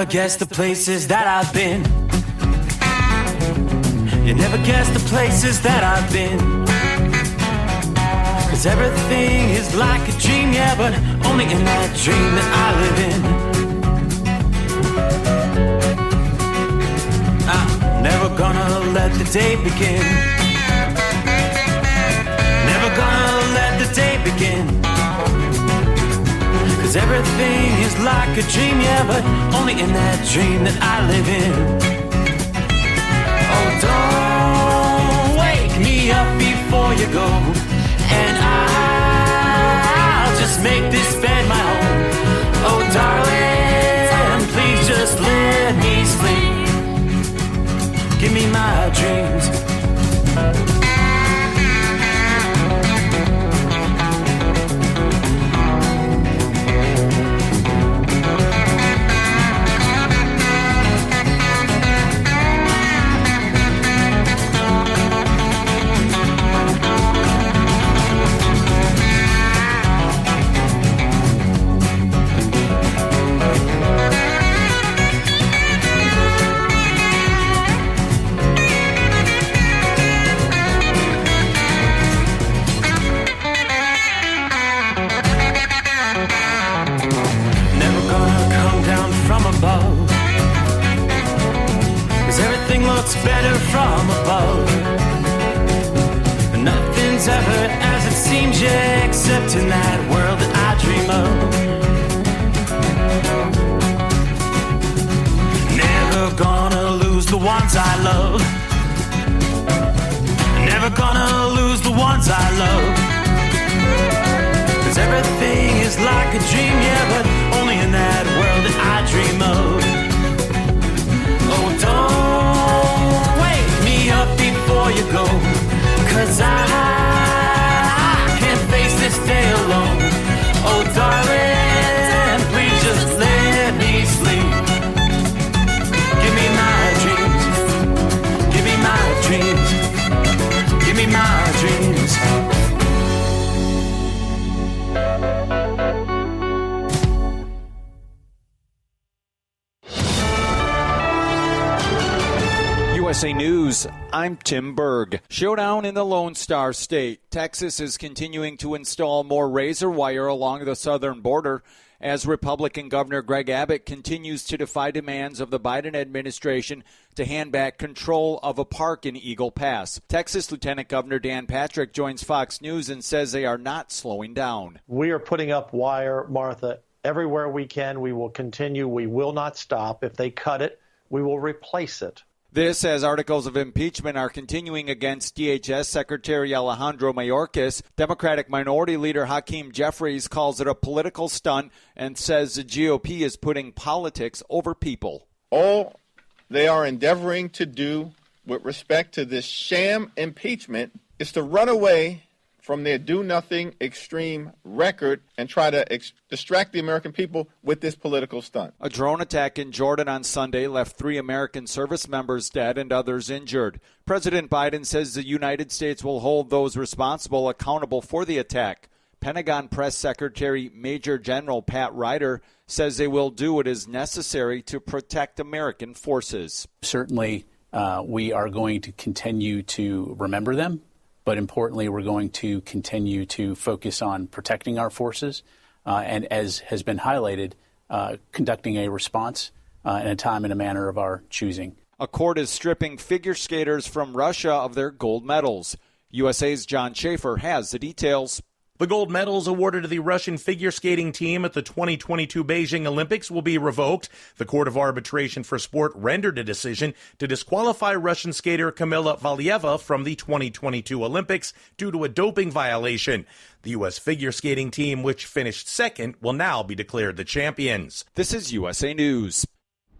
never guess the places that I've been. You never guess the places that I've been. 'Cause everything is like a dream, yeah, but only in that dream that I live in. I'm never gonna let the day begin. Never gonna let the day begin. 'Cause everything is like a dream, yeah, but only in that dream that I live in. Oh, don't wake me up before you go, and I'll just make this bed my home. Oh, darling, please just let me sleep. Give me my dreams. Better from above. Nothing's ever as it seems, yeah, except in that world that I dream of. Never gonna lose the ones I love. Never gonna lose the ones I love. 'Cause everything is like a dream, yeah, but only in that world that I dream of. Oh, don't wake me up before you go, 'cause I can't face this day alone. Oh, darling, please just let me sleep. Give me my dreams. Give me my dreams. Give me my dreams. USA News, I'm Tim Berg. Showdown in the Lone Star State. Texas is continuing to install more razor wire along the southern border as Republican Governor Greg Abbott continues to defy demands of the Biden administration to hand back control of a park in Eagle Pass. Texas Lieutenant Governor Dan Patrick joins Fox News and says they are not slowing down. We are putting up wire, Martha, everywhere we can. We will continue. We will not stop. If they cut it, we will replace it. This as articles of impeachment are continuing against DHS Secretary Alejandro Mayorkas. Democratic Minority Leader Hakeem Jeffries calls it a political stunt and says the GOP is putting politics over people. All they are endeavoring to do with respect to this sham impeachment is to run away from their do-nothing extreme record and try to distract the American people with this political stunt. A drone attack in Jordan on Sunday left 3 American service members dead and others injured. President Biden says the United States will hold those responsible accountable for the attack. Pentagon Press Secretary Major General Pat Ryder says they will do what is necessary to protect American forces. Certainly, we are going to continue to remember them. But importantly, we're going to continue to focus on protecting our forces and, as has been highlighted, conducting a response in a time and a manner of our choosing. A court is stripping figure skaters from Russia of their gold medals. USA's John Schaefer has the details. The gold medals awarded to the Russian figure skating team at the 2022 Beijing Olympics will be revoked. The Court of Arbitration for Sport rendered a decision to disqualify Russian skater Kamila Valieva from the 2022 Olympics due to a doping violation. The U.S. figure skating team, which finished second, will now be declared the champions. This is USA News.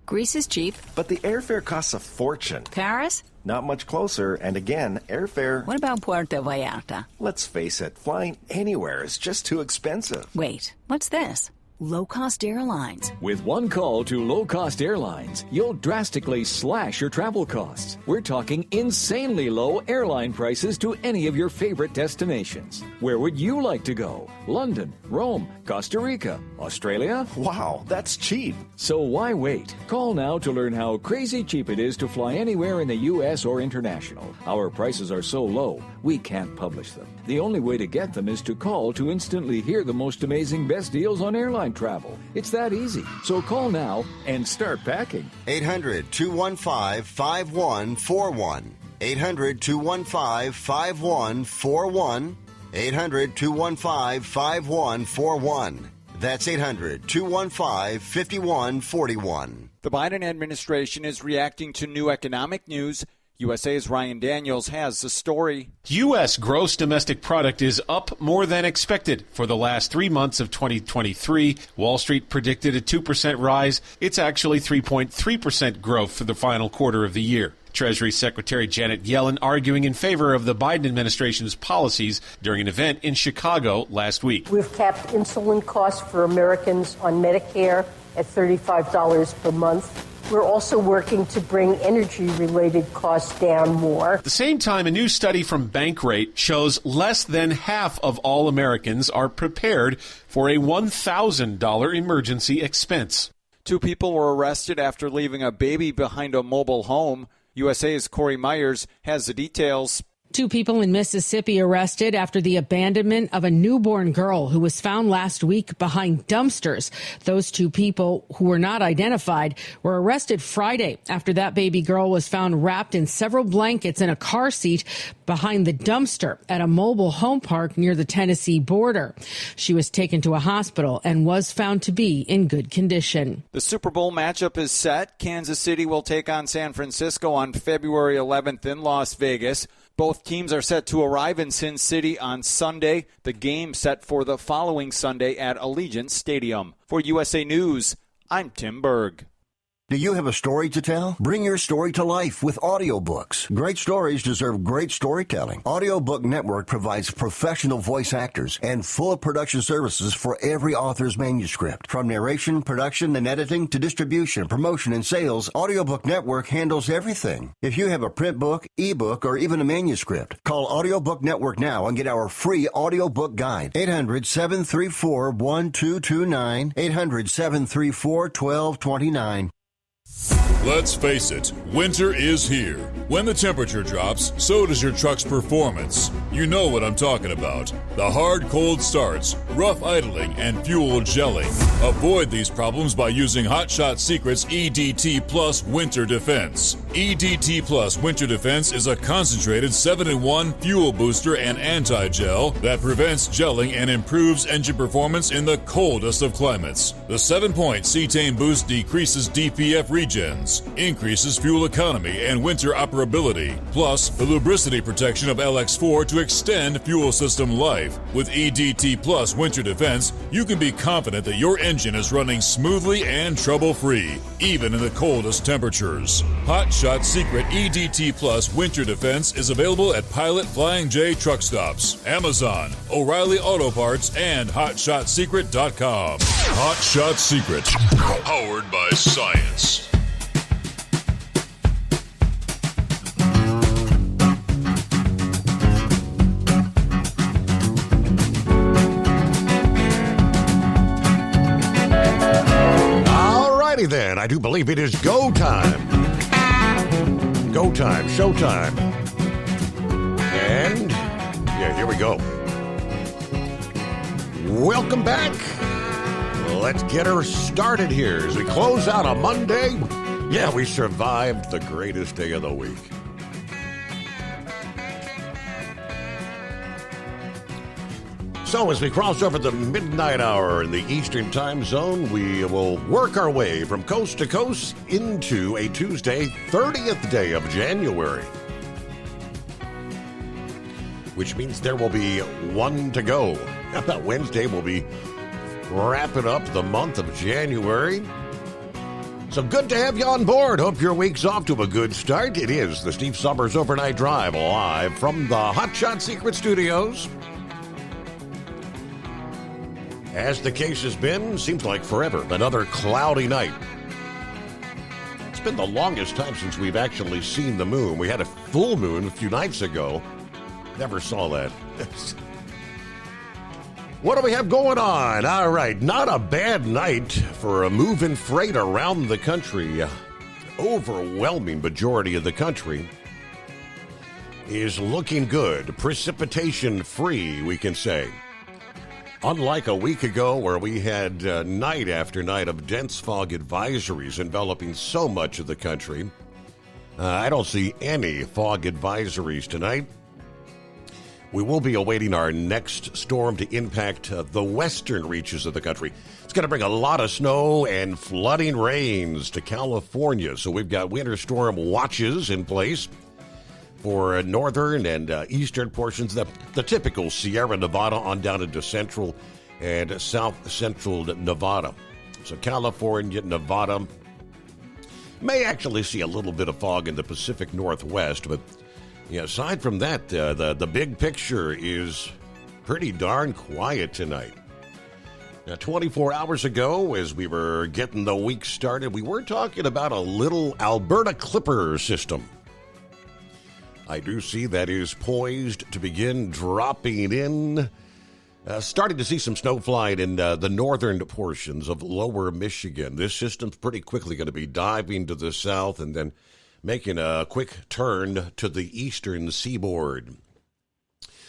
Greece is cheap. But the airfare costs a fortune. Paris? Not much closer, and again, airfare... What about Puerto Vallarta? Let's face it, flying anywhere is just too expensive. Wait, what's this? low-cost airlines. With one call to low-cost airlines, you'll drastically slash your travel costs. We're talking insanely low airline prices to any of your favorite destinations. Where would you like to go? London, Rome, Costa Rica, Australia? Wow, that's cheap. So why wait? Call now to learn how crazy cheap it is to fly anywhere in the U.S. or international. Our prices are so low, we can't publish them. The only way to get them is to call to instantly hear the most amazing best deals on airline travel. It's that easy. So call now and start packing. 800-215-5141. 800-215-5141. 800-215-5141. That's 800-215-5141. The Biden administration is reacting to new economic news. USA's Ryan Daniels has the story. U.S. gross domestic product is up more than expected for the last 3 months of 2023. Wall Street predicted a 2% rise. It's actually 3.3% growth for the final quarter of the year. Treasury Secretary Janet Yellen arguing in favor of the Biden administration's policies during an event in Chicago last week. We've capped insulin costs for Americans on Medicare at $35 per month. We're also working to bring energy-related costs down more. At the same time, a new study from Bankrate shows less than half of all Americans are prepared for a $1,000 emergency expense. 2 people were arrested after leaving a baby behind a mobile home. USA's Corey Myers has the details. 2 people in Mississippi arrested after the abandonment of a newborn girl who was found last week behind dumpsters. Those 2 people, who were not identified, were arrested Friday after that baby girl was found wrapped in several blankets in a car seat behind the dumpster at a mobile home park near the Tennessee border. She was taken to a hospital and was found to be in good condition. The Super Bowl matchup is set. Kansas City will take on San Francisco on February 11th in Las Vegas. Both teams are set to arrive in Sin City on Sunday. The game set for the following Sunday at Allegiant Stadium. For USA News, I'm Tim Berg. Do you have a story to tell? Bring your story to life with audiobooks. Great stories deserve great storytelling. Audiobook Network provides professional voice actors and full production services for every author's manuscript. From narration, production, and editing to distribution, promotion, and sales, Audiobook Network handles everything. If you have a print book, ebook, or even a manuscript, call Audiobook Network now and get our free audiobook guide. 800-734-1229. 800-734-1229. Let's face it, winter is here. When the temperature drops, so does your truck's performance. You know what I'm talking about. The hard, cold starts, rough idling, and fuel gelling. Avoid these problems by using Hot Shot Secret's EDT Plus Winter Defense. EDT Plus Winter Defense is a concentrated 7-in-1 fuel booster and anti-gel that prevents gelling and improves engine performance in the coldest of climates. The 7-point cetane boost decreases DPF regens, increases fuel economy and winter operability, plus the lubricity protection of LX4 to extend fuel system life. With EDT Plus Winter Defense, you can be confident that your engine is running smoothly and trouble-free, even in the coldest temperatures. Hot Shot Secret EDT Plus Winter Defense is available at Pilot Flying J truck stops, Amazon, O'Reilly Auto Parts, and HotShotSecret.com. Hot Shot Secret, powered by science. Then I do believe it is go time. Go time, showtime. And yeah, here we go. Welcome back. Let's get her started here as we close out a Monday. Yeah, we survived the greatest day of the week. So as we cross over the midnight hour in the Eastern time zone, we will work our way from coast to coast into a Tuesday, 30th day of January. Which means there will be one to go. That Wednesday will be wrapping up the month of January. So good to have you on board. Hope your week's off to a good start. It is the Steve Summers Overnight Drive live from the Hot Shot Secret Studios. As the case has been, seems like forever, another cloudy night. It's been the longest time since we've actually seen the moon. We had a full moon a few nights ago. Never saw that. What do we have going on? All right, not a bad night for a moving freight around the country. Overwhelming majority of the country is looking good. Precipitation free, we can say. Unlike a week ago where we had night after night of dense fog advisories enveloping so much of the country, I don't see any fog advisories tonight. We will be awaiting our next storm to impact the western reaches of the country. It's going to bring a lot of snow and flooding rains to California. So we've got winter storm watches in place for northern and eastern portions, the typical Sierra Nevada on down into central and south central Nevada. So California, Nevada may actually see a little bit of fog in the Pacific Northwest, but aside from that, the big picture is pretty darn quiet tonight. Now, 24 hours ago, as we were getting the week started, we were talking about a little Alberta Clipper system. I do see that is poised to begin dropping in. Starting to see some snow flying in the northern portions of lower Michigan. This system's pretty quickly going to be diving to the south and then making a quick turn to the eastern seaboard.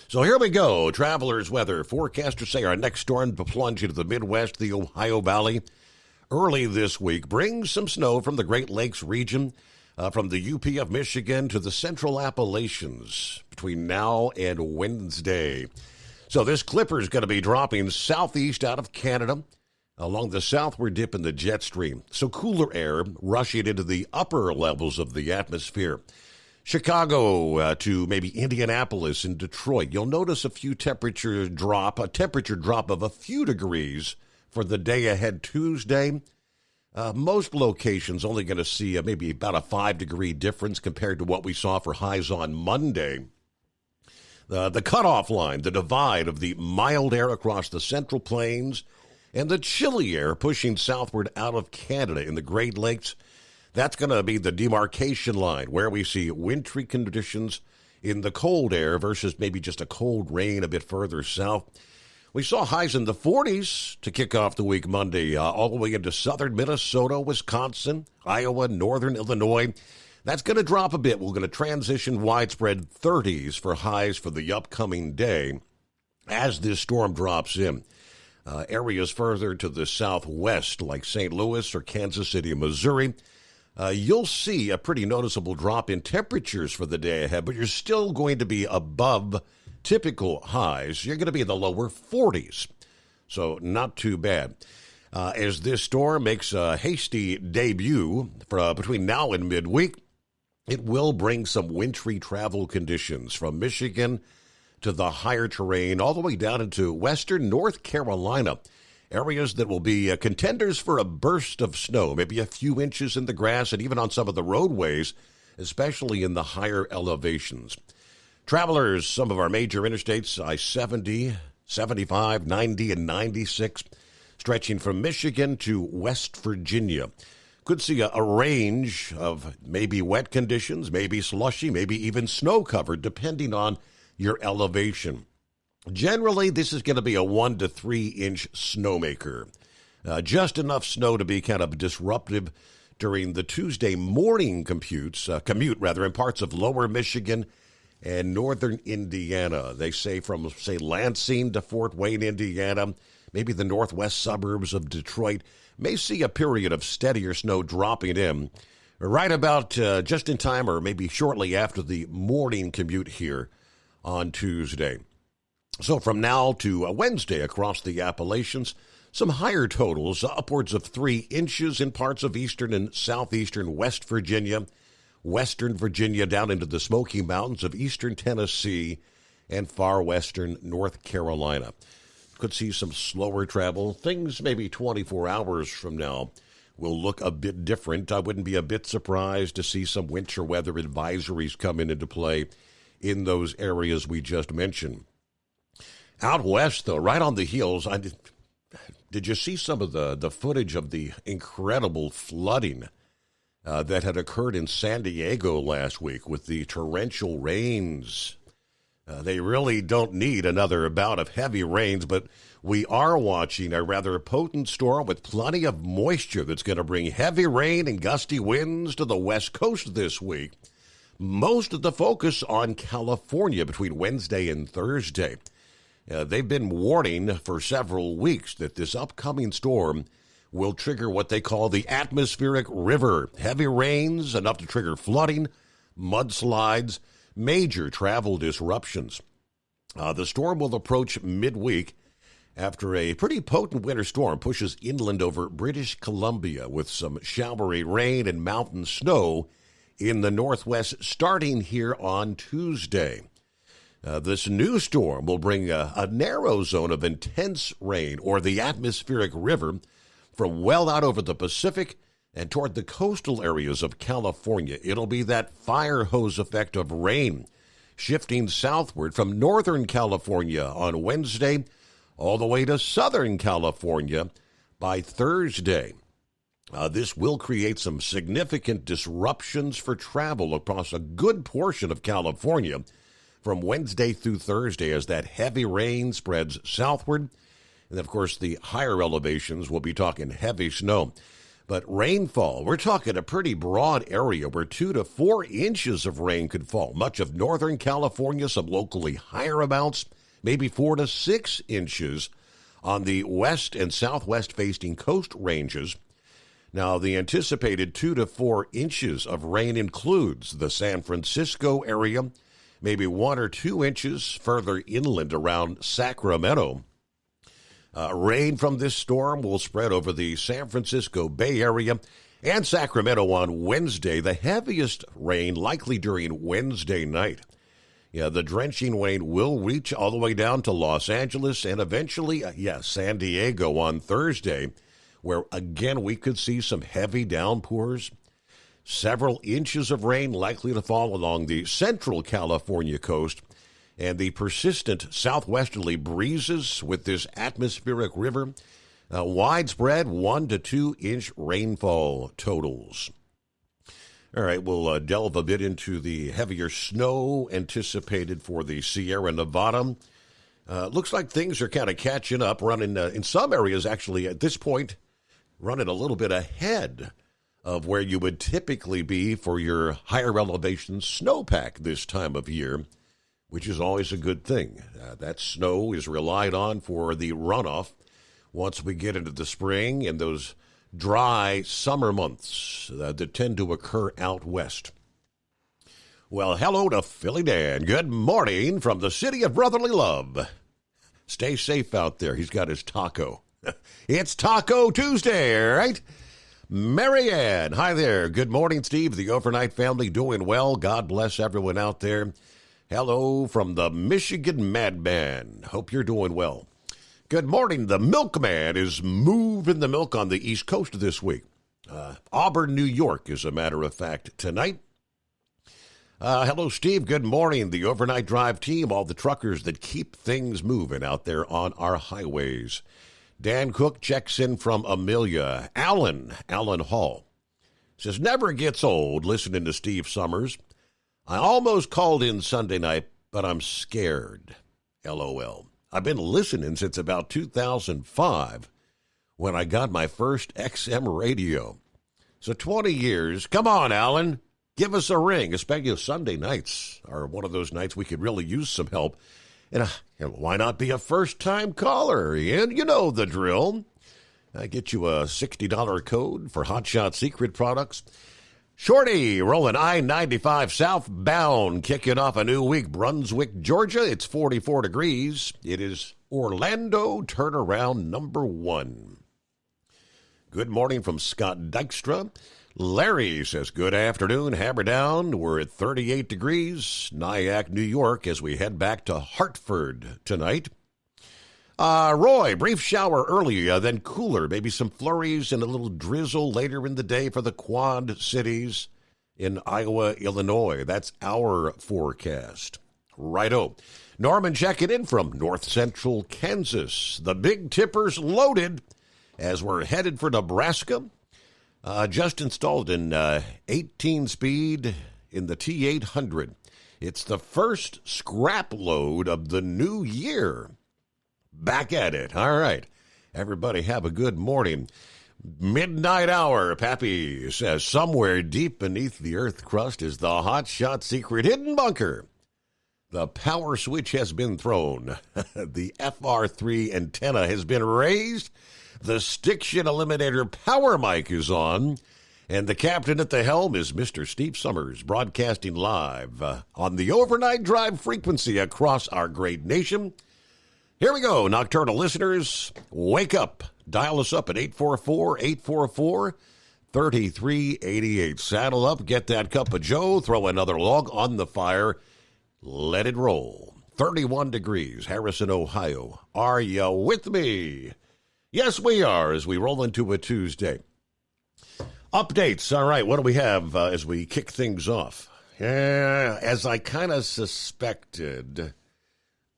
So here we go. Travelers' weather. Forecasters say our next storm to plunge into the Midwest, the Ohio Valley, early this week. Brings some snow from the Great Lakes region. From the UP of Michigan to the Central Appalachians between now and Wednesday. So this Clipper is going to be dropping southeast out of Canada along the southward dip in the jet stream. So cooler air rushing into the upper levels of the atmosphere. Chicago to maybe Indianapolis and Detroit. You'll notice a temperature drop of a few degrees for the day ahead Tuesday. Most locations only going to see maybe about a 5-degree difference compared to what we saw for highs on Monday. The cutoff line, the divide of the mild air across the Central Plains and the chilly air pushing southward out of Canada in the Great Lakes, that's going to be the demarcation line where we see wintry conditions in the cold air versus maybe just a cold rain a bit further south. We saw highs in the 40s to kick off the week Monday, all the way into southern Minnesota, Wisconsin, Iowa, northern Illinois. That's going to drop a bit. We're going to transition widespread 30s for highs for the upcoming day as this storm drops in. Areas further to the southwest, like St. Louis or Kansas City, Missouri, you'll see a pretty noticeable drop in temperatures for the day ahead, but you're still going to be above typical highs. You're going to be in the lower 40s, so not too bad. As this storm makes a hasty debut between now and midweek, it will bring some wintry travel conditions from Michigan to the higher terrain all the way down into western North Carolina, areas that will be contenders for a burst of snow, maybe a few inches in the grass and even on some of the roadways, especially in the higher elevations. Travelers, some of our major interstates, I-70, 75, 90, and 96, stretching from Michigan to West Virginia. Could see a range of maybe wet conditions, maybe slushy, maybe even snow-covered, depending on your elevation. Generally, this is going to be a 1 to 3 inch snowmaker. Just enough snow to be kind of disruptive during the Tuesday morning commute in parts of lower Michigan and northern Indiana. They say from, Lansing to Fort Wayne, Indiana, maybe the northwest suburbs of Detroit, may see a period of steadier snow dropping in right about just in time or maybe shortly after the morning commute here on Tuesday. So from now to Wednesday across the Appalachians, some higher totals, upwards of 3 inches in parts of eastern and southeastern West Virginia, western Virginia down into the Smoky Mountains of eastern Tennessee and far western North Carolina. Could see some slower travel. Things maybe 24 hours from now will look a bit different. I wouldn't be a bit surprised to see some winter weather advisories come into play in those areas we just mentioned. Out west, though, right on the heels, Did you see some of the footage of the incredible flooding that had occurred in San Diego last week with the torrential rains? They really don't need another bout of heavy rains, but we are watching a rather potent storm with plenty of moisture that's going to bring heavy rain and gusty winds to the West Coast this week. Most of the focus on California between Wednesday and Thursday. They've been warning for several weeks that this upcoming storm will trigger what they call the atmospheric river. Heavy rains, enough to trigger flooding, mudslides, major travel disruptions. The storm will approach midweek after a pretty potent winter storm pushes inland over British Columbia with some showery rain and mountain snow in the northwest starting here on Tuesday. This new storm will bring a narrow zone of intense rain, or the atmospheric river, from well out over the Pacific and toward the coastal areas of California. It'll be that fire hose effect of rain shifting southward from northern California on Wednesday all the way to southern California by Thursday. This will create some significant disruptions for travel across a good portion of California from Wednesday through Thursday as that heavy rain spreads southward. And, of course, the higher elevations will be talking heavy snow. But rainfall, we're talking a pretty broad area where 2 to 4 inches of rain could fall. Much of northern California, some locally higher amounts, maybe 4 to 6 inches on the west and southwest facing coast ranges. Now, the anticipated 2 to 4 inches of rain includes the San Francisco area, maybe 1 or 2 inches further inland around Sacramento. Rain from this storm will spread over the San Francisco Bay Area and Sacramento on Wednesday. The heaviest rain likely during Wednesday night. The drenching rain will reach all the way down to Los Angeles and eventually, San Diego on Thursday, where, again, we could see some heavy downpours. Several inches of rain likely to fall along the central California coast, and the persistent southwesterly breezes with this atmospheric river, widespread 1 to 2 inch rainfall totals. All right, we'll delve a bit into the heavier snow anticipated for the Sierra Nevada. Looks like things are kind of catching up, running in some areas actually at this point, running a little bit ahead of where you would typically be for your higher elevation snowpack this time of year, which is always a good thing. That snow is relied on for the runoff once we get into the spring and those dry summer months that tend to occur out west. Well, hello to Philly Dan. Good morning from the city of brotherly love. Stay safe out there. He's got his taco. It's Taco Tuesday, right? Marianne, hi there. Good morning, Steve. The overnight family doing well. God bless everyone out there. Hello from the Michigan Madman. Hope you're doing well. Good morning. The milkman is moving the milk on the East Coast this week. Auburn, New York, as a matter of fact, tonight. Hello, Steve. Good morning. The overnight drive team, all the truckers that keep things moving out there on our highways. Dan Cook checks in from Amelia. Allen Hall says, never gets old listening to Steve Summers. I almost called in Sunday night, but I'm scared. LOL. I've been listening since about 2005 when I got my first XM radio. So 20 years. Come on, Alan. Give us a ring. Especially Sunday nights are one of those nights we could really use some help. And why not be a first-time caller? And you know the drill. I get you a $60 code for Hotshot Secret products. Shorty, rolling I-95 southbound, kicking off a new week. Brunswick, Georgia, it's 44 degrees. It is Orlando turnaround number 1. Good morning from Scott Dykstra. Larry says, good afternoon, hammer down. We're at 38 degrees, Nyack, New York, as we head back to Hartford tonight. Roy, brief shower earlier, then cooler, maybe some flurries and a little drizzle later in the day for the Quad Cities in Iowa, Illinois. That's our forecast. Righto. Norman checking in from north central Kansas. The Big Tipper's loaded. as we're headed for Nebraska. Just installed an 18-speed in the T800. It's the first scrap load of the new year. Back at it. All right. Everybody have a good morning. Midnight hour, Pappy says, somewhere deep beneath the earth crust is the Hot Shot Secret hidden bunker. The power switch has been thrown. The FR3 antenna has been raised. The Stiction Eliminator power mic is on. And the captain at the helm is Mr. Steve Summers, broadcasting live on the overnight drive frequency across our great nation. Here we go, nocturnal listeners. Wake up. Dial us up at 844-844-3388. Saddle up, get that cup of joe, throw another log on the fire. Let it roll. 31 degrees, Harrison, Ohio. Are you with me? Yes, we are, as we roll into a Tuesday. Updates. All right, what do we have as we kick things off? As I kind of suspected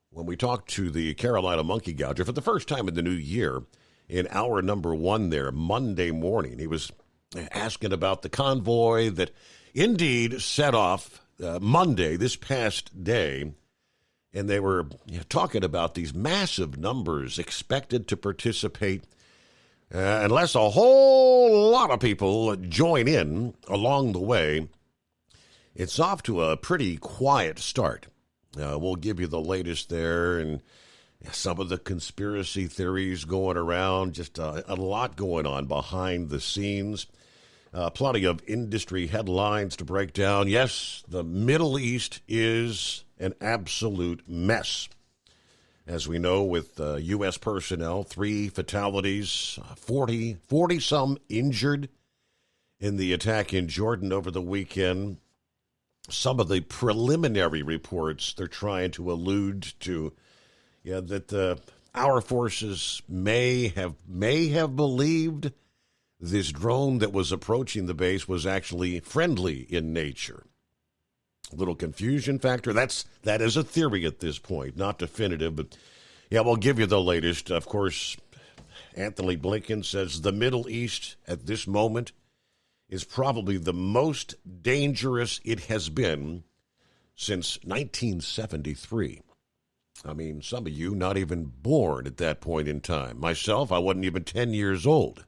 when we talked to the Carolina Monkey Gouger for the first time in the new year, in hour number 1 there, Monday morning, he was asking about the convoy that indeed set off Monday, this past day, and they were talking about these massive numbers expected to participate unless a whole lot of people join in along the way. It's off to a pretty quiet start. We'll give you the latest there and some of the conspiracy theories going around, just a lot going on behind the scenes. Plenty of industry headlines to break down. Yes, the Middle East is an absolute mess. As we know, with U.S. personnel, 3 fatalities, 40-some injured in the attack in Jordan over the weekend. Some of the preliminary reports they're trying to allude to, that our forces may have believed this drone that was approaching the base was actually friendly in nature. A little confusion factor. That is a theory at this point, not definitive, but we'll give you the latest. Of course, Anthony Blinken says the Middle East at this moment is probably the most dangerous it has been since 1973. I mean, some of you not even born at that point in time. Myself, I wasn't even 10 years old.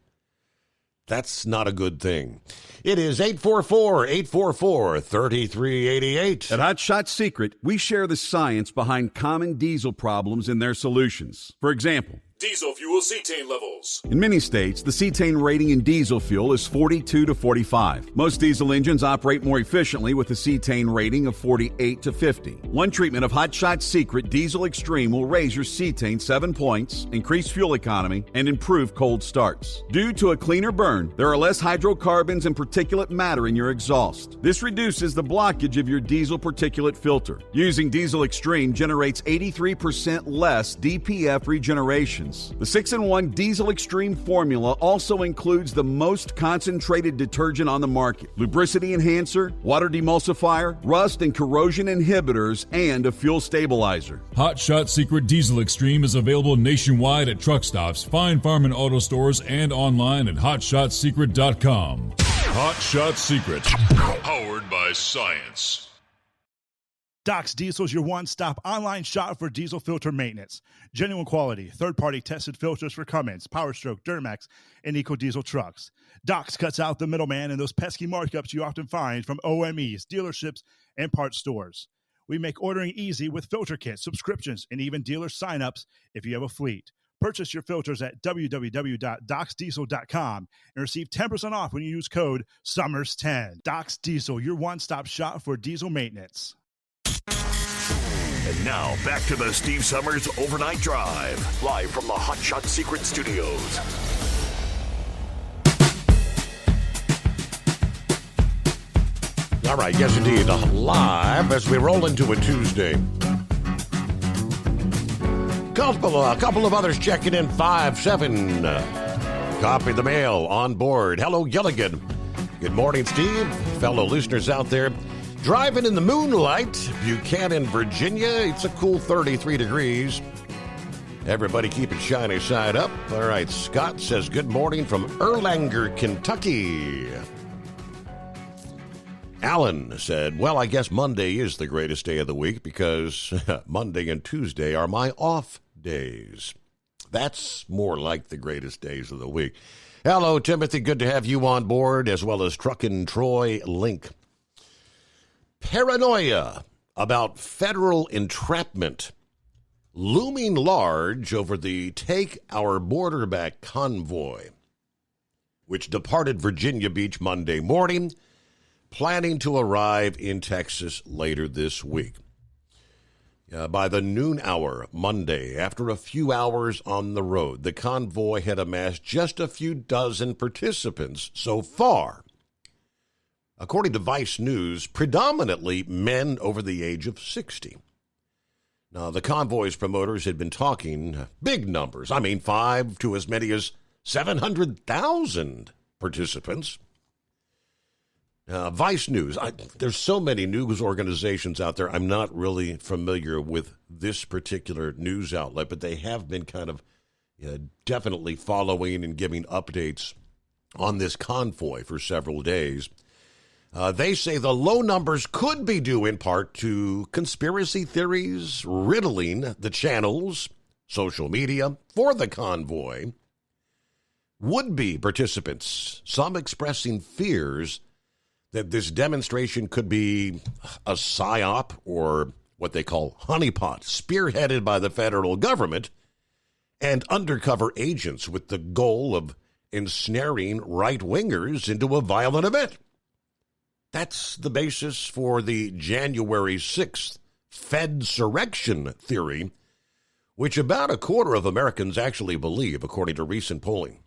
That's not a good thing. It is 844-844-3388. At Hot Shot Secret, we share the science behind common diesel problems and their solutions. For example, diesel fuel cetane levels. in many states, the cetane rating in diesel fuel is 42 to 45. Most diesel engines operate more efficiently with a cetane rating of 48 to 50. One treatment of Hot Shot Secret Diesel Extreme will raise your cetane 7 points, increase fuel economy, and improve cold starts. Due to a cleaner burn, there are less hydrocarbons and particulate matter in your exhaust. This reduces the blockage of your diesel particulate filter. Using Diesel Extreme generates 83% less DPF regeneration. The 6-in-1 Diesel Extreme formula also includes the most concentrated detergent on the market, lubricity enhancer, water demulsifier, rust and corrosion inhibitors, and a fuel stabilizer. Hot Shot Secret Diesel Extreme is available nationwide at truck stops, fine farm and auto stores, and online at hotshotsecret.com. Hot Shot Secret, powered by science. Doc's Diesel is your one-stop online shop for diesel filter maintenance. Genuine quality, third-party tested filters for Cummins, PowerStroke, Duramax, and EcoDiesel trucks. Doc's cuts out the middleman and those pesky markups you often find from OMEs, dealerships, and parts stores. We make ordering easy with filter kits, subscriptions, and even dealer sign-ups if you have a fleet. Purchase your filters at www.docsdiesel.com and receive 10% off when you use code SUMMERS10. Doc's Diesel, your one-stop shop for diesel maintenance. And now, back to the Steve Summers Overnight Drive, live from the Hot Shot Secret Studios. All right, yes indeed, live as we roll into a Tuesday. A couple of others checking in, 5-7. Copy the mail on board. Hello, Gilligan. Good morning, Steve. Fellow listeners out there. Driving in the moonlight, Buchanan, Virginia. It's a cool 33 degrees. Everybody keep it shiny side up. All right, Scott says good morning from Erlanger, Kentucky. Alan said, well, I guess Monday is the greatest day of the week because Monday and Tuesday are my off days. That's more like the greatest days of the week. Hello, Timothy. Good to have you on board, as well as Truckin' Troy Link. Paranoia about federal entrapment looming large over the Take Our Border Back convoy, which departed Virginia Beach Monday morning, planning to arrive in Texas later this week. By the noon hour Monday, after a few hours on the road, the convoy had amassed just a few dozen participants so far. According to Vice News, predominantly men over the age of 60. Now, the convoy's promoters had been talking big numbers. 5 to as many as 700,000 participants. Vice News, there's so many news organizations out there. I'm not really familiar with this particular news outlet, but they have been kind of definitely following and giving updates on this convoy for several days. They say the low numbers could be due in part to conspiracy theories riddling the channels, social media for the convoy. Would-be participants, some expressing fears that this demonstration could be a psyop or what they call honeypot, spearheaded by the federal government and undercover agents with the goal of ensnaring right-wingers into a violent event. That's the basis for the January 6th Fedsurrection theory, which about a quarter of Americans actually believe, according to recent polling.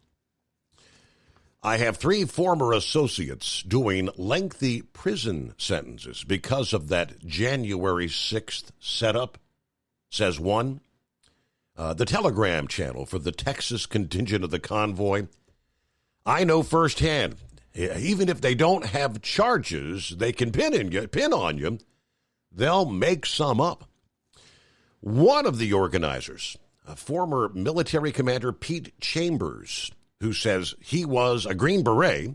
I have 3 former associates doing lengthy prison sentences because of that January 6th setup, says one. The Telegram channel for the Texas contingent of the convoy. I know firsthand, even if they don't have charges, they can pin on you. They'll make some up. One of the organizers, a former military commander Pete Chambers, who says he was a Green Beret,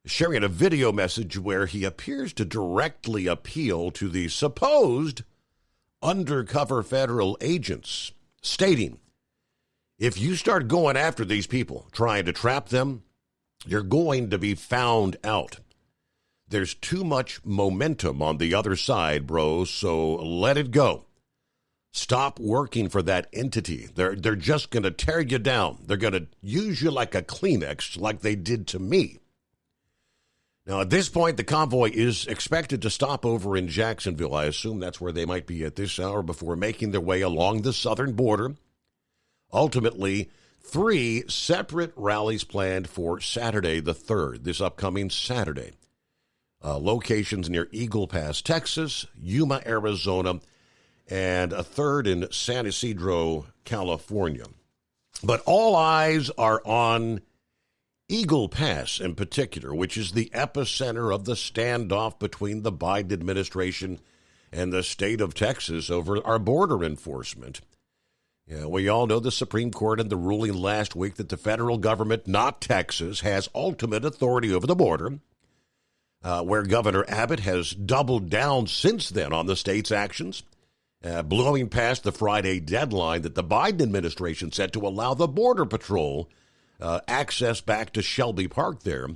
sharing a video message where he appears to directly appeal to the supposed undercover federal agents, stating, if you start going after these people, trying to trap them, you're going to be found out. There's too much momentum on the other side, bro, so let it go. Stop working for that entity. They're just going to tear you down. They're going to use you like a Kleenex, like they did to me. Now, at this point, the convoy is expected to stop over in Jacksonville. I assume that's where they might be at this hour before making their way along the southern border. Ultimately, 3 separate rallies planned for Saturday the 3rd, this upcoming Saturday. Locations near Eagle Pass, Texas, Yuma, Arizona, and a third in San Ysidro, California. But all eyes are on Eagle Pass in particular, which is the epicenter of the standoff between the Biden administration and the state of Texas over our border enforcement. We all know the Supreme Court and the ruling last week that the federal government, not Texas, has ultimate authority over the border, where Governor Abbott has doubled down since then on the state's actions. Blowing past the Friday deadline that the Biden administration set to allow the Border Patrol access back to Shelby Park there,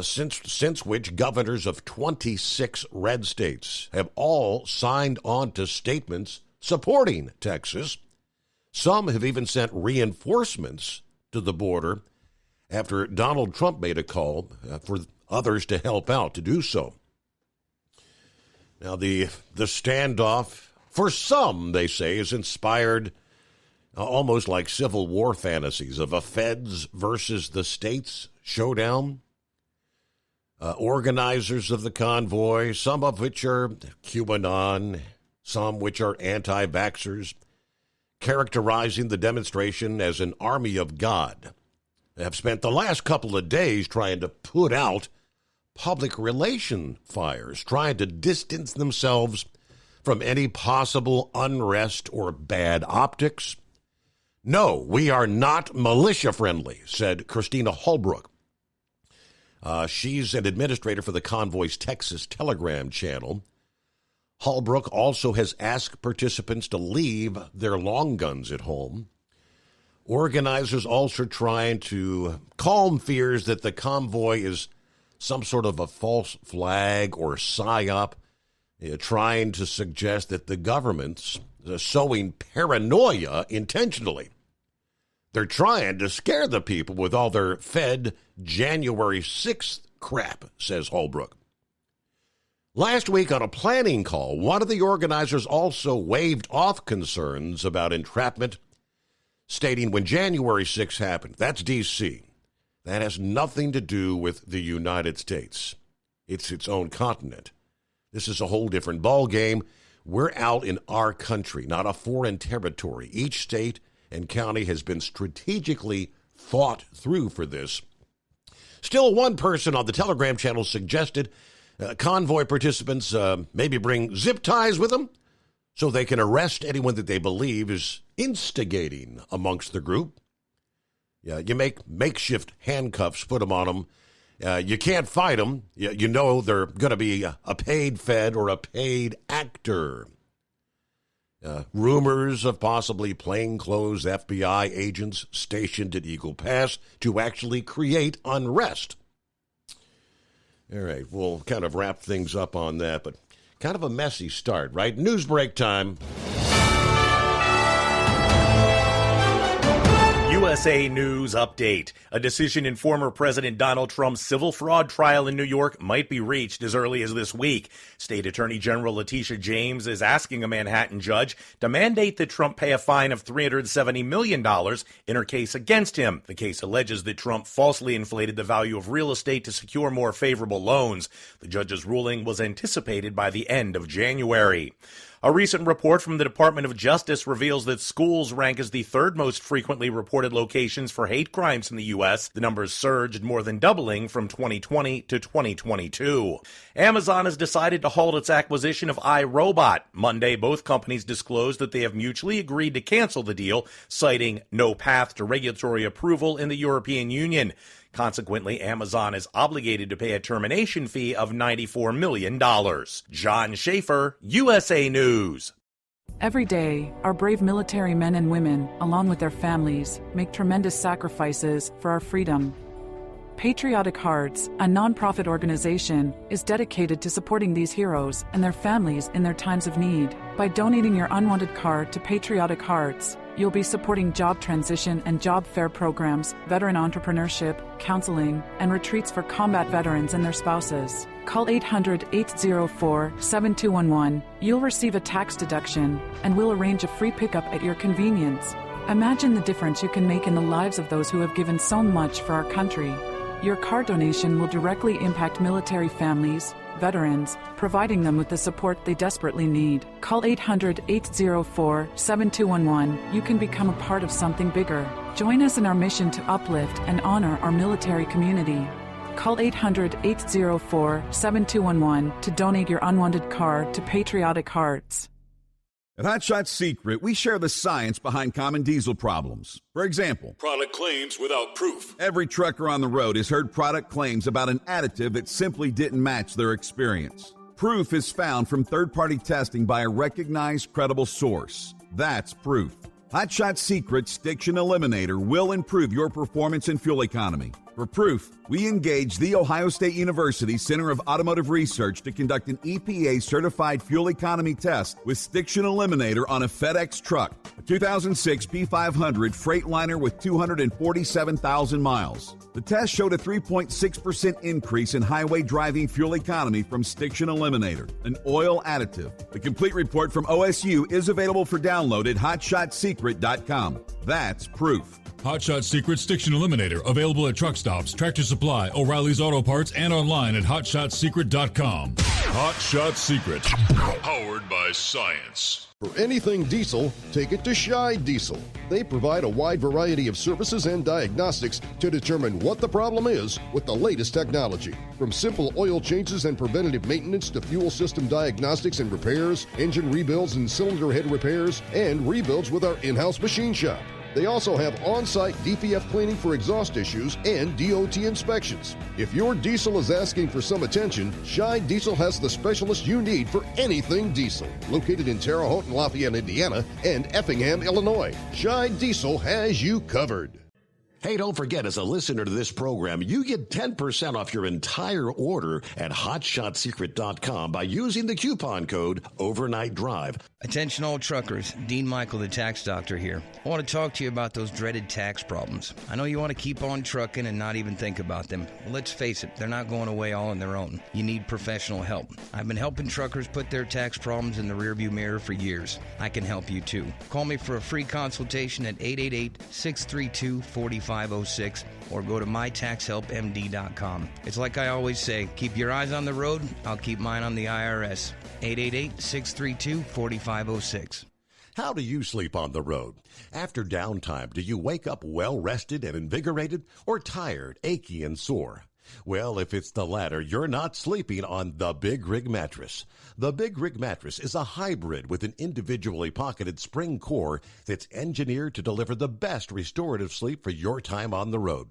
since which governors of 26 red states have all signed on to statements supporting Texas. Some have even sent reinforcements to the border after Donald Trump made a call for others to help out to do so. Now, the standoff, for some, they say, is inspired almost like Civil War fantasies of a feds versus the states showdown. Organizers of the convoy, some of which are QAnon, some which are anti-vaxxers, characterizing the demonstration as an army of God, have spent the last couple of days trying to put out public relation fires, trying to distance themselves from any possible unrest or bad optics? No, we are not militia-friendly, said Christina Holbrook. She's an administrator for the Convoy's Texas Telegram channel. Holbrook also has asked participants to leave their long guns at home. Organizers also trying to calm fears that the convoy is some sort of a false flag or psyop, trying to suggest that the government's sowing paranoia intentionally. They're trying to scare the people with all their Fed January 6th crap, says Holbrook. Last week on a planning call, one of the organizers also waved off concerns about entrapment, stating when January 6th happened, that's D.C., that has nothing to do with the United States. It's its own continent. This is a whole different ballgame. We're out in our country, not a foreign territory. Each state and county has been strategically thought through for this. Still, one person on the Telegram channel suggested convoy participants maybe bring zip ties with them so they can arrest anyone that they believe is instigating amongst the group. Yeah, you make makeshift handcuffs, put them on them. You can't fight them. You know they're going to be a paid Fed or a paid actor. Rumors of possibly plainclothes FBI agents stationed at Eagle Pass to actually create unrest. All right, we'll kind of wrap things up on that, but kind of a messy start, right? News break time. USA News Update. A decision in former President Donald Trump's civil fraud trial in New York might be reached as early as this week. State Attorney General Letitia James is asking a Manhattan judge to mandate that Trump pay a fine of $370 million in her case against him. The case alleges that Trump falsely inflated the value of real estate to secure more favorable loans. The judge's ruling was anticipated by the end of January. A recent report from the Department of Justice reveals that schools rank as the third most frequently reported locations for hate crimes in the U.S. The numbers surged, more than doubling from 2020 to 2022. Amazon has decided to halt its acquisition of iRobot. Monday, both companies disclosed that they have mutually agreed to cancel the deal, citing no path to regulatory approval in the European Union. Consequently, Amazon is obligated to pay a termination fee of $94 million. John Schaefer, USA News. Every day, our brave military men and women, along with their families, make tremendous sacrifices for our freedom. Patriotic Hearts, a nonprofit organization, is dedicated to supporting these heroes and their families in their times of need. By donating your unwanted card to Patriotic Hearts, you'll be supporting job transition and job fair programs, veteran entrepreneurship, counseling, and retreats for combat veterans and their spouses. Call 800-804-7211. You'll receive a tax deduction, and we'll arrange a free pickup at your convenience. Imagine the difference you can make in the lives of those who have given so much for our country. Your card donation will directly impact military families, veterans, providing them with the support they desperately need. Call 800-804-7211. You can become a part of something bigger. Join us in our mission to uplift and honor our military community. Call 800-804-7211 to donate your unwanted card to Patriotic Hearts. At Hot Shot Secret, we share the science behind common diesel problems. For example, product claims without proof. Every trucker on the road has heard product claims about an additive that simply didn't match their experience. Proof is found from third-party testing by a recognized, credible source. That's proof. Hot Shot Secret's Stiction Eliminator will improve your performance and fuel economy. For proof, we engaged the Ohio State University Center of Automotive Research to conduct an EPA-certified fuel economy test with Stiction Eliminator on a FedEx truck, a 2006 P500 Freightliner with 247,000 miles. The test showed a 3.6% increase in highway driving fuel economy from Stiction Eliminator, an oil additive. The complete report from OSU is available for download at hotshotsecret.com. That's proof. Hot Shot Secret Stiction Eliminator, available at truck stops, Tractor Supply, O'Reilly's Auto Parts, and online at hotshotsecret.com. Hot Shot Secret. Powered by science. For anything diesel, take it to Scheid Diesel. They provide a wide variety of services and diagnostics to determine what the problem is with the latest technology. From simple oil changes and preventative maintenance to fuel system diagnostics and repairs, engine rebuilds and cylinder head repairs, and rebuilds with our in-house machine shop. They also have on-site DPF cleaning for exhaust issues and DOT inspections. If your diesel is asking for some attention, Scheid Diesel has the specialist you need for anything diesel. Located in Terre Haute and Lafayette, Indiana, and Effingham, Illinois, Scheid Diesel has you covered. Hey, don't forget, as a listener to this program, you get 10% off your entire order at hotshotsecret.com by using the coupon code Overnight Drive. Attention all truckers, Dean Michael, the tax doctor here. I want to talk to you about those dreaded tax problems. I know you want to keep on trucking and not even think about them. Well, let's face it, they're not going away all on their own. You need professional help. I've been helping truckers put their tax problems in the rearview mirror for years. I can help you too. Call me for a free consultation at 888-632-4506 or go to mytaxhelpmd.com. It's like I always say, keep your eyes on the road, I'll keep mine on the IRS. 888-632-4506. How do you sleep on the road? After downtime, do you wake up well-rested and invigorated or tired, achy, and sore? Well, if it's the latter, you're not sleeping on the Big Rig Mattress. The Big Rig Mattress is a hybrid with an individually pocketed spring core that's engineered to deliver the best restorative sleep for your time on the road.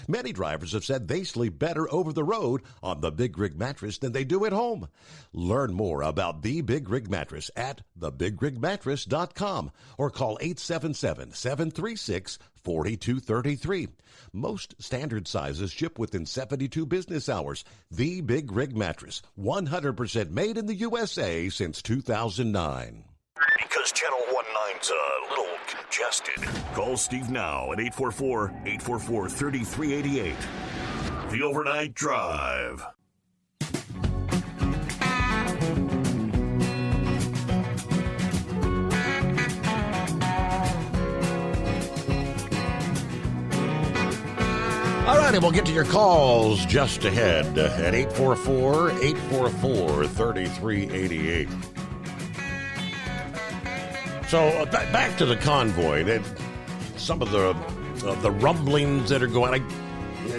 Many drivers have said they sleep better over the road on the Big Rig Mattress than they do at home. Learn more about the Big Rig Mattress at thebigrigmattress.com or call 877-736-4233. Most standard sizes ship within 72 business hours. The Big Rig Mattress, 100% made in the USA since 2009. Because Channel 19's a little congested. Call Steve now at 844-844-3388. The Overnight Drive. All righty, we'll get to your calls just ahead at 844-844-3388. So back to the convoy. Some of the rumblings that are going.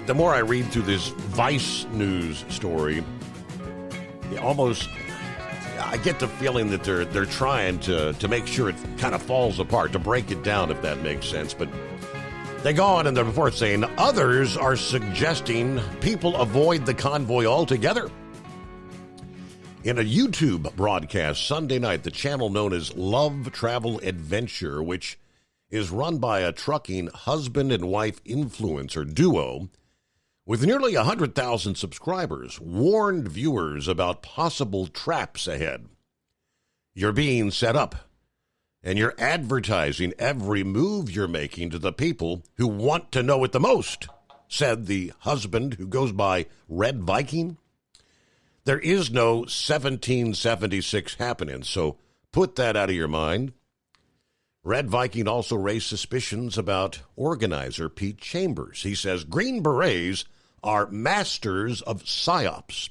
The more I read through this Vice news story, I get the feeling that they're trying to make sure it kind of falls apart, to break it down, if that makes sense. But they go on in the report saying others are suggesting people avoid the convoy altogether. In a YouTube broadcast Sunday night, the channel known as Love Travel Adventure, which is run by a trucking husband and wife influencer duo with nearly 100,000 subscribers, warned viewers about possible traps ahead. You're being set up, and you're advertising every move you're making to the people who want to know it the most, said the husband who goes by Red Viking. There is no 1776 happening, so put that out of your mind. Red Viking also raised suspicions about organizer Pete Chambers. He says Green Berets are masters of psyops.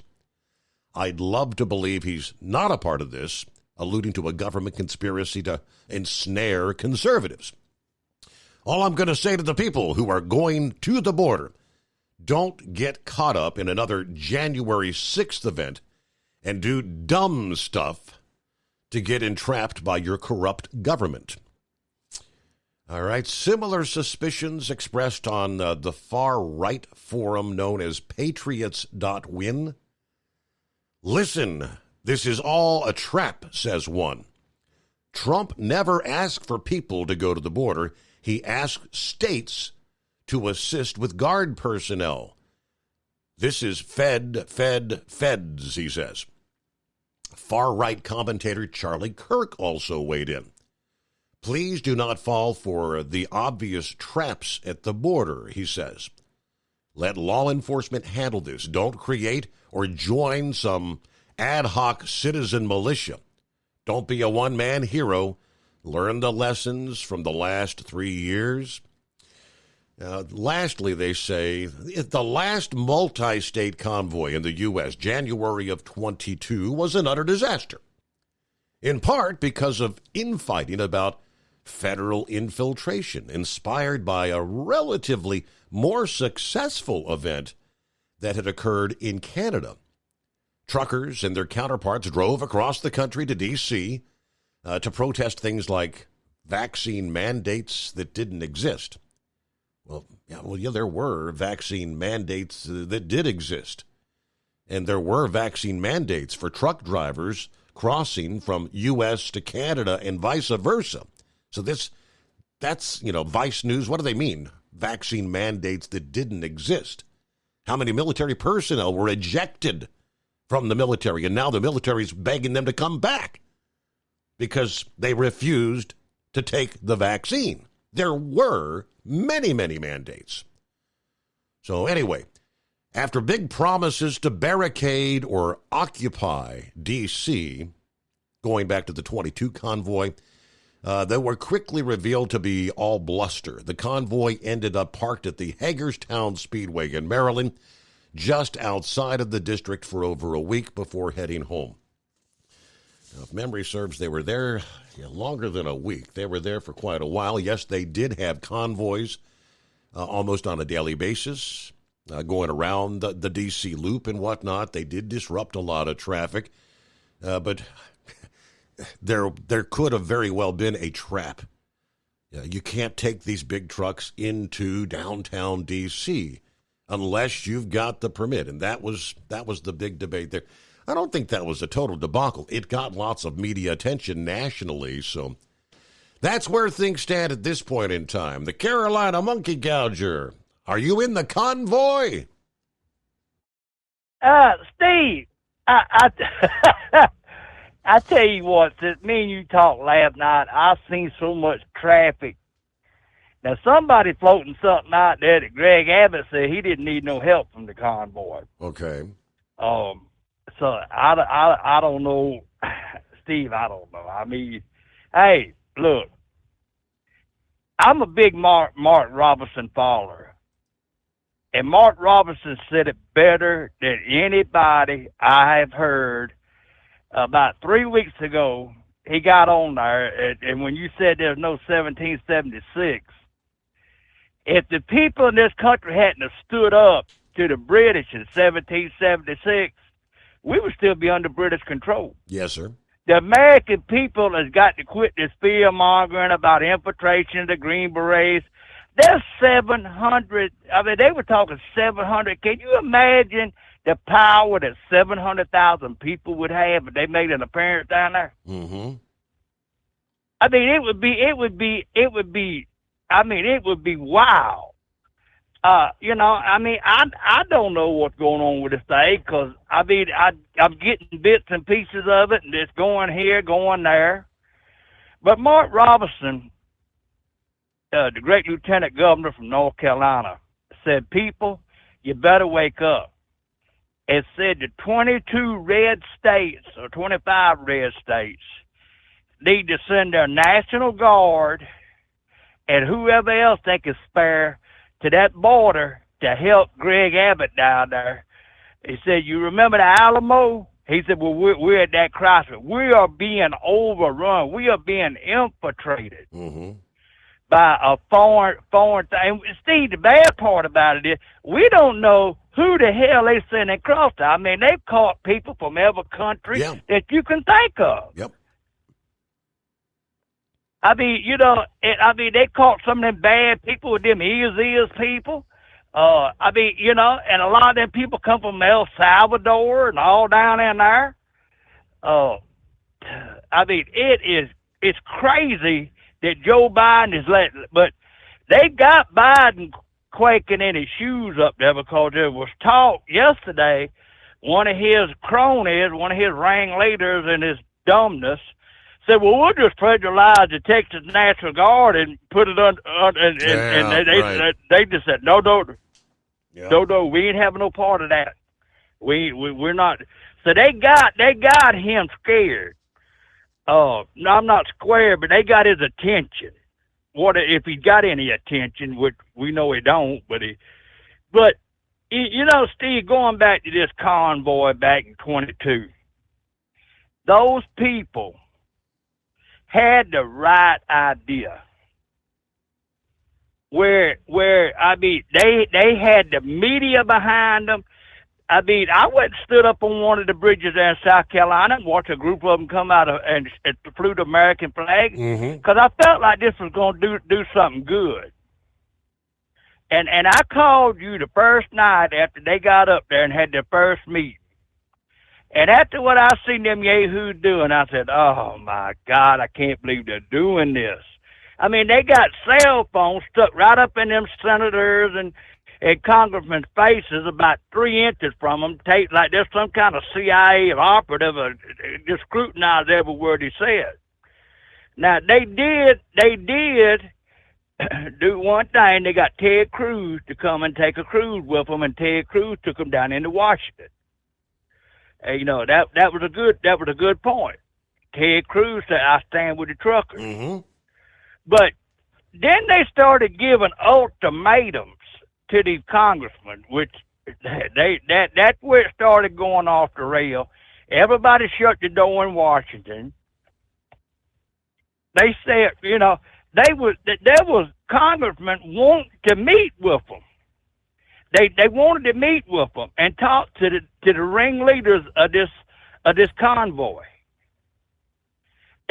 I'd love to believe he's not a part of this, alluding to a government conspiracy to ensnare conservatives. All I'm going to say to the people who are going to the border, don't get caught up in another January 6th event and do dumb stuff to get entrapped by your corrupt government. All right, similar suspicions expressed on the far-right forum known as patriots.win. Listen, this is all a trap, says one. Trump never asked for people to go to the border. He asked states to assist with guard personnel. This is feds, he says. Far-right commentator Charlie Kirk also weighed in. Please do not fall for the obvious traps at the border, he says. Let law enforcement handle this. Don't create or join some ad hoc citizen militia. Don't be a one-man hero. Learn the lessons from the last 3 years. Lastly, they say the last multi-state convoy in the U.S., January of 22, was an utter disaster, in part because of infighting about federal infiltration, inspired by a relatively more successful event that had occurred in Canada. Truckers and their counterparts drove across the country to D.C. To protest things like vaccine mandates that didn't exist. Well, there were vaccine mandates that did exist. And there were vaccine mandates for truck drivers crossing from U.S. to Canada and vice versa. So that's Vice News. What do they mean? Vaccine mandates that didn't exist. How many military personnel were ejected from the military, and now the military's begging them to come back because they refused to take the vaccine. There were many, many mandates. So anyway, after big promises to barricade or occupy D.C., going back to the 22 convoy, they were quickly revealed to be all bluster. The convoy ended up parked at the Hagerstown Speedway in Maryland, just outside of the district for over a week before heading home. Now, if memory serves, they were there longer than a week. They were there for quite a while. Yes, they did have convoys almost on a daily basis going around the D.C. loop and whatnot. They did disrupt a lot of traffic, but there could have very well been a trap. You can't take these big trucks into downtown D.C. unless you've got the permit, and that was the big debate there. I don't think that was a total debacle. It got lots of media attention nationally, so that's where things stand at this point in time. The Carolina Monkey Gouger, are you in the convoy? Steve, I tell you what, since me and you talked last night, I've seen so much traffic. Now, somebody floating something out there that Greg Abbott said he didn't need no help from the convoy. Okay. So I don't know, Steve. I don't know. I mean, hey, look, I'm a big Mark Robinson follower, and Mark Robinson said it better than anybody I have heard. About 3 weeks ago, he got on there, and when you said there's no 1776, if the people in this country hadn't have stood up to the British in 1776, we would still be under British control. Yes, sir. The American people has got to quit this fear-mongering about infiltration of the Green Berets. There's 700, they were talking 700. Can you imagine the power that 700,000 people would have if they made an appearance down there? Mm-hmm. I mean, it would be wild. I don't know what's going on with this thing because, I'm getting bits and pieces of it, and it's going here, going there. But Mark Robinson, the great lieutenant governor from North Carolina, said, people, you better wake up. It said the 22 red states or 25 red states need to send their National Guard and whoever else they can spare to that border to help Greg Abbott down there. He said, you remember the Alamo? He said, well, we're at that crossroads. We are being overrun. We are being infiltrated by a foreign thing. Steve, the bad part about it is we don't know who the hell they sending across there. I mean, they've caught people from every country that you can think of. Yep. I mean, they caught some of them bad people with them ears people. And a lot of them people come from El Salvador and all down in there. It's crazy that Joe Biden is but they got Biden quaking in his shoes up there because there was talk yesterday, one of his cronies, one of his ringleaders in his dumbness, said, well, we'll just federalize the Texas National Guard and put it under, they just said, no, we ain't having no part of that. We're not. So they got him scared. No, I'm not square, but they got his attention what if he got any attention, which we know he don't, but you know, Steve, going back to this convoy back in 22, those people had the right idea. Where I mean, they had the media behind them. I mean, I went and stood up on one of the bridges there in South Carolina and watched a group of them come out and flew the American flag, because I felt like this was going to do something good. And I called you the first night after they got up there and had their first meeting. And after what I seen them yahoos doing, I said, oh, my God, I can't believe they're doing this. I mean, they got cell phones stuck right up in them senators and congressmen's faces about 3 inches from them, like there's some kind of CIA operative just scrutinized every word he said. Now, they did do one thing. They got Ted Cruz to come and take a cruise with them, and Ted Cruz took them down into Washington. And, you know, that was a good point. Ted Cruz said, I stand with the truckers. But then they started giving ultimatums to these congressmen, which that's where it started going off the rail. Everybody shut the door in Washington. They said, you know, there was congressmen wanting to meet with them. They wanted to meet with them and talk to the ringleaders of this convoy.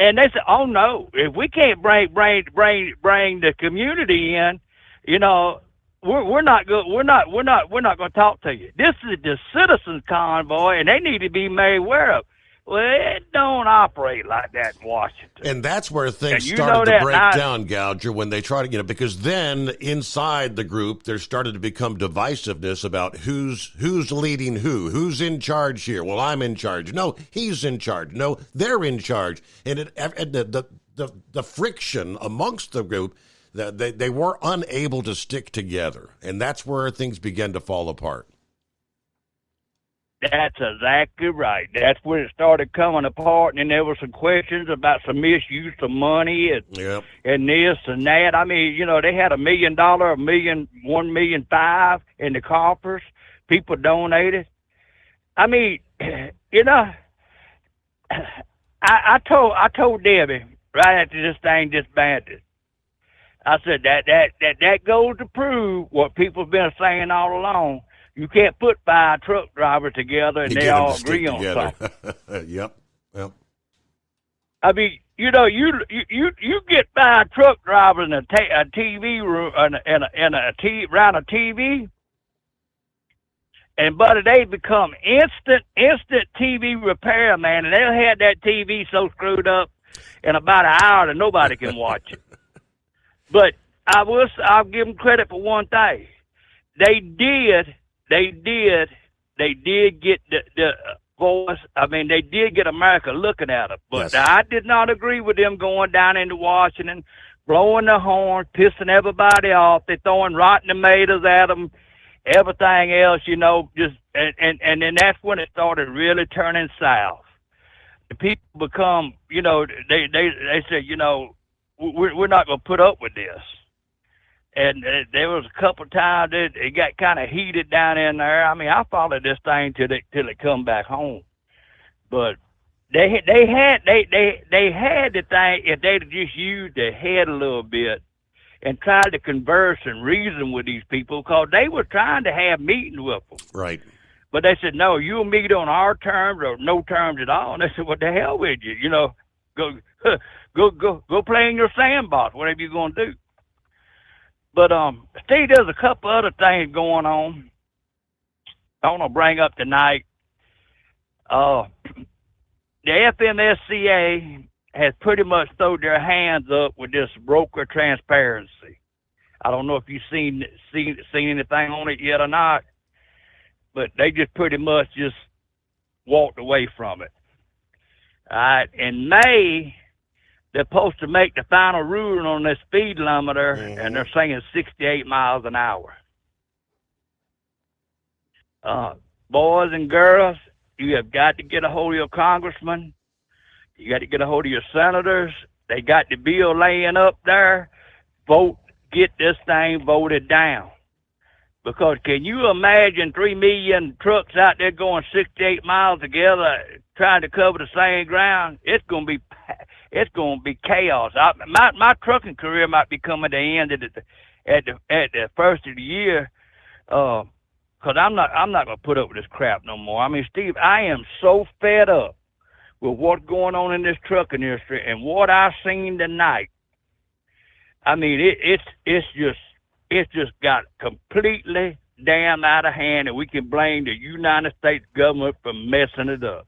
And they said, "Oh no! If we can't bring the community in, you know, we're not going to talk to you. This is the citizens convoy, and they need to be made aware of." Well, it don't operate like that in Washington. And that's where things started to break down, Gouger, when they try to, you know, because then inside the group there started to become divisiveness about who's leading who's in charge here. Well, I'm in charge. No, he's in charge. No, they're in charge. And the friction amongst the group, they were unable to stick together. And that's where things began to fall apart. That's exactly right. That's where it started coming apart, and then there were some questions about some misuse of money and this and that. I mean, you know, they had $1 million, $1.5 million in the coffers. People donated. I mean, you know, I told Debbie right after this thing disbanded. I said that goes to prove what people's been saying all along. You can't put 5 truck drivers together and they all agree on something. Yep. I mean, you know, you get 5 truck drivers in a TV room and around a TV, and buddy, they become instant TV repairman, and they'll have that TV so screwed up in about an hour that nobody can watch it. But I'll give them credit for one thing. They did get the voice. I mean, they did get America looking at them. But I did not agree with them going down into Washington, blowing the horn, pissing everybody off. They're throwing rotten tomatoes at them, everything else, you know. And then that's when it started really turning south. The people become, you know, they said, you know, we're not going to put up with this. And there was a couple of times that it got kind of heated down in there. I mean, I followed this thing till it come back home. But they had the thing, if they'd just used their head a little bit and tried to converse and reason with these people, because they were trying to have meetings with them. Right. But they said, no, you'll meet on our terms or no terms at all. And they said, what the hell with you? You know, go play in your sandbox, whatever you're going to do. But, Steve, there's a couple other things going on I want to bring up tonight. The FMSCA has pretty much thrown their hands up with this broker transparency. I don't know if you've seen anything on it yet or not, but they just pretty much just walked away from it. All right. In May, they're supposed to make the final ruling on this speed limiter, and they're saying 68 miles an hour. Boys and girls, you have got to get a hold of your congressman. You got to get a hold of your senators. They got the bill laying up there get this thing voted down. Because can you imagine 3 million trucks out there going 68 miles together trying to cover the same ground? It's going to be chaos. My trucking career might be coming to the end at the first of the year, because I'm not going to put up with this crap no more. I mean, Steve, I am so fed up with what's going on in this trucking industry and what I've seen tonight. I mean, it's just got completely damn out of hand, and we can blame the United States government for messing it up.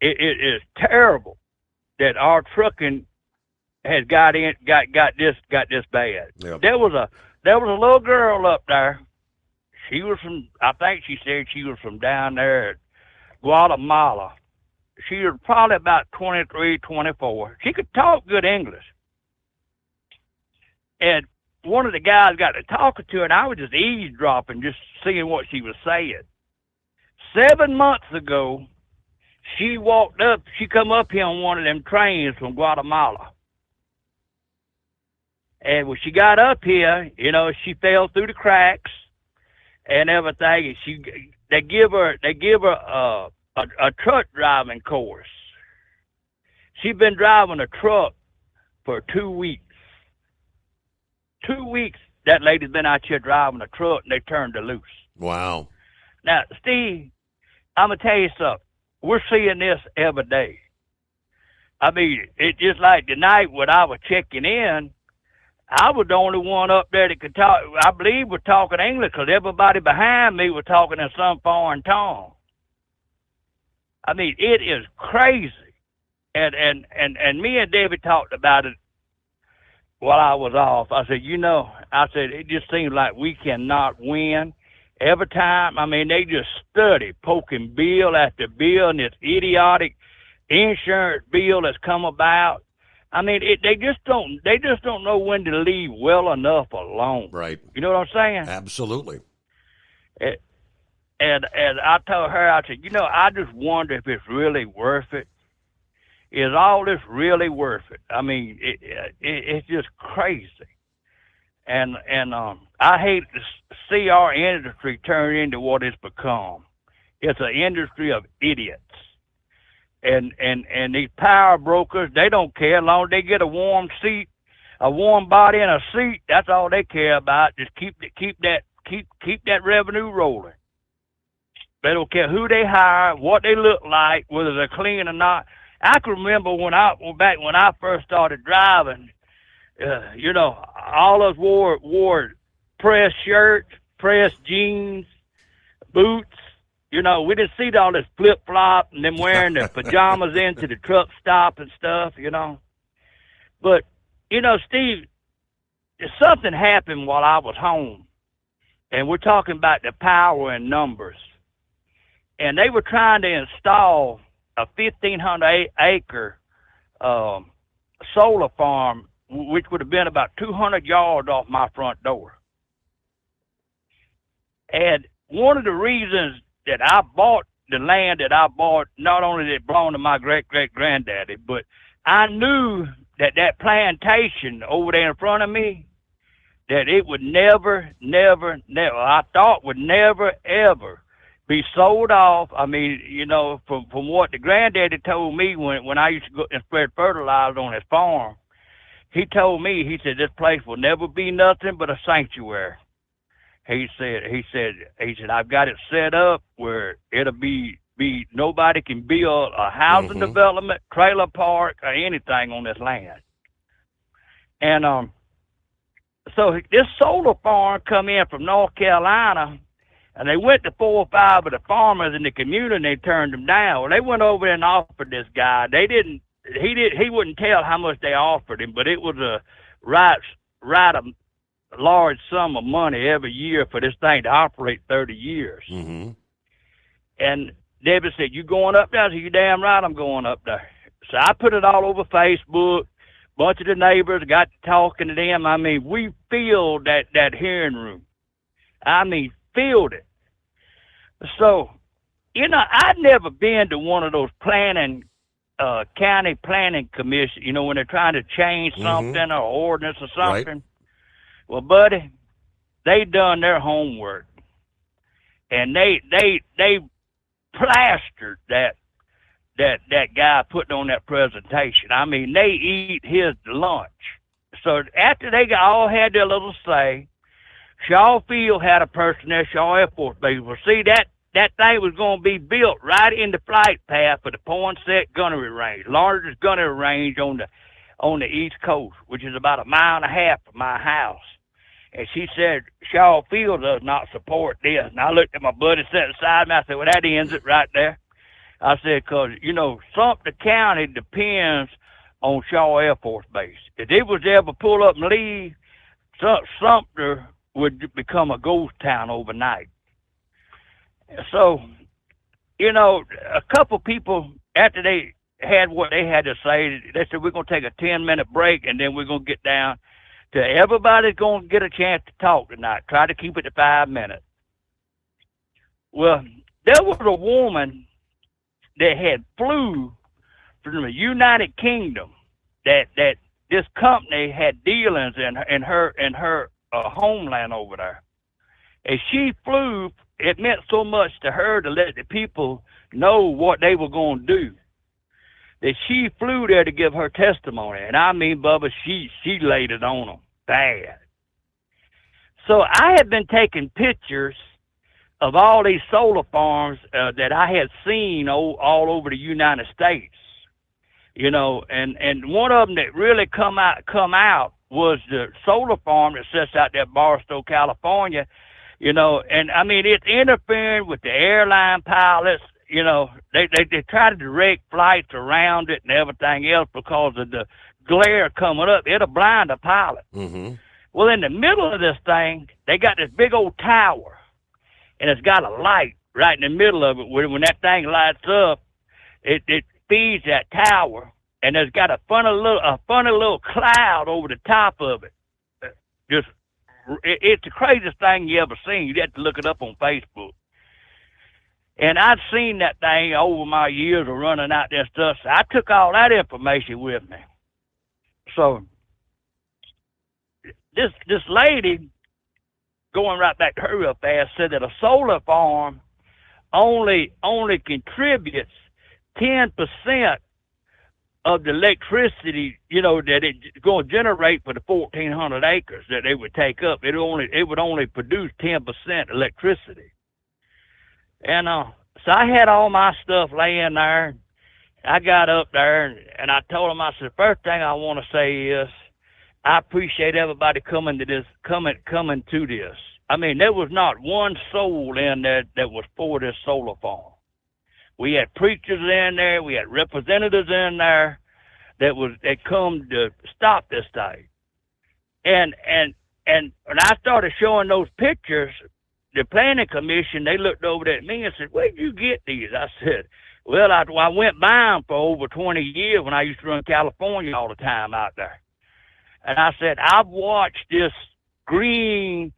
It is terrible that our trucking has got this bad. Yep. There was a little girl up there. She was I think she said she was from down there at Guatemala. She was probably about 23, 24. She could talk good English. And one of the guys got to talking to her, and I was just eavesdropping, just seeing what she was saying. 7 months ago, she come up here on one of them trains from Guatemala. And when she got up here, she fell through the cracks and everything. And they give her a truck driving course. She's been driving a truck for 2 weeks. 2 weeks that lady's been out here driving a truck, and they turned her loose. Wow. Now, Steve, I'm going to tell you something. We're seeing this every day. I mean, it's just like tonight when I was checking in, I was the only one up there that could talk. I believe we're talking English because everybody behind me was talking in some foreign tongue. I mean, it is crazy. And me and David talked about it while I was off. I said, it just seems like we cannot win. Every time, I mean, they just study poking bill after bill and this idiotic insurance bill that's come about. I mean, they just don't know when to leave well enough alone. Right. You know what I'm saying? Absolutely. And I told her, I said, I just wonder if it's really worth it. Is all this really worth it? I mean, it's just crazy. And I hate to see our industry turn into what it's become. It's an industry of idiots. And these power brokers, they don't care as long as they get a warm seat, a warm body and a seat. That's all they care about. Just keep that revenue rolling. They don't care who they hire, what they look like, whether they're clean or not. I can remember back when I first started driving, all of us wore pressed shirts, pressed jeans, boots. We didn't see all this flip-flop and them wearing their pajamas into the truck stop and stuff, But, Steve, something happened while I was home. And we're talking about the power in numbers. And they were trying to install a 1,500-acre solar farm, which would have been about 200 yards off my front door. And one of the reasons that I bought the land that I bought, not only did it belong to my great-great-granddaddy, but I knew that plantation over there in front of me, that it would never, I thought would never, ever be sold off. I mean, from what the granddaddy told me when I used to go and spread fertilizer on his farm, he told me, he said, this place will never be nothing but a sanctuary. He said, I've got it set up where it'll be nobody can build a housing development, trailer park, or anything on this land. And so this solar farm come in from North Carolina, and they went to 4 or 5 of the farmers in the community, and they turned them down. Well, they went over there and offered this guy. He wouldn't tell how much they offered him, but it was a large sum of money every year for this thing to operate 30 years. Mm-hmm. And David said, you going up there? I said, you damn right I'm going up there. So I put it all over Facebook. Bunch of the neighbors got talking to them. I mean, we filled that hearing room. I mean, filled it. So, I'd never been to one of those planning county planning commission, you know, when they're trying to change something or ordinance or something. Right. Well, buddy, they done their homework, and they plastered that guy putting on that presentation. I mean, they eat his lunch. So after they all had their little say, Shaw Field had a person there, Shaw Air Force Base. Well, see, that thing was going to be built right in the flight path of the Poinsett Gunnery Range, largest gunnery range on the East Coast, which is about 1.5 miles from my house. And she said, Shaw Field does not support this. And I looked at my buddy sitting beside me. I said, well, that ends it right there. I said, because, you know, Sumter County depends on Shaw Air Force Base. If it was to ever pull up and leave, Sumter would become a ghost town overnight. So, you know, a couple people, after they had what they had to say, they said, we're going to take a 10-minute break, and then we're going to get down to everybody's going to get a chance to talk tonight. Try to keep it to 5 minutes. Well, there was a woman that had flew from the United Kingdom that this company had dealings in her homeland over there. And she flew, it meant so much to her to let the people know what they were going to do, that she flew there to give her testimony. And I mean, Bubba, she laid it on them bad. So I had been taking pictures of all these solar farms that I had seen all over the United States, you know, and one of them that really come out was the solar farm that sits out there in Barstow, California, you know, and I mean, it's interfering with the airline pilots. You know, they try to direct flights around it and everything else because of the glare coming up. It'll blind a pilot. Mm-hmm. Well, in the middle of this thing, they got this big old tower, and it's got a light right in the middle of it. When that thing lights up, it feeds that tower, and there's got a funny little cloud over the top of it. It's the craziest thing you ever seen. You'd have to look it up on Facebook. And I'd seen that thing over my years of running out there stuff, so I took all that information with me. So this lady, going right back to her real fast, said that a solar farm only contributes 10% of the electricity, you know, that it's going to generate for the 1,400 acres that they would take up. It would only produce 10% electricity. And so I had all my stuff laying there. I got up there and I told them, I said, the first thing I want to say is I appreciate everybody coming to this. I mean, there was not one soul in there that was for this solar farm. We had preachers in there. We had representatives in there that come to stop this thing. And when I started showing those pictures, the planning commission, they looked over at me and said, where'd you get these? I said, well, I went by them for over 20 years when I used to run California all the time out there. And I said, I've watched this green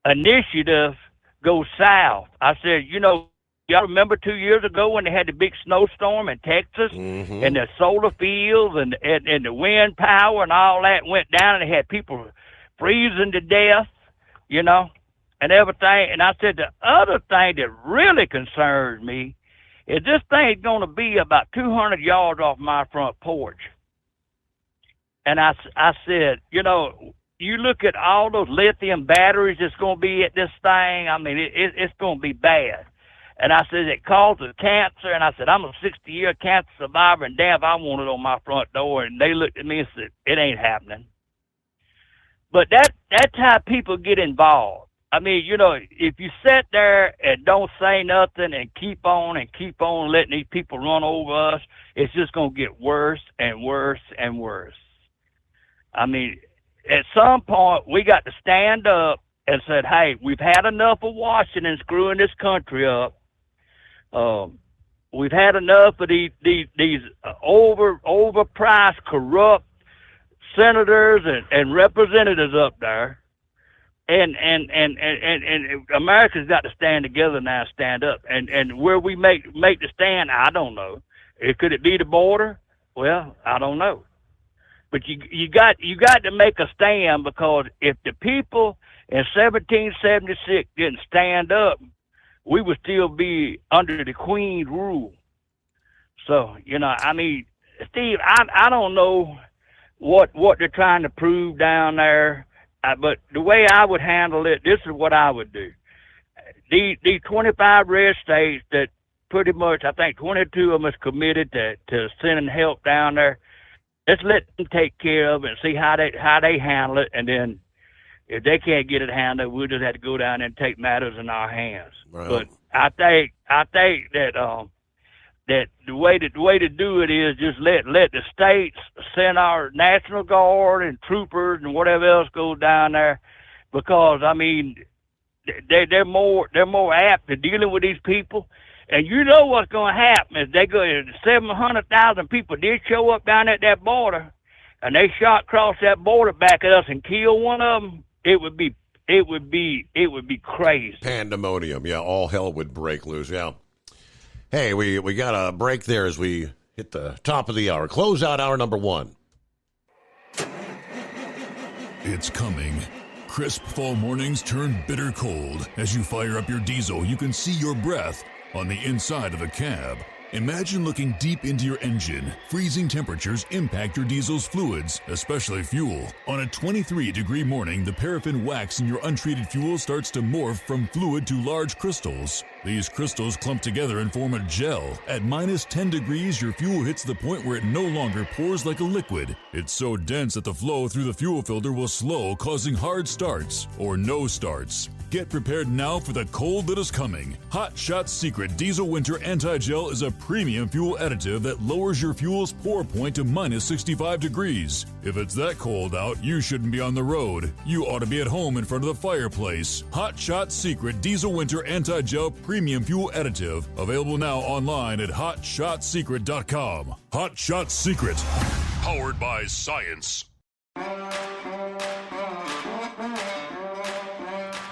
initiative go south. I said, you know, y'all remember 2 years ago when they had the big snowstorm in Texas and the solar fields and the wind power and all that went down, and they had people freezing to death, you know, and everything. And I said, the other thing that really concerns me is this thing's going to be about 200 yards off my front porch. And I said, you know, you look at all those lithium batteries that's going to be at this thing, I mean, it's going to be bad. And I said, it causes cancer. And I said, I'm a 60-year cancer survivor, and damn, I want it on my front door. And they looked at me and said, it ain't happening. But that's how people get involved. I mean, you know, if you sit there and don't say nothing and keep on letting these people run over us, it's just going to get worse and worse and worse. I mean, at some point, we got to stand up and said, hey, we've had enough of Washington screwing this country up. We've had enough of these overpriced, corrupt senators and representatives up there. And America's got to stand together now, stand up. And where we make the stand, I don't know. Could it be the border? Well, I don't know. But you got to make a stand, because if the people in 1776 didn't stand up, we would still be under the Queen's rule. So, I mean, Steve, I don't know what they're trying to prove down there, but the way I would handle it, this is what I would do. These 25 red states that pretty much, I think 22 of them is committed to sending help down there. Let's let them take care of it and see how they handle it, and then if they can't get it handled, we'll just have to go down and take matters in our hands. Right. But I think that that the way to do it is just let the states send our National Guard and troopers and whatever else goes down there, because I mean they're more apt to dealing with these people. And you know what's going to happen is 700,000 people did show up down at that border, and they shot across that border back at us and killed one of them. It would be crazy. Pandemonium. Yeah, all hell would break loose. Yeah. Hey, we got a break there as we hit the top of the hour. Close out hour number 1. It's coming. Crisp fall mornings turn bitter cold. As you fire up your diesel, you can see your breath on the inside of the cab. Imagine looking deep into your engine. Freezing temperatures impact your diesel's fluids, especially fuel. On a 23-degree morning, the paraffin wax in your untreated fuel starts to morph from fluid to large crystals. These crystals clump together and form a gel. At minus 10 degrees, your fuel hits the point where it no longer pours like a liquid. It's so dense that the flow through the fuel filter will slow, causing hard starts or no starts. Get prepared now for the cold that is coming. Hot Shot Secret Diesel Winter Anti-Gel is a premium fuel additive that lowers your fuel's pour point to minus 65 degrees. If it's that cold out, you shouldn't be on the road. You ought to be at home in front of the fireplace. Hot Shot Secret Diesel Winter Anti-Gel Premium Fuel Additive. Available now online at HotShotSecret.com. Hot Shot Secret. Powered by science.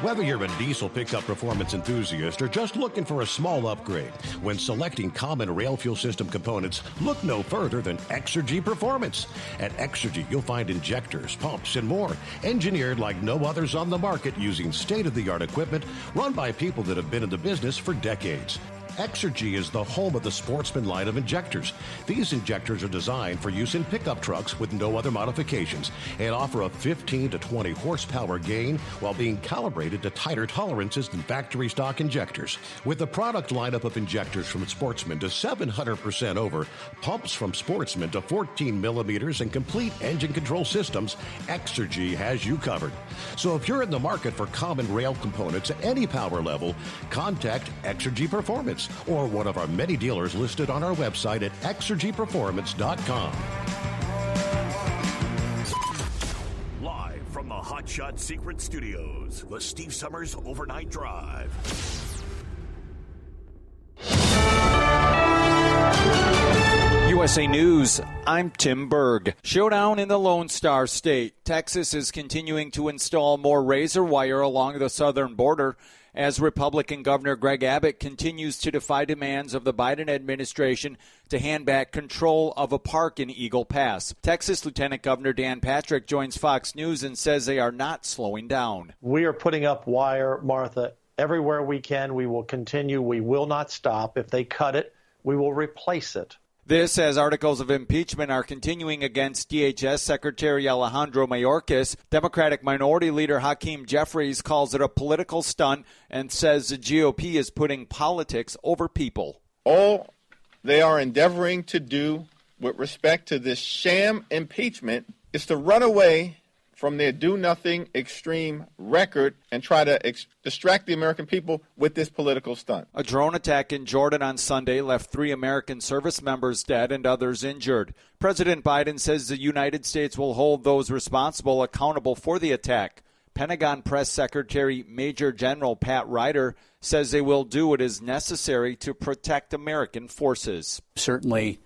Whether you're a diesel pickup performance enthusiast or just looking for a small upgrade, when selecting common rail fuel system components, look no further than Exergy Performance. At Exergy, you'll find injectors, pumps, and more, engineered like no others on the market using state-of-the-art equipment run by people that have been in the business for decades. Exergy is the home of the Sportsman line of injectors. These injectors are designed for use in pickup trucks with no other modifications and offer a 15 to 20 horsepower gain while being calibrated to tighter tolerances than factory stock injectors. With a product lineup of injectors from Sportsman to 700% over, pumps from Sportsman to 14 millimeters, and complete engine control systems, Exergy has you covered. So if you're in the market for common rail components at any power level, contact Exergy Performance or one of our many dealers listed on our website at exergyperformance.com. Live from the Hot Shot Secret Studios, the Steve Summers Overnight Drive. USA News, I'm Tim Berg. Showdown in the Lone Star State. Texas is continuing to install more razor wire along the southern border as Republican Governor Greg Abbott continues to defy demands of the Biden administration to hand back control of a park in Eagle Pass. Texas Lieutenant Governor Dan Patrick joins Fox News and says they are not slowing down. We are putting up wire, Martha, everywhere we can. We will continue. We will not stop. If they cut it, we will replace it. This as articles of impeachment are continuing against DHS Secretary Alejandro Mayorkas. Democratic Minority Leader Hakeem Jeffries calls it a political stunt and says the GOP is putting politics over people. All they are endeavoring to do with respect to this sham impeachment is to run away from their do-nothing extreme record and try to distract the American people with this political stunt. A drone attack in Jordan on Sunday left 3 American service members dead and others injured. President Biden says the United States will hold those responsible accountable for the attack. Pentagon Press Secretary Major General Pat Ryder says they will do what is necessary to protect American forces. Certainly,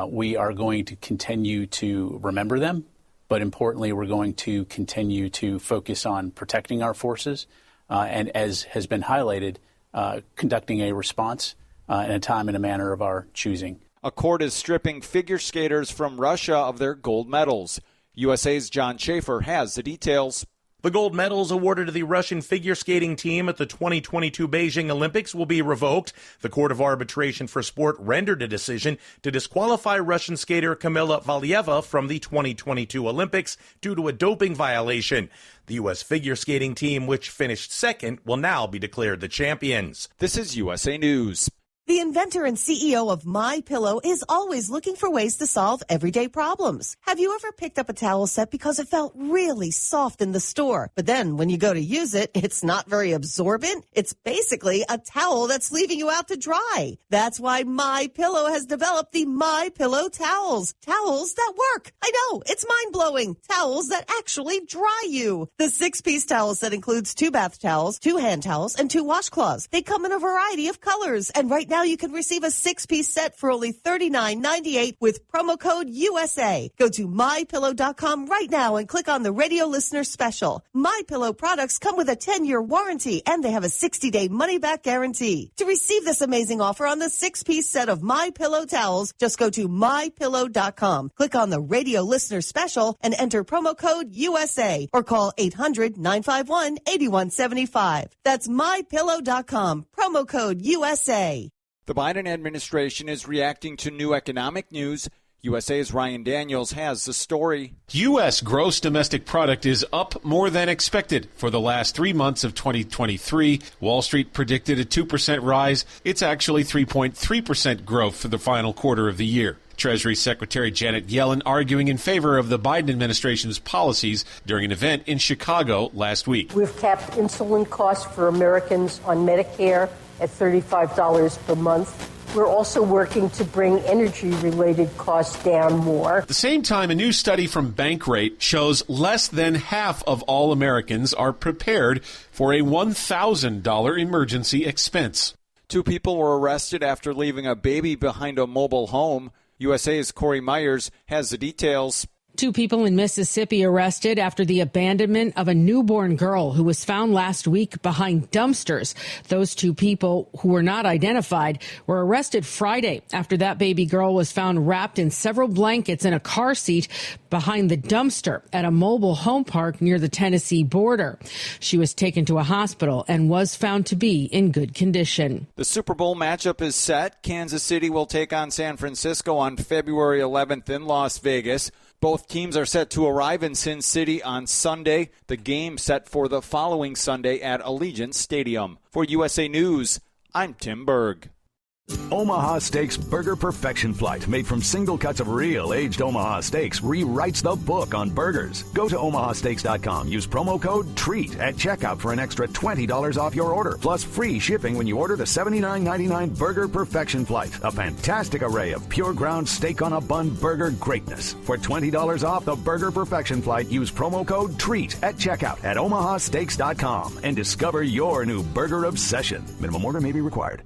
we are going to continue to remember them. But importantly, we're going to continue to focus on protecting our forces and, as has been highlighted, conducting a response in a time and a manner of our choosing. A court is stripping figure skaters from Russia of their gold medals. USA's John Schaefer has the details. The gold medals awarded to the Russian figure skating team at the 2022 Beijing Olympics will be revoked. The Court of Arbitration for Sport rendered a decision to disqualify Russian skater Kamila Valieva from the 2022 Olympics due to a doping violation. The U.S. figure skating team, which finished second, will now be declared the champions. This is USA News. The inventor and CEO of MyPillow is always looking for ways to solve everyday problems. Have you ever picked up a towel set because it felt really soft in the store, but then when you go to use it, it's not very absorbent? It's basically a towel that's leaving you out to dry. That's why MyPillow has developed the MyPillow towels. Towels that work. I know, it's mind-blowing. Towels that actually dry you. The 6-piece towel set includes 2 bath towels, 2 hand towels, and 2 washcloths. They come in a variety of colors, and right now you can receive a 6-piece set for only $39.98 with promo code USA. Go to MyPillow.com right now and click on the radio listener special. MyPillow products come with a 10-year warranty and they have a 60-day money-back guarantee. To receive this amazing offer on the 6-piece set of MyPillow towels, just go to MyPillow.com. Click on the radio listener special and enter promo code USA or call 800-951-8175. That's MyPillow.com. Promo code USA. The Biden administration is reacting to new economic news. USA's Ryan Daniels has the story. U.S. gross domestic product is up more than expected for the last 3 months of 2023. Wall Street predicted a 2% rise. It's actually 3.3% growth for the final quarter of the year. Treasury Secretary Janet Yellen arguing in favor of the Biden administration's policies during an event in Chicago last week. We've capped insulin costs for Americans on Medicare at $35 per month. We're also working to bring energy-related costs down more. At the same time, a new study from Bankrate shows less than half of all Americans are prepared for a $1,000 emergency expense. 2 people were arrested after leaving a baby behind a mobile home. USA's Corey Myers has the details. 2 people in Mississippi arrested after the abandonment of a newborn girl who was found last week behind dumpsters. Those 2 people, who were not identified, were arrested Friday after that baby girl was found wrapped in several blankets in a car seat behind the dumpster at a mobile home park near the Tennessee border. She was taken to a hospital and was found to be in good condition. The Super Bowl matchup is set. Kansas City will take on San Francisco on February 11th in Las Vegas. Both teams are set to arrive in Sin City on Sunday. The game set for the following Sunday at Allegiant Stadium. For USA News, I'm Tim Berg. Omaha Steaks Burger Perfection Flight, made from single cuts of real aged Omaha steaks, rewrites the book on burgers. Go to omahasteaks.com. Use promo code TREAT at checkout for an extra $20 off your order, plus free shipping when you order the $79.99 Burger Perfection Flight. A fantastic array of pure ground steak on a bun burger greatness. For $20 off the Burger Perfection Flight, use promo code TREAT at checkout at omahasteaks.com and discover your new burger obsession. Minimum order may be required.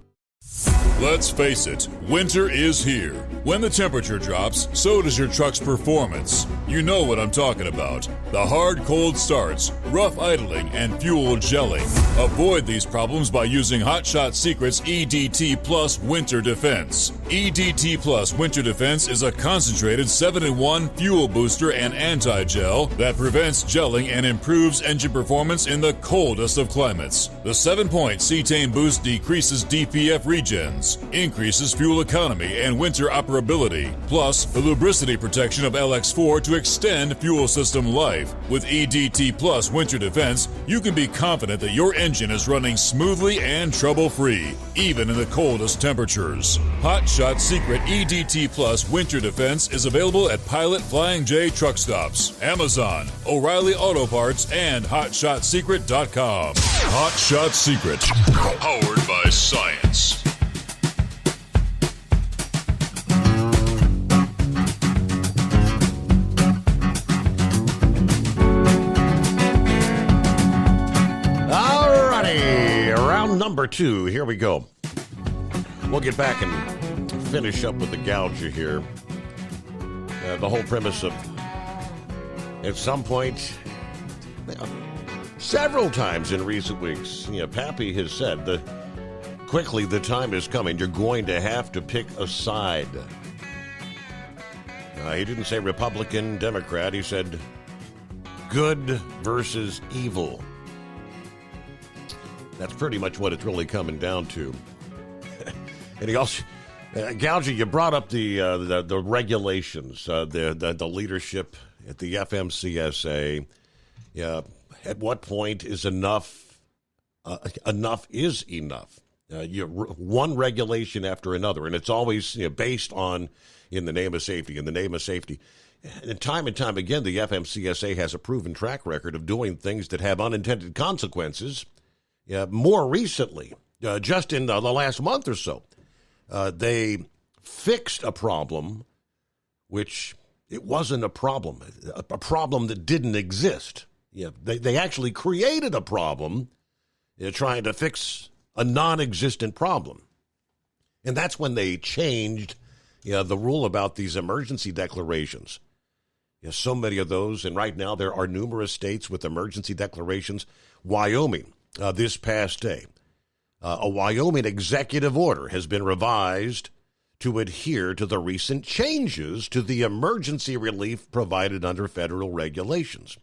Let's face it, winter is here. When the temperature drops, so does your truck's performance. You know what I'm talking about. The hard, cold starts, rough idling, and fuel gelling. Avoid these problems by using Hot Shot Secret's EDT Plus Winter Defense. EDT Plus Winter Defense is a concentrated 7-in-1 fuel booster and anti-gel that prevents gelling and improves engine performance in the coldest of climates. The 7-point cetane boost decreases DPF regens, increases fuel economy and winter operability, plus the lubricity protection of LX4 to extend fuel system life. With EDT Plus Winter Defense, you can be confident that your engine is running smoothly and trouble-free, even in the coldest temperatures. Hot Shot Secret EDT Plus Winter Defense is available at Pilot Flying J truck stops, Amazon, O'Reilly Auto Parts, and HotShotSecret.com. Hot Shot Secret, powered by science. Number 2, here we go. We'll get back and finish up with the gouger here. The whole premise of, at some point, several times in recent weeks, Pappy has said that quickly the time is coming. You're going to have to pick a side. He didn't say Republican, Democrat. He said good versus evil. That's pretty much what it's really coming down to. And he also, Gouger, you brought up the regulations, the leadership at the FMCSA. Yeah, at what point is enough? Enough is enough. One regulation after another, and it's always based on in the name of safety. And time again, the FMCSA has a proven track record of doing things that have unintended consequences. More recently, just in the last month or so, they fixed a problem, which it wasn't a problem that didn't exist. They actually created a problem, trying to fix a non-existent problem. And that's when they changed the rule about these emergency declarations. So many of those, and right now there are numerous states with emergency declarations. Wyoming, this past day, a Wyoming executive order has been revised to adhere to the recent changes to the emergency relief provided under federal regulations.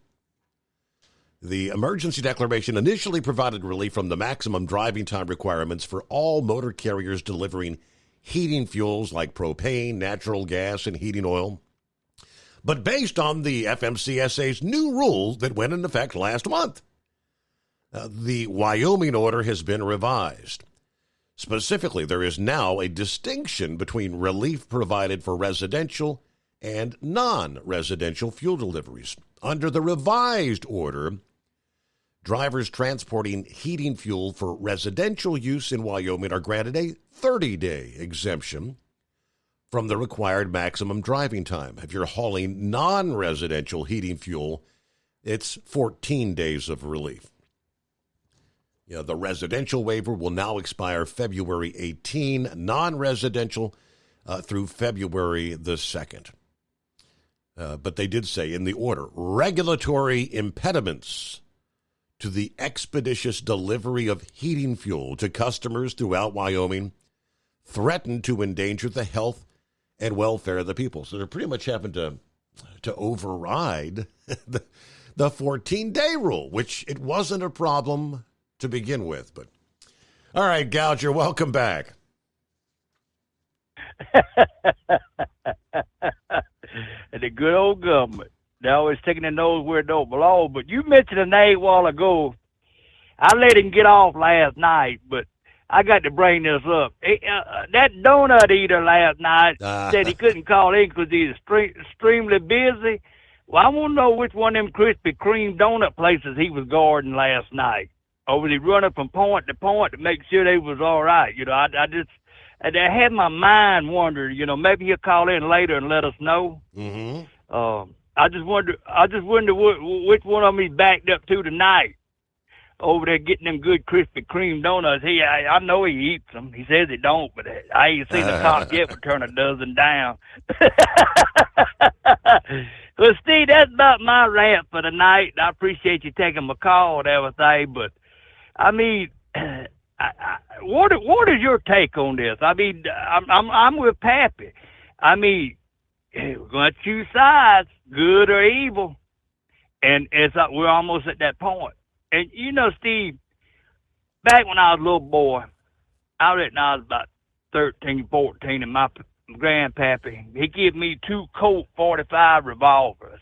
The emergency declaration initially provided relief from the maximum driving time requirements for all motor carriers delivering heating fuels like propane, natural gas, and heating oil. But based on the FMCSA's new rule that went into effect last month, the Wyoming order has been revised. Specifically, there is now a distinction between relief provided for residential and non-residential fuel deliveries. Under the revised order, drivers transporting heating fuel for residential use in Wyoming are granted a 30-day exemption from the required maximum driving time. If you're hauling non-residential heating fuel, it's 14 days of relief. The residential waiver will now expire February 18, non-residential through February the 2nd. But they did say in the order, regulatory impediments to the expeditious delivery of heating fuel to customers throughout Wyoming threaten to endanger the health and welfare of the people. So they're pretty much having to override the 14-day rule, which it wasn't a problem to begin with. But all right, Gouger, welcome back. The good old government. They're always taking their nose where it don't belong. But you mentioned a name a while ago. I let him get off last night, but I got to bring this up. That donut eater last night said he couldn't call in because he's extremely busy. Well, I want to know which one of them Krispy Kreme donut places he was guarding last night. Or was he running from point to point to make sure they was all right? I had my mind wondering, maybe he'll call in later and let us know. Mm-hmm. I just wonder which one of them he's backed up to tonight over there getting them good Krispy Kreme donuts. I know he eats them. He says he don't, but I ain't seen the cop yet for turn a dozen down. Well, Steve, that's about my rant for tonight. I appreciate you taking my call and everything, but I mean, what is your take on this? I mean, I'm with Pappy. I mean, we're going to choose sides, good or evil, and we're almost at that point. And Steve, back when I was a little boy, I reckon I was about 13, 14, and my grandpappy, he gave me 2 Colt 45 revolvers,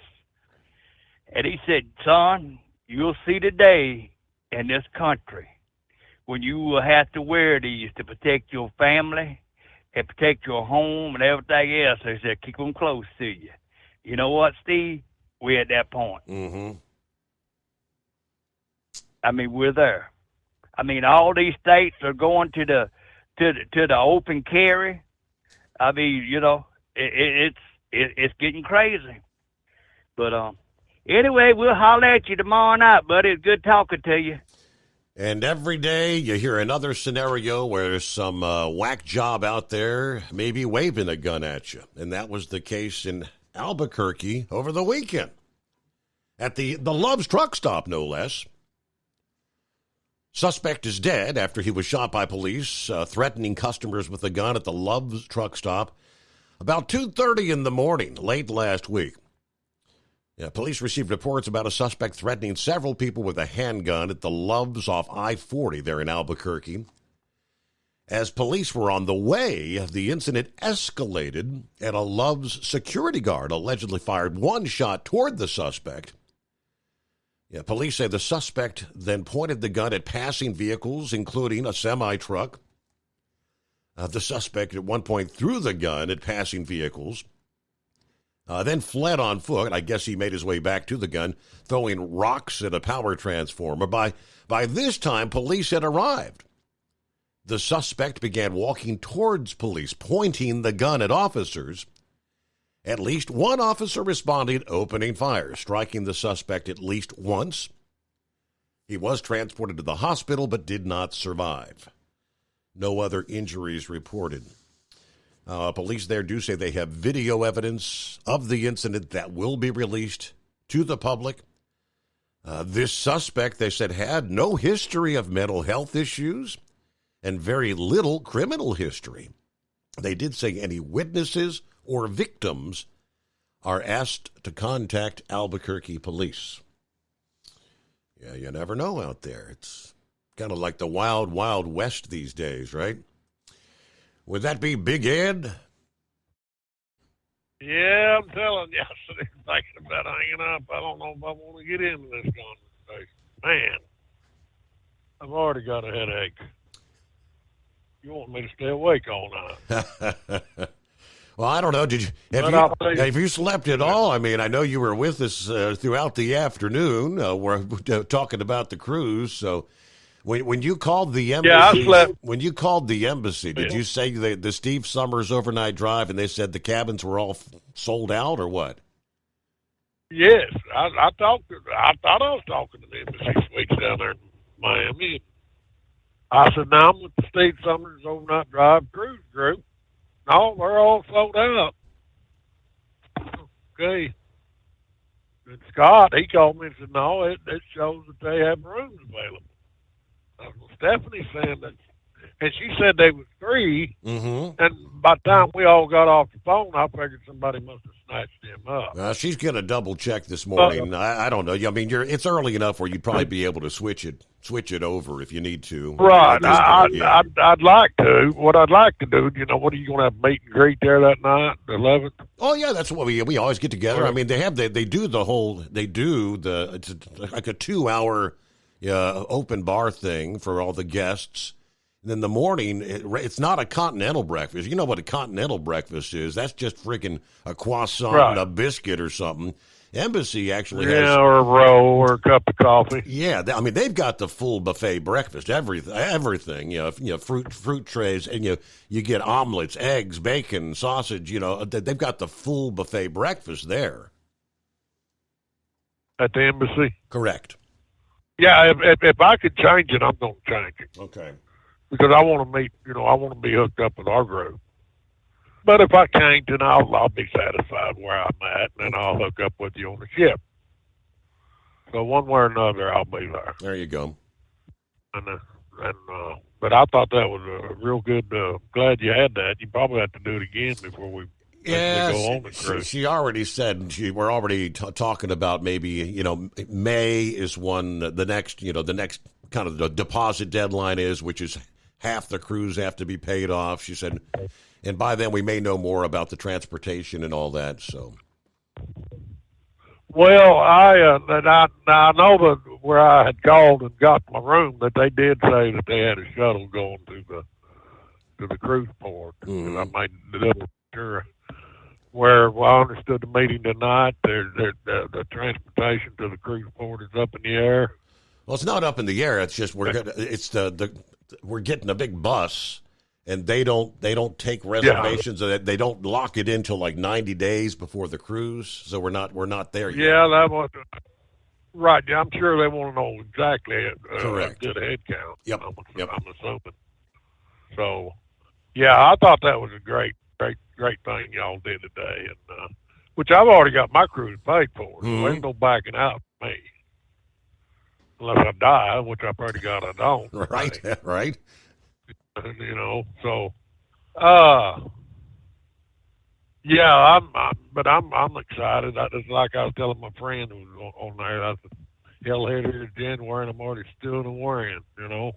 and he said, "Son, you'll see the day in this country when you will have to wear these to protect your family and protect your home and everything else." They said, "Keep them close to you." You know what, Steve? We're at that point. Mm-hmm. I mean, we're there. I mean, all these states are going to the open carry. I mean, it's getting crazy. But anyway, we'll holler at you tomorrow night, buddy. It's good talking to you. And every day you hear another scenario where there's some whack job out there maybe waving a gun at you. And that was the case in Albuquerque over the weekend at the Love's truck stop, no less. Suspect is dead after he was shot by police, threatening customers with a gun at the Love's truck stop. About 2:30 in the morning, late last week, police received reports about a suspect threatening several people with a handgun at the Loves off I-40 there in Albuquerque. As police were on the way, the incident escalated, and a Loves security guard allegedly fired one shot toward the suspect. Police say the suspect then pointed the gun at passing vehicles, including a semi-truck. The suspect at one point threw the gun at passing vehicles, then fled on foot. I guess he made his way back to the gun, throwing rocks at a power transformer. By this time, police had arrived. The suspect began walking towards police, pointing the gun at officers. At least one officer responded, opening fire, striking the suspect at least once. He was transported to the hospital but did not survive. No other injuries reported. Police there do say they have video evidence of the incident that will be released to the public. This suspect, they said, had no history of mental health issues and very little criminal history. They did say any witnesses or victims are asked to contact Albuquerque police. Yeah, you never know out there. It's kind of like the wild, wild west these days, right? Would that be Big Ed? Yeah, I'm telling you, I was thinking about hanging up. I don't know if I want to get into this conversation. Man, I've already got a headache. You want me to stay awake all night? Well, I don't know. Have you slept at all? I mean, I know you were with us throughout the afternoon. We're talking about the cruise. So, when you called the embassy, I slept. When you called the embassy, did you say the Steve Summers overnight drive, and they said the cabins were all sold out, or what? Yes, I thought I was talking to the embassy suites down there in Miami. I said, "Now I'm with the Steve Summers overnight drive cruise group." No, they're all sold out. Okay. And Scott, he called me and said, no, it shows that they have rooms available. Stephanie saying that, and she said they was 3, and by the time we all got off the phone, I figured somebody must have snatched him up. She's going to double check this morning. I don't know. I mean, it's early enough where you'd probably be able to switch it over if you need to. Right. I'd like to. What I'd like to do, what are you going to have a meet and greet there that night, the 11th? Oh yeah, that's what we always get together. I mean, they do it's like a 2-hour open bar thing for all the guests. And then the morning, it's not a continental breakfast. You know what a continental breakfast is? That's just freaking a croissant and a biscuit or something. Embassy actually has... or a roll or a cup of coffee. Yeah, I mean, they've got the full buffet breakfast, everything, fruit trays, and you get omelets, eggs, bacon, sausage, they've got the full buffet breakfast there. At the embassy? Correct. Yeah, if I could change it, I'm going to change it. Okay. Because I want to meet, I want to be hooked up with our group. But if I can't, then I'll be satisfied where I'm at, and then I'll hook up with you on the ship. So one way or another, I'll be there. There you go. But I thought that was a real good. Glad you had that. You probably have to do it again before we go on the cruise. She already said we're already talking about maybe May is the next kind of the deposit deadline is, which is half the cruise have to be paid off. She said. And by then, we may know more about the transportation and all that. So, well, I know that where I had called and got my room, that they did say that they had a shuttle going to the cruise port. And I made double sure. Where I understood the meeting tonight, the transportation to the cruise port is up in the air. Well, it's not up in the air. It's just we're getting a big bus. And they don't take reservations. Yeah. They don't lock it in till like 90 days before the cruise. So we're not there yet. Yeah, that was right. Yeah, I'm sure they want to know exactly a good head count. Yep. I'm assuming. So, yeah, I thought that was a great thing y'all did today, and which I've already got my cruise paid for. So there's no backing out for me unless I die, which I pretty God I don't. Right. Right. So, Yeah, but I'm excited. It's like I was telling my friend who was on there. I said, hell, here in January, and I'm already still in wearing, you know.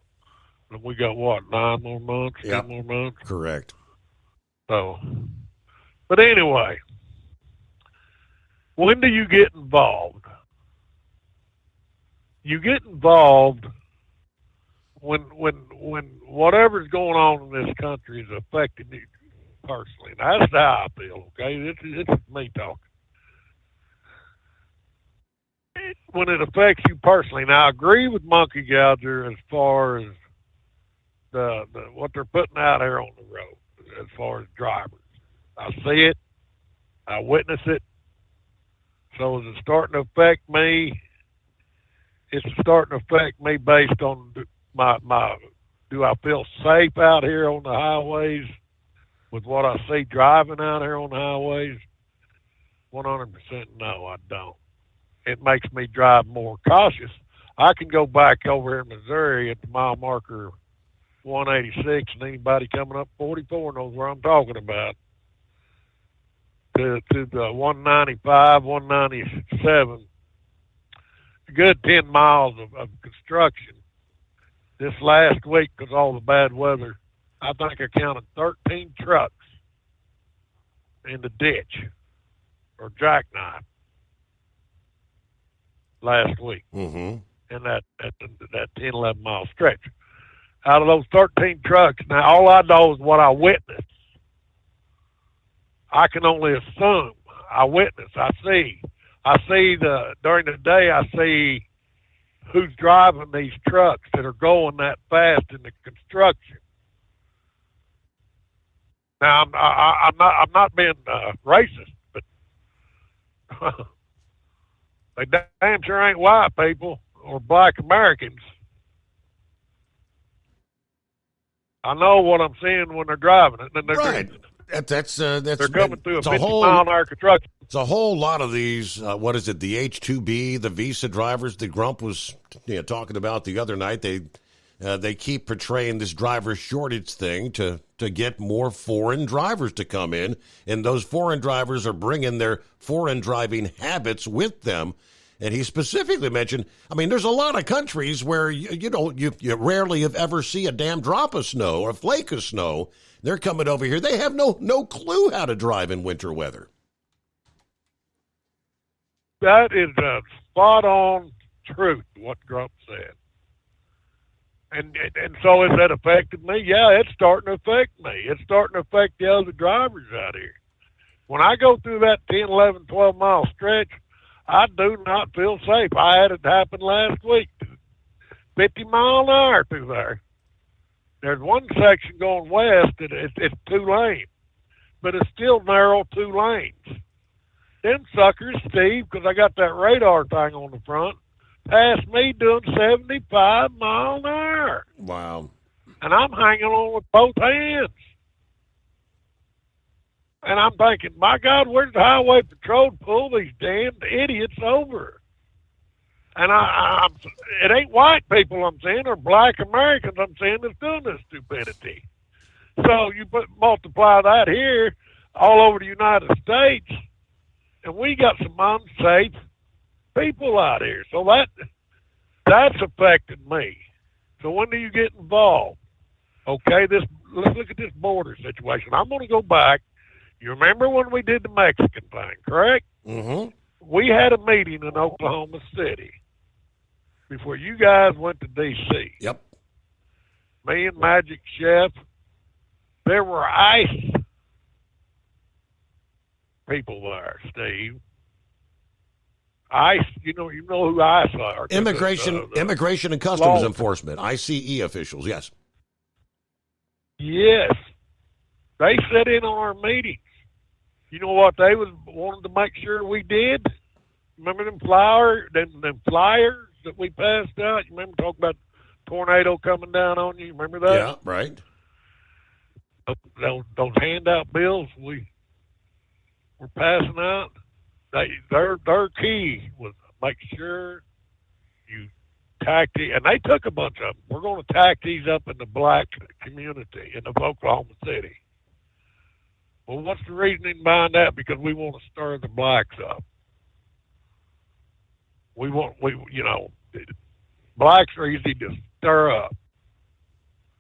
And we got what, 9 more months, 10 more months. Correct. So, but anyway, when do you get involved? You get involved when whatever's going on in this country is affecting you personally. And that's how I feel, okay? This is me talking. When it affects you personally. Now, I agree with Monkey Gouger as far as the what they're putting out here on the road as far as drivers. I see it. I witness it. So is it starting to affect me? It's starting to affect me based on my do I feel safe out here on the highways with what I see driving out here on the highways? 100% no, I don't. It makes me drive more cautious. I can go back over here in Missouri at the mile marker 186, and anybody coming up 44 knows where I'm talking about, to the 195, 197. A good 10 miles of construction. This last week, because all the bad weather, I think I counted 13 trucks in the ditch or jackknife last week. Mm-hmm. In that 10, 11 mile stretch. Out of those 13 trucks, now all I know is what I witnessed. I can only assume. I witness. I see during the day, I see who's driving these trucks that are going that fast in the construction. Now, I'm not being racist, but they damn sure ain't white people or black Americans. I know what I'm seeing when they're driving it. And Right. That's they're coming through a 50-mile-an-hour construction. It's a whole lot of these. What is it? The H-2B, the visa drivers that Grump was talking about the other night. They keep portraying this driver shortage thing to get more foreign drivers to come in, and those foreign drivers are bringing their foreign driving habits with them. And he specifically mentioned, I mean, there's a lot of countries where you rarely have ever see a damn drop of snow or a flake of snow. They're coming over here. They have no clue how to drive in winter weather. That is a spot-on truth, what Grump said. And so has that affected me? Yeah, it's starting to affect me. It's starting to affect the other drivers out here. When I go through that 10, 11, 12-mile stretch, I do not feel safe. I had it happen last week. 50 mile an hour through there. There's one section going west that it's 2 lanes, but it's still narrow 2 lanes. Them suckers, Steve, because I got that radar thing on the front, passed me doing 75 mile an hour. Wow. And I'm hanging on with both hands. And I'm thinking, my God, where's the highway patrol to pull these damned idiots over? And it ain't white people I'm saying, or black Americans I'm saying that's doing this stupidity. So you multiply that here all over the United States, and we got some unsafe people out here. So that's affected me. So when do you get involved? Okay, let's look at this border situation. I'm going to go back. You remember when we did the Mexican thing, correct? Mm-hmm. We had a meeting in Oklahoma City before you guys went to D.C. Yep. Me and Magic Chef. There were ICE people there, Steve. ICE, you know who ICE are. Immigration and Customs Enforcement, ICE officials, yes. Yes. They sat in on our meetings. You know what they wanted to make sure we did? Remember them flyers that we passed out? You remember talking about tornado coming down on you? Remember that? Yeah, right. Those handout bills we were passing out, their key was make sure you tack these, and they took a bunch of them. We're going to tack these up in the black community in Oklahoma City. Well, what's the reasoning behind that? Because we want to stir the blacks up. Blacks are easy to stir up.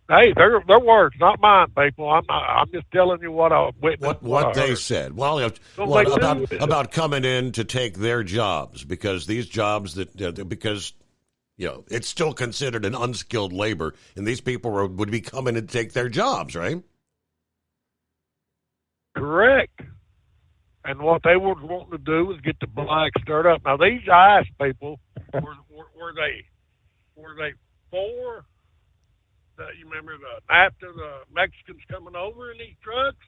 Hey, they're words, not mine, people. I'm just telling you what I witnessed. What they said. Well, about coming in to take their jobs, because these jobs because it's still considered an unskilled labor, and these people would be coming in to take their jobs, right? Correct. And what they were wanting to do was get the blacks stirred up. Now, these ICE people, were they for? You remember after the Mexicans coming over in these trucks,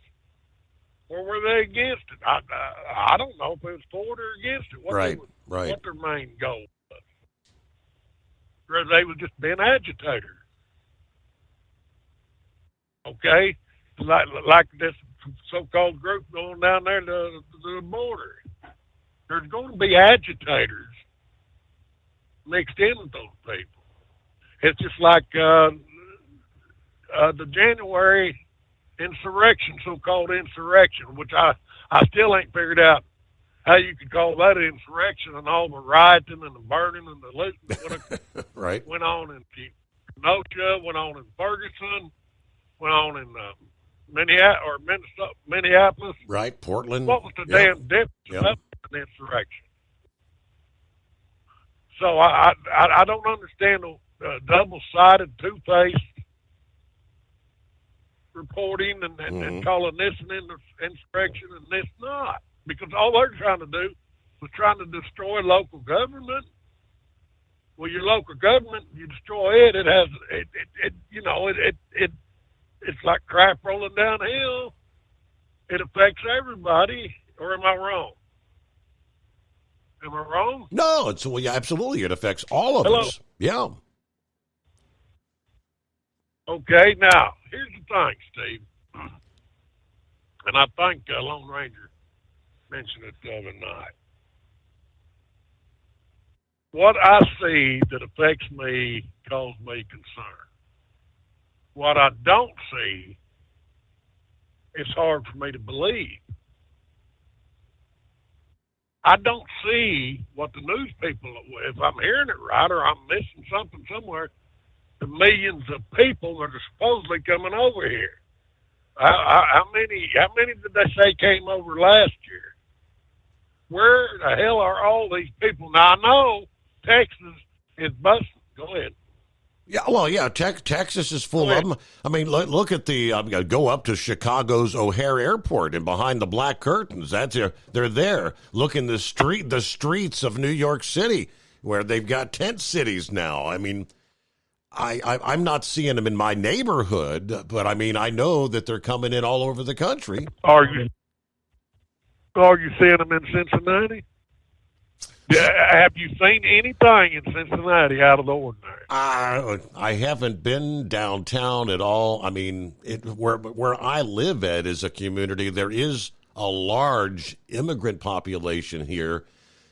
or were they against it? I don't know if it was for it or against it. Right. What their main goal was, or they were just being agitators. Okay, like this so-called group going down there to the border. There's going to be agitators mixed in with those people. It's just like the January insurrection, so-called insurrection, which I still ain't figured out how you could call that an insurrection, and all the rioting and the burning and the looting right. went on in Kenosha, went on in Ferguson, went on in Minneapolis. Right, Portland. What was the damn difference of an insurrection? So I don't understand the double-sided, two-faced reporting and calling this an insurrection and this not. Because all they're trying to do was trying to destroy local government. Well, your local government, you destroy it, it has it's like crap rolling downhill. It affects everybody. Or am I wrong? Am I wrong? No, absolutely. It affects all of us. Yeah. Okay, now, here's the thing, Steve. And I think Lone Ranger mentioned it the other night. What I see that affects me causes me concern. What I don't see, it's hard for me to believe. I don't see what the news people, if I'm hearing it right or I'm missing something somewhere, the millions of people that are supposedly coming over here. How many did they say came over last year? Where the hell are all these people? Now, I know Texas is busting. Go ahead. Yeah, well, yeah, Texas is full of them. I mean, look at go up to Chicago's O'Hare Airport and behind the black curtains. They're there. Look in the streets of New York City where they've got tent cities now. I mean, I'm not seeing them in my neighborhood, but I mean, I know that they're coming in all over the country. Are you seeing them in Cincinnati? Have you seen anything in Cincinnati out of the ordinary? I haven't been downtown at all. I mean, where I live at is a community. There is a large immigrant population here.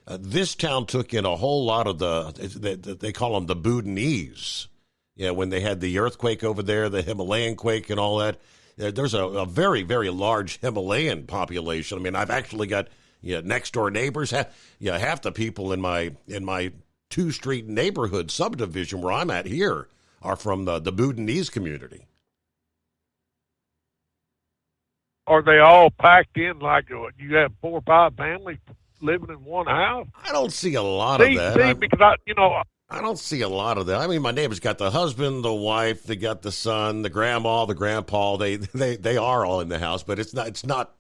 This town took in a whole lot of they call them the Bhutanese. Yeah, when they had the earthquake over there, the Himalayan quake and all that. There's a very, very large Himalayan population. I mean, I've actually got next door neighbors. Half the people in my 2-street neighborhood subdivision where I'm at here are from the Bhutanese community. Are they all packed in like you have 4 or 5 families living in one house? I don't see a lot of that. Because I don't see a lot of that. I mean, my neighbor's got the husband, the wife, they got the son, the grandma, the grandpa. They are all in the house, but it's not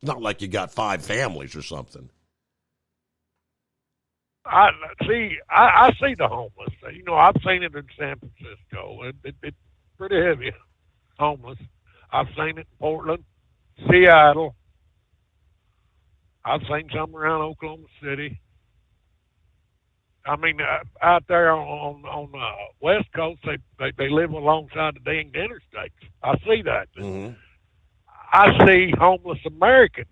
like you got 5 families or something. I see the homeless. I've seen it in San Francisco. It's pretty heavy, homeless. I've seen it in Portland, Seattle. I've seen some around Oklahoma City. I mean, out there on the West Coast, they live alongside the dang interstates. I see that. Mm-hmm. I see homeless Americans,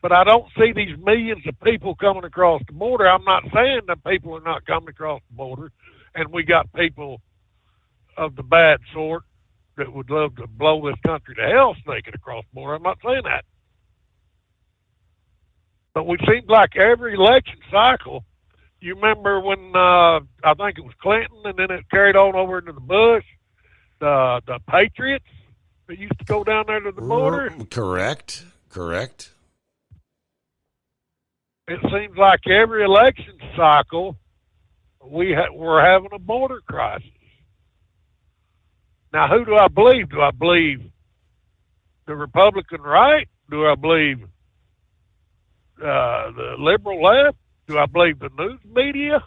but I don't see these millions of people coming across the border. I'm not saying that people are not coming across the border, and we got people of the bad sort that would love to blow this country to hell snaking across the border. I'm not saying that. But we seem like every election cycle, you remember when I think it was Clinton, and then it carried on over into the Bush, the Patriots that used to go down there to the border. Correct. It seems like every election cycle, we're having a border crisis. Now, who do I believe? Do I believe the Republican right? Do I believe the liberal left? Do I believe the news media?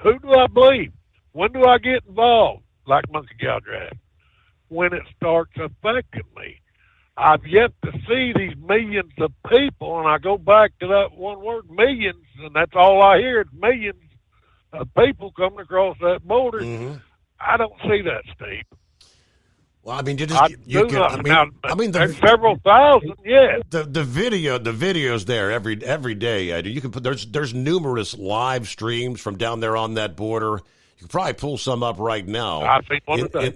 Who do I believe? When do I get involved? Like Monkey Gal Draft. When it starts affecting me. I've yet to see these millions of people, and I go back to that one word, millions, and that's all I hear is millions of people coming across that border. Mm-hmm. I don't see that, Steve. Well, I mean, there's several thousand. Yeah, the video's there every day. You can put there's numerous live streams from down there on that border. You can probably pull some up right now. I think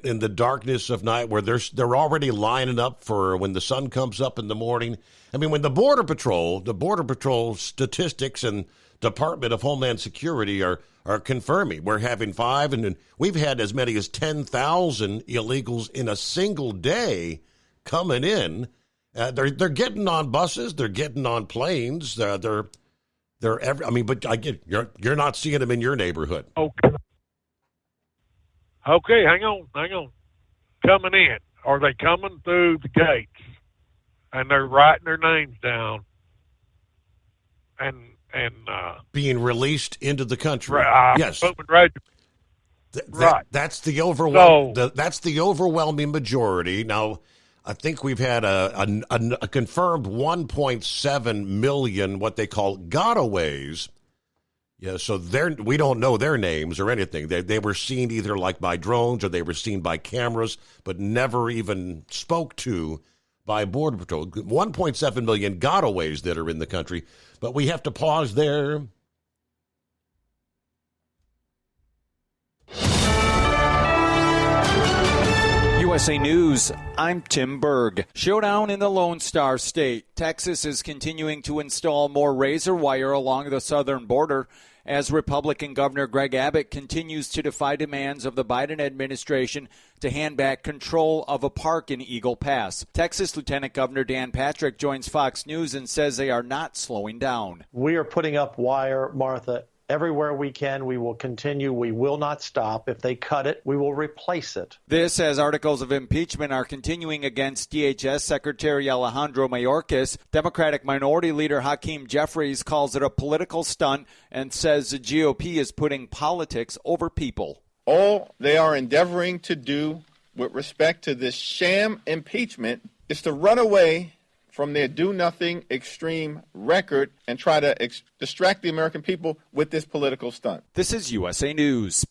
in the darkness of night, where they're already lining up for when the sun comes up in the morning. I mean, when the Border Patrol statistics and Department of Homeland Security are confirming we're having 5, and we've had as many as 10,000 illegals in a single day coming in. They're getting on buses, they're getting on planes, but I get you're not seeing them in your neighborhood. Okay, hang on. Coming in, are they coming through the gates, and they're writing their names down, and being released into the country? Yes. That's the overwhelming majority. Now, I think we've had a confirmed 1.7 million what they call gotaways. Yeah, so we don't know their names or anything. They were seen either like by drones or they were seen by cameras, but never even spoke to by Border Patrol. 1.7 million gotaways that are in the country. But we have to pause there. USA News, I'm Tim Berg. Showdown in the Lone Star State. Texas is continuing to install more razor wire along the southern border as Republican Governor Greg Abbott continues to defy demands of the Biden administration to hand back control of a park in Eagle Pass. Texas Lieutenant Governor Dan Patrick joins Fox News and says they are not slowing down. We are putting up wire, Martha, everywhere we can. We will continue. We will not stop. If they cut it, we will replace it. This as articles of impeachment are continuing against DHS Secretary Alejandro Mayorkas. Democratic Minority Leader Hakeem Jeffries calls it a political stunt and says the GOP is putting politics over people. All they are endeavoring to do with respect to this sham impeachment is to run away from their do-nothing extreme record and try to distract the American people with this political stunt. This is USA News.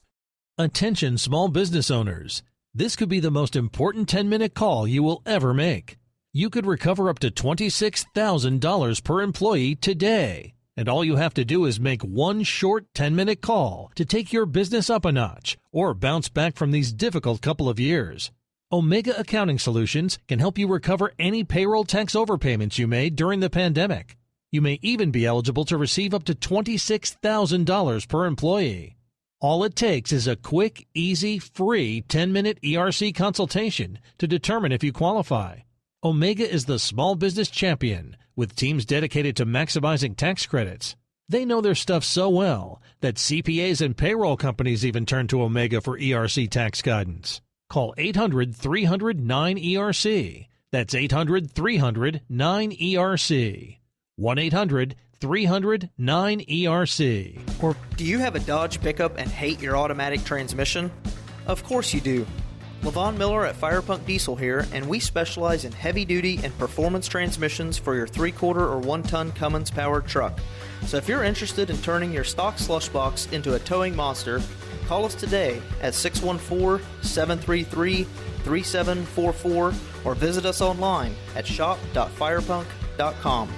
Attention small business owners. This could be the most important 10-minute call you will ever make. You could recover up to $26,000 per employee today. And all you have to do is make one short 10-minute call to take your business up a notch or bounce back from these difficult couple of years. Omega Accounting Solutions can help you recover any payroll tax overpayments you made during the pandemic. You may even be eligible to receive up to $26,000 per employee. All it takes is a quick, easy, free 10-minute ERC consultation to determine if you qualify. Omega is the small business champion with teams dedicated to maximizing tax credits. They know their stuff so well that CPAs and payroll companies even turn to Omega for ERC tax guidance. Call 800-300-9ERC. That's 800-300-9ERC. 1-800-300-9ERC. Or do you have a Dodge pickup and hate your automatic transmission? Of course you do. LaVon Miller at Firepunk Diesel here, and we specialize in heavy-duty and performance transmissions for your 3/4 or 1-ton Cummins-powered truck. So if you're interested in turning your stock slush box into a towing monster, call us today at 614-733-3744 or visit us online at shop.firepunk.com.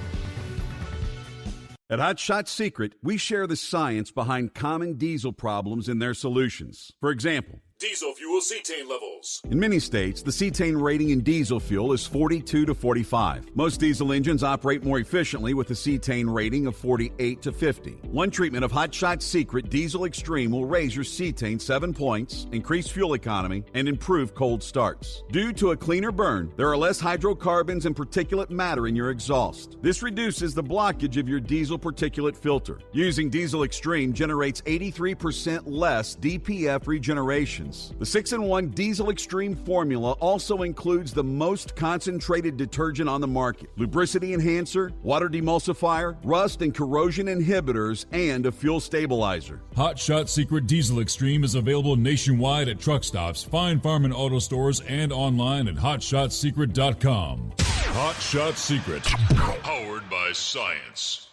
At Hot Shot Secret, we share the science behind common diesel problems and their solutions. For example, Diesel fuel cetane levels. In many states, the cetane rating in diesel fuel is 42 to 45. Most diesel engines operate more efficiently with a cetane rating of 48 to 50. One treatment of Hot Shot Secret Diesel Extreme will raise your cetane 7 points, increase fuel economy, and improve cold starts. Due to a cleaner burn, there are less hydrocarbons and particulate matter in your exhaust. This reduces the blockage of your diesel particulate filter. Using Diesel Extreme generates 83% less DPF regenerations. The 6-in-1 Diesel Extreme formula also includes the most concentrated detergent on the market, lubricity enhancer, water demulsifier, rust and corrosion inhibitors, and a fuel stabilizer. Hot Shot Secret Diesel Extreme is available nationwide at truck stops, fine farm and auto stores, and online at hotshotsecret.com. Hot Shot Secret, powered by science.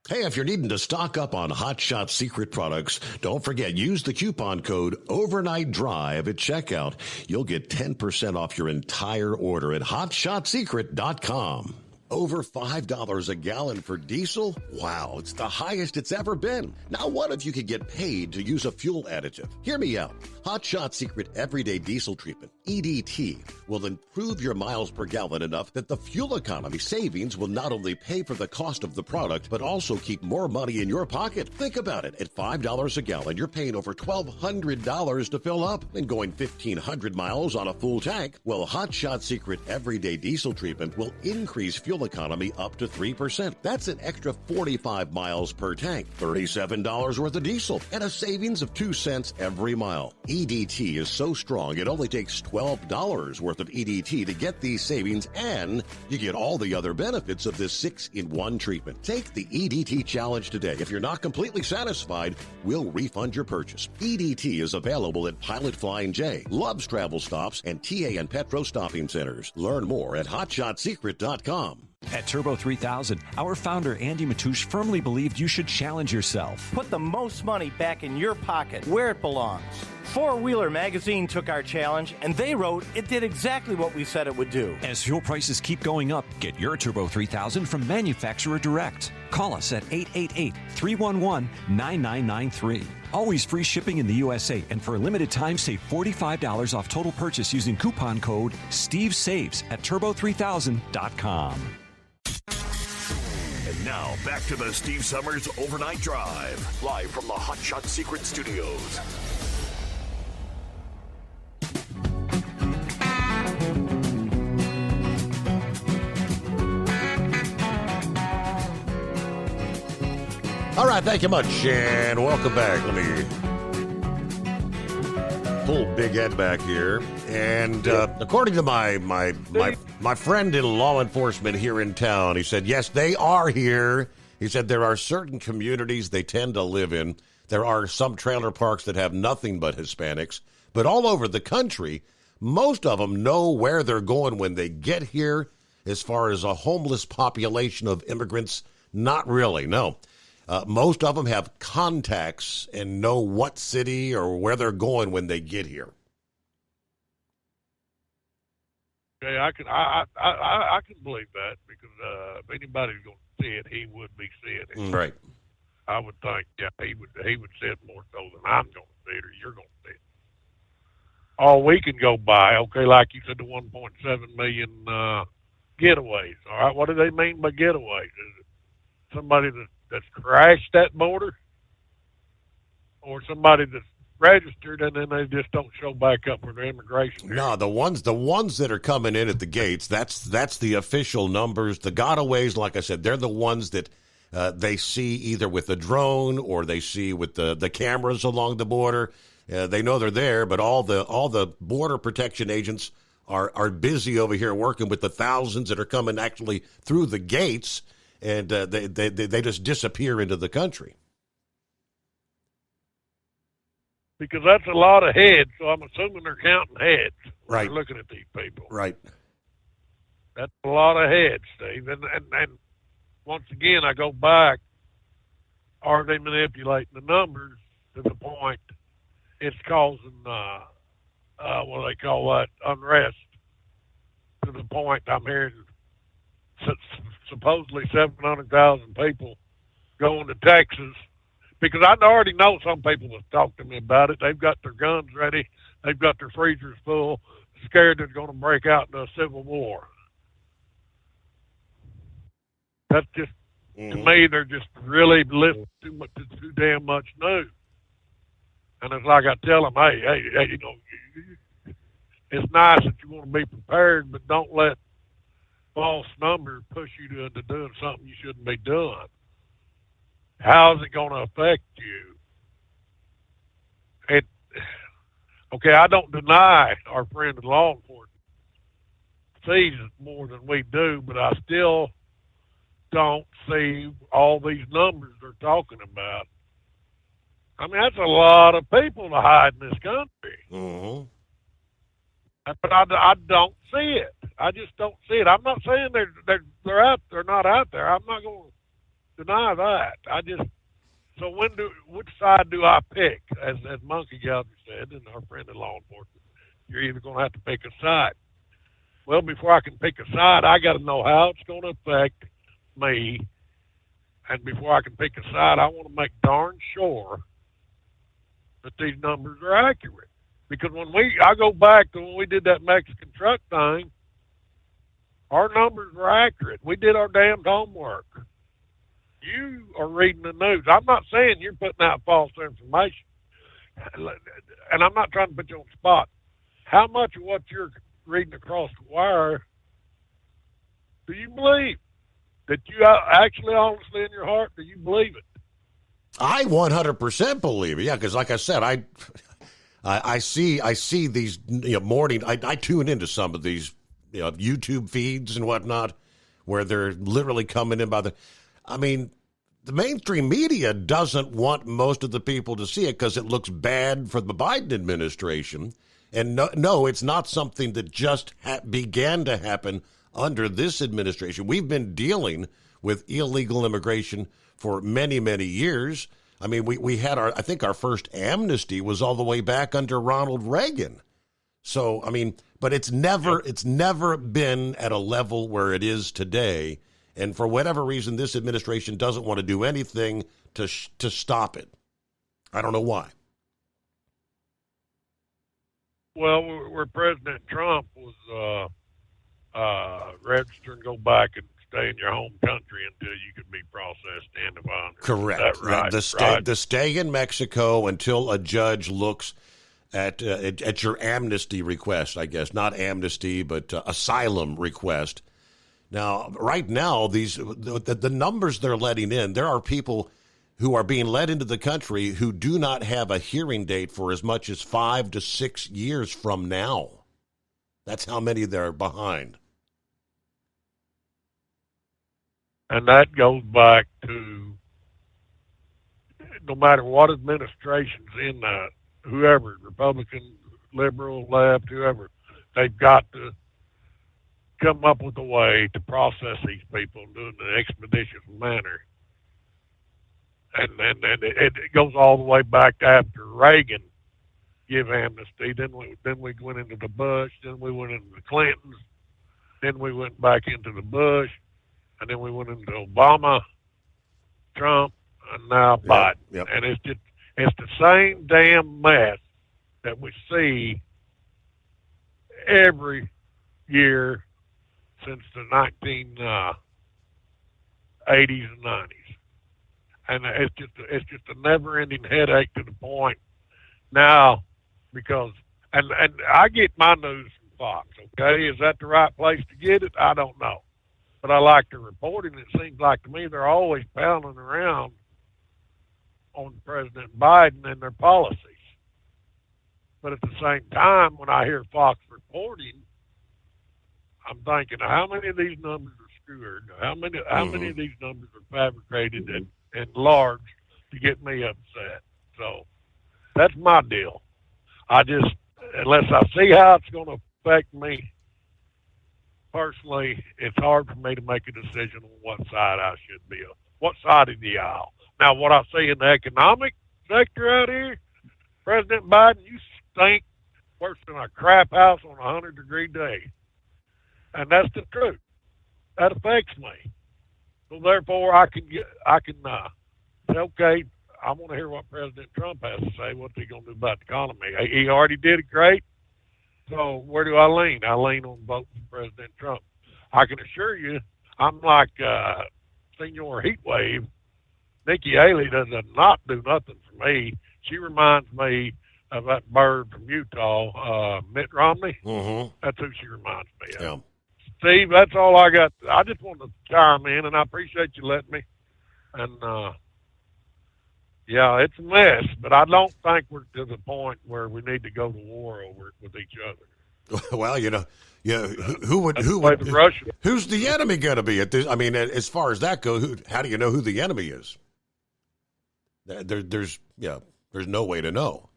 Hey, if you're needing to stock up on Hot Shot Secret products, don't forget, use the coupon code Overnight Drive at checkout. You'll get 10% off your entire order at hotshotsecret.com. Over $5 a gallon for diesel? Wow, it's the highest it's ever been. Now, what if you could get paid to use a fuel additive? Hear me out. Hot Shot Secret Everyday Diesel Treatment, EDT, will improve your miles per gallon enough that the fuel economy savings will not only pay for the cost of the product, but also keep more money in your pocket. Think about it. At $5 a gallon, you're paying over $1,200 to fill up and going 1,500 miles on a full tank. Well, Hot Shot Secret Everyday Diesel Treatment will increase fuel economy up to 3%. That's an extra 45 miles per tank, $37 worth of diesel, and a savings of 2 cents every mile. EDT is so strong, it only takes $12 worth of EDT to get these savings, and you get all the other benefits of this 6-in-1 treatment. Take the EDT challenge today. If you're not completely satisfied, we'll refund your purchase. EDT is available at Pilot Flying J, Love's Travel Stops, and TA and Petro Stopping Centers. Learn more at hotshotsecret.com. At Turbo 3000, our founder Andy Matouche firmly believed you should challenge yourself. Put the most money back in your pocket, where it belongs. Four Wheeler Magazine took our challenge, and they wrote it did exactly what we said it would do. As fuel prices keep going up, get your Turbo 3000 from manufacturer direct. Call us at 888-311-9993. Always free shipping in the USA, and for a limited time, save $45 off total purchase using coupon code STEVESAVES at turbo3000.com. And now, back to the Steve Summers Overnight Drive, live from the Hot Shot Secret Studios. All right, thank you much, and welcome back. Let me pull Big Ed back here. And according to my friend in law enforcement here in town, he said, yes, they are here. He said there are certain communities they tend to live in. There are some trailer parks that have nothing but Hispanics. But all over the country, most of them know where they're going when they get here. As far as a homeless population of immigrants, not really, no. Most of them have contacts and know what city or where they're going when they get here. Okay, I can believe that, because if anybody's going to see it, he would be seeing it. Right. I would think, yeah, he would see it more so than I'm going to see it or you're going to see it. All we can go by, okay, like you said, the 1.7 million getaways. All right, what do they mean by getaways? Is it somebody that's crashed that border, or somebody that's registered and then they just don't show back up for their immigration? No, the ones that are coming in at the gates, that's the official numbers. The gotaways, like I said, they're the ones that they see either with the drone or they see with the cameras along the border. They know they're there, but all the border protection agents are busy over here working with the thousands that are coming actually through the gates, and they just disappear into the country. Because that's a lot of heads, so I'm assuming they're counting heads. Right. They're looking at these people. Right. That's a lot of heads, Steve. And once again, I go back, are they manipulating the numbers to the point it's causing, what do they call that, unrest, to the point I'm hearing supposedly 700,000 people going to Texas, because I already know some people have talked to me about it. They've got their guns ready. they've got their freezers full, scared they're going to break out into a civil war. That's just, to me, they're just really listening too damn much news. And it's like I tell them, hey, you know, it's nice that you want to be prepared, but don't let false numbers push you into doing something you shouldn't be doing. How is it going to affect you? Okay, I don't deny our friend in law enforcement sees it more than we do, but I still don't see all these numbers they're talking about. I mean, that's a lot of people to hide in this country. Mm-hmm. But I don't see it. I just don't see it. I'm not saying they're out. They're not out there. I'm not going to deny that. So which side do I pick? As Monkey Gallagher said, and our friend in law enforcement, you're either going to have to pick a side. Well, before I can pick a side, I got to know how it's going to affect me. And before I can pick a side, I want to make darn sure that these numbers are accurate. Because I go back to when we did that Mexican truck thing, our numbers were accurate. We did our damn homework. You are reading the news. I'm not saying you're putting out false information. And I'm not trying to put you on the spot. How much of what you're reading across the wire do you believe? That you actually, honestly, in your heart, do you believe it? I 100% believe it. Yeah, because like I said, I see these morning. I tune into some of these YouTube feeds and whatnot, where they're literally coming in by the. I mean, the mainstream media doesn't want most of the people to see it because it looks bad for the Biden administration. And no, it's not something that just began to happen under this administration. We've been dealing with illegal immigration for many, many years. I mean, we had I think our first amnesty was all the way back under Ronald Reagan. So, I mean, but it's never been at a level where it is today. And for whatever reason, this administration doesn't want to do anything to stop it. I don't know why. Well, where President Trump was register and go back and stay in your home country until you could be processed into bond. Correct. Is that right? The stay in Mexico until a judge looks at your amnesty request, I guess. Not amnesty, but asylum request. Now, right now, the numbers they're letting in, there are people who are being let into the country who do not have a hearing date for as much as 5 to 6 years from now. That's how many they're behind. And that goes back to no matter what administration's in that, whoever, Republican, liberal, left, whoever, they've got to come up with a way to process these people and do it in an expeditious manner. And it goes all the way back to after Reagan give amnesty. Then we went into the Bush. Then we went into the Clintons. Then we went back into the Bush. And then we went into Obama, Trump, and now Biden. Yep. And it's the same damn mess that we see every year since the 1980s and 90s. And it's just a never-ending headache to the point now because and I get my news from Fox. Okay, is that the right place to get it? I don't know. But I like the reporting. It seems like to me they're always pounding around on President Biden and their policies. But at the same time, when I hear Fox reporting, I'm thinking, how many of these numbers are skewed? How many of these numbers are fabricated and large to get me upset? So that's my deal. Unless I see how it's going to affect me personally, it's hard for me to make a decision on what side I should be on, what side of the aisle. Now, what I see in the economic sector out here, President Biden, you stink worse than a crap house on a 100-degree day. And that's the truth. That affects me. So therefore, I can say, okay, I want to hear what President Trump has to say. What's he going to do about the economy? He already did it great. So where do I lean? I lean on voting for President Trump. I can assure you, I'm like Senior Heatwave. Nikki Haley does not do nothing for me. She reminds me of that bird from Utah, Mitt Romney. Mm-hmm. That's who she reminds me of. Yeah. Steve, that's all I got. I just wanted to chime in, and I appreciate you letting me. And, yeah, it's a mess, but I don't think we're to the point where we need to go to war over it with each other. Well, who's the enemy going to be at this? I mean, as far as that goes, how do you know who the enemy is? There's no way to know.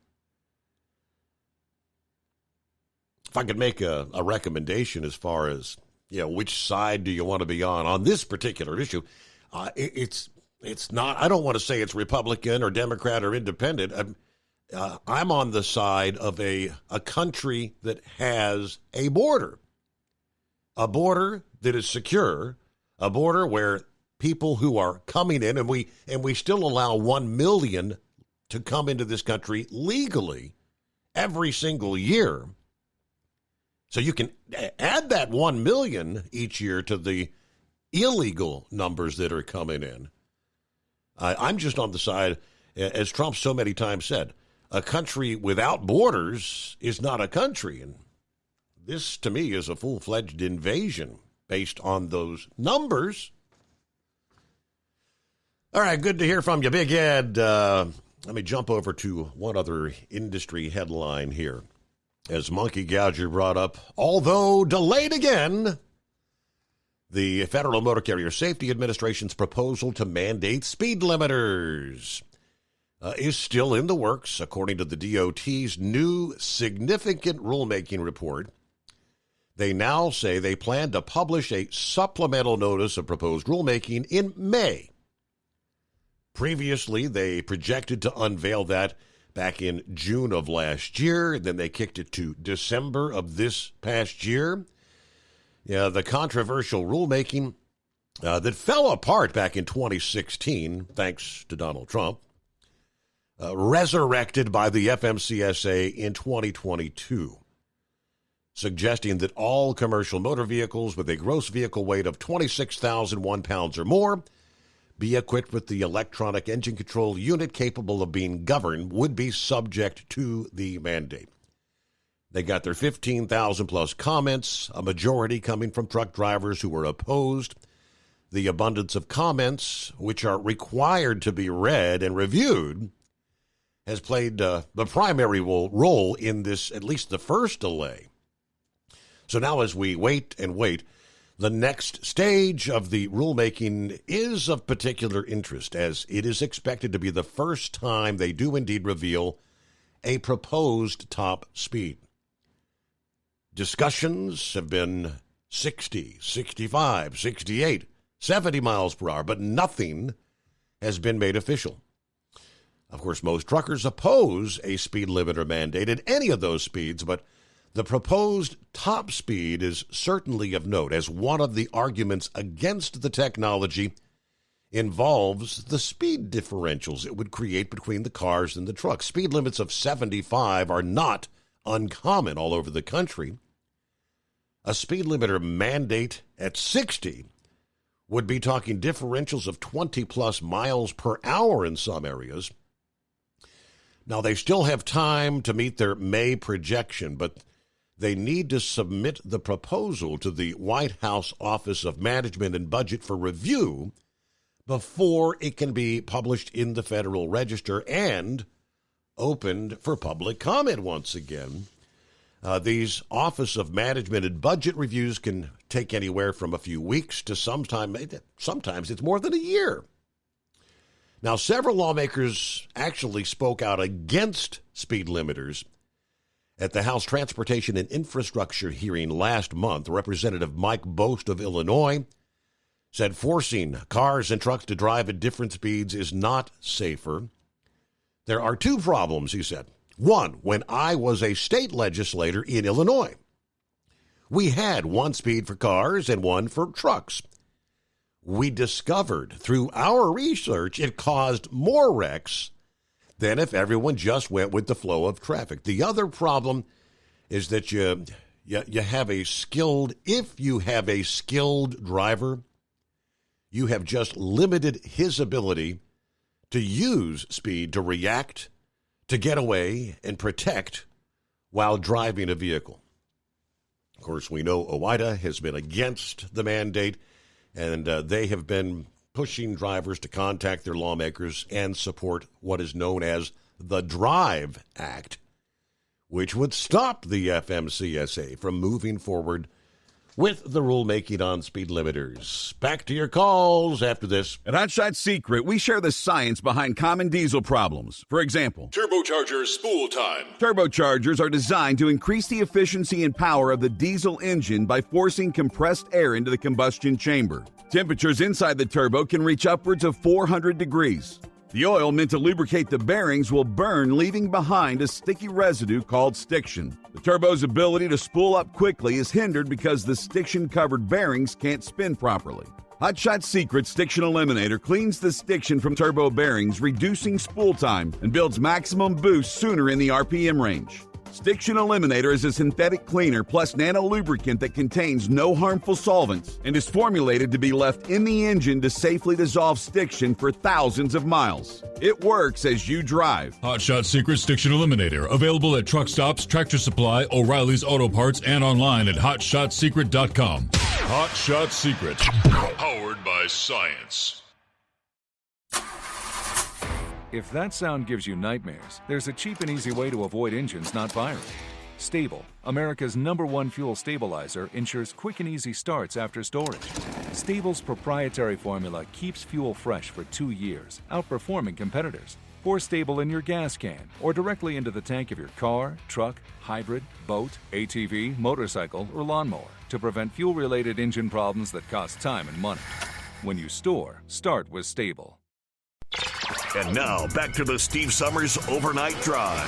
If I could make a recommendation as far as, which side do you want to be on this particular issue, it's not, I don't want to say it's Republican or Democrat or independent. I'm on the side of a country that has a border that is secure, a border where people who are coming in, and we still allow 1 million to come into this country legally every single year. So you can add that 1 million each year to the illegal numbers that are coming in. I'm just on the side, as Trump so many times said, a country without borders is not a country. And this, to me, is a full-fledged invasion based on those numbers. All right, good to hear from you, Big Ed. Let me jump over to one other industry headline here. As Monkey Gouger brought up, although delayed again, the Federal Motor Carrier Safety Administration's proposal to mandate speed limiters is still in the works, according to the DOT's new significant rulemaking report. They now say they plan to publish a supplemental notice of proposed rulemaking in May. Previously, they projected to unveil that back in June of last year, and then they kicked it to December of this past year. Yeah, the controversial rulemaking that fell apart back in 2016, thanks to Donald Trump, resurrected by the FMCSA in 2022, suggesting that all commercial motor vehicles with a gross vehicle weight of 26,001 pounds or more be equipped with the electronic engine control unit capable of being governed would be subject to the mandate. They got their 15,000 plus comments, a majority coming from truck drivers who were opposed. The abundance of comments, which are required to be read and reviewed, has played the primary role in this, at least the first delay. So now as we wait and wait, the next stage of the rulemaking is of particular interest, as it is expected to be the first time they do indeed reveal a proposed top speed. Discussions have been 60, 65, 68, 70 miles per hour, but nothing has been made official. Of course, most truckers oppose a speed limiter mandate at any of those speeds, but the proposed top speed is certainly of note, as one of the arguments against the technology involves the speed differentials it would create between the cars and the trucks. Speed limits of 75 are not uncommon all over the country. A speed limiter mandate at 60 would be talking differentials of 20 plus miles per hour in some areas. Now, they still have time to meet their May projection, but they need to submit the proposal to the White House Office of Management and Budget for review before it can be published in the Federal Register and opened for public comment once again. These Office of Management and Budget reviews can take anywhere from a few weeks to sometimes it's more than a year. Now, several lawmakers actually spoke out against speed limiters. At the House Transportation and Infrastructure hearing last month, Representative Mike Bost of Illinois said forcing cars and trucks to drive at different speeds is not safer. There are two problems, he said. One, when I was a state legislator in Illinois, we had one speed for cars and one for trucks. we discovered through our research it caused more wrecks than if everyone just went with the flow of traffic. The other problem is that you have a skilled, if you have a skilled driver, you have just limited his ability to use speed to react, to get away, and protect while driving a vehicle. Of course, we know OOIDA has been against the mandate, and they have been pushing drivers to contact their lawmakers and support what is known as the DRIVE Act, which would stop the FMCSA from moving forward with the rulemaking on speed limiters. Back to your calls after this. At Hot Shot Secret, we share the science behind common diesel problems. For example, Turbocharger spool time. Turbochargers are designed to increase the efficiency and power of the diesel engine by forcing compressed air into the combustion chamber. Temperatures inside the turbo can reach upwards of 400 degrees. The oil meant to lubricate the bearings will burn, leaving behind a sticky residue called stiction. The turbo's ability to spool up quickly is hindered because the stiction-covered bearings can't spin properly. Hot Shot Secret Stiction Eliminator cleans the stiction from turbo bearings, reducing spool time, and builds maximum boost sooner in the RPM range. Stiction Eliminator is a synthetic cleaner plus nano-lubricant that contains no harmful solvents and is formulated to be left in the engine to safely dissolve stiction for thousands of miles. It works as you drive. Hot Shot Secret Stiction Eliminator. Available at truck stops, Tractor Supply, O'Reilly's Auto Parts, and online at HotShotSecret.com. Hot Shot Secret. Powered by science. If that sound gives you nightmares, there's a cheap and easy way to avoid engines not firing. Stable, America's #1 fuel stabilizer, ensures quick and easy starts after storage. Stable's proprietary formula keeps fuel fresh for 2 years, outperforming competitors. Pour Stable in your gas can or directly into the tank of your car, truck, hybrid, boat, ATV, motorcycle, or lawnmower to prevent fuel-related engine problems that cost time and money. When you store, start with Stable. And now, back to the Steve Summers Overnight Drive.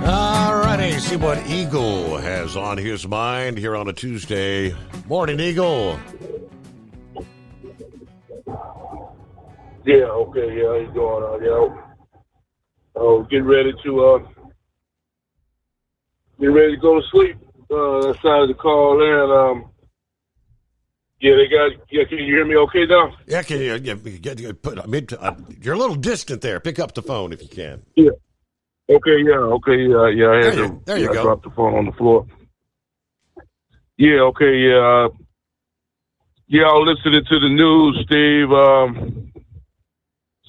All righty, see what Eagle has on his mind here on a Tuesday. Morning, Eagle. Yeah, okay, yeah, how you doing? Getting ready to go to sleep. Decided to call in. Can you hear me okay now? Yeah, can you you're a little distant there. Pick up the phone if you can. Yeah. Okay, yeah. I had there you go. I dropped the phone on the floor. Yeah, okay, yeah. Yeah, I was listening to the news, Steve.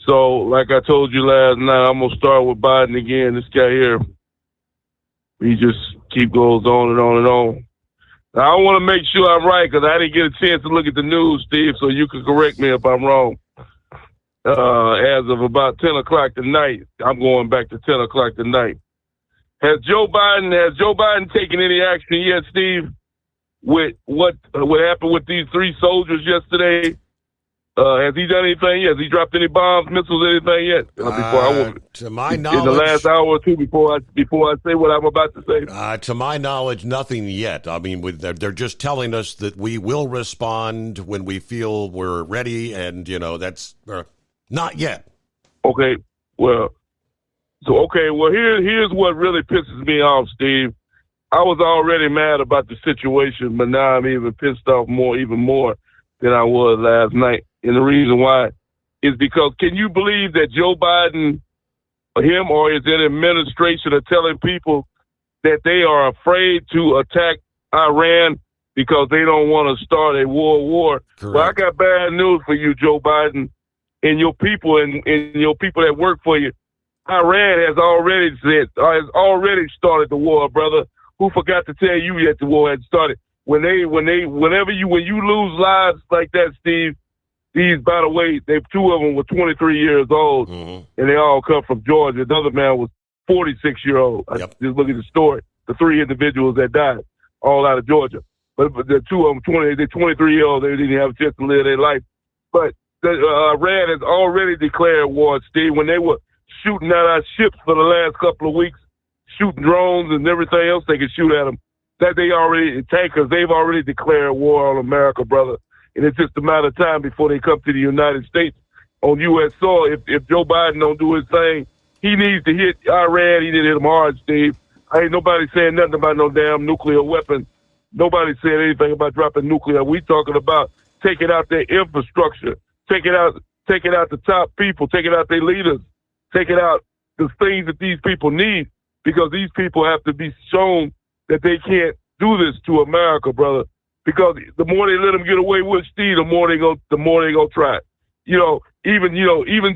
So, like I told you last night, I'm going to start with Biden again. This guy here, he just goes on and on and on. Now, I want to make sure I'm right because I didn't get a chance to look at the news, Steve, so you can correct me if I'm wrong. As of about 10 o'clock tonight, I'm going back to 10 o'clock tonight. Has Joe Biden taken any action yet, Steve, with what happened with these 3 soldiers yesterday? Has he done anything yet? Has he dropped any bombs, missiles, anything yet? To my knowledge, in the last hour or two before I say what I'm about to say. To my knowledge, nothing yet. I mean, they're just telling us that we will respond when we feel we're ready, and that's not yet. Okay, well, here's what really pisses me off, Steve. I was already mad about the situation, but now I'm even pissed off even more than I was last night. And the reason why is because can you believe that Joe Biden, him or his administration are telling people that they are afraid to attack Iran because they don't want to start a world war? Correct. Well, I got bad news for you, Joe Biden, and your people and your people that work for you. Iran has already started the war, brother. Who forgot to tell you yet the war had started? When you lose lives like that, Steve, by the way, 2 of them were 23 years old, and they all come from Georgia. The other man was 46 years old. Yep. Just look at the story. The 3 individuals that died, all out of Georgia. But the 2 of them, they're 23 years old. They didn't have a chance to live their life. But Iran has already declared war, Steve, when they were shooting at our ships for the last couple of weeks, shooting drones and everything else they could shoot at them. That tankers, they've already declared war on America, brother. And it's just a matter of time before they come to the United States on U.S. soil. If Joe Biden don't do his thing, he needs to hit Iran. He need to hit them hard, Steve. Ain't nobody saying nothing about no damn nuclear weapon. Nobody saying anything about dropping nuclear. We talking about taking out their infrastructure, taking out the top people, taking out their leaders, taking out the things that these people need, because these people have to be shown that they can't do this to America, brother. Because the more they let them get away with, Steve, the more they go try it. Even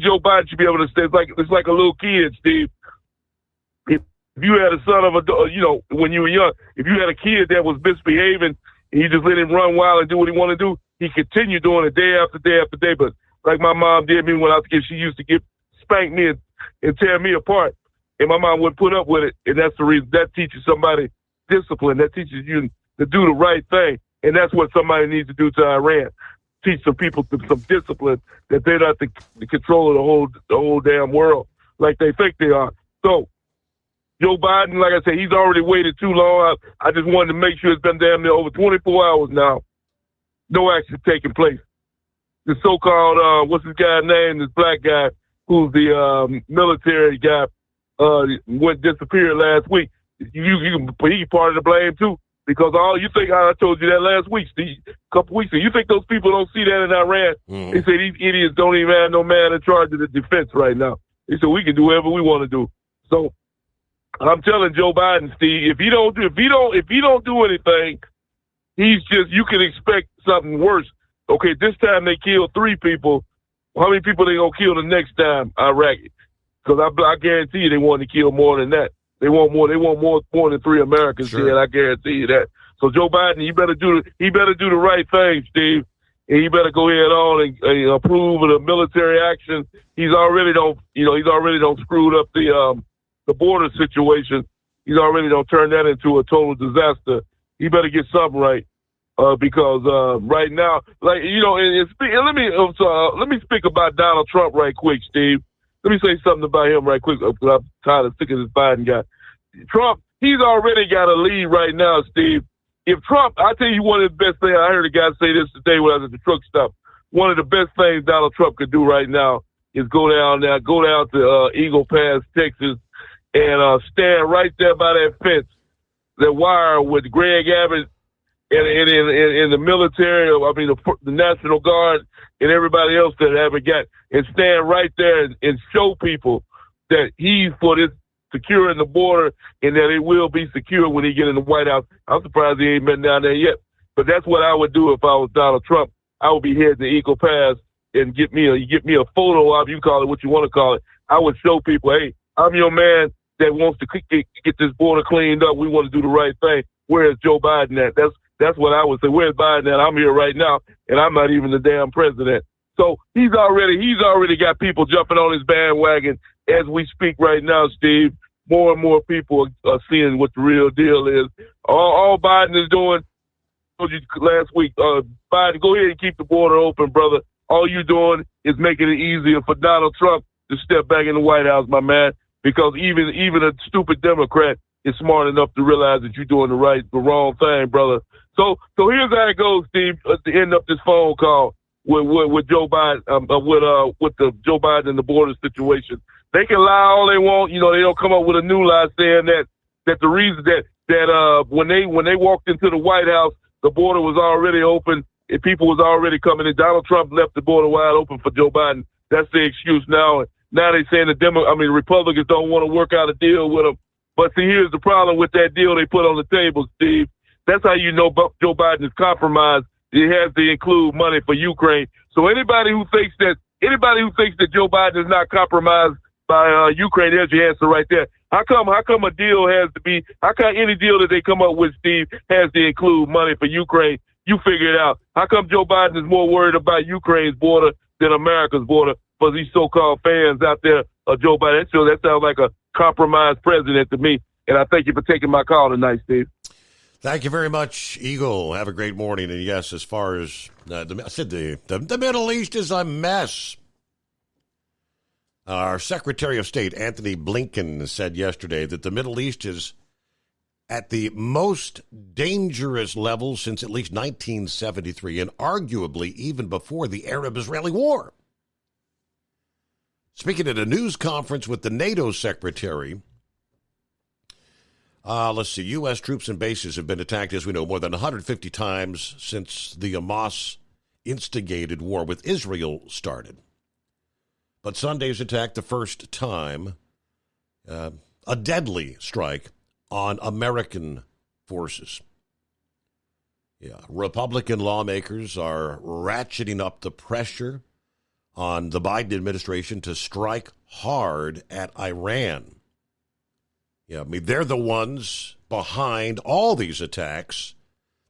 Joe Biden should be able to stay. It's like a little kid, Steve. If you had a son of when you were young, if you had a kid that was misbehaving and you just let him run wild and do what he want to do, he continued doing it day after day after day. But like my mom did me when I was a kid, she used to spank me and tear me apart. And my mom wouldn't put up with it. And that's the reason. That teaches somebody discipline. That teaches you to do the right thing. And that's what somebody needs to do to Iran. Teach some people some discipline, that they're not the control of the whole damn world like they think they are. So Joe Biden, like I said, he's already waited too long. I just wanted to make sure it's been damn near over 24 hours now. No action taking place. The so-called, what's this guy's name, this black guy who's the military guy, disappeared last week. He part of the blame too. Because you think, I told you that last week, Steve, a couple weeks ago, you think those people don't see that in Iran? Mm-hmm. They say these idiots don't even have no man in charge of the defense right now. They said we can do whatever we want to do. So I'm telling Joe Biden, Steve, if he don't do anything, you can expect something worse. Okay, this time they killed 3 people. How many people they gonna kill the next time, Iraqi? Because I guarantee you they want to kill more than that. They want more than 3 Americans dead. I guarantee you that. So Joe Biden, he better do the right thing, Steve, and he better go ahead on and approve of the military action. He's already screwed up the border situation. He's already turn that into a total disaster. He better get something right, because right now, let me speak about Donald Trump right quick, Steve. Let me say something about him right quick, because I'm tired of sick of this Biden guy. Trump, he's already got a lead right now, Steve. If Trump, I tell you one of the best things, I heard a guy say this today when I was at the truck stop. One of the best things Donald Trump could do right now is go down to Eagle Pass, Texas, and stand right there by that fence, that wire with Greg Abbott and the military, the National Guard and everybody else that Abbott got, and stand right there and show people that he's for this securing the border and that it will be secure when he get in the White House. I'm surprised he ain't been down there yet. But that's what I would do if I was Donald Trump. I would be heading to Eagle Pass and get me a photo of, you call it what you want to call it. I would show people, hey, I'm your man that wants to get this border cleaned up. We want to do the right thing. Where is Joe Biden at? That's what I would say. Where's Biden at? I'm here right now, and I'm not even the damn president. So he's already got people jumping on his bandwagon as we speak right now, Steve. More and more people are seeing what the real deal is. All Biden is doing, I told you last week, Biden, go ahead and keep the border open, brother. All you're doing is making it easier for Donald Trump to step back in the White House, my man, because even a stupid Democrat is smart enough to realize that you're doing the wrong thing, brother. So here's how it goes, Steve, at the end of this phone call with Joe Biden, with the Joe Biden and the border situation. They can lie all they want. They don't come up with a new lie saying that the reason that when they walked into the White House, the border was already open and people was already coming in. Donald Trump left the border wide open for Joe Biden. That's the excuse now. Now they saying the Republicans don't want to work out a deal with them. But see, here's the problem with that deal they put on the table, Steve. That's how you know Joe Biden is compromised. It has to include money for Ukraine. So anybody who thinks that Joe Biden is not compromised by Ukraine, there's your answer right there. How come a deal has to be? How come any deal that they come up with, Steve, has to include money for Ukraine? You figure it out. How come Joe Biden is more worried about Ukraine's border than America's border for these so-called fans out there of Joe Biden? That sounds like a compromised president to me. And I thank you for taking my call tonight, Steve. Thank you very much, Eagle. Have a great morning. And yes, as far as the Middle East is a mess. Our Secretary of State, Anthony Blinken, said yesterday that the Middle East is at the most dangerous level since at least 1973, and arguably even before the Arab-Israeli War. Speaking at a news conference with the NATO Secretary, let's see, U.S. troops and bases have been attacked, as we know, more than 150 times since the Hamas-instigated war with Israel started. But Sunday's attack, the first time, a deadly strike on American forces. Yeah, Republican lawmakers are ratcheting up the pressure on the Biden administration to strike hard at Iran. Yeah, I mean, they're the ones behind all these attacks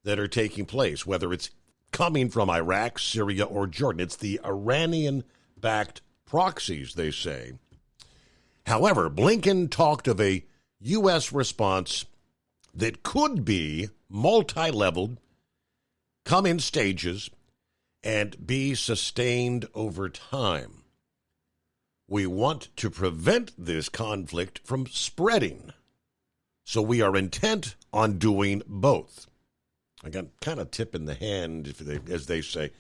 that are taking place, whether it's coming from Iraq, Syria, or Jordan. It's the Iranian-backed proxies, they say. However, Blinken talked of a U.S. response that could be multi-leveled, come in stages, and be sustained over time. We want to prevent this conflict from spreading, so we are intent on doing both. I got kind of tip in the hand, as they say.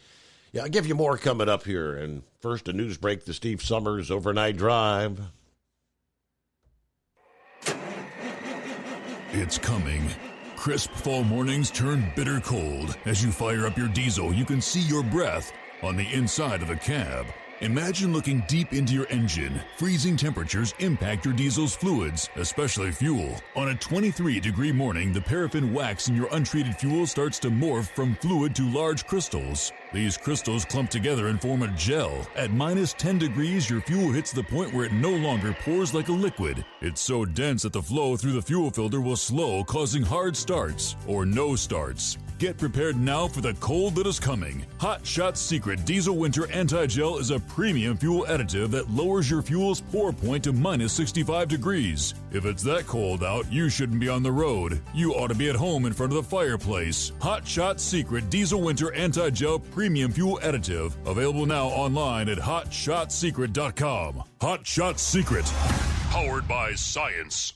Yeah, I'll give you more coming up here. And first, a news break, the Steve Summers Overnight Drive. It's coming. Crisp fall mornings turn bitter cold. As you fire up your diesel, you can see your breath on the inside of the cab. Imagine looking deep into your engine. Freezing temperatures impact your diesel's fluids, especially fuel. On a 23-degree morning, the paraffin wax in your untreated fuel starts to morph from fluid to large crystals. These crystals clump together and form a gel. At minus 10 degrees, your fuel hits the point where it no longer pours like a liquid. It's so dense that the flow through the fuel filter will slow, causing hard starts or no starts. Get prepared now for the cold that is coming. Hot Shot Secret Diesel Winter Anti-Gel is a premium fuel additive that lowers your fuel's pour point to minus 65 degrees. If it's that cold out, you shouldn't be on the road. You ought to be at home in front of the fireplace. Hot Shot Secret Diesel Winter Anti-Gel Premium Fuel Additive. Available now online at HotShotSecret.com. Hot Shot Secret. Powered by science.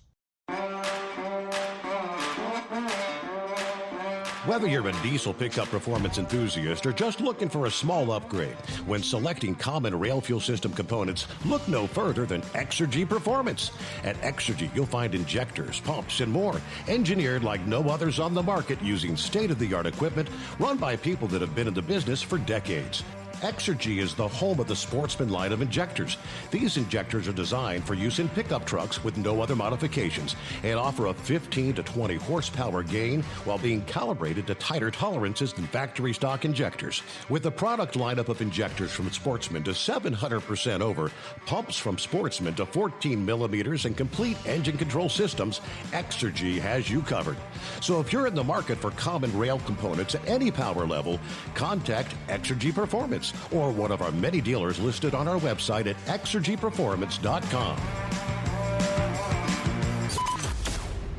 Whether you're a diesel pickup performance enthusiast or just looking for a small upgrade, when selecting common rail fuel system components, look no further than Exergy Performance. At Exergy, you'll find injectors, pumps, and more, engineered like no others on the market using state-of-the-art equipment run by people that have been in the business for decades. Exergy is the home of the Sportsman line of injectors. These injectors are designed for use in pickup trucks with no other modifications and offer a 15 to 20 horsepower gain while being calibrated to tighter tolerances than factory stock injectors. With a product lineup of injectors from Sportsman to 700% over, pumps from Sportsman to 14 millimeters, and complete engine control systems, Exergy has you covered. So if you're in the market for common rail components at any power level, contact Exergy Performance or one of our many dealers listed on our website at exergyperformance.com.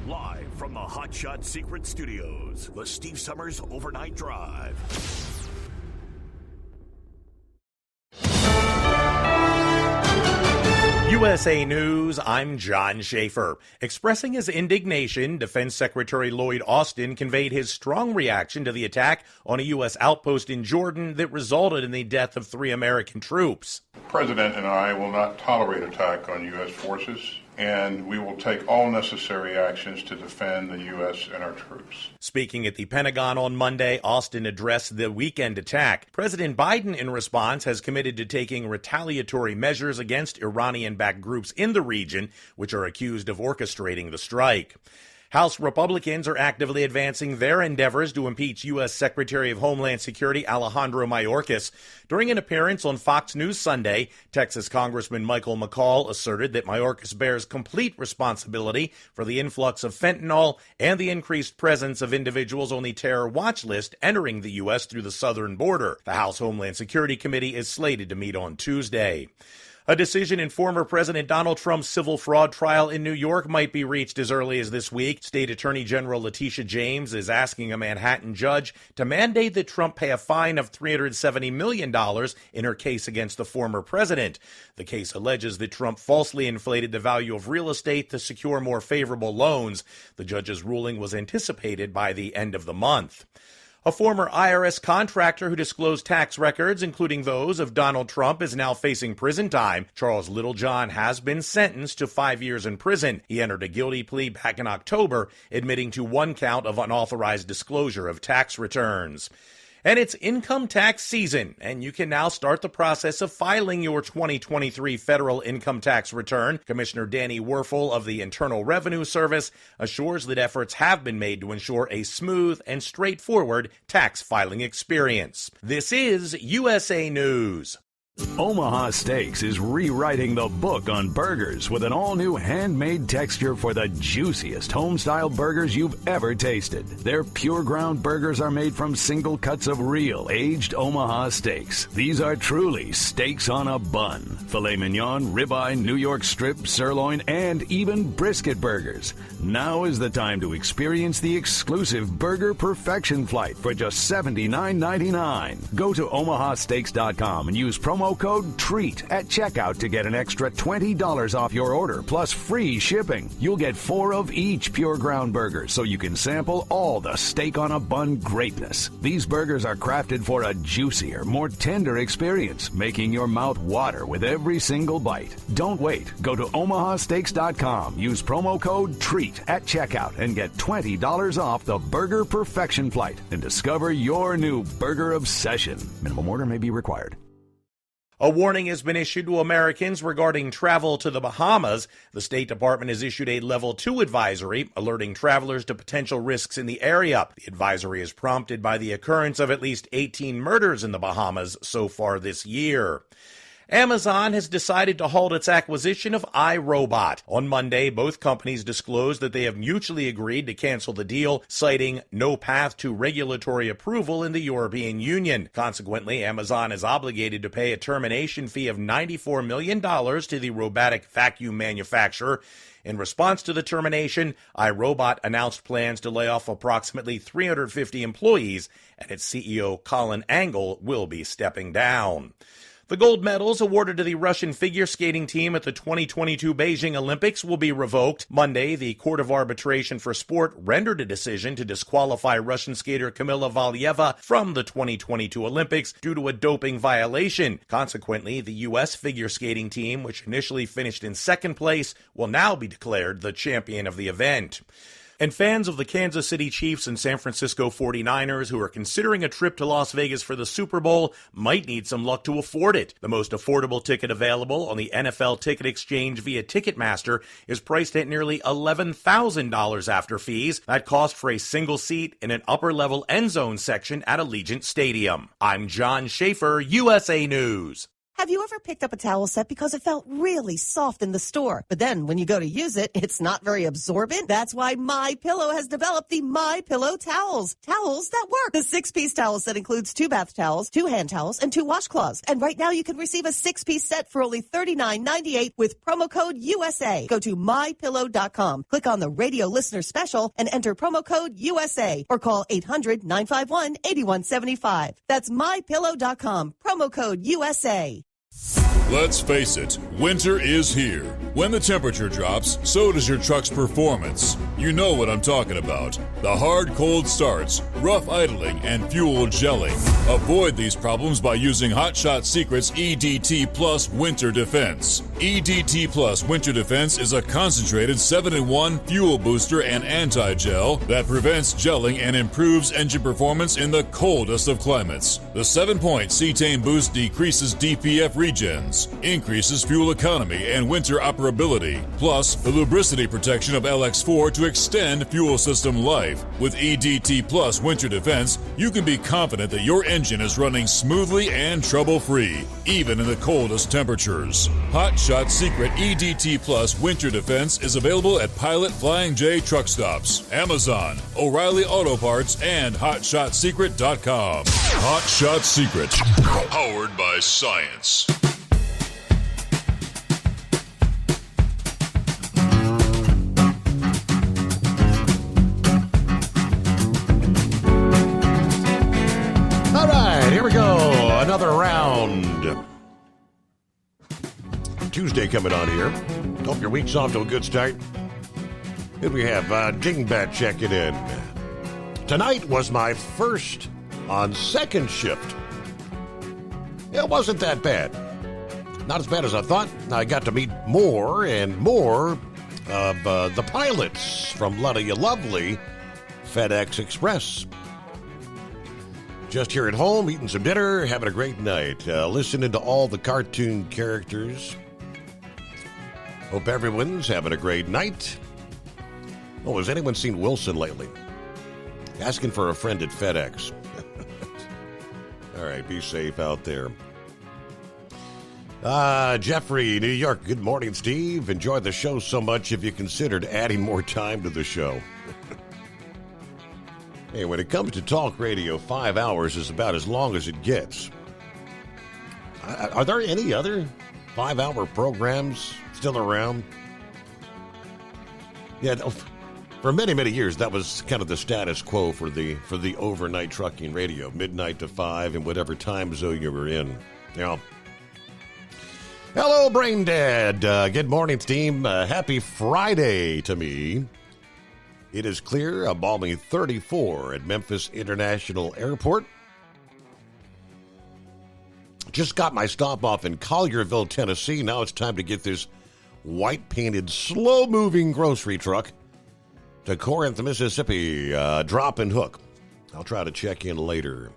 Live from the Hot Shot Secret Studios, the Steve Summers Overnight Drive. USA News, I'm John Schaefer. Expressing his indignation, Defense Secretary Lloyd Austin conveyed his strong reaction to the attack on a U.S. outpost in Jordan that resulted in the death of 3 American troops. The President and I will not tolerate attack on U.S. forces, and we will take all necessary actions to defend the U.S. and our troops. Speaking at the Pentagon on Monday, Austin addressed the weekend attack. President Biden, in response, has committed to taking retaliatory measures against Iranian-backed groups in the region, which are accused of orchestrating the strike. House Republicans are actively advancing their endeavors to impeach U.S. Secretary of Homeland Security Alejandro Mayorkas. During an appearance on Fox News Sunday, Texas Congressman Michael McCaul asserted that Mayorkas bears complete responsibility for the influx of fentanyl and the increased presence of individuals on the terror watch list entering the U.S. through the southern border. The House Homeland Security Committee is slated to meet on Tuesday. A decision in former President Donald Trump's civil fraud trial in New York might be reached as early as this week. State Attorney General Letitia James is asking a Manhattan judge to mandate that Trump pay a fine of $370 million in her case against the former president. The case alleges that Trump falsely inflated the value of real estate to secure more favorable loans. The judge's ruling was anticipated by the end of the month. A former IRS contractor who disclosed tax records, including those of Donald Trump, is now facing prison time. Charles Littlejohn has been sentenced to 5 years in prison. He entered a guilty plea back in October, admitting to one count of unauthorized disclosure of tax returns. And it's income tax season, and you can now start the process of filing your 2023 federal income tax return. Commissioner Danny Werfel of the Internal Revenue Service assures that efforts have been made to ensure a smooth and straightforward tax filing experience. This is USA News. Omaha Steaks is rewriting the book on burgers with an all-new handmade texture for the juiciest home-style burgers you've ever tasted. Their pure ground burgers are made from single cuts of real aged Omaha steaks. These are truly steaks on a bun. Filet mignon, ribeye, New York strip, sirloin, and even brisket burgers. Now is the time to experience the exclusive Burger Perfection Flight for just $79.99. Go to omahasteaks.com and use promo code TREAT at checkout to get an extra $20 off your order plus free shipping. You'll get 4 of each pure ground burger so you can sample all the steak on a bun greatness. These burgers are crafted for a juicier, more tender experience, making your mouth water with every single bite. Don't wait. Go to omahasteaks.com. Use promo code TREAT at checkout and get $20 off the Burger Perfection Flight and discover your new burger obsession. Minimum order may be required. A warning has been issued to Americans regarding travel to the Bahamas. The State Department has issued a Level 2 advisory, alerting travelers to potential risks in the area. The advisory is prompted by the occurrence of at least 18 murders in the Bahamas so far this year. Amazon has decided to halt its acquisition of iRobot. On Monday, both companies disclosed that they have mutually agreed to cancel the deal, citing no path to regulatory approval in the European Union. Consequently, Amazon is obligated to pay a termination fee of $94 million to the robotic vacuum manufacturer. In response to the termination, iRobot announced plans to lay off approximately 350 employees, and its CEO Colin Angle will be stepping down. The gold medals awarded to the Russian figure skating team at the 2022 Beijing Olympics will be revoked. Monday, the Court of Arbitration for Sport rendered a decision to disqualify Russian skater Kamila Valieva from the 2022 Olympics due to a doping violation. Consequently, the U.S. figure skating team, which initially finished in second place, will now be declared the champion of the event. And fans of the Kansas City Chiefs and San Francisco 49ers who are considering a trip to Las Vegas for the Super Bowl might need some luck to afford it. The most affordable ticket available on the NFL Ticket Exchange via Ticketmaster is priced at nearly $11,000 after fees. That cost for a single seat in an upper-level end zone section at Allegiant Stadium. I'm John Schaefer, USA News. Have you ever picked up a towel set because it felt really soft in the store, but then when you go to use it, it's not very absorbent? That's why MyPillow has developed the MyPillow towels. Towels that work. The 6-piece towel set includes 2 bath towels, 2 hand towels, and 2 washcloths. And right now you can receive a 6-piece set for only $39.98 with promo code USA. Go to MyPillow.com, click on the radio listener special, and enter promo code USA, or call 800-951-8175. That's MyPillow.com, promo code USA. Let's face it, winter is here. When the temperature drops, so does your truck's performance. You know what I'm talking about. The hard cold starts, rough idling, and fuel gelling. Avoid these problems by using Hot Shot Secret's EDT Plus Winter Defense. EDT Plus Winter Defense is a concentrated 7-in-1 fuel booster and anti-gel that prevents gelling and improves engine performance in the coldest of climates. The 7-point cetane boost decreases DPF regens, increases fuel economy and winter operability, plus the lubricity protection of LX4 to extend fuel system life. With EDT Plus Winter Defense, you can be confident that your engine is running smoothly and trouble-free, even in the coldest temperatures. Hot Shot Secret EDT Plus Winter Defense is available at Pilot Flying J truck stops, Amazon, O'Reilly Auto Parts, and HotShotSecret.com. Hot Shot Secret, powered by science. another round. Tuesday coming on here. Hope your week's off to a good start. Here we have Dingbat checking in. Tonight was my first on second shift. It wasn't that bad. Not as bad as I thought. I got to meet more and more of the pilots from Lovely FedEx Express. Just here at home, eating some dinner, having a great night, listening to all the cartoon characters. Hope everyone's having a great night. Oh, has anyone seen Wilson lately? Asking for a friend at FedEx. All right, be safe out there. Jeffrey, New York. Good morning, Steve. Enjoyed the show so much if you considered adding more time to the show. Hey, when it comes to talk radio, 5 hours is about as long as it gets. Are there any other 5-hour programs still around? Yeah, for many, many years, that was kind of the status quo for the overnight trucking radio, midnight to 5 in whatever time zone you were in. Now, hello, Brain Dad. Good morning, team. Happy Friday to me. It is clear, a balmy 34 at Memphis International Airport. Just got my stop off in Collierville, Tennessee. Now it's time to get this white-painted, slow-moving grocery truck to Corinth, Mississippi. Drop and hook. I'll try to check in later.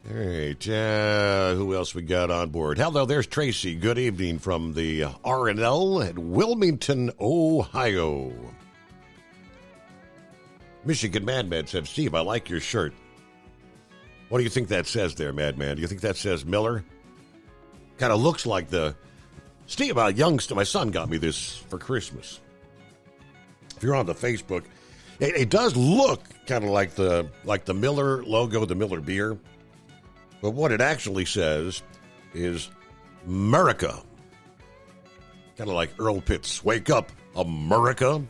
All right, who else we got on board? Hello, there's Tracy. Good evening from the R&L at Wilmington, Ohio. Michigan Madman said, Steve, I like your shirt. What do you think that says there, Madman? Do you think that says Miller? Kind of looks like the... Steve, my son got me this for Christmas. If you're on the Facebook, it does look kind of like the Miller logo, the Miller beer. But what it actually says is America. Kind of like Earl Pitts. Wake up, America.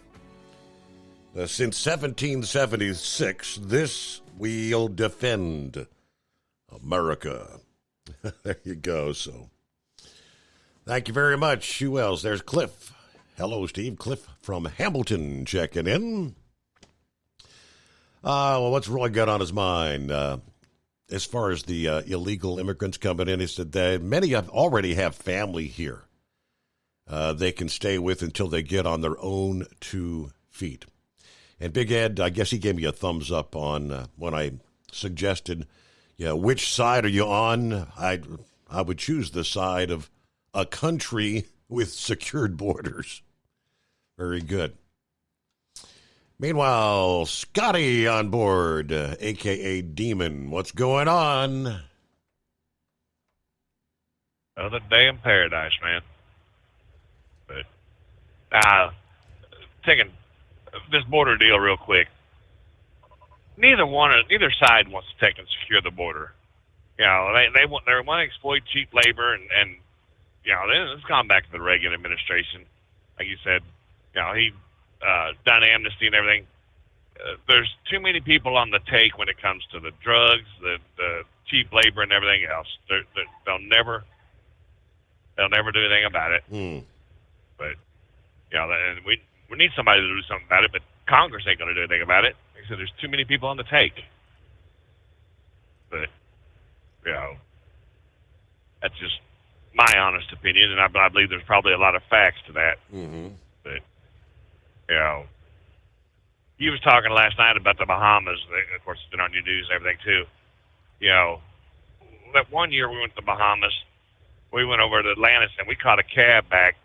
Since 1776, this we'll defend. America. There you go. So, thank you very much. Who else? There's Cliff. Hello, Steve. Cliff from Hamilton checking in. Well, what's really got on his mind? As far as the illegal immigrants coming in, he said that many already have family here. They can stay with until they get on their own 2 feet. And Big Ed, I guess he gave me a thumbs up on when I suggested, which side are you on? I would choose the side of a country with secured borders. Very good. Meanwhile, Scotty on board, a.k.a. Demon. What's going on? Another day in paradise, man. But, taking this border deal real quick. Neither side wants to take and secure the border. They want to exploit cheap labor, and it's gone back to the Reagan administration. Like you said, he done amnesty and everything. There's too many people on the take when it comes to the drugs, the cheap labor, and everything else. They'll never do anything about it. But and we need somebody to do something about it. But Congress ain't going to do anything about it. Like I said, there's too many people on the take. But that's just my honest opinion, and I believe there's probably a lot of facts to that. But you was talking last night about the Bahamas. Of course, it's been on your news and everything too. That one year we went to the Bahamas, we went over to Atlantis and we caught a cab back,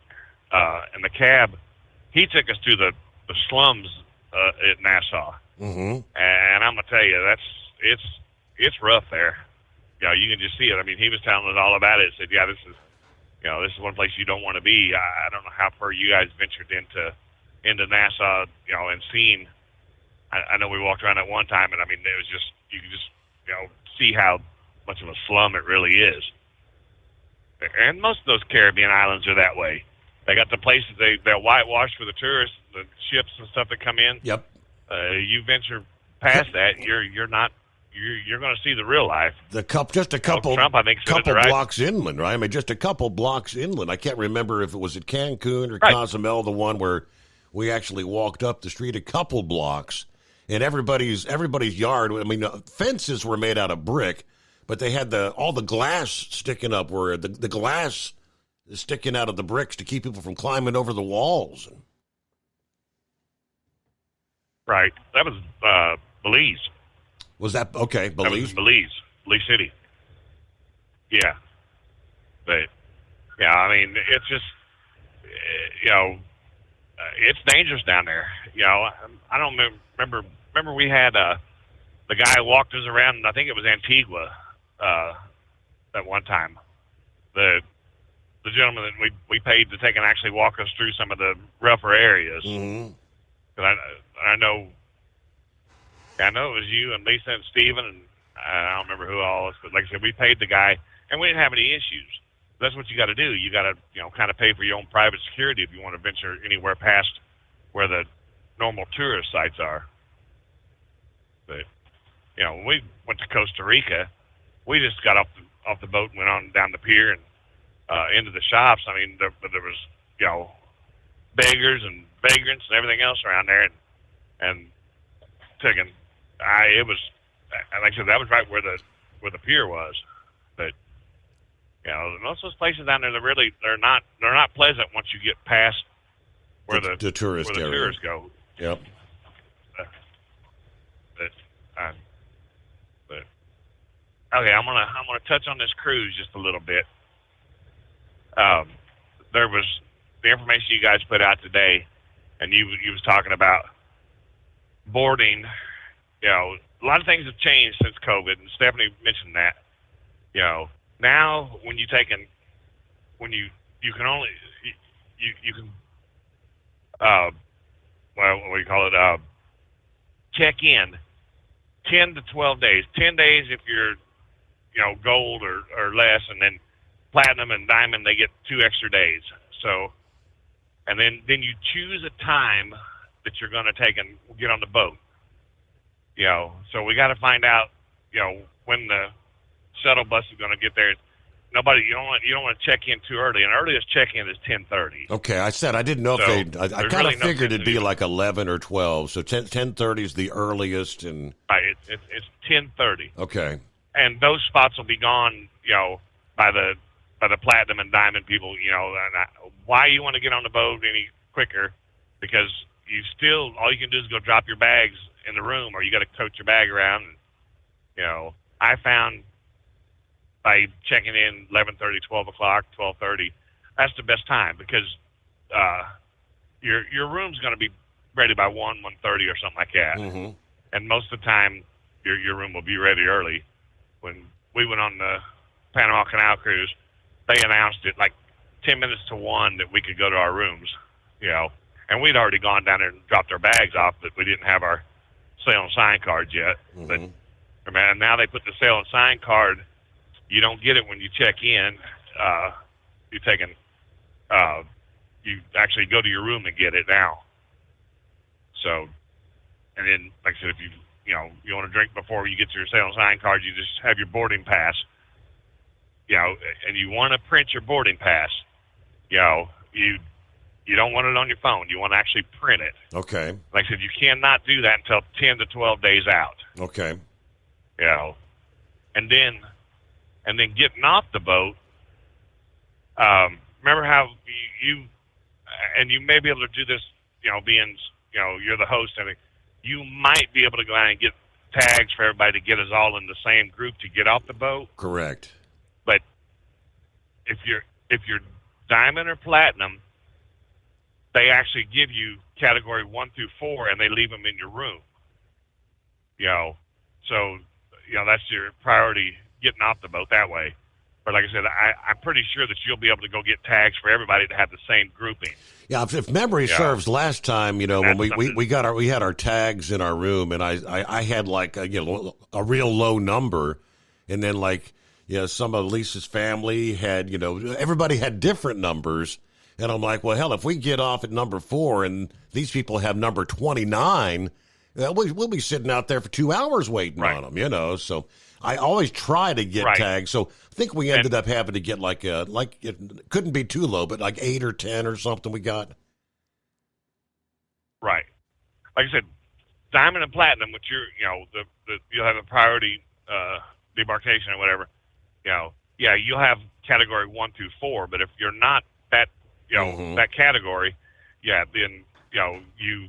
and the cab, he took us to the slums at Nassau. And I'm gonna tell you, it's rough there. You can just see it. I mean, he was telling us all about it. He said, this is one place you don't want to be. I don't know how far you guys ventured into Nassau, and seen. I know we walked around at one time, and I mean, it was just, you could just, see how much of a slum it really is. And most of those Caribbean islands are that way. They got the places they're whitewashed for the tourists, the ships and stuff that come in. Yep. You venture past that, you're not you're going to see the real life. Just a couple, Trump, I think, couple right. blocks inland, right? I mean, just a couple blocks inland. I can't remember if it was at Cancun or Right. Cozumel, the one where we actually walked up the street a couple blocks, and everybody's yard. I mean, fences were made out of brick, but they had all the glass sticking up, where the glass is sticking out of the bricks to keep people from climbing over the walls. Right. That was Belize. Was that okay? Belize? Belize City. Yeah. But, yeah, I mean, it's just, it's dangerous down there. I don't remember we had the guy who walked us around, I think it was Antigua at one time. The gentleman that we paid to take and actually walk us through some of the rougher areas. Mm-hmm. I know it was you and Lisa and Steven, and I don't remember who all else, but like I said, we paid the guy, and we didn't have any issues. That's what you got to do. You got to, kind of pay for your own private security if you want to venture anywhere past where the normal tourist sites are. But, when we went to Costa Rica, we just got off the boat and went on down the pier and into the shops. I mean, there was, beggars and vagrants and everything else around there, and taking. It was, like I said, that was right where the pier was. But most of those places down there, they're not pleasant once you get past where the tourist area. Tourists go. Yep. But okay, I'm gonna touch on this cruise just a little bit. There was the information you guys put out today, and you was talking about boarding. A lot of things have changed since COVID, and Stephanie mentioned that. Now when you can only you can what do you call it? Check in 10 to 12 days. 10 days if you're gold or less, and then platinum and diamond they get 2 extra days. So, and then you choose a time that you're going to take and get on the boat. So we got to find out, when the shuttle bus is going to get there. You don't want to check in too early. And earliest check-in is 10:30. Okay, I said I didn't know So, if I kind of really no figured it'd be sense like 11 or 12. So 10:30 is the earliest, and Right, it's 10:30. okay. And those spots will be gone, by the platinum and diamond people. Why you want to get on the boat any quicker? Because all you can do is go drop your bags in the room, or you got to tote your bag around. And, I found by checking in 11:30, 12 o'clock, 12:30, that's the best time, because your room's going to be ready by 1:30 or something like that. Mm-hmm. And most of the time, your room will be ready early. When we went on the Panama Canal cruise, they announced it like 10 minutes to 1 that we could go to our rooms, and we'd already gone down there and dropped our bags off, but we didn't have our sale and sign cards yet. Mm-hmm. But man, now they put the sale and sign card. You don't get it when you check in. You actually go to your room and get it now. So, and then, like I said, if you want to drink before you get your sale and sign card, you just have your boarding pass. And you want to print your boarding pass. You don't want it on your phone. You want to actually print it. Okay. Like I said, you cannot do that until 10 to 12 days out. Okay. And then getting off the boat. Remember how you may be able to do this, being, you're the host, and you might be able to go out and get tags for everybody to get us all in the same group to get off the boat. Correct. But if you're diamond or platinum, they actually give you category 1 through 4, and they leave them in your room. So that's your priority, getting off the boat that way. But like I said, I'm pretty sure that you'll be able to go get tags for everybody to have the same grouping. Yeah, if memory serves, last time, when we had our tags in our room, and I had like a real low number, and then some of Lisa's family had, everybody had different numbers, and I'm like, well, hell, if we get off at number 4 and these people have number 29, we'll be sitting out there for 2 hours waiting on them, you know. So I always try to get tags. So I think we ended up having to get it couldn't be too low, but like 8 or 10 or something we got. Right. Like I said, diamond and platinum, which you'll have a priority demarcation or whatever. You'll have category 1 through 4, but if you're not that, that category, then you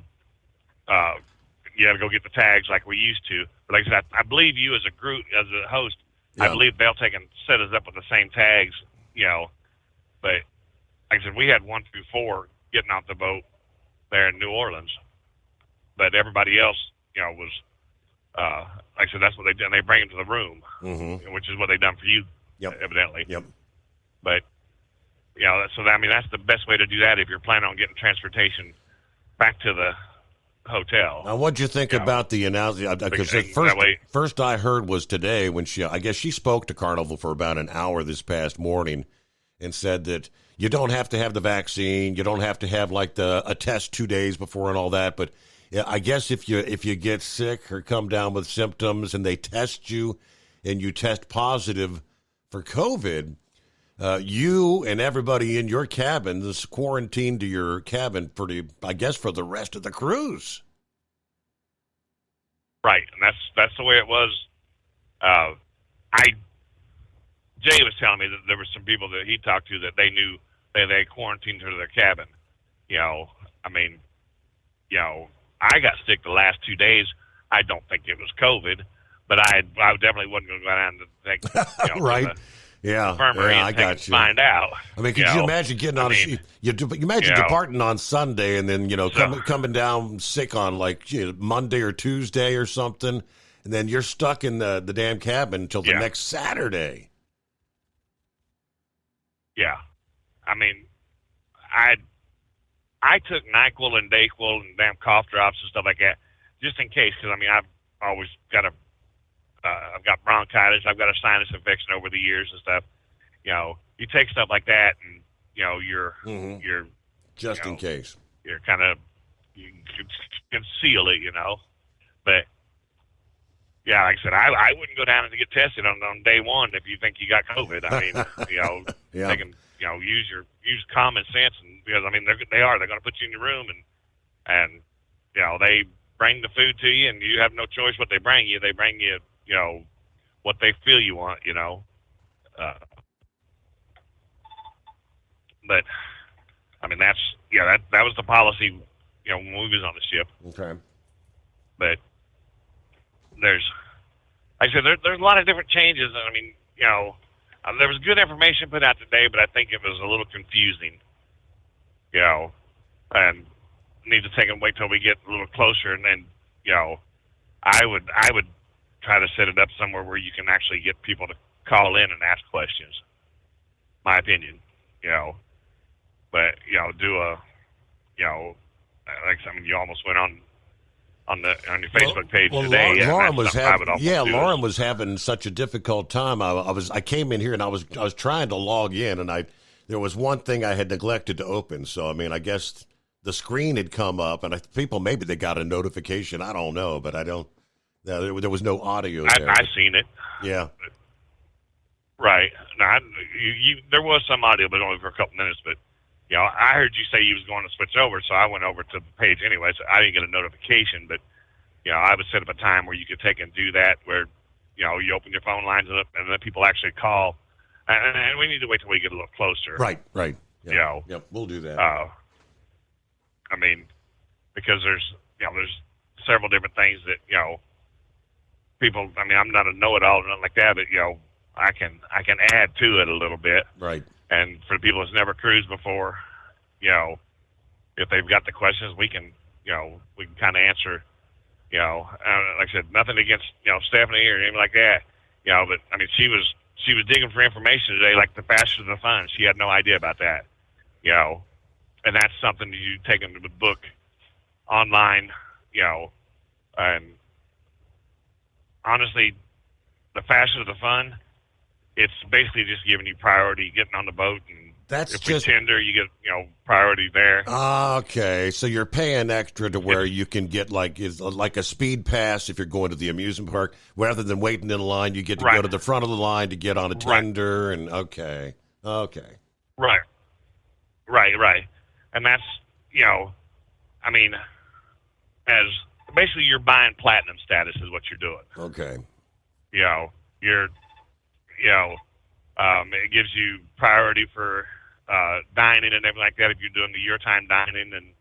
got to go get the tags like we used to. But like I said, I believe you as a group, as a host, I believe they'll take and set us up with the same tags. But like I said, we had 1 through 4 getting off the boat there in New Orleans, but everybody else, was like I said, that's what they did. And they bring them to the room, which is what they've done for you, evidently. Yep. But that's the best way to do that if you're planning on getting transportation back to the hotel. Now, what'd you think about the announcement? Because the first I heard was today when I guess she spoke to Carnival for about an hour this past morning and said that you don't have to have the vaccine, you don't have to have a test 2 days before and all that, but I guess if you get sick or come down with symptoms and they test you and you test positive for COVID, you and everybody in your cabin is quarantined to your cabin for the rest of the cruise. Right, and that's the way it was. Jay was telling me that there were some people that he talked to that they knew they quarantined to their cabin. I got sick the last 2 days. I don't think it was COVID, but I definitely wasn't going to go down to take right. Infirmary I got you. Find out. I mean, could you imagine getting on departing on Sunday and then coming down sick on Monday or Tuesday or something, and then you're stuck in the damn cabin until the next Saturday. Yeah, I mean, I took NyQuil and Dayquil and damn cough drops and stuff like that just in case, because I've always got I've got bronchitis. I've got a sinus infection over the years and stuff. You take stuff like that, and you're just in case. You're kind of you can conceal it, But like I said, I wouldn't go down and get tested on day one if you think you got COVID. I mean, they can use common sense, and because they're going to put you in your room and they bring the food to you, and you have no choice what they bring you. They bring you. What they feel you want, but that was the policy, when we was on the ship. Okay. But there's a lot of different changes. There was good information put out today, but I think it was a little confusing, and need to take and wait till we get a little closer, and then, I would try to set it up somewhere where you can actually get people to call in and ask questions. My opinion, but do a, you almost went on your Facebook page today. Lauren was having such a difficult time. I came in here and I was trying to log in, and there was one thing I had neglected to open. So I guess the screen had come up, and people maybe they got a notification. I don't know, but I don't. There was no audio there. I seen it. Yeah. Right. Now, there was some audio, but only for a couple minutes. But, I heard you say you was going to switch over, so I went over to the page anyway. So I didn't get a notification, but, I would set up a time where you could take and do that, where, you open your phone lines up and then people actually call. And we need to wait till we get a little closer. Right. Yeah. Yep, we'll do that. Because there's several different things that, people, I'm not a know-it-all or nothing like that, but, I can add to it a little bit. Right. And for the people that's never cruised before, if they've got the questions, we can kind of answer, like I said, nothing against, Stephanie or anything like that, but, she was digging for information today, like the faster the fun. She had no idea about that, and that's something you take into the book online, and honestly, the faster the fun, it's basically just giving you priority, getting on the boat and That's if just we tender, you get priority there. Okay, so you're paying extra to where you can get like a speed pass if you're going to the amusement park. Rather than waiting in line, you get to go to the front of the line to get on a tender. And okay. Right. And that's as basically you're buying platinum status is what you're doing. Okay. It gives you priority for dining and everything like that if you're doing the your time dining and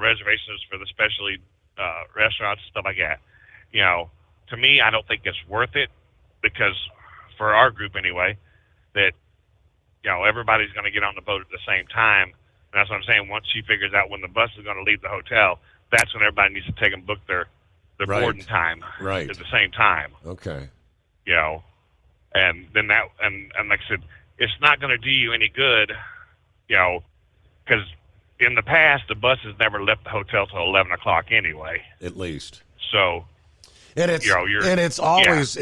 reservations for the specialty restaurants and stuff like that. To me, I don't think it's worth it because for our group anyway, that everybody's going to get on the boat at the same time. And that's what I'm saying. Once she figures out when the bus is going to leave the hotel, that's when everybody needs to take and book their boarding time at the same time. Okay. And then that, and like I said, it's not going to do you any good, because in the past, the buses never left the hotel till 11 o'clock anyway. At least. So, and it's always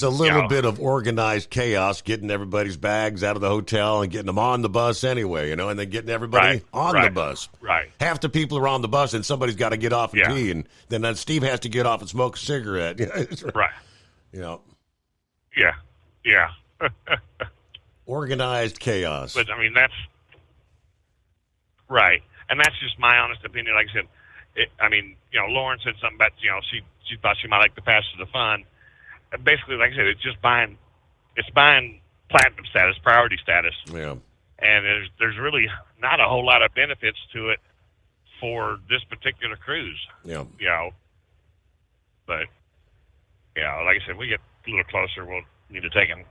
a little bit of organized chaos, getting everybody's bags out of the hotel and getting them on the bus anyway, and then getting everybody on the bus. Right. Half the people are on the bus, and somebody's got to get off and pee, and then Steve has to get off and smoke a cigarette. Right. Yeah. Organized chaos. But that's right, and that's just my honest opinion. Like I said, Lauren said something about she thought she might like the pass for the fun. Basically, like I said, it's buying platinum status, priority status. Yeah. And there's really not a whole lot of benefits to it for this particular cruise. Yeah. But like I said, we get a little closer, we'll need to take them.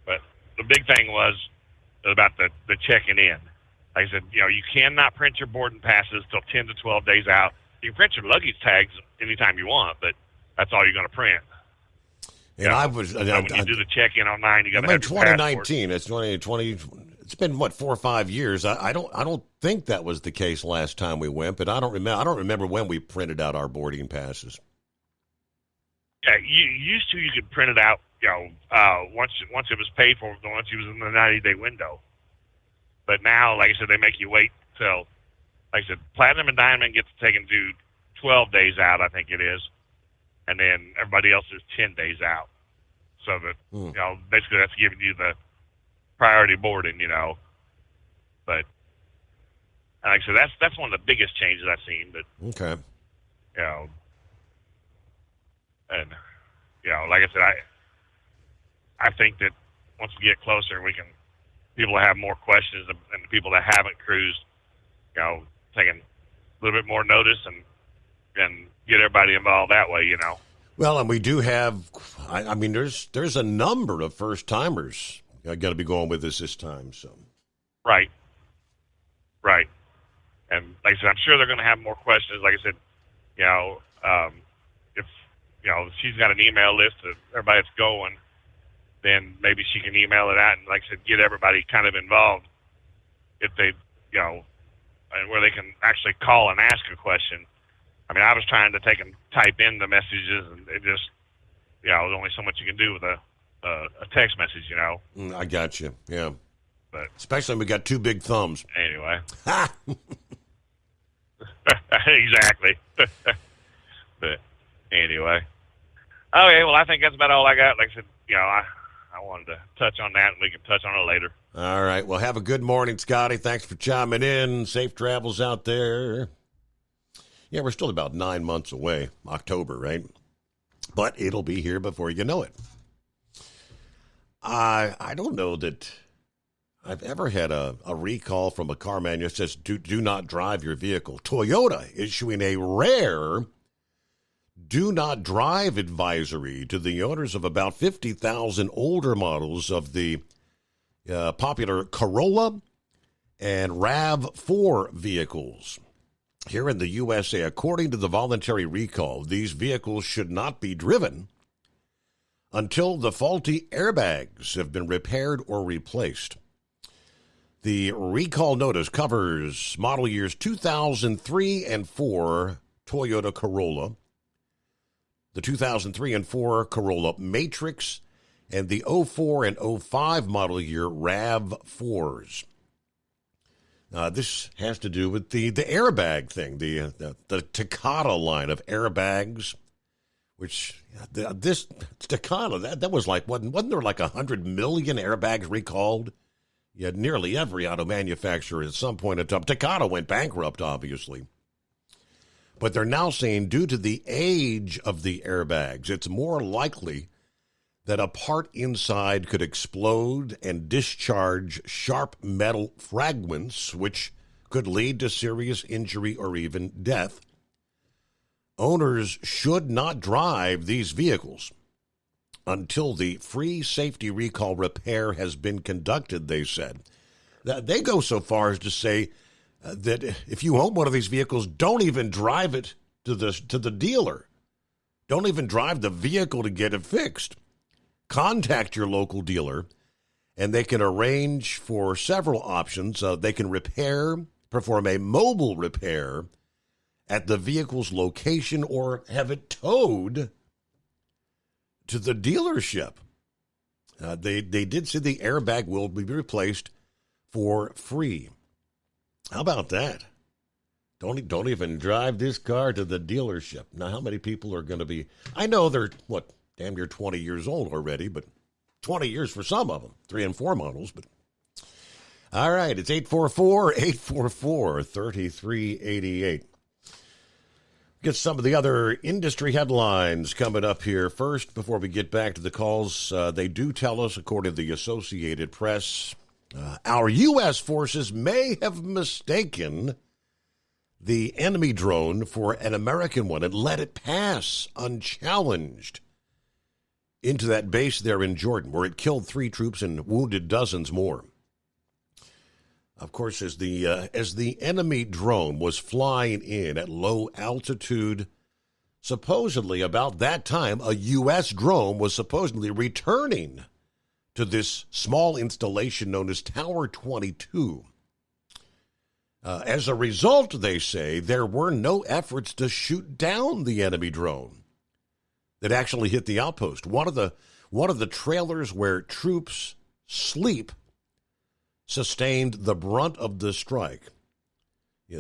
But the big thing was about the checking in. Like I said, you cannot print your boarding passes till 10 to 12 days out. You can print your luggage tags anytime you want, but that's all you're going to print. And when you do the check-in online, you got to have your 2019. It's 2020. It's been 4 or 5 years. I don't think that was the case last time we went, but I don't remember when we printed out our boarding passes. Yeah, you could print it out. Once it was paid for, once you was in the 90-day window. But now, like I said, they make you wait till, like I said, Platinum and Diamond gets taken to 12 days out, I think it is, and then everybody else is 10 days out. So that basically that's giving you the priority boarding, But like I said, that's one of the biggest changes I've seen. But okay, and like I said, I think that once we get closer, people will have more questions, and the people that haven't cruised, taking a little bit more notice and get everybody involved that way, Well, and we do have, there's a number of first timers got to be going with us this time. So, right, and like I said, I'm sure they're going to have more questions. Like I said, if she's got an email list of everybody that's going, then maybe she can email it out and, like I said, get everybody kind of involved if they, and where they can actually call and ask a question. I was trying to take and type in the messages, and it just, there's only so much you can do with a text message, I got you, yeah. But especially when we got two big thumbs. Anyway. Exactly. But anyway. Okay, well, I think that's about all I got. Like I said, I wanted to touch on that, and we can touch on it later. All right. Well, have a good morning, Scotty. Thanks for chiming in. Safe travels out there. Yeah, we're still about 9 months away, October, right? But it'll be here before you know it. I don't know that I've ever had a recall from a car manual that says do not drive your vehicle. Toyota issuing a rare do not drive advisory to the owners of about 50,000 older models of the popular Corolla and RAV4 vehicles. Here in the USA, according to the voluntary recall, these vehicles should not be driven until the faulty airbags have been repaired or replaced. The recall notice covers model years 2003 and 4 Toyota Corolla, the 2003 and 4 Corolla Matrix, and the 04 and 05 model year RAV4s. This has to do with the airbag thing, the Takata line of airbags, which this Takata, that was like, wasn't there like 100 million airbags recalled? You had nearly every auto manufacturer at some point in time. Takata went bankrupt, obviously. But they're now saying due to the age of the airbags, it's more likely that a part inside could explode and discharge sharp metal fragments, which could lead to serious injury or even death. Owners should not drive these vehicles until the free safety recall repair has been conducted, they said. They go so far as to say that if you own one of these vehicles, don't even drive it to the dealer. Don't even drive the vehicle to get it fixed. Contact your local dealer, and they can arrange for several options. They can perform a mobile repair at the vehicle's location or have it towed to the dealership. They did say the airbag will be replaced for free. How about that? Don't even drive this car to the dealership. Now, how many people are going to be? I know they're, damn near 20 years old already, but 20 years for some of them, 3 and 4 models. But all right, it's 844-3388. Get some of the other industry headlines coming up here. First, before we get back to the calls, they do tell us, according to the Associated Press, our U.S. forces may have mistaken the enemy drone for an American one and let it pass unchallenged into that base there in Jordan, where it killed 3 troops and wounded dozens more. Of course, as the enemy drone was flying in at low altitude, supposedly about that time, a U.S. drone was supposedly returning to this small installation known as Tower 22. As a result, they say, there were no efforts to shoot down the enemy drone that actually hit the outpost. One of the trailers where troops sleep sustained the brunt of the strike.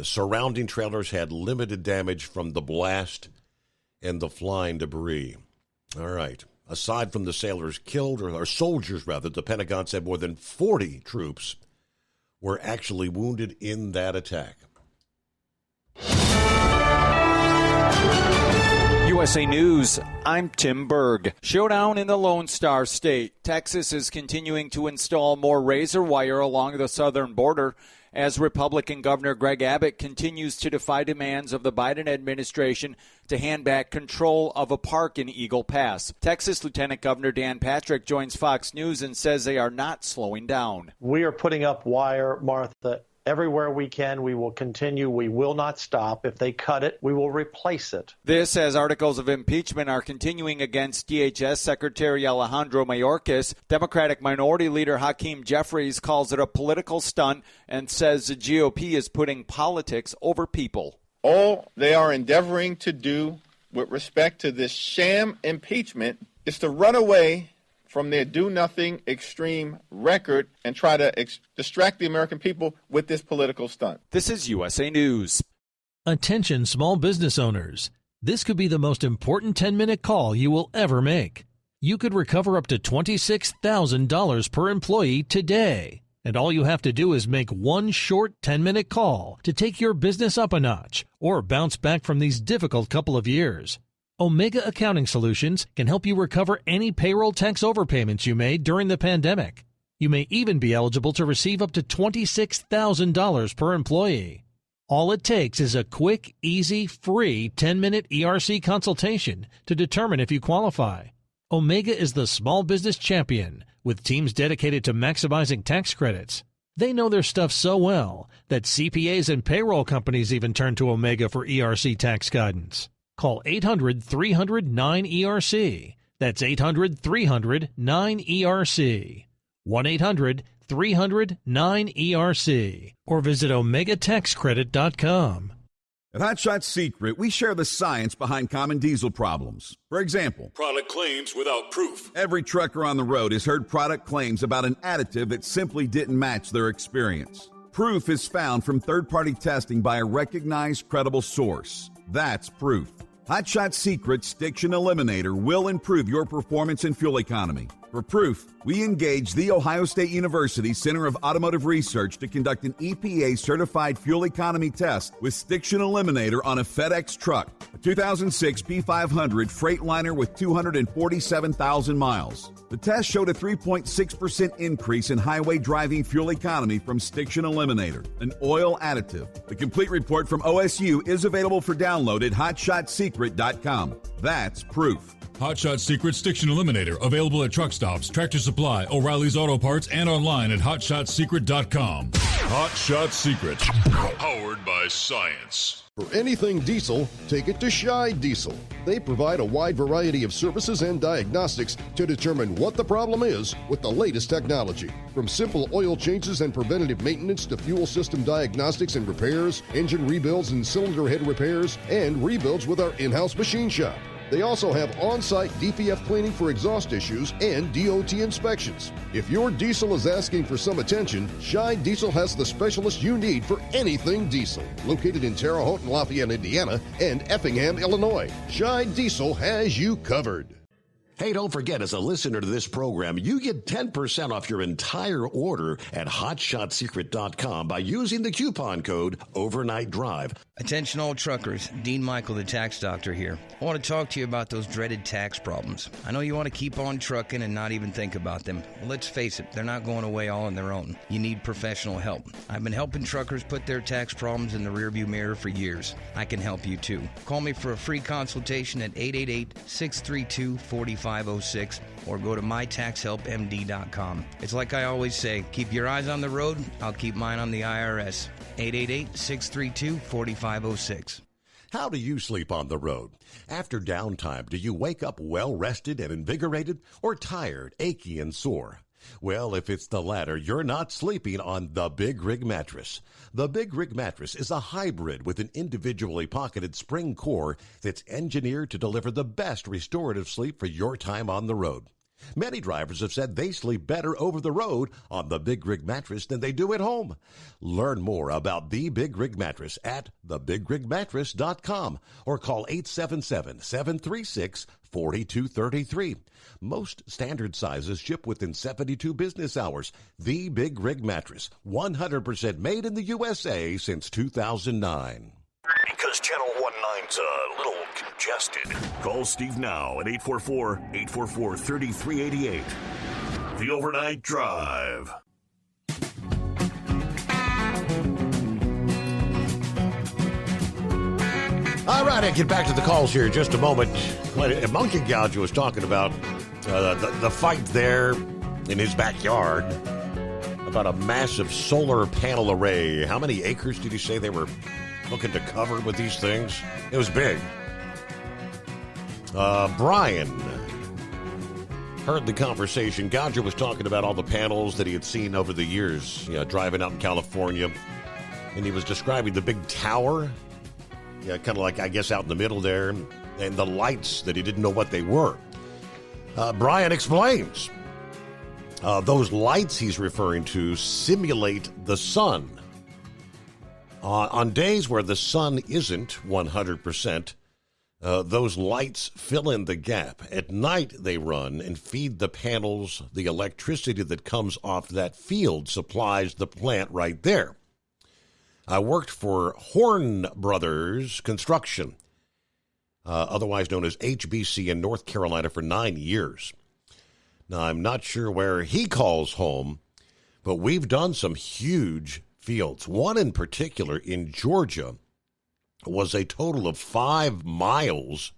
Surrounding trailers had limited damage from the blast and the flying debris. All right. Aside from the sailors killed, or soldiers rather, the Pentagon said more than 40 troops were actually wounded in that attack. USA News, I'm Tim Berg. Showdown in the Lone Star State. Texas is continuing to install more razor wire along the southern border as Republican Governor Greg Abbott continues to defy demands of the Biden administration to hand back control of a park in Eagle Pass. Texas Lieutenant Governor Dan Patrick joins Fox News and says they are not slowing down. We are putting up wire, Martha, everywhere we can. We will continue. We will not stop. If they cut it, we will replace it. This as articles of impeachment are continuing against DHS Secretary Alejandro Mayorkas. Democratic Minority Leader Hakeem Jeffries calls it a political stunt and says the GOP is putting politics over people. All they are endeavoring to do with respect to this sham impeachment is to run away from their do-nothing extreme record and try to distract the American people with this political stunt. This is USA News. Attention small business owners. This could be the most important 10-minute call you will ever make. You could recover up to $26,000 per employee today. And all you have to do is make one short 10-minute call to take your business up a notch or bounce back from these difficult couple of years. Omega Accounting Solutions can help you recover any payroll tax overpayments you made during the pandemic. You may even be eligible to receive up to $26,000 per employee. All it takes is a quick, easy, free 10-minute ERC consultation to determine if you qualify. Omega is the small business champion with teams dedicated to maximizing tax credits. They know their stuff so well that CPAs and payroll companies even turn to Omega for ERC tax guidance. Call 800-300-9ERC. That's 800-300-9ERC. 1-800-300-9ERC. Or visit OmegaTaxCredit.com. At Hot Shot Secret, we share the science behind common diesel problems. For example, product claims without proof. Every trucker on the road has heard product claims about an additive that simply didn't match their experience. Proof is found from third-party testing by a recognized, credible source. That's proof. Hot Shot Secret's Stiction Eliminator will improve your performance and fuel economy. For proof, we engaged the Ohio State University Center of Automotive Research to conduct an EPA-certified fuel economy test with Stiction Eliminator on a FedEx truck, a 2006 P500 Freightliner with 247,000 miles. The test showed a 3.6% increase in highway driving fuel economy from Stiction Eliminator, an oil additive. The complete report from OSU is available for download at hotshotsecret.com. That's proof. Hot Shot Secret Stiction Eliminator, available at truck stops, Tractor Supply, O'Reilly's Auto Parts, and online at hotshotsecret.com. Hot Shot Secret, powered by science. For anything diesel, take it to Scheid Diesel. They provide a wide variety of services and diagnostics to determine what the problem is with the latest technology. From simple oil changes and preventative maintenance to fuel system diagnostics and repairs, engine rebuilds and cylinder head repairs, and rebuilds with our in-house machine shop. They also have on-site DPF cleaning for exhaust issues and DOT inspections. If your diesel is asking for some attention, Scheid Diesel has the specialist you need for anything diesel. Located in Terre Haute and Lafayette, Indiana, and Effingham, Illinois, Scheid Diesel has you covered. Hey, don't forget, as a listener to this program, you get 10% off your entire order at hotshotsecret.com by using the coupon code Overnight Drive. Attention all truckers, Dean Michael, the tax doctor here. I want to talk to you about those dreaded tax problems. I know you want to keep on trucking and not even think about them. Well, let's face it, they're not going away all on their own. You need professional help. I've been helping truckers put their tax problems in the rearview mirror for years. I can help you too. Call me for a free consultation at 888-632-4506 or go to mytaxhelpmd.com. It's like I always say, keep your eyes on the road, I'll keep mine on the IRS. 888-632-4506. How do you sleep on the road? After downtime, do you wake up well-rested and invigorated or tired, achy, and sore? Well, if it's the latter, you're not sleeping on the Big Rig Mattress. The Big Rig Mattress is a hybrid with an individually pocketed spring core that's engineered to deliver the best restorative sleep for your time on the road. Many drivers have said they sleep better over the road on the Big Rig Mattress than they do at home. Learn more about the Big Rig Mattress at thebigrigmattress.com or call 877-736-4233. Most standard sizes ship within 72 business hours. The Big Rig Mattress, 100% made in the USA since 2009. Because Channel 19's a little congested. Call Steve now at 844-844-3388. The Overnight Drive. All right, I'll get back to the calls here in just a moment. Monkey Gouge was talking about the fight there in his backyard about a massive solar panel array. How many acres did he say they were looking to cover with these things? It was big. Brian heard the conversation. Gouger was talking about all the panels that he had seen over the years, driving out in California. And he was describing the big tower, kind of like, I guess, out in the middle there, and the lights that he didn't know what they were. Brian explains. Those lights he's referring to simulate the sun. On days where the sun isn't 100%, those lights fill in the gap. At night, they run and feed the panels. The electricity that comes off that field supplies the plant right there. I worked for Horn Brothers Construction, otherwise known as HBC in North Carolina, for 9 years. Now, I'm not sure where he calls home, but we've done some huge fields. One in particular in Georgia was a total of 5 miles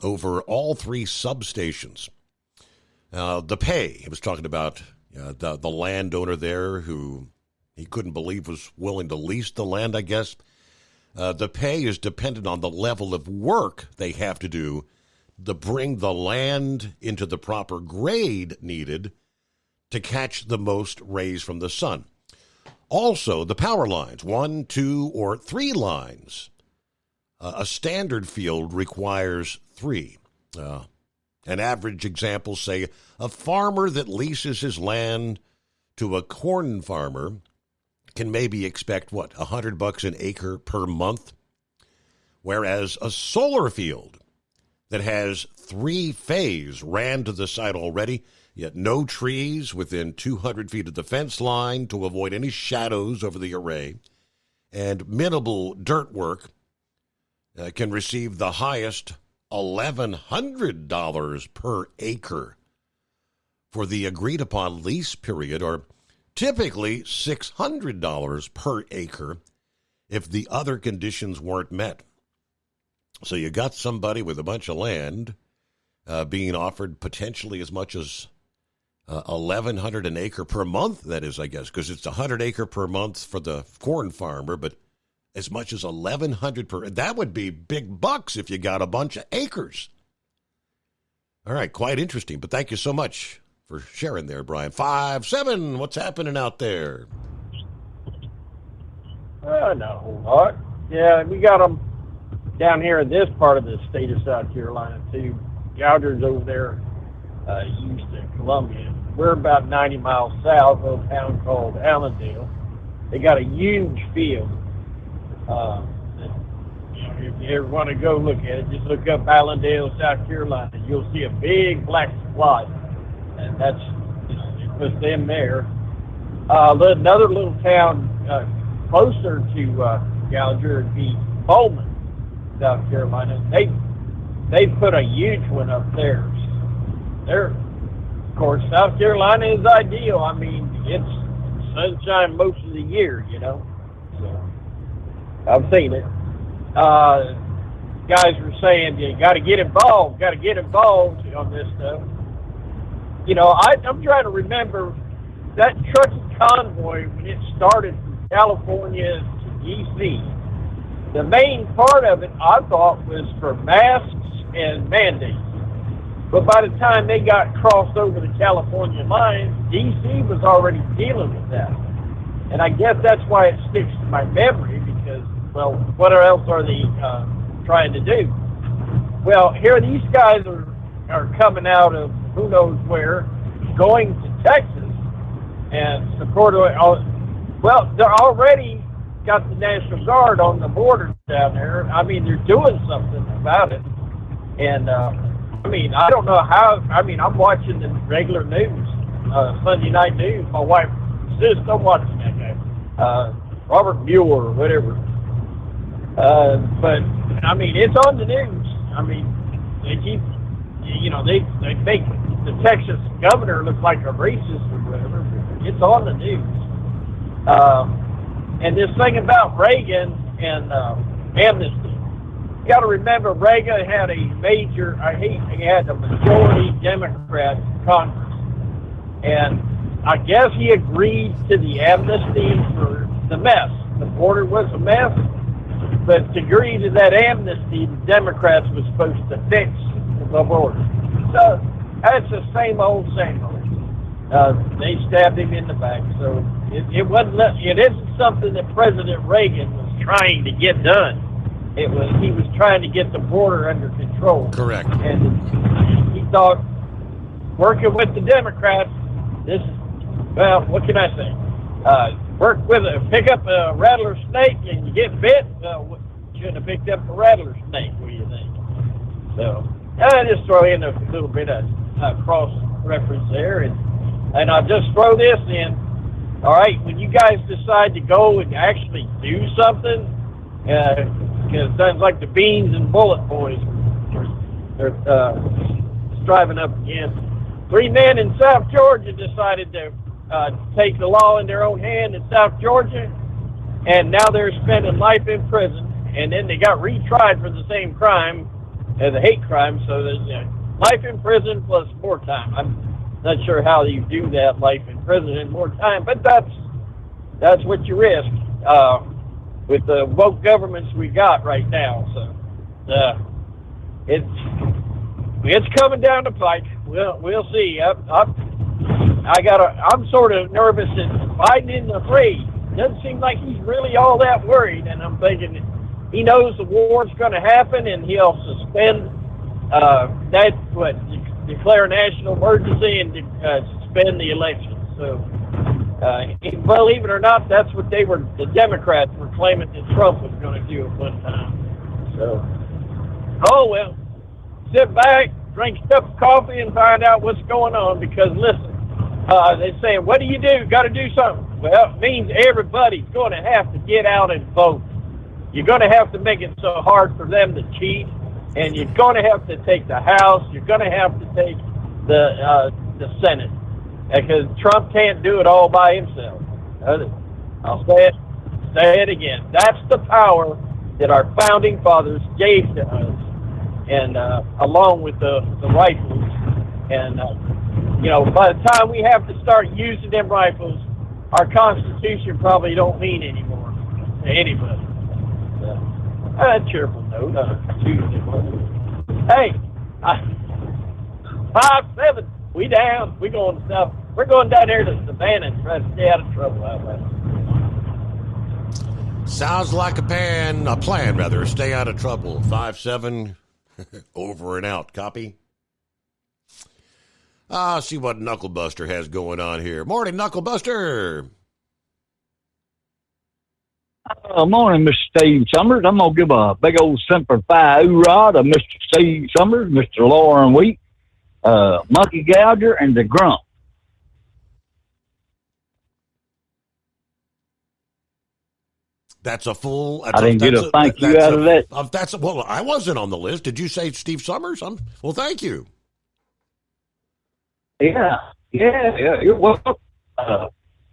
over all 3 substations. The pay, he was talking about the landowner there who he couldn't believe was willing to lease the land, I guess. The pay is dependent on the level of work they have to do to bring the land into the proper grade needed to catch the most rays from the sun. Also, the power lines, 1, 2, or 3 lines A standard field requires 3. An average example, say, a farmer that leases his land to a corn farmer can maybe expect, $100 an acre per month? Whereas a solar field that has 3-phase ran to the site already, yet no trees within 200 feet of the fence line to avoid any shadows over the array, and minimal dirt work, can receive the highest $1,100 per acre for the agreed-upon lease period, or typically $600 per acre if the other conditions weren't met. So you got somebody with a bunch of land being offered potentially as much as $1,100 an acre per month, that is, I guess, because it's $100 acre per month for the corn farmer, but as much as $1,100 per. That would be big bucks if you got a bunch of acres. All right, quite interesting, but thank you so much for sharing there, Brian. 5-7, what's happening out there? Not a whole lot. Yeah, we got them down here in this part of the state of South Carolina, too. Gougers over there east of Columbia. We're about 90 miles south of a town called Allendale. They got a huge field. If you ever want to go look at it, just look up Allendale, South Carolina. You'll see a big black spot, and that's, it puts them there. Another little town closer to Gouger would be Bowman, South Carolina. They put a huge one up there. Of course, South Carolina is ideal. I mean, it's sunshine most of the year, So I've seen it. Guys were saying you got to get involved on this stuff. I'm trying to remember that trucking convoy when it started from California to D.C. The main part of it, I thought, was for masks and mandates. But by the time they got crossed over the California line, D.C. was already dealing with that. And I guess that's why it sticks to my memory, because, well, what else are they trying to do? Well, here these guys are coming out of who knows where, going to Texas, and well, they're already got the National Guard on the border down there. I mean, they're doing something about it. And, I don't know how. I'm watching the regular news, Sunday night news. My wife insists I'm watching that guy, Robert Mueller or whatever. But, it's on the news. They keep, they make the Texas governor look like a racist or whatever. It's on the news. And this thing about Reagan and amnesty. You got to remember, Reagan had he had a majority Democrat Congress. And I guess he agreed to the amnesty for the mess. The border was a mess. But to agree to that amnesty, the Democrats were supposed to fix the border. So that's the same old. They stabbed him in the back. So it isn't something that President Reagan was trying to get done. He was trying to get the border under control. Correct. And he thought, working with the Democrats, what can I say? Pick up a rattler snake and you get bit. Well, you shouldn't have picked up a rattler snake. What do you think? So I just throw in a little bit of cross reference there, and I'll just throw this in. All right, when you guys decide to go and actually do something, because it sounds like the Beans and Bullet Boys are striving up again. 3 men in South Georgia decided to take the law in their own hand in South Georgia, and now they're spending life in prison, and then they got retried for the same crime, the hate crime, so there's life in prison plus more time. I'm not sure how you do that, life in prison and more time, but that's what you risk with the woke governments we got right now. So it's coming down the pike. We'll see. I'm sort of nervous that Biden isn't afraid. Doesn't seem like he's really all that worried, and I'm thinking he knows the war's going to happen, and he'll suspend declare a national emergency and suspend the election. So, believe it or not, that's what the Democrats were claiming that Trump was going to do at one time. So, oh well, sit back, drink a cup of coffee, and find out what's going on. Because listen, they say, what do? Got to do something. Well, it means everybody's going to have to get out and vote. You're going to have to make it so hard for them to cheat, and you're going to have to take the House. You're going to have to take the Senate, because Trump can't do it all by himself. I'll say it again. That's the power that our founding fathers gave to us, and along with the rifles. And by the time we have to start using them rifles, our Constitution probably don't mean anymore to anybody. Cheerful note on Tuesday morning. Hey, 5-7, we down. We're going down there to Savannah and try to stay out of trouble out there. Sounds like a plan, rather. Stay out of trouble. 5-7, over and out. Copy? See what Knucklebuster has going on here. Morning, Knucklebuster. Morning, Mr. Steve Summers. I'm going to give a big old Semper Fi hoorah to Mr. Steve Summers, Mr. Lauren Wheat, Monkey Gouger, and the Grump. That's a full... I didn't get a thank you out of that. Well, I wasn't on the list. Did you say Steve Summers? Well, thank you. Yeah. You're welcome.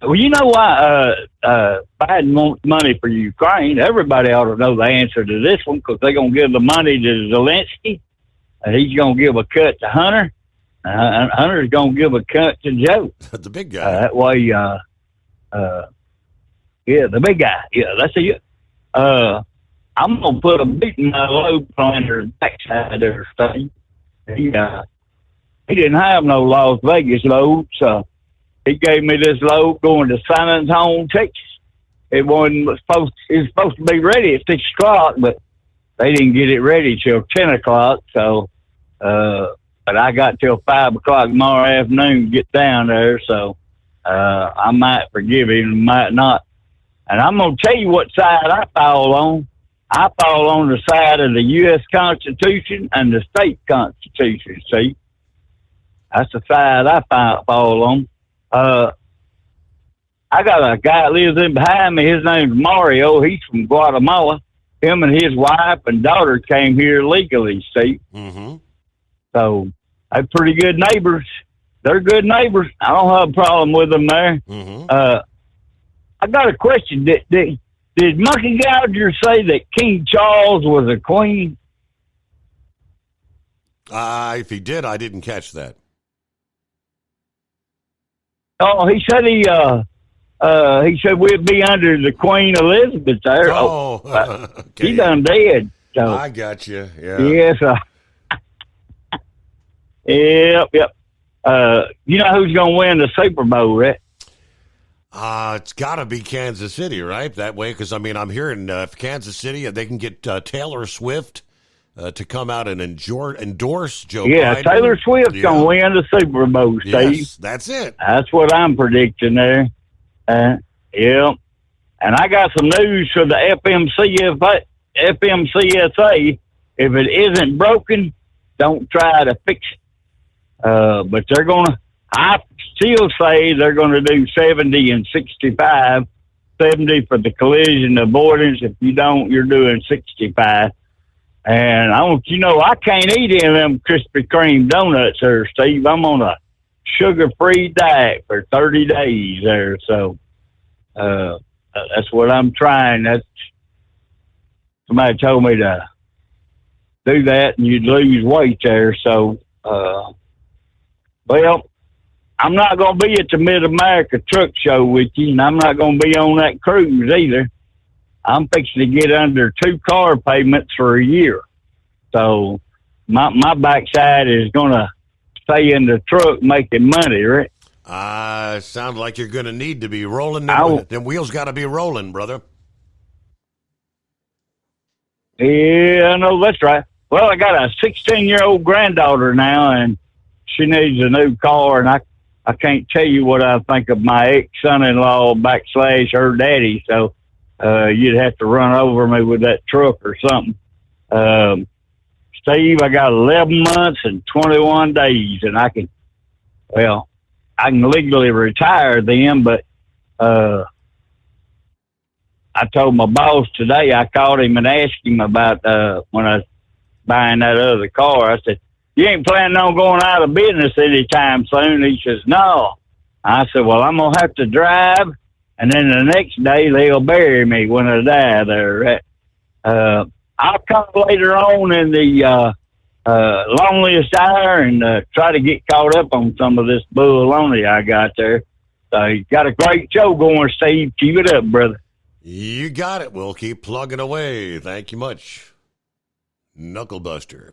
Well, you know why Biden wants money for Ukraine? Everybody ought to know the answer to this one, because they're going to give the money to Zelensky, and he's going to give a cut to Hunter, and Hunter's going to give a cut to Joe. The big guy. That way, the big guy. Yeah, that's it. I'm going to put a beat in my load planter's backside there, Steve. He didn't have no Las Vegas load, so he gave me this load going to San Antonio, Texas. It was supposed to be ready at 6 o'clock, but they didn't get it ready till 10 o'clock. So, but I got till 5 o'clock tomorrow afternoon to get down there. So, I might forgive him, might not. And I'm going to tell you what side I fall on. I fall on the side of the U.S. Constitution and the state constitution, see? That's the side I fall on. I got a guy that lives in behind me. His name's Mario. He's from Guatemala. Him and his wife and daughter came here legally, see? Mm-hmm. So they're pretty good neighbors. They're good neighbors. I don't have a problem with them there. Mm-hmm. I got a question. Did Monkey Gouger say that King Charles was a queen? If he did, I didn't catch that. Oh, he said he said we'd be under the Queen Elizabeth there. Okay. He done dead. So. I got you. Yeah. Yes. Yep. You know who's going to win the Super Bowl, right? It's got to be Kansas City, right? That way, because, I'm hearing Kansas City, they can get Taylor Swift to come out and endorse Joe Biden. Yeah, Taylor Swift's going to win the Super Bowl, Steve. Yes, that's it. That's what I'm predicting there. Yeah. And I got some news for the FMCSA. If it isn't broken, don't try to fix it. But they're going to, I still say they're going to do 70 and 65. 70 for the collision avoidance. If you don't, you're doing 65. And I want you to know I can't eat any of them Krispy Kreme donuts there, Steve. I'm on a sugar-free diet for 30 days there. So that's what I'm trying. Somebody told me to do that and you'd lose weight there. So, well, I'm not going to be at the Mid-America Truck Show with you, and I'm not going to be on that cruise either. I'm fixing to get under 2 car payments for a year. So my backside is going to stay in the truck making money, right? Sounds like you're going to need to be rolling. Them wheels got to be rolling, brother. Yeah, I know that's right. Well, I got a 16-year-old granddaughter now, and she needs a new car, and I can't tell you what I think of my ex-son-in-law / her daddy, so you'd have to run over me with that truck or something. Steve, I got 11 months and 21 days, and I can legally retire then, but I told my boss today, I called him and asked him about when I was buying that other car. I said, you ain't planning on going out of business anytime soon? He says, no. I said, well, I'm going to have to drive, and then the next day they'll bury me when I die there. I'll come later on in the loneliest hour and try to get caught up on some of this baloney I got there. So you got a great show going, Steve. Keep it up, brother. You got it. We'll keep plugging away. Thank you much, Knucklebuster.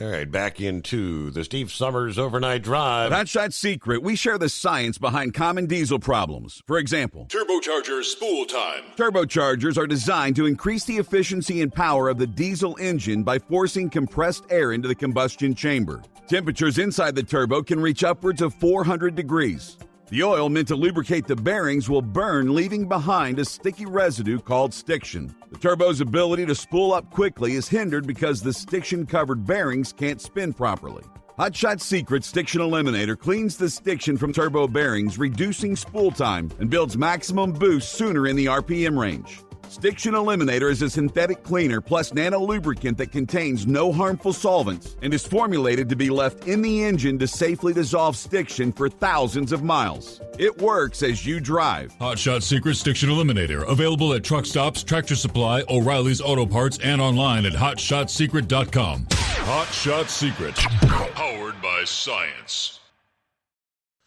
All right, back into the Steve Summers Overnight Drive. At Hot Shot Secret, we share the science behind common diesel problems. For example, Turbocharger spool time. Turbochargers are designed to increase the efficiency and power of the diesel engine by forcing compressed air into the combustion chamber. Temperatures inside the turbo can reach upwards of 400 degrees. The oil meant to lubricate the bearings will burn, leaving behind a sticky residue called stiction. The turbo's ability to spool up quickly is hindered because the stiction-covered bearings can't spin properly. Hot Shot Secret Stiction Eliminator cleans the stiction from turbo bearings, reducing spool time and builds maximum boost sooner in the RPM range. Stiction Eliminator is a synthetic cleaner plus nano lubricant that contains no harmful solvents and is formulated to be left in the engine to safely dissolve stiction for thousands of miles. It works as you drive. Hot Shot Secret Stiction Eliminator. Available at truck stops, Tractor Supply, O'Reilly's Auto Parts, and online at HotShotSecret.com. Hot Shot Secret. Powered by science.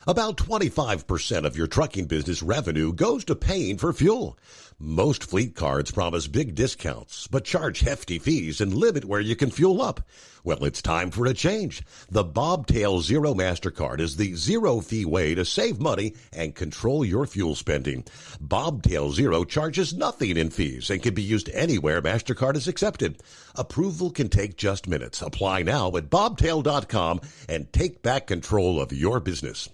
About 25% of your trucking business revenue goes to paying for fuel. Most fleet cards promise big discounts, but charge hefty fees and limit where you can fuel up. Well, it's time for a change. The Bobtail Zero MasterCard is the zero-fee way to save money and control your fuel spending. Bobtail Zero charges nothing in fees and can be used anywhere MasterCard is accepted. Approval can take just minutes. Apply now at bobtail.com and take back control of your business.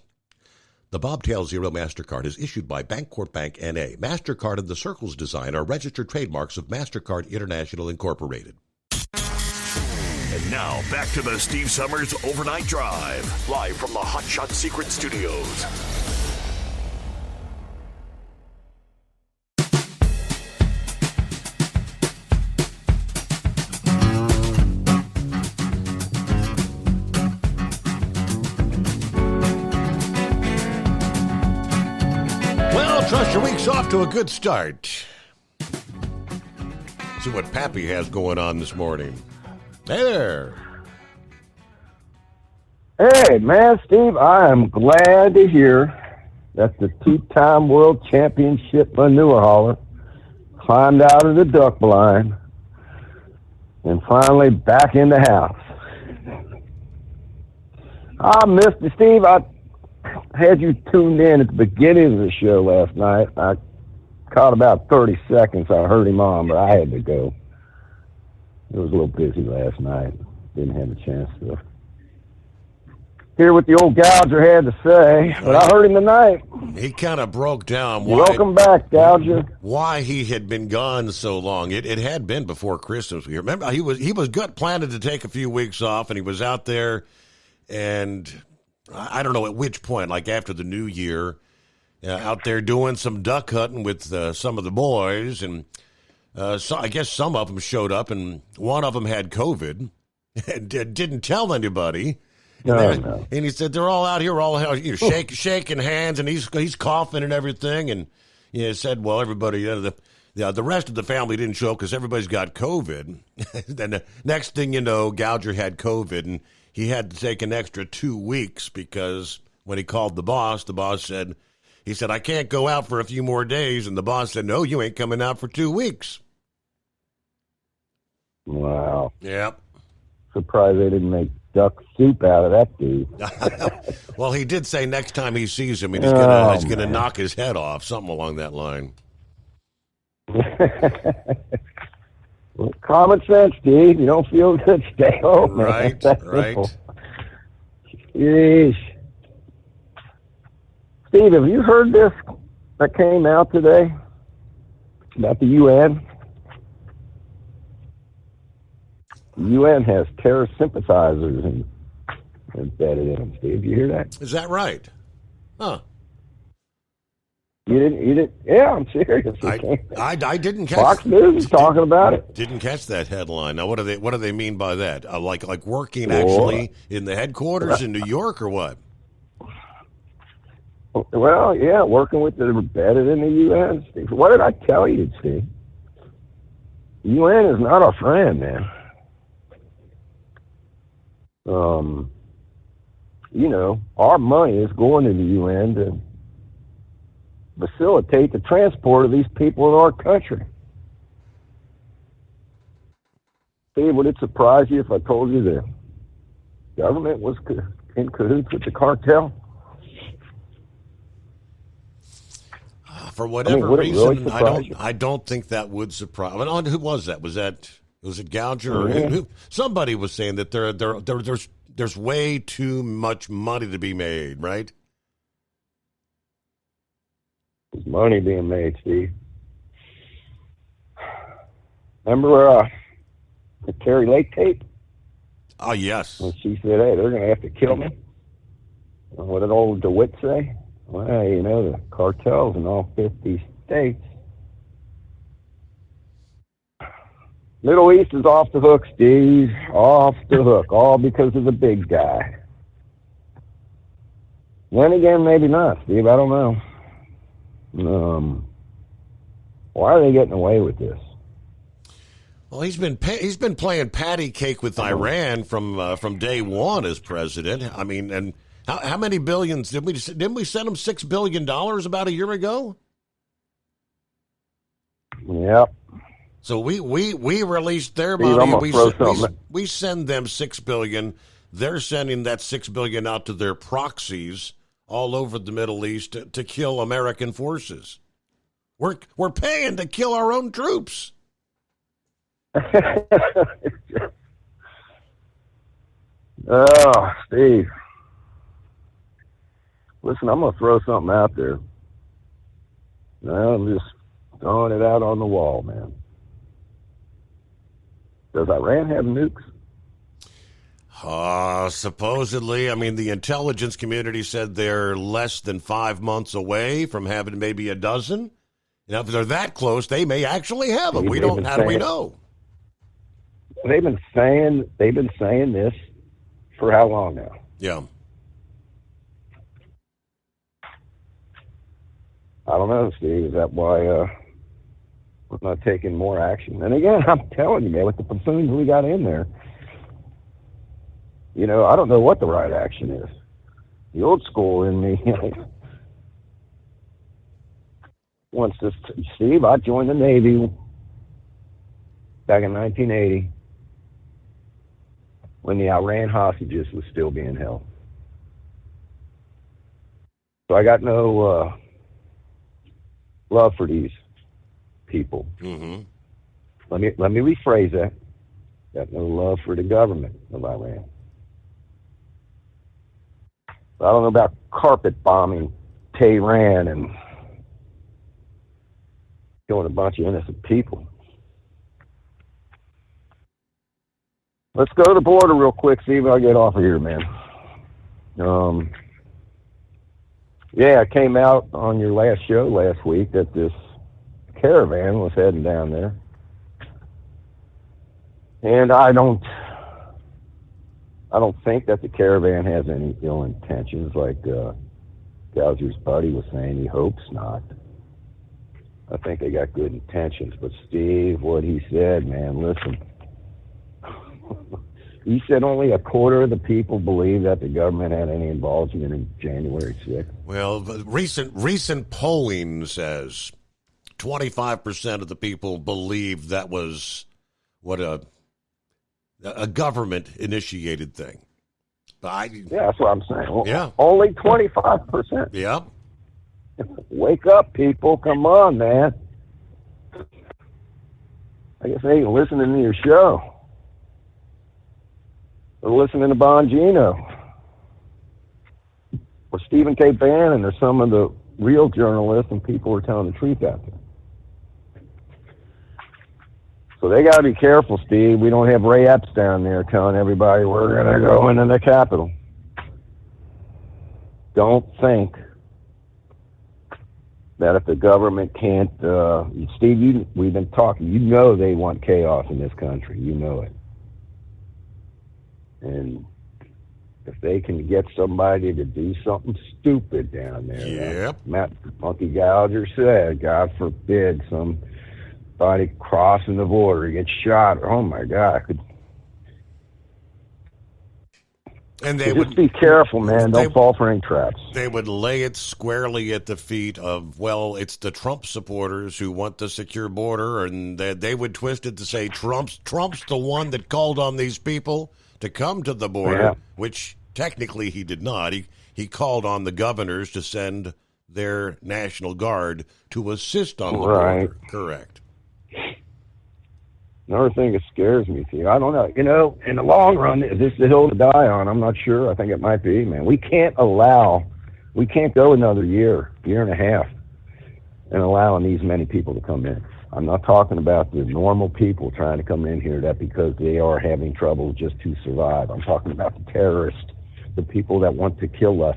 The Bobtail Zero MasterCard is issued by Bancorp Bank N.A. MasterCard and the Circles design are registered trademarks of MasterCard International Incorporated. And now, back to the Steve Summers Overnight Drive, live from the Hot Shot Secret Studios. Trust your week's off to a good start. See what Pappy has going on this morning. Hey there. Hey, man, Steve, I am glad to hear that the two-time world championship manure hauler climbed out of the duck blind and finally back in the house. I missed you, Steve. I had you tuned in at the beginning of the show last night. I caught about 30 seconds. I heard him on, but I had to go. It was a little busy last night. Didn't have a chance to hear what the old Gouger had to say, but I heard him tonight. He kind of broke down Welcome back, Gouger. Why he had been gone so long. It had been before Christmas. Remember, he was good planning to take a few weeks off, and he was out there, and I don't know at which point, like after the new year, out there doing some duck hunting with some of the boys, and so I guess some of them showed up, and one of them had COVID and didn't tell anybody. And he said they're all out here, all shaking hands, and he's coughing and everything, and he said, well, everybody, the rest of the family didn't show up because everybody's got COVID. Then the next thing you know, Gouger had COVID, and he had to take an extra 2 weeks because when he called the boss said, I can't go out for a few more days. And the boss said, no, you ain't coming out for 2 weeks. Wow. Yep. Surprised they didn't make duck soup out of that dude. Well, he did say next time he sees him, he's gonna knock his head off, something along that line. Well, common sense, Steve. You don't feel good, stay home. Man. Right, That's right. simple. Yeesh. Steve, have you heard this that came out today about the UN? The UN has terrorist sympathizers embedded in them. Steve, you hear that? Is that right? Huh. You didn't? Yeah, I'm serious. I didn't catch. Fox News is talking about it. Didn't catch that headline. Now, what do they mean by that? Like working actually in the headquarters in New York or what? Well, yeah, working with the embedded in the UN. Steve. What did I tell you, Steve? The UN is not our friend, man. Our money is going to the UN to facilitate the transport of these people in our country. Steve, would it surprise you if I told you the government was in cahoots with the cartel? For whatever would it really reason, surprise you? I don't think that would surprise. I mean, who was that? Was it Gouger or Mhm. who? Somebody was saying that there's way too much money to be made, right? There's money being made, Steve. Remember the Terry Lake tape? Oh, yes. When she said, hey, they're going to have to kill me. What did old DeWitt say? Well, the cartels in all 50 states. Middle East is off the hook, Steve. Off the hook. All because of the big guy. Then again, maybe not, Steve. I don't know. Why are they getting away with this? Well, he's been playing patty cake with Iran from day one as president. I mean, and how many billions didn't we send him $6 billion about a year ago? Yep. So we released their Steve, money. I'm We send them $6 billion. They're sending that $6 billion out to their proxies all over the Middle East to kill American forces. We're paying to kill our own troops. Oh, Steve. Listen, I'm going to throw something out there. I'm just throwing it out on the wall, man. Does Iran have nukes? Supposedly. I mean, the intelligence community said they're less than 5 months away from having maybe a dozen. If they're that close, they may actually have them. We don't. How do we know? They've been saying this for how long now? Yeah. I don't know, Steve. Is that why we're not taking more action? And again, I'm telling you, man, with the platoons we got in there, I don't know what the right action is. The old school in me wants to. Steve, I joined the Navy back in 1980 when the Iran hostages was still being held. So I got no love for these people. Mm-hmm. Let me rephrase that. Got no love for the government of Iran. I don't know about carpet bombing Tehran and killing a bunch of innocent people. Let's go to the border real quick, see if I get off of here, man. Yeah, it came out on your last show last week that this caravan was heading down there. And I don't think that the caravan has any ill intentions, like Gouger's buddy was saying. He hopes not. I think they got good intentions. But Steve, what he said, man, listen. He said only a quarter of the people believe that the government had any involvement in January 6th. Well, recent polling says 25% of the people believe that was what a government-initiated thing. Yeah, that's what I'm saying. Well, yeah. Only 25%. Yeah. Wake up, people. Come on, man. I guess they ain't listening to your show. They're listening to Bongino or Stephen K. Bannon or some of the real journalists and people who are telling the truth out there. So they got to be careful, Steve. We don't have Ray Epps down there telling everybody we're going to go into the Capitol. Don't think that if the government can't, Steve, we've been talking, you know they want chaos in this country. You know it. And if they can get somebody to do something stupid down there, like Matt Monkey Gallagher said, God forbid somebody crossing the border gets shot. Oh my God! And they would be careful, man. Don't fall for any traps. They would lay it squarely at the feet of, well, it's the Trump supporters who want the secure border, and they would twist it to say Trump's the one that called on these people to come to the border, which technically he did not. He called on the governors to send their National Guard to assist on the border. Correct. Another thing that scares me, Steve, I don't know. You know, in the long run, is this the hill to die on? I'm not sure. I think it might be, man. We can't go another year and a half, and allowing these many people to come in. I'm not talking about the normal people trying to come in here that because they are having trouble just to survive. I'm talking about the terrorists, the people that want to kill us,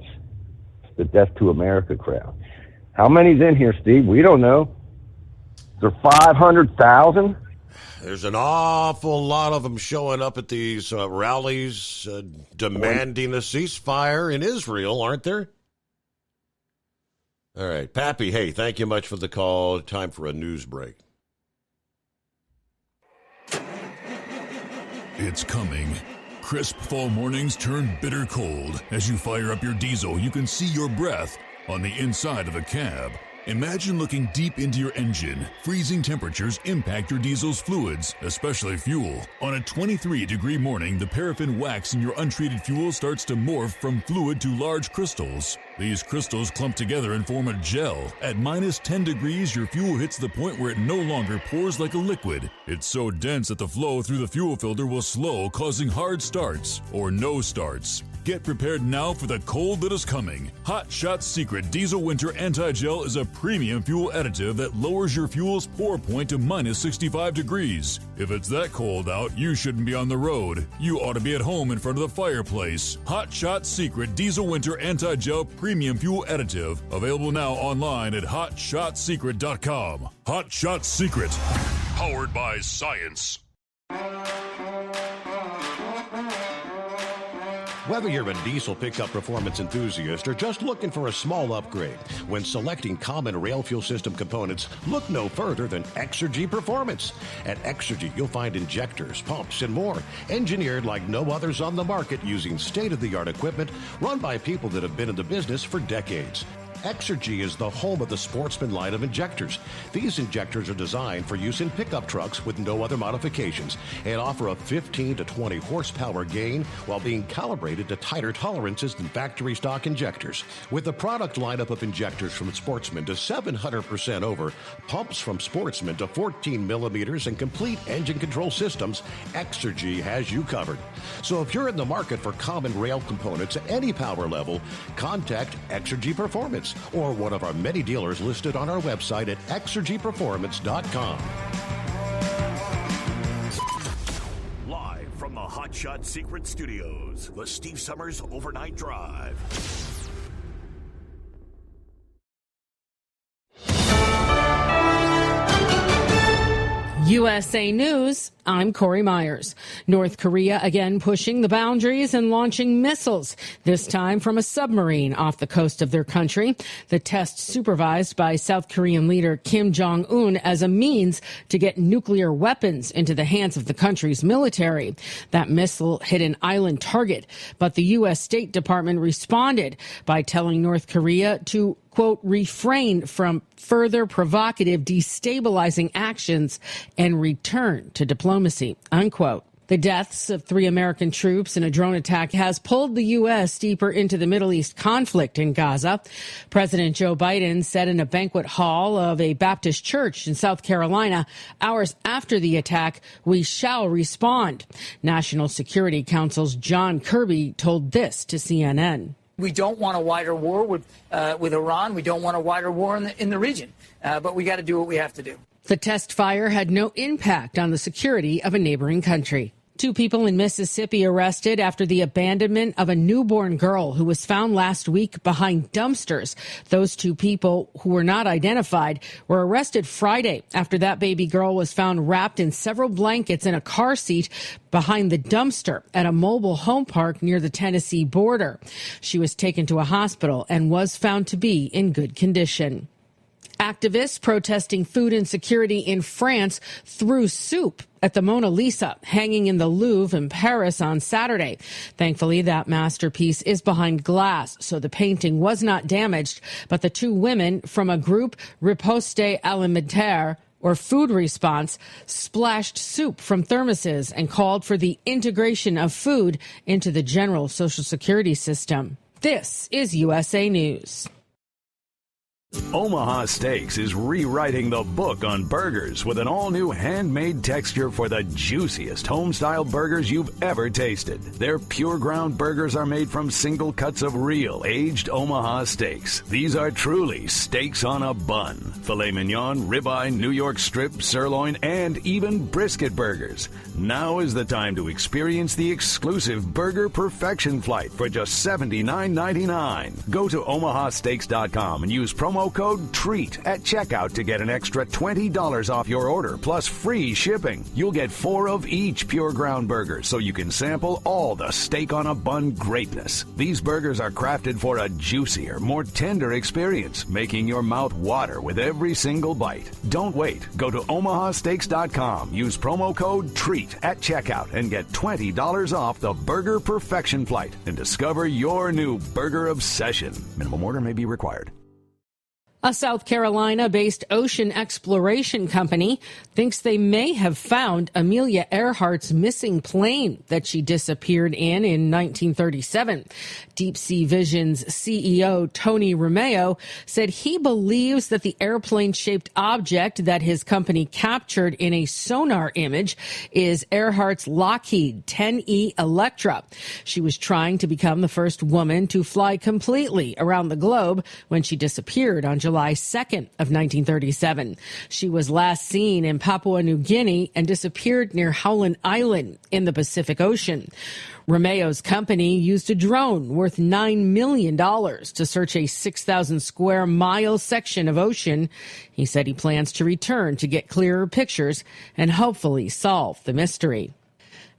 the Death to America crowd. How many's in here, Steve? We don't know. Is there 500,000? There's an awful lot of them showing up at these rallies demanding a ceasefire in Israel, aren't there? All right. Pappy, hey, thank you much for the call. Time for a news break. It's coming. Crisp fall mornings turn bitter cold. As you fire up your diesel, you can see your breath on the inside of the cab. Imagine looking deep into your engine. Freezing temperatures impact your diesel's fluids, especially fuel. On a 23-degree morning, the paraffin wax in your untreated fuel starts to morph from fluid to large crystals. These crystals clump together and form a gel. At minus 10 degrees, your fuel hits the point where it no longer pours like a liquid. It's so dense that the flow through the fuel filter will slow, causing hard starts or no starts. Get prepared now for the cold that is coming. Hot Shot Secret Diesel Winter Anti-Gel is a premium fuel additive that lowers your fuel's pour point to minus 65 degrees. If it's that cold out, you shouldn't be on the road. You ought to be at home in front of the fireplace. Hot Shot Secret Diesel Winter Anti-Gel Premium Fuel Additive. Available now online at HotShotSecret.com. Hot Shot Secret. Powered by science. Whether you're a diesel pickup performance enthusiast or just looking for a small upgrade, when selecting common rail fuel system components, look no further than Exergy Performance. At Exergy, you'll find injectors, pumps, and more, engineered like no others on the market using state-of-the-art equipment run by people that have been in the business for decades. Exergy is the home of the Sportsman line of injectors. These injectors are designed for use in pickup trucks with no other modifications and offer a 15 to 20 horsepower gain while being calibrated to tighter tolerances than factory stock injectors. With a product lineup of injectors from Sportsman to 700% over, pumps from Sportsman to 14 millimeters, and complete engine control systems, Exergy has you covered. So if you're in the market for common rail components at any power level, contact Exergy Performance or one of our many dealers listed on our website at exergyperformance.com. Live from the Hot Shot Secret Studios, the Steve Summers Overnight Drive. USA News, I'm Corey Myers. North Korea again pushing the boundaries and launching missiles, this time from a submarine off the coast of their country. The test supervised by South Korean leader Kim Jong-un as a means to get nuclear weapons into the hands of the country's military. That missile hit an island target, but the U.S. State Department responded by telling North Korea to, quote, refrain from further provocative, destabilizing actions and return to diplomacy, unquote. The deaths of 3 American troops in a drone attack has pulled the U.S. deeper into the Middle East conflict in Gaza. President Joe Biden said in a banquet hall of a Baptist church in South Carolina, hours after the attack, we shall respond. National Security Council's John Kirby told this to CNN. We don't want a wider war with Iran. We don't want a wider war in the region. But we got to do what we have to do. The test fire had no impact on the security of a neighboring country. 2 people in Mississippi arrested after the abandonment of a newborn girl who was found last week behind dumpsters. Those 2 people, who were not identified, were arrested Friday after that baby girl was found wrapped in several blankets in a car seat behind the dumpster at a mobile home park near the Tennessee border. She was taken to a hospital and was found to be in good condition. Activists protesting food insecurity in France threw soup at the Mona Lisa hanging in the Louvre in Paris on Saturday. Thankfully, that masterpiece is behind glass, so the painting was not damaged. But the 2 women from a group, Riposte Alimentaire, or Food Response, splashed soup from thermoses and called for the integration of food into the general Social Security system. This is USA News. Omaha Steaks is rewriting the book on burgers with an all-new handmade texture for the juiciest home-style burgers you've ever tasted. Their pure ground burgers are made from single cuts of real aged Omaha steaks. These are truly steaks on a bun. Filet mignon, ribeye, New York strip, sirloin, and even brisket burgers. Now is the time to experience the exclusive Burger Perfection Flight for just $79.99. Go to omahasteaks.com and use promo code TREAT at checkout to get an extra $20 off your order plus free shipping. You'll get 4 of each pure ground burger so you can sample all the steak on a bun greatness. These burgers are crafted for a juicier, more tender experience, making your mouth water with every single bite. Don't wait. Go to omahasteaks.com. Use promo code TREAT at checkout and get $20 off the Burger Perfection Flight and discover your new burger obsession. Minimum order may be required. A South Carolina-based ocean exploration company thinks they may have found Amelia Earhart's missing plane that she disappeared in 1937. Deep Sea Vision's CEO, Tony Romeo, said he believes that the airplane-shaped object that his company captured in a sonar image is Earhart's Lockheed 10E Electra. She was trying to become the first woman to fly completely around the globe when she disappeared on July 2nd of 1937. She was last seen in Papua New Guinea and disappeared near Howland Island in the Pacific Ocean. Romeo's company used a drone worth $9 million to search a 6,000 square mile section of ocean. He said he plans to return to get clearer pictures and hopefully solve the mystery.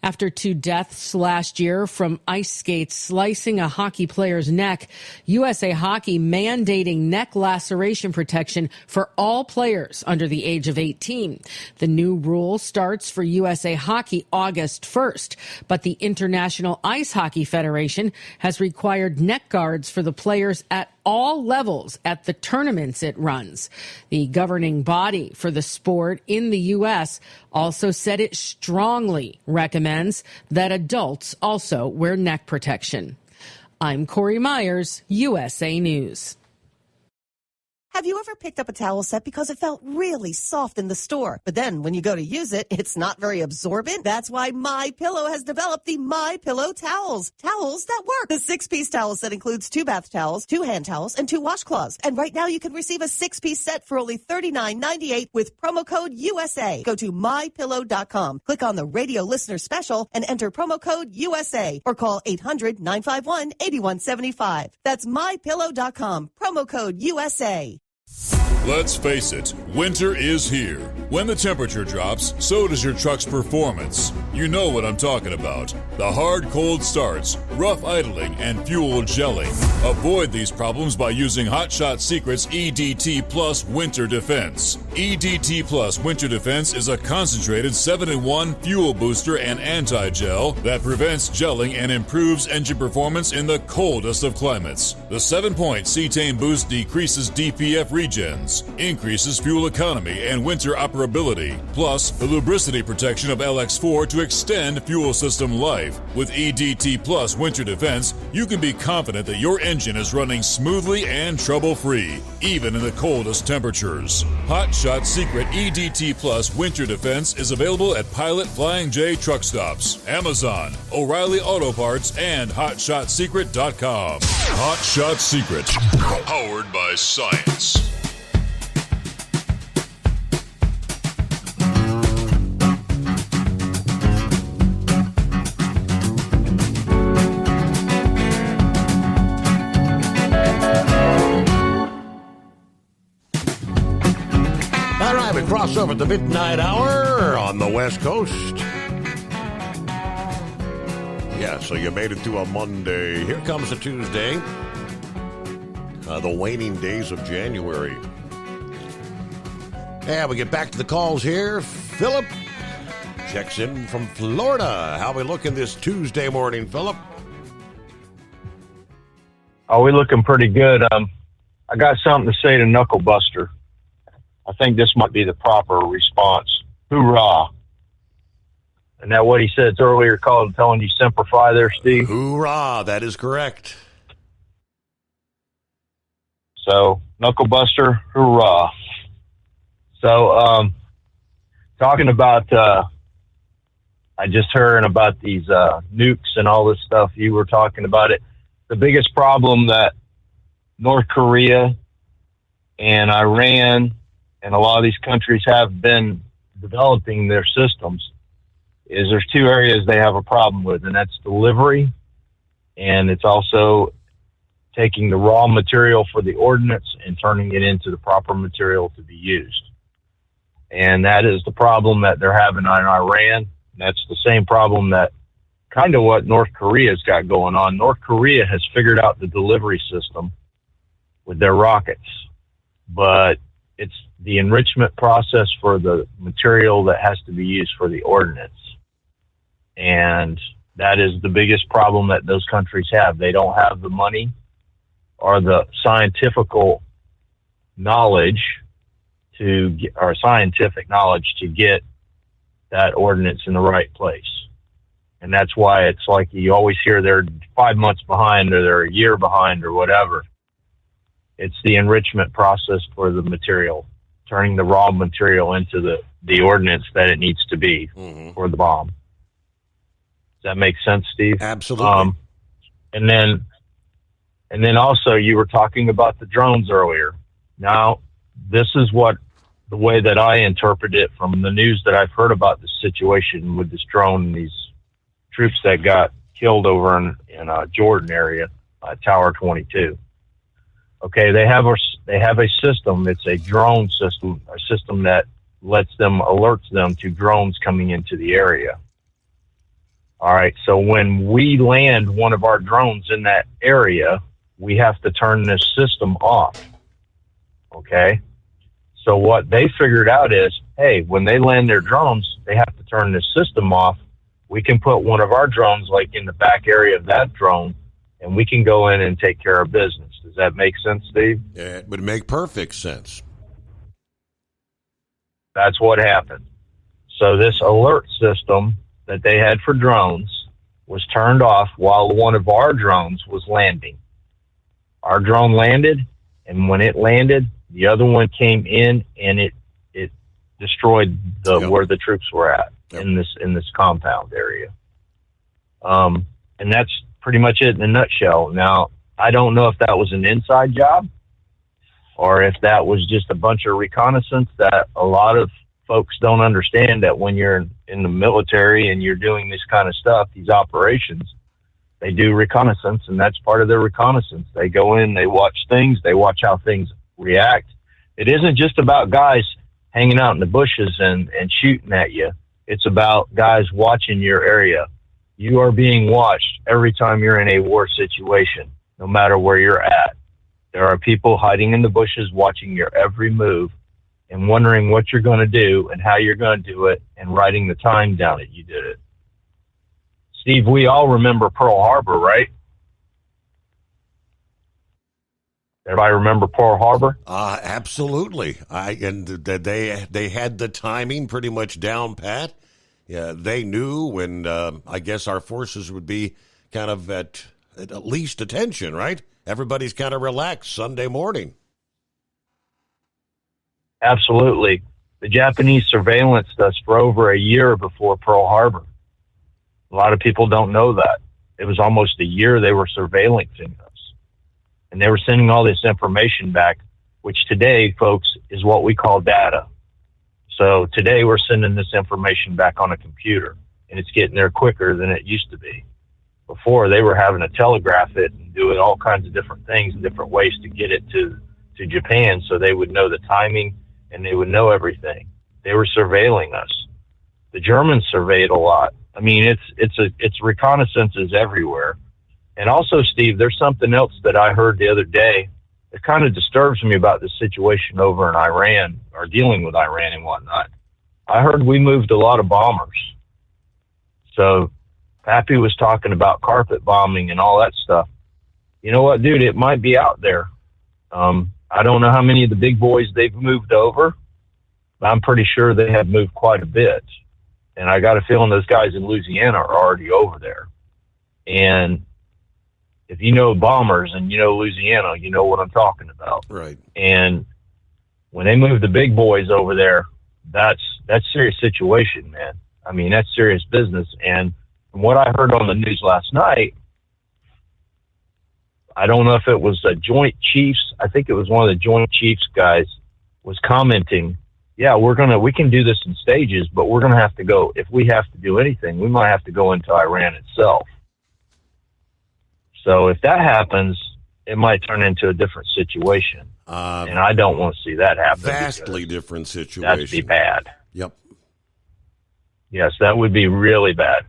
After 2 deaths last year from ice skates slicing a hockey player's neck, USA Hockey mandating neck laceration protection for all players under the age of 18. The new rule starts for USA Hockey August 1st, but the International Ice Hockey Federation has required neck guards for the players at all levels at the tournaments it runs. The governing body for the sport in the U.S. also said it strongly recommends that adults also wear neck protection. I'm Corey Myers, USA News. Have you ever picked up a towel set because it felt really soft in the store, but then when you go to use it, it's not very absorbent? That's why MyPillow has developed the MyPillow towels. Towels that work. The 6-piece towel set includes 2 bath towels, 2 hand towels, and 2 washcloths. And right now you can receive a 6-piece set for only $39.98 with promo code USA. Go to MyPillow.com, click on the radio listener special, and enter promo code USA, or call 800-951-8175. That's MyPillow.com, promo code USA. Let's face it, winter is here. When the temperature drops, so does your truck's performance. You know what I'm talking about. The hard cold starts, rough idling, and fuel gelling. Avoid these problems by using Hot Shot Secret's EDT Plus Winter Defense. EDT Plus Winter Defense is a concentrated 7-in-1 fuel booster and anti-gel that prevents gelling and improves engine performance in the coldest of climates. The 7-point cetane boost decreases DPF regens, increases fuel economy and winter operation durability, plus the lubricity protection of LX4 to extend fuel system life. With EDT Plus Winter Defense, you can be confident that your engine is running smoothly and trouble-free, even in the coldest temperatures. Hot Shot Secret EDT Plus Winter Defense is available at Pilot Flying J truck stops, Amazon, O'Reilly Auto Parts, and HotShotSecret.com. Hot Shot Secret, powered by science. All right, we cross over the midnight hour on the West Coast. Yeah, so you made it through a Monday. Here comes a Tuesday. The waning days of January. Yeah, we get back to the calls here. Philip checks in from Florida. How we looking this Tuesday morning, Philip? Oh, we're looking pretty good. I got something to say to Knucklebuster. I think this might be the proper response. Hoorah. Isn't that what he said earlier, telling you Semper Fi there, Steve? Hoorah, that is correct. So, Knucklebuster, hoorah. So, talking about, I just heard about these nukes and all this stuff. You were talking about it. The biggest problem that North Korea and Iran and a lot of these countries have been developing their systems is there's two areas they have a problem with, and that's delivery, and it's also taking the raw material for the ordnance and turning it into the proper material to be used. And that is the problem that they're having in Iran. That's the same problem that kind of what North Korea's got going on. North Korea has figured out the delivery system with their rockets, but it's the enrichment process for the material that has to be used for the ordnance. And that is the biggest problem that those countries have. They don't have the money or the scientific knowledge to get that ordinance in the right place. And that's why it's like you always hear they're 5 months behind or they're a year behind or whatever. It's the enrichment process for the material, turning the raw material into the ordinance that it needs to be for the bomb. Does that make sense, Steve? Absolutely. And then also you were talking about the drones earlier. Now, this is the way that I interpret it from the news that I've heard about the situation with this drone and these troops that got killed over in Jordan area, Tower 22. Okay, they have a system. It's a drone system, a system that alerts them to drones coming into the area. All right, so when we land one of our drones in that area, we have to turn this system off. Okay? So what they figured out is, hey, when they land their drones, they have to turn this system off. We can put one of our drones like in the back area of that drone, and we can go in and take care of business. Does that make sense, Steve? It would make perfect sense. That's what happened. So this alert system that they had for drones was turned off while one of our drones was landing. Our drone landed, and when it landed, the other one came in and it destroyed where the troops were at in this compound area. And that's pretty much it in a nutshell. Now, I don't know if that was an inside job or if that was just a bunch of reconnaissance that a lot of folks don't understand, that when you're in the military and you're doing this kind of stuff, these operations, they do reconnaissance, and that's part of their reconnaissance. They go in, they watch things, they watch how things react. It isn't just about guys hanging out in the bushes and shooting at you. It's about guys watching your area. You are being watched every time you're in a war situation, no matter where you're at. There are people hiding in the bushes watching your every move and wondering what you're going to do and how you're going to do it and writing the time down that you did it. Steve, we all remember Pearl Harbor, right? Everybody remember Pearl Harbor? Absolutely. And they had the timing pretty much down pat. Yeah, they knew when I guess our forces would be kind of at least attention, right? Everybody's kind of relaxed Sunday morning. Absolutely. The Japanese surveillanced us for over a year before Pearl Harbor. A lot of people don't know that. It was almost a year they were surveillancing us. And they were sending all this information back, which today, folks, is what we call data. So today we're sending this information back on a computer, and it's getting there quicker than it used to be. Before, they were having to telegraph it and do it all kinds of different things and different ways to get it to Japan so they would know the timing and they would know everything. They were surveilling us. The Germans surveyed a lot. I mean, it's reconnaissances everywhere. And also, Steve, there's something else that I heard the other day that kind of disturbs me about this situation over in Iran, or dealing with Iran and whatnot. I heard we moved a lot of bombers. So Pappy was talking about carpet bombing and all that stuff. You know what, dude? It might be out there. I don't know how many of the big boys they've moved over, but I'm pretty sure they have moved quite a bit. And I got a feeling those guys in Louisiana are already over there. And if you know bombers and you know Louisiana, you know what I'm talking about. Right. And when they move the big boys over there, that's serious situation, man. I mean, that's serious business. And from what I heard on the news last night, I don't know if it was a Joint Chiefs. I think it was one of the Joint Chiefs guys was commenting, yeah, we can do this in stages, but we're going to have to go, if we have to do anything, we might have to go into Iran itself. So if that happens, it might turn into a different situation. And I don't want to see that happen. Vastly different situation. That'd be bad. Yep. Yes, that would be really bad.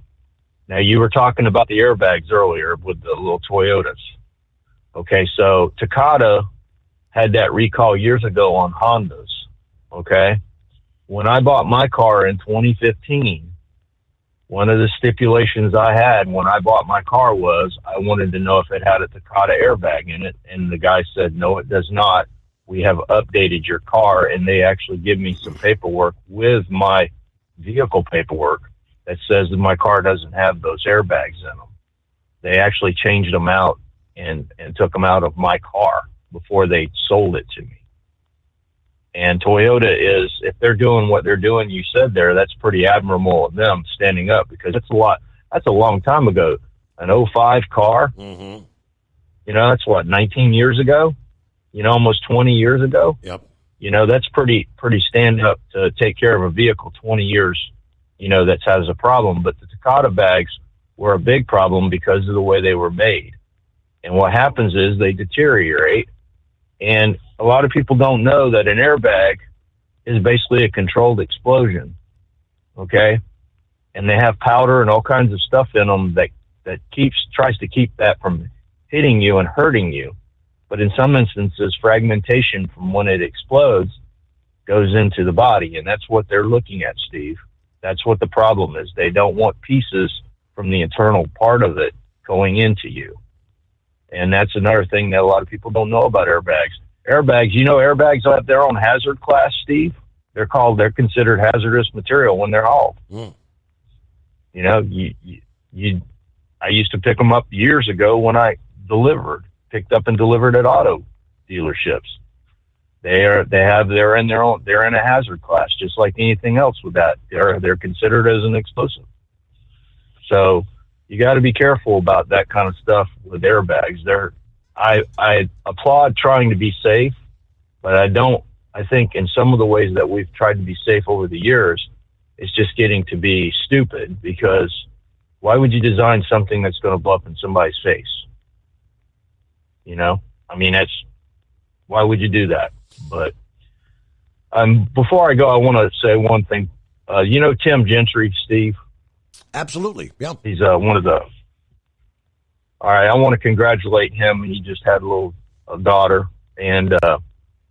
Now, you were talking about the airbags earlier with the little Toyotas. Okay, so Takata had that recall years ago on Hondas. Okay? When I bought my car in 2015, one of the stipulations I had when I bought my car was I wanted to know if it had a Takata airbag in it. And the guy said, no, it does not. We have updated your car. And they actually give me some paperwork with my vehicle paperwork that says that my car doesn't have those airbags in them. They actually changed them out and took them out of my car before they sold it to me. And Toyota is, if they're doing what they're doing, you said there, that's pretty admirable of them standing up, because that's a long time ago. An 05 car, Mm-hmm. you know, that's what, 19 years ago? You know, almost 20 years ago? Yep. You know, that's pretty stand up to take care of a vehicle 20 years, you know, that has a problem. But the Takata bags were a big problem because of the way they were made. And what happens is they deteriorate. And a lot of people don't know that an airbag is basically a controlled explosion. Okay? And they have powder and all kinds of stuff in them that tries to keep that from hitting you and hurting you. But in some instances, fragmentation from when it explodes goes into the body. And that's what they're looking at, Steve. That's what the problem is. They don't want pieces from the internal part of it going into you. And that's another thing that a lot of people don't know about airbags. Airbags, you know, airbags have their own hazard class, Steve. They're considered hazardous material when they're hauled. Mm. You know, I used to pick them up years ago when I picked up and delivered at auto dealerships. They're in a hazard class, just like anything else with that. They're considered as an explosive. So you got to be careful about that kind of stuff with airbags. I applaud trying to be safe, but I think in some of the ways that we've tried to be safe over the years, it's just getting to be stupid, because why would you design something that's going to blow up in somebody's face? You know, I mean, why would you do that? But before I go, I want to say one thing. You know Tim Gentry, Steve? Absolutely. Yeah. He's one of the. All right, I want to congratulate him. He just had a daughter, and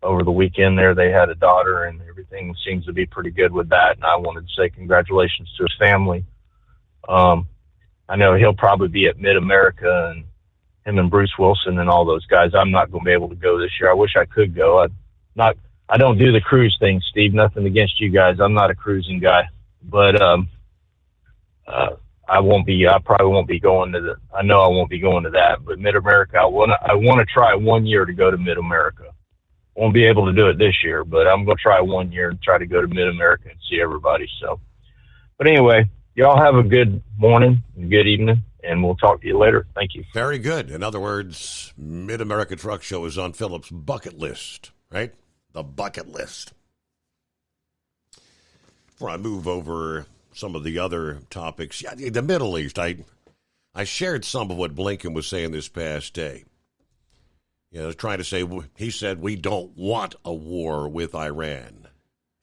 over the weekend there, they had a daughter, and everything seems to be pretty good with that. And I wanted to say congratulations to his family. I know he'll probably be at Mid-America, and him and Bruce Wilson and all those guys. I'm not going to be able to go this year. I wish I could go. I don't do the cruise thing, Steve. Nothing against you guys. I'm not a cruising guy, but I probably won't be going to I know I won't be going to that, but Mid-America, I want to try 1 year to go to Mid-America. Won't be able to do it this year, but I'm going to try 1 year and try to go to Mid-America and see everybody. So, but anyway, y'all have a good morning and good evening, and we'll talk to you later. Thank you. Very good. In other words, Mid-America Truck Show is on Philip's bucket list, right? The bucket list. Before I move over some of the other topics, yeah, the Middle East, I shared some of what Blinken was saying this past day. Trying to say, he said, we don't want a war with Iran,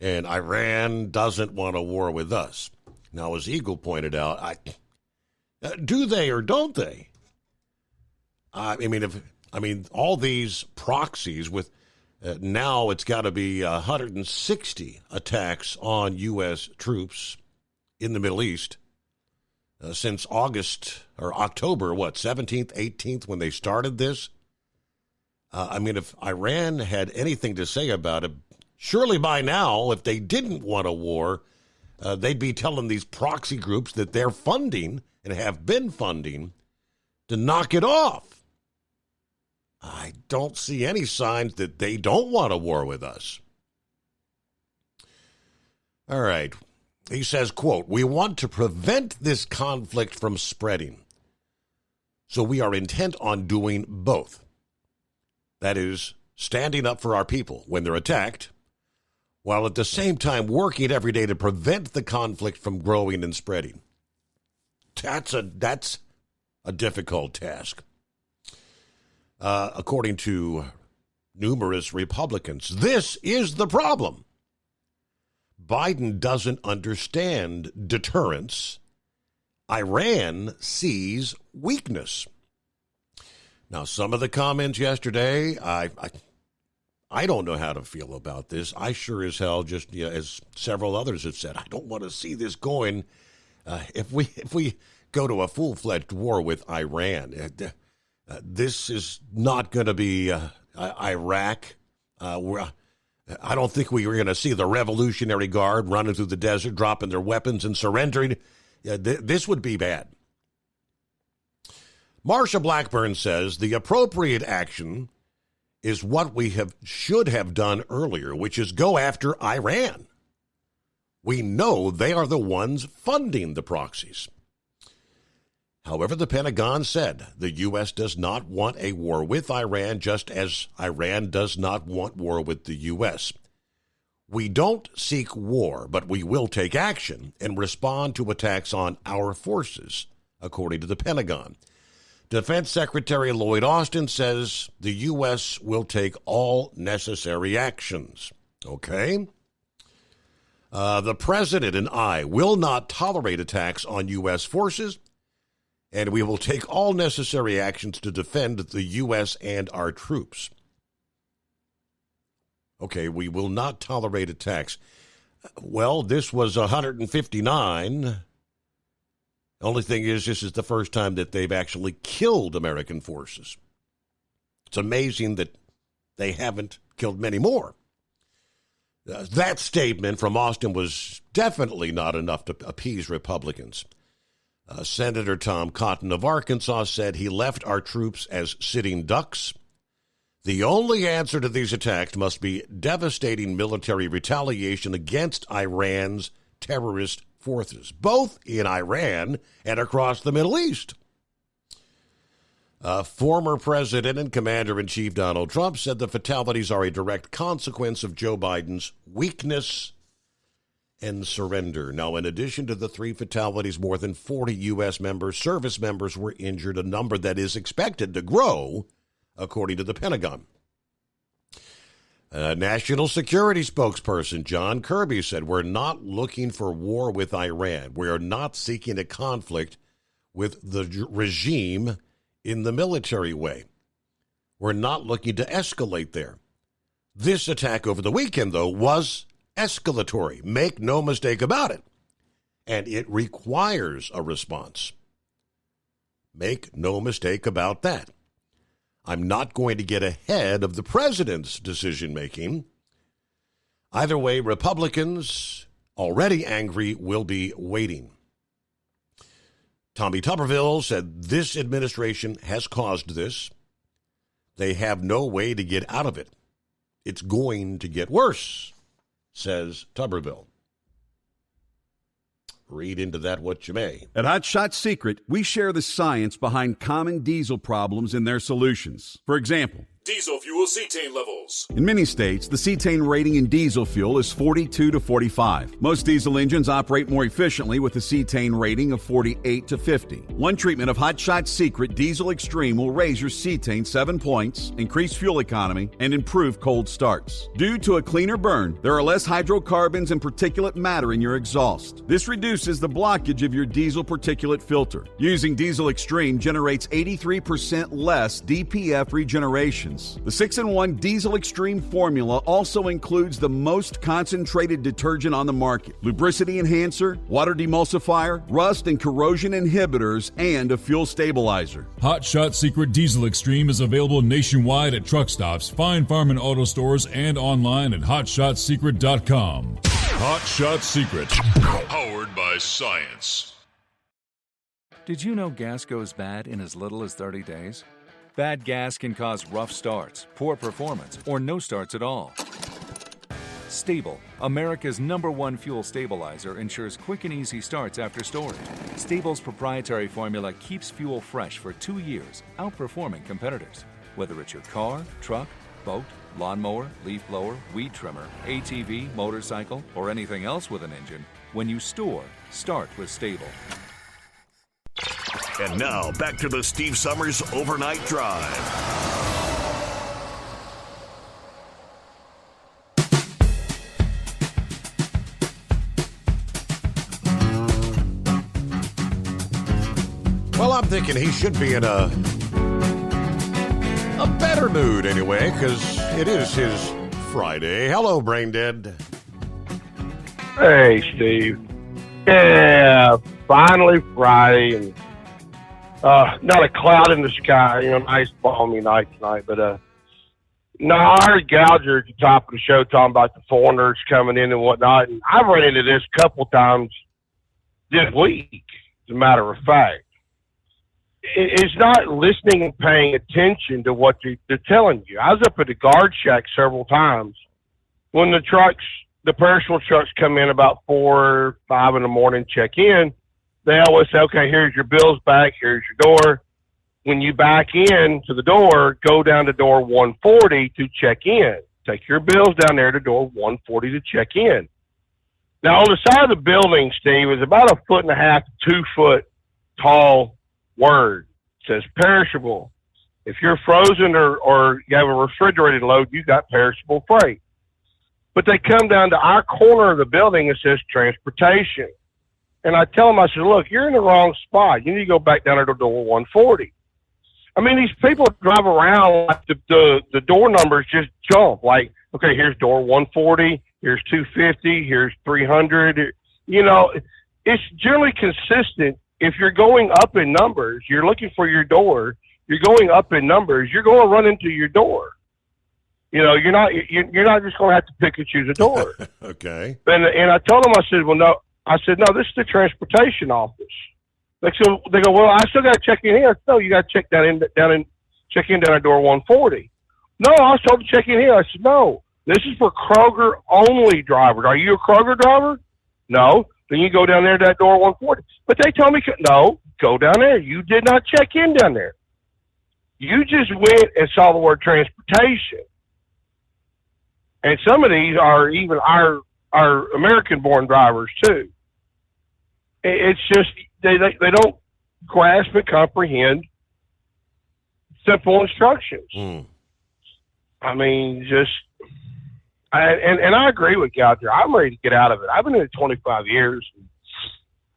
and Iran doesn't want a war with us. Now, as Eagle pointed out, do they or don't they? I mean, all these proxies with now it's got to be 160 attacks on U.S. troops in the Middle East since October 17th, 18th, when they started this. If Iran had anything to say about it, surely by now, if they didn't want a war, they'd be telling these proxy groups that they're funding and have been funding to knock it off. I don't see any signs that they don't want a war with us. All right. He says, quote, we want to prevent this conflict from spreading. So we are intent on doing both. That is, standing up for our people when they're attacked, while at the same time working every day to prevent the conflict from growing and spreading. That's a difficult task. According to numerous Republicans, this is the problem. Biden doesn't understand deterrence. Iran sees weakness. Now, some of the comments yesterday, I don't know how to feel about this. I sure as hell, just as several others have said, I don't want to see this going. If we go to a full-fledged war with Iran, this is not going to be Iraq. I don't think we were going to see the Revolutionary Guard running through the desert, dropping their weapons and surrendering. This would be bad. Marsha Blackburn says the appropriate action is what we should have done earlier, which is go after Iran. We know they are the ones funding the proxies. However, the Pentagon said the U.S. does not want a war with Iran, just as Iran does not want war with the U.S. We don't seek war, but we will take action and respond to attacks on our forces, according to the Pentagon. Defense Secretary Lloyd Austin says the U.S. will take all necessary actions. Okay? The President and I will not tolerate attacks on U.S. forces, and we will take all necessary actions to defend the U.S. and our troops. Okay, we will not tolerate attacks. Well, this was 159. Only thing is, this is the first time that they've actually killed American forces. It's amazing that they haven't killed many more. That statement from Austin was definitely not enough to appease Republicans. Senator Tom Cotton of Arkansas said he left our troops as sitting ducks. The only answer to these attacks must be devastating military retaliation against Iran's terrorist forces, both in Iran and across the Middle East. Former President and Commander-in-Chief Donald Trump said the fatalities are a direct consequence of Joe Biden's weakness and surrender. Now, in addition to the 3 fatalities, more than 40 U.S. service members were injured, a number that is expected to grow, according to the Pentagon. National Security spokesperson John Kirby said, we're not looking for war with Iran. We are not seeking a conflict with the regime in the military way. We're not looking to escalate there. This attack over the weekend, though, was escalatory. Make no mistake about it. And it requires a response. Make no mistake about that. I'm not going to get ahead of the president's decision-making. Either way, Republicans, already angry, will be waiting. Tommy Tuberville said this administration has caused this. They have no way to get out of it. It's going to get worse, says Tuberville. Read into that what you may. At Hot Shot Secret, we share the science behind common diesel problems and their solutions. For example, Diesel fuel cetane levels. in many states, the cetane rating in diesel fuel is 42 to 45. Most diesel engines operate more efficiently with a cetane rating of 48 to 50. One treatment of Hot Shot Secret Diesel Extreme will raise your cetane 7 points, increase fuel economy, and improve cold starts. Due to a cleaner burn, there are less hydrocarbons and particulate matter in your exhaust. This reduces the blockage of your diesel particulate filter. Using Diesel Extreme generates 83% less DPF regenerations. The 6-in-1 Diesel Extreme formula also includes the most concentrated detergent on the market, lubricity enhancer, water demulsifier, rust and corrosion inhibitors, and a fuel stabilizer. Hot Shot Secret Diesel Extreme is available nationwide at truck stops, Fine Farm and auto stores, and online at hotshotsecret.com. Hot Shot Secret, powered by science. Did you know gas goes bad in as little as 30 days? Bad gas can cause rough starts, poor performance, or no starts at all. Stable, America's #1 fuel stabilizer, ensures quick and easy starts after storage. Stable's proprietary formula keeps fuel fresh for 2 years, outperforming competitors. Whether it's your car, truck, boat, lawnmower, leaf blower, weed trimmer, ATV, motorcycle, or anything else with an engine, when you store, start with Stable. And now, back to the Steve Summers Overnight Drive. Well, I'm thinking he should be in a better mood anyway, because it is his Friday. Hello, Brain Dead. Hey, Steve. Yeah, finally Friday, and not a cloud in the sky. Nice balmy night tonight. But no, I heard Gouger at the top of the show talking about the foreigners coming in and whatnot, and I've run into this a couple times this week. As a matter of fact, it's not listening and paying attention to what they're telling you. I was up at the guard shack several times when the perishable trucks come in about 4 or 5 in the morning, check in. They always say, okay, here's your bills back, here's your door. When you back in to the door, go down to door 140 to check in. Take your bills down there to door 140 to check in. Now, on the side of the building, Steve, is about 1.5 to 2 foot tall word. It says perishable. If you're frozen or you have a refrigerated load, you got perishable freight. But they come down to our corner of the building, it says transportation. And I tell them, I said, look, you're in the wrong spot. You need to go back down to door 140. I mean, these people drive around like the door numbers just jump. Like, okay, here's door 140, here's 250, here's 300. It's generally consistent. If you're going up in numbers, you're looking for your door, you're going up in numbers, you're going to run into your door. You're not just going to have to pick and choose a door. Okay. And I told them, I said, no, this is the transportation office. They go, well, I still got to check in here. No, you got to check down at door 140. No, I was told to check in here. I said, no, this is for Kroger only drivers. Are you a Kroger driver? No. Then you go down there to that door 140. But they told me, no, go down there. You did not check in down there. You just went and saw the word transportation. And some of these are even our American-born drivers too. It's just they don't grasp and comprehend simple instructions. I mean, and I agree with Gouger. I'm ready to get out of it. I've been in it 25 years.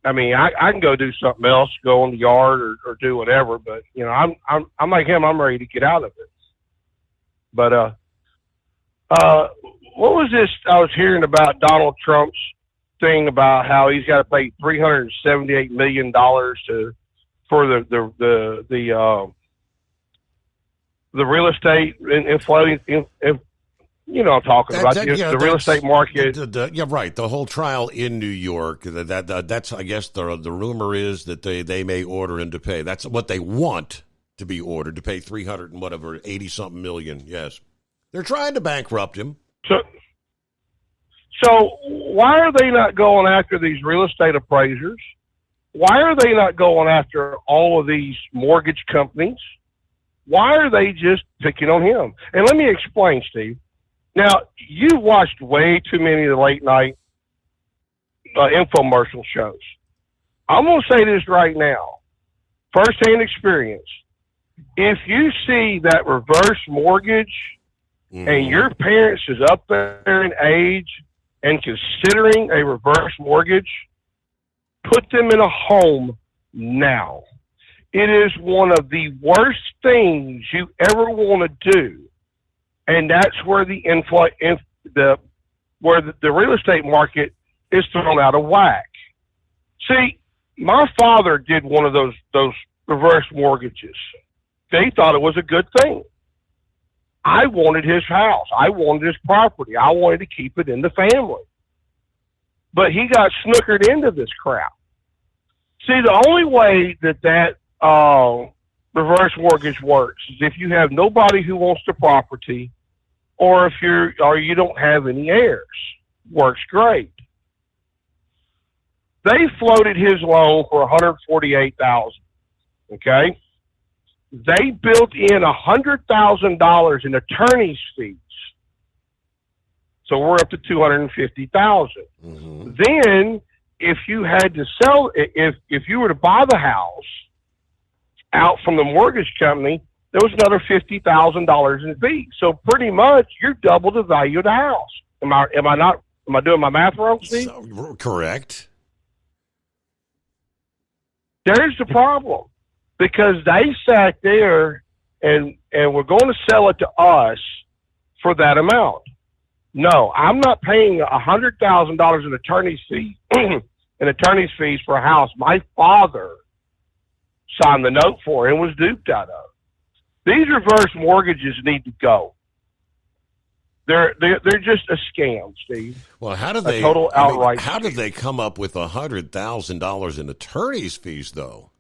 I mean, I can go do something else, go in the yard or do whatever. But I'm like him. I'm ready to get out of it. But what was this I was hearing about Donald Trump's thing about how he's got to pay $378 million for the the real estate inflating. You know what I'm talking about. The real estate market. Yeah, right. The whole trial in New York. That's, I guess, the rumor is that they may order him to pay. That's what they want to be ordered, to pay $380-something million. Yes, they're trying to bankrupt him. So why are they not going after these real estate appraisers? Why are they not going after all of these mortgage companies? Why are they just picking on him? And let me explain, Steve. Now, you watched way too many of the late night infomercial shows. I'm going to say this right now, firsthand experience. If you see that reverse mortgage and your parents is up there in age and considering a reverse mortgage, put them in a home now. It is one of the worst things you ever want to do. And that's where the real estate market is thrown out of whack. See, my father did one of those reverse mortgages. They thought it was a good thing. I wanted his house. I wanted his property. I wanted to keep it in the family. But he got snookered into this crap. See, the only way that reverse mortgage works is if you have nobody who wants the property, or if you don't have any heirs. Works great. They floated his loan for $148,000. Okay, they built in $100,000 in attorney's fees, so we're up to $250,000. Then, if you had to sell, if you were to buy the house out from the mortgage company, there was another $50,000 in fees. So pretty much you're double the value of the house. Am I doing my math wrong, Steve? Correct. There's the problem, because they sat there and were going to sell it to us for that amount. No, I'm not paying $100,000 in attorney's fees for a house my father signed the note for and was duped out of. These reverse mortgages need to go. They're just a scam, Steve. Well, how did they how did they come up with $100,000 in attorney's fees, though?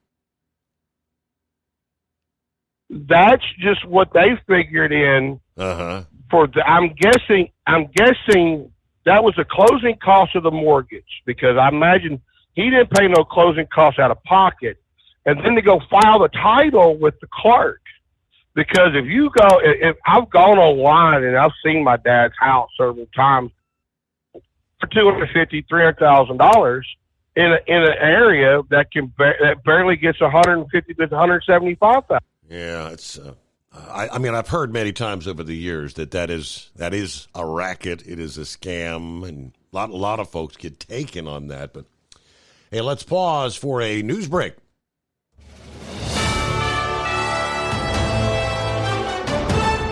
That's just what they figured in. I'm guessing that was the closing cost of the mortgage, because I imagine he didn't pay no closing costs out of pocket, and then to go file the title with the clerk. Because if I've gone online and I've seen my dad's house several times for $250,000, $300,000 in an area that barely gets $150,000 to $175,000. Yeah, it's. I mean, I've heard many times over the years that is a racket. It is a scam, and a lot of folks get taken on that. But hey, let's pause for a news break.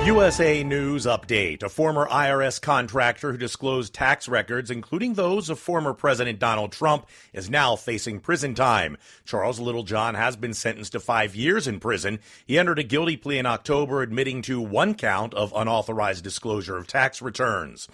USA News Update. A former IRS contractor who disclosed tax records, including those of former President Donald Trump, is now facing prison time. Charles Littlejohn has been sentenced to 5 years in prison. He entered a guilty plea in October, admitting to one count of unauthorized disclosure of tax returns.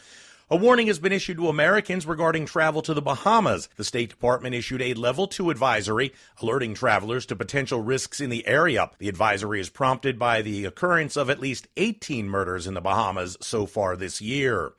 A warning has been issued to Americans regarding travel to the Bahamas. The State Department issued a Level 2 advisory, alerting travelers to potential risks in the area. The advisory is prompted by the occurrence of at least 18 murders in the Bahamas so far this year.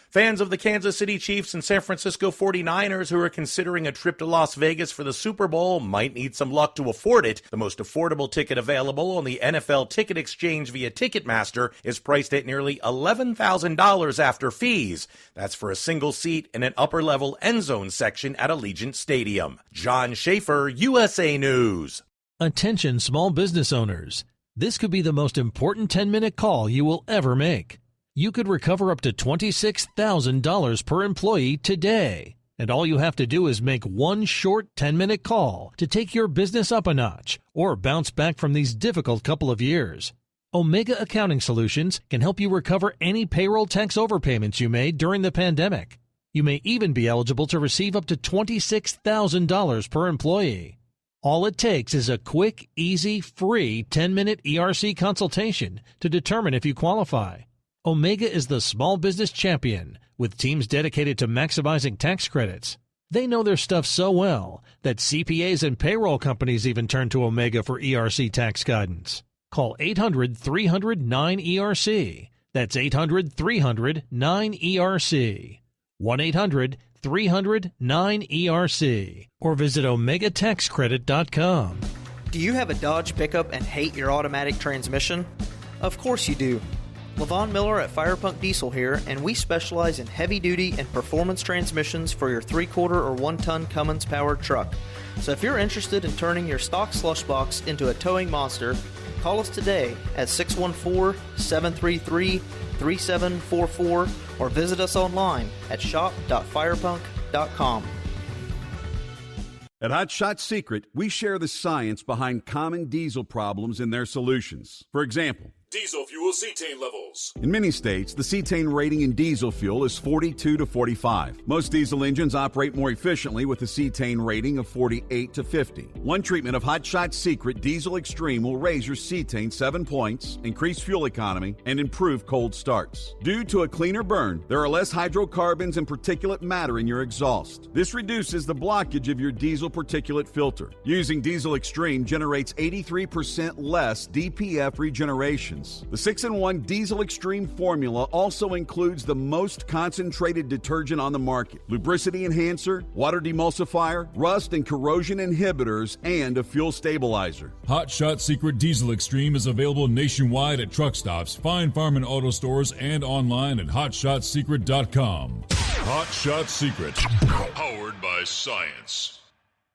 Fans of the Kansas City Chiefs and San Francisco 49ers who are considering a trip to Las Vegas for the Super Bowl might need some luck to afford it. The most affordable ticket available on the NFL Ticket Exchange via Ticketmaster is priced at nearly $11,000 after fees. That's for a single seat in an upper-level end zone section at Allegiant Stadium. John Schaefer, USA News. Attention small business owners. This could be the most important 10-minute call you will ever make. You could recover up to $26,000 per employee today. And all you have to do is make one short 10-minute call to take your business up a notch or bounce back from these difficult couple of years. Omega Accounting Solutions can help you recover any payroll tax overpayments you made during the pandemic. You may even be eligible to receive up to $26,000 per employee. All it takes is a quick, easy, free 10-minute ERC consultation to determine if you qualify. Omega is the small business champion with teams dedicated to maximizing tax credits. They know their stuff so well that CPAs and payroll companies even turn to Omega for ERC tax guidance. Call 800-300-9ERC. That's 800-300-9ERC. 1-800-300-9ERC. Or visit OmegaTaxCredit.com. Do you have a Dodge pickup and hate your automatic transmission? Of course you do. LaVon Miller at Firepunk Diesel here, and we specialize in heavy-duty and performance transmissions for your 3/4 or 1-ton Cummins-powered truck. So if you're interested in turning your stock slush box into a towing monster, call us today at 614-733-3744 or visit us online at shop.firepunk.com. At Hot Shot Secret, we share the science behind common diesel problems and their solutions. For example, Diesel fuel cetane levels. in many states, the cetane rating in diesel fuel is 42 to 45. Most diesel engines operate more efficiently with a cetane rating of 48 to 50. One treatment of Hot Shot Secret Diesel Extreme will raise your cetane 7 points, increase fuel economy, and improve cold starts. Due to a cleaner burn, there are less hydrocarbons and particulate matter in your exhaust. This reduces the blockage of your diesel particulate filter. Using Diesel Extreme generates 83% less DPF regeneration. The 6-in-1 Diesel Extreme formula also includes the most concentrated detergent on the market, lubricity enhancer, water demulsifier, rust and corrosion inhibitors, and a fuel stabilizer. Hot Shot Secret Diesel Extreme is available nationwide at truck stops, fine farm and auto stores, and online at hotshotsecret.com. Hot Shot Secret, powered by science.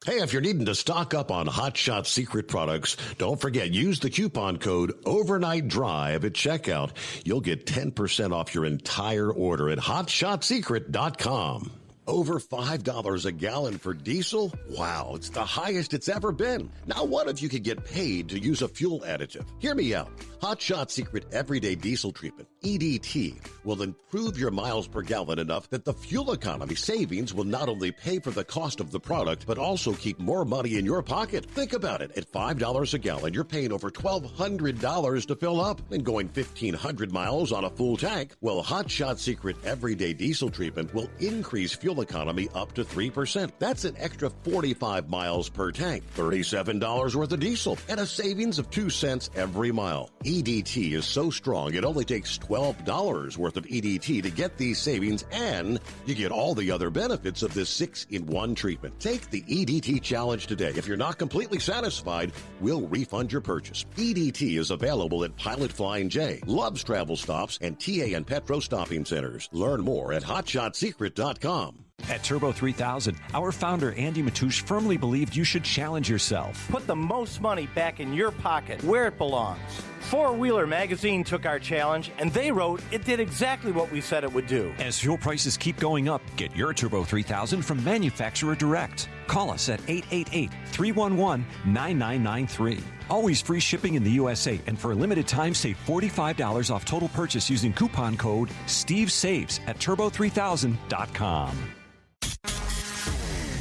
Hey, if you're needing to stock up on Hot Shot Secret products, don't forget, use the coupon code Overnight Drive at checkout. You'll get 10% off your entire order at hotshotsecret.com. Over $5 a gallon for diesel? Wow, it's the highest it's ever been. Now, what if you could get paid to use a fuel additive? Hear me out. Hot Shot Secret Everyday Diesel Treatment, EDT, will improve your miles per gallon enough that the fuel economy savings will not only pay for the cost of the product, but also keep more money in your pocket. Think about it. At $5 a gallon, you're paying over $1,200 to fill up and going 1,500 miles on a full tank. Well, Hot Shot Secret Everyday Diesel Treatment will increase fuel economy up to 3%. That's an extra 45 miles per tank, $37 worth of diesel, and a savings of 2 cents every mile. EDT is so strong, it only takes $12 worth of EDT to get these savings, and you get all the other benefits of this 6-in-1 treatment. Take the EDT challenge today. If you're not completely satisfied, we'll refund your purchase. EDT is available at Pilot Flying J, Love's Travel Stops, and TA and Petro Stopping Centers. Learn more at hotshotsecret.com. At Turbo 3000, our founder Andy Matouche firmly believed you should challenge yourself. Put the most money back in your pocket, where it belongs. Four Wheeler magazine took our challenge, and they wrote it did exactly what we said it would do. As fuel prices keep going up, get your Turbo 3000 from manufacturer direct. Call us at 888-311-9993. Always free shipping in the USA, and for a limited time, save $45 off total purchase using coupon code STEVESAVES at turbo3000.com.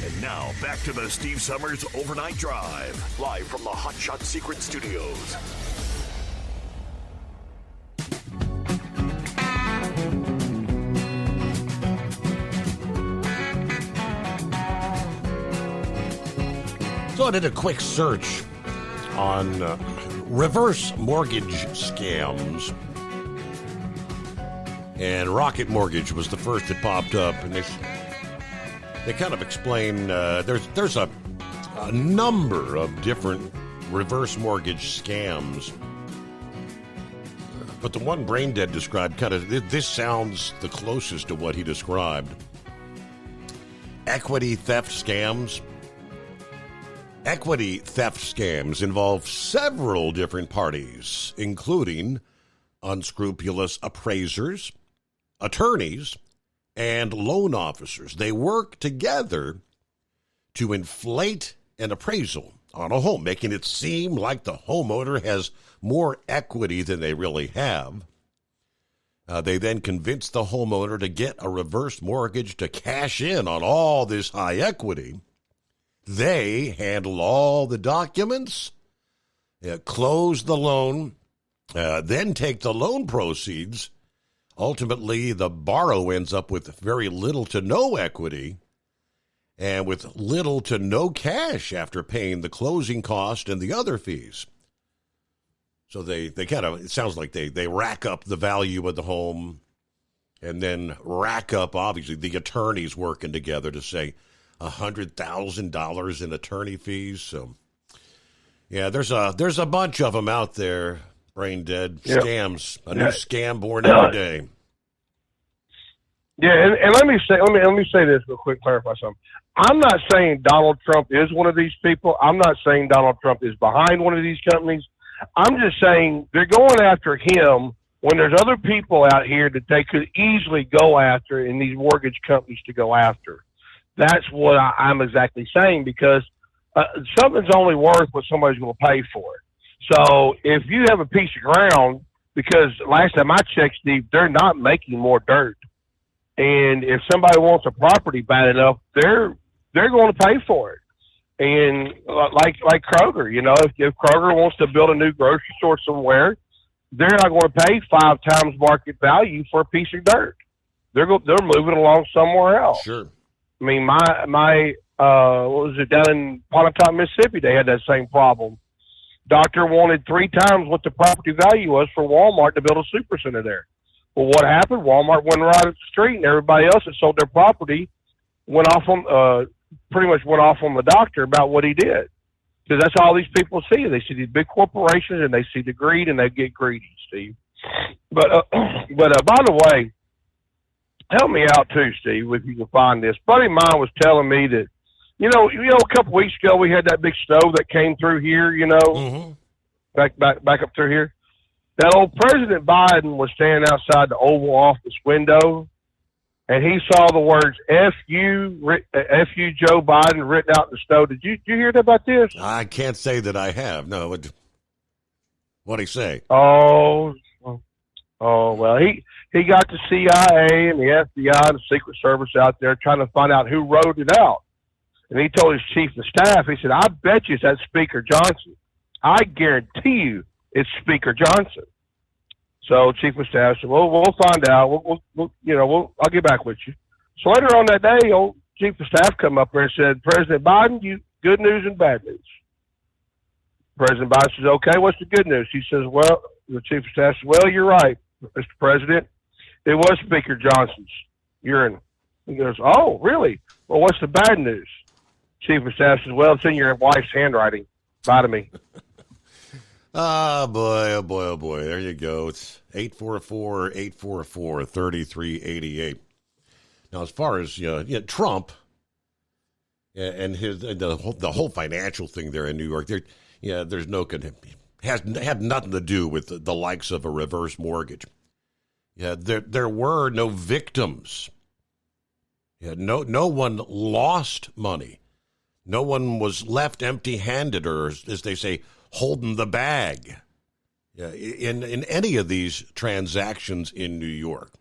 And now, back to the Steve Summers Overnight Drive, live from the Hot Shot Secret Studios. So I did a quick search on reverse mortgage scams, and Rocket Mortgage was the first that popped up, and they kind of explain there's a number of different reverse mortgage scams, but the one Braindead described this sounds the closest to what he described. Equity theft scams. Equity theft scams involve several different parties, including unscrupulous appraisers, attorneys, and loan officers. They work together to inflate an appraisal on a home, making it seem like the homeowner has more equity than they really have. They then convince the homeowner to get a reverse mortgage to cash in on all this high equity. They handle all the documents, close the loan, then take the loan proceeds. Ultimately, the borrower ends up with very little to no equity and with little to no cash after paying the closing cost and the other fees. So they kind of, it sounds like they rack up the value of the home and then rack up, obviously, the attorneys working together to say $100,000 in attorney fees. So, yeah, there's a bunch of them out there, brain dead scams. A new scam born every day. Yeah, and let me say this real quick, clarify something. I'm not saying Donald Trump is one of these people. I'm not saying Donald Trump is behind one of these companies. I'm just saying they're going after him when there's other people out here that they could easily go after in these mortgage companies to go after. That's what I'm exactly saying, because something's only worth what somebody's going to pay for it. So if you have a piece of ground, because last time I checked, Steve, they're not making more dirt. And if somebody wants a property bad enough, they're going to pay for it. And like Kroger, you know, if Kroger wants to build a new grocery store somewhere, they're not going to pay 5 times market value for a piece of dirt. They're moving along somewhere else. Sure. I mean, my what was it, down in Pontotoc, Mississippi? They had that same problem. Doctor wanted 3 times what the property value was for Walmart to build a supercenter there. Well, what happened? Walmart went right up the street, and everybody else that sold their property went off on the doctor about what he did. Because that's all these people see. They see these big corporations, and they see the greed, and they get greedy, Steve. But by the way, help me out too, Steve, if you can find this. A buddy of mine was telling me that, you know, a couple weeks ago we had that big snow that came through here, you know, back up through here. That old President Biden was standing outside the Oval Office window, and he saw the words F you Joe Biden written out in the snow. Did you hear about this? I can't say that I have. No. What'd he say? Oh, well, he got the CIA and the FBI and the Secret Service out there trying to find out who wrote it out. And he told his chief of staff, he said, I bet you it's that Speaker Johnson. I guarantee you it's Speaker Johnson. So chief of staff said, well, we'll find out. I'll get back with you. So later on that day, old chief of staff come up there and said, President Biden, you good news and bad news. President Biden says, okay, what's the good news? He says, well, the chief of staff says, well, you're right, Mr. President. It was Speaker Johnson's urine. He goes, oh, really? Well, what's the bad news? Chief of staff says, well, it's in your wife's handwriting. Bye to me. Oh, boy. There you go. It's 844-844-3388. Now, as far as Trump and the whole financial thing there in New York, there's no had nothing to do with the likes of a reverse mortgage. Yeah, there were no victims. Yeah, no one lost money. No one was left empty-handed, or as they say, holding the bag. Yeah, in any of these transactions in New York.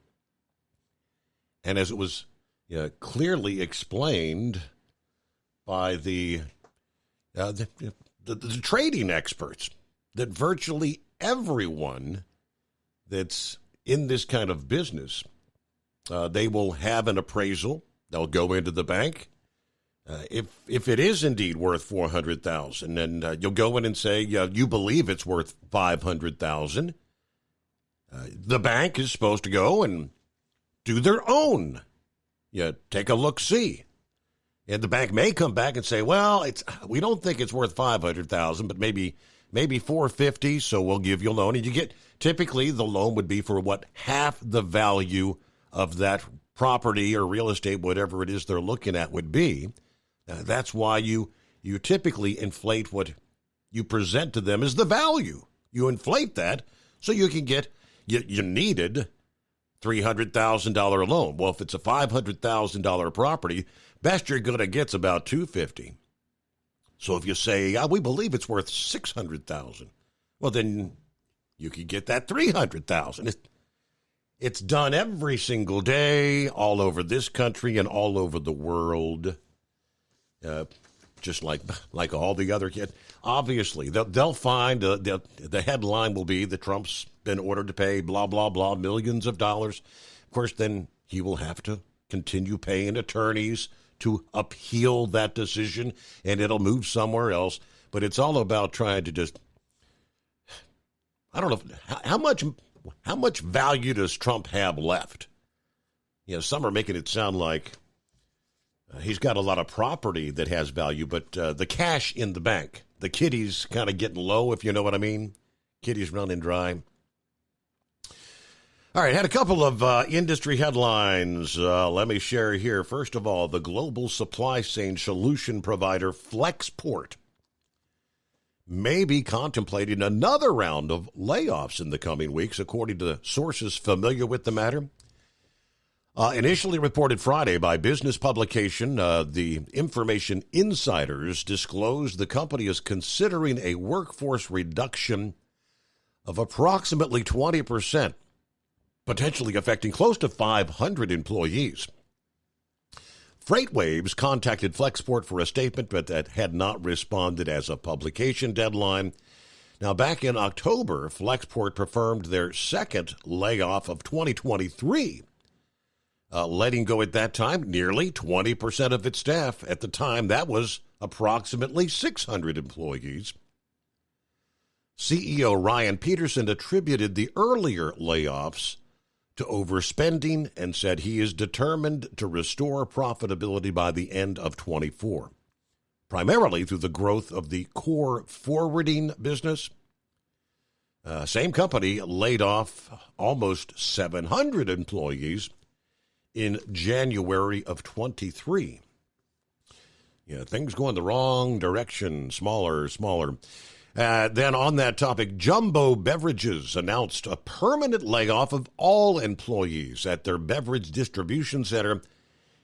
And as it was clearly explained by the trading experts, that virtually everyone that's in this kind of business, they will have an appraisal. They'll go into the bank. If it is indeed worth $400,000, and you'll go in and say you believe it's worth $500,000, the bank is supposed to go and do their own. Take a look, see, and the bank may come back and say, well, we don't think it's worth $500,000, but maybe $450,000, so we'll give you a loan, and you get typically the loan would be for half the value of that property or real estate, whatever it is they're looking at would be. That's why you typically inflate what you present to them as the value. You inflate that so you can get, you needed $300,000 loan. Well, if it's a $500,000 property, best you're going to get's about $250,000. So if you say, we believe it's worth $600,000, well, then you can get that $300,000. It's done every single day, all over this country and all over the world. just like all the other kids. Obviously, they'll find the headline will be that Trump's been ordered to pay blah, blah, blah, millions of dollars. Of course, then he will have to continue paying attorneys to appeal that decision, and it'll move somewhere else. But it's all about trying to just, I don't know, how much value does Trump have left? You know, some are making it sound like he's got a lot of property that has value, but the cash in the bank, the kitty's kind of getting low, if you know what I mean. Kitty's running dry. All right, had a couple of industry headlines. Let me share here. First of all, the global supply chain solution provider Flexport may be contemplating another round of layoffs in the coming weeks, according to sources familiar with the matter. Initially reported Friday by business publication, the Information Insiders disclosed the company is considering a workforce reduction of approximately 20%. Potentially affecting close to 500 employees. FreightWaves contacted Flexport for a statement, but that had not responded as a publication deadline. Now, back in October, Flexport performed their second layoff of 2023, letting go at that time nearly 20% of its staff. At the time, that was approximately 600 employees. CEO Ryan Peterson attributed the earlier layoffs to overspending and said he is determined to restore profitability by the end of 24, primarily through the growth of the core forwarding business. Same company laid off almost 700 employees in January of 23. Yeah, things going the wrong direction, smaller. Then on that topic, Jumbo Beverages announced a permanent layoff of all employees at their beverage distribution center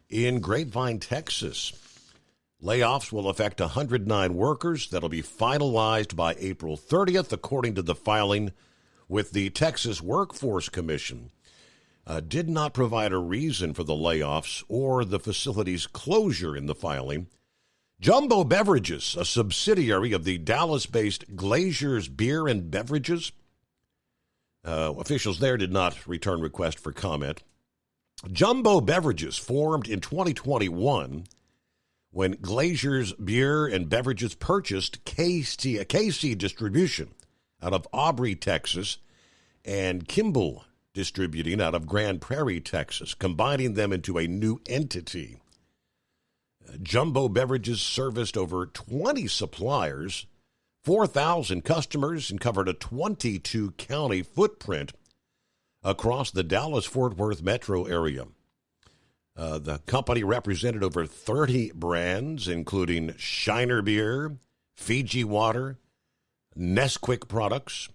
in Grapevine, Texas. Layoffs will affect 109 workers. That'll be finalized by April 30th, according to the filing with the Texas Workforce Commission. Did not provide a reason for the layoffs or the facility's closure in the filing. Jumbo Beverages, a subsidiary of the Dallas-based Glazier's Beer and Beverages. Officials there did not return request for comment. Jumbo Beverages formed in 2021 when Glazier's Beer and Beverages purchased KC Distribution out of Aubrey, Texas, and Kimball Distributing out of Grand Prairie, Texas, combining them into a new entity. Jumbo Beverages serviced over 20 suppliers, 4,000 customers, and covered a 22-county footprint across the Dallas-Fort Worth metro area. The company represented over 30 brands, including Shiner Beer, Fiji Water, Nesquik products.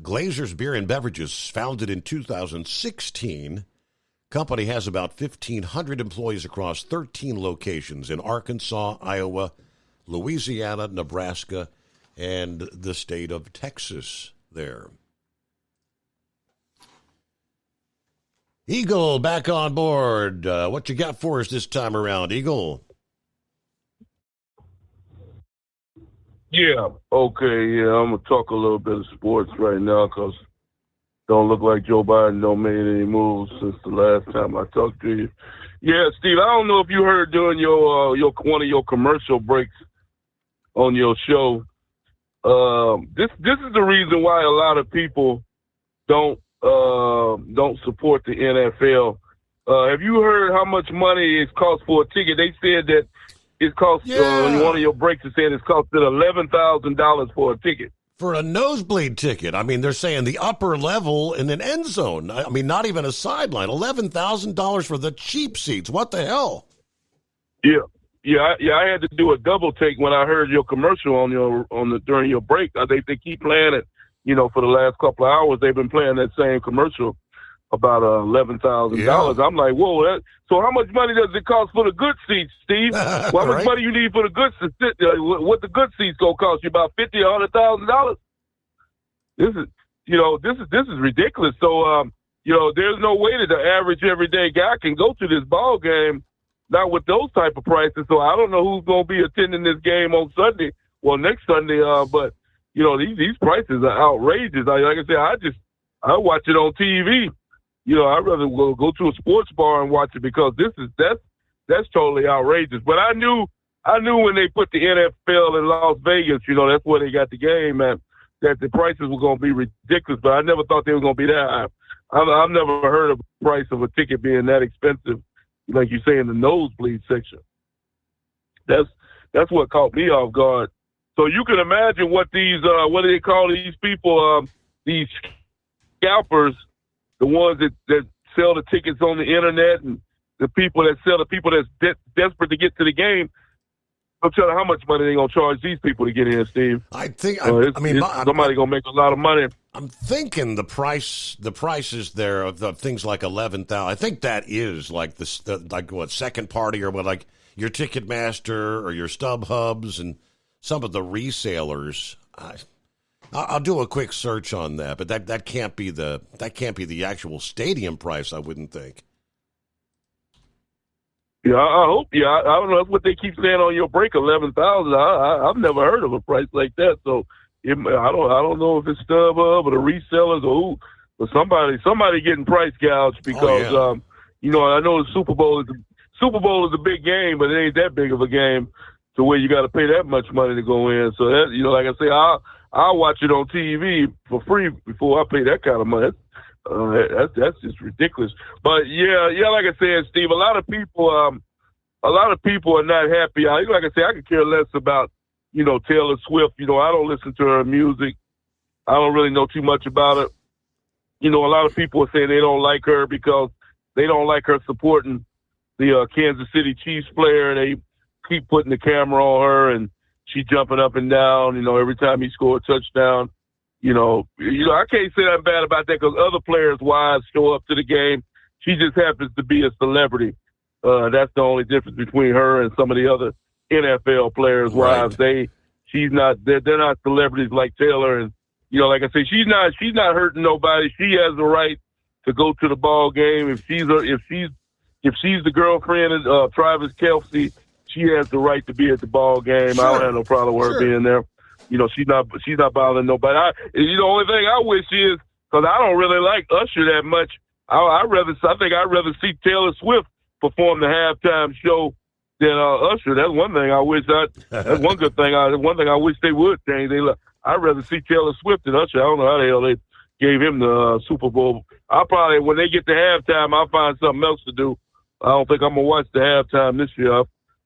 Glazier's Beer and Beverages, founded in 2016, company has about 1,500 employees across 13 locations in Arkansas, Iowa, Louisiana, Nebraska, and the state of Texas there. Eagle back on board. What you got for us this time around, Eagle? Yeah, okay, yeah, I'm going to talk a little bit of sports right now because don't look like Joe Biden don't made any moves since the last time I talked to you. Yeah, Steve, I don't know if you heard during your one of your commercial breaks on your show. This is the reason why a lot of people don't support the NFL. Have you heard how much money it costs for a ticket? They said that it cost one of your breaks. It said it's costed $11,000 for a ticket. For a nosebleed ticket. I mean, they're saying the upper level in an end zone. I mean, not even a sideline. $11,000 for the cheap seats. What the hell? Yeah. I had to do a double take when I heard your commercial during your break. They keep playing it. You know, for the last couple of hours, they've been playing that same commercial about $11,000. Yeah. I'm like, whoa. So how much money does it cost for the good seats, Steve? Well, how much money you need for the good seats? What the good seats gonna cost you? About $50,000 or $100,000? This is ridiculous. So there's no way that the average everyday guy can go to this ball game not with those type of prices. So I don't know who's going to be attending this game on Sunday. Well, next Sunday, but you know these prices are outrageous. Like I said, I watch it on TV. You know, I'd rather go to a sports bar and watch it because that's totally outrageous. But I knew when they put the NFL in Las Vegas, you know, that's where they got the game at, that the prices were going to be ridiculous. But I never thought they were going to be that high. I've never heard of the price of a ticket being that expensive, like you say, in the nosebleed section. That's what caught me off guard. So you can imagine what these what do they call these people? These scalpers, the ones that sell the tickets on the internet, and the people that sell the people that's desperate to get to the game. I'm telling you how much money they're going to charge these people to get in, Steve. I think, somebody going to make a lot of money. I'm thinking the prices there of the things like 11,000. I think that is like second party or what, like your Ticketmaster or your StubHubs and some of the resellers. I'll do a quick search on that, but that can't be the actual stadium price, I wouldn't think. Yeah, I hope. Yeah, I don't know. That's what they keep saying on your break, 11,000. I've never heard of a price like that. So I don't know if it's StubHub or the resellers or who, but somebody getting price gouged because you know, I know the Super Bowl is a big game, but it ain't that big of a game to where you got to pay that much money to go in. So that, you know, like I say, I'll watch it on TV for free before I pay that kind of money. That's just ridiculous. But yeah, like I said, Steve, a lot of people are not happy. Like I said, I could care less about, you know, Taylor Swift. You know, I don't listen to her music. I don't really know too much about it. You know, a lot of people are saying they don't like her because they don't like her supporting the Kansas City Chiefs player. They keep putting the camera on her and she jumping up and down, you know, every time he scored a touchdown. You know, I can't say that bad about that because other players' wives show up to the game. She just happens to be a celebrity. That's the only difference between her and some of the other NFL players' wives. They're not celebrities like Taylor. And, you know, like I say, she's not hurting nobody. She has the right to go to the ball game. If she's the girlfriend of Travis Kelce, she has the right to be at the ball game. Sure. I don't have no problem with her being there. You know, she's not bothering nobody. The only thing I wish is, because I don't really like Usher that much, I think I'd rather see Taylor Swift perform the halftime show than Usher. That's one thing I wish. That's one good thing. One thing I wish they would change. I'd rather see Taylor Swift than Usher. I don't know how the hell they gave him the Super Bowl. I'll probably, when they get to halftime, I'll find something else to do. I don't think I'm gonna watch the halftime this year.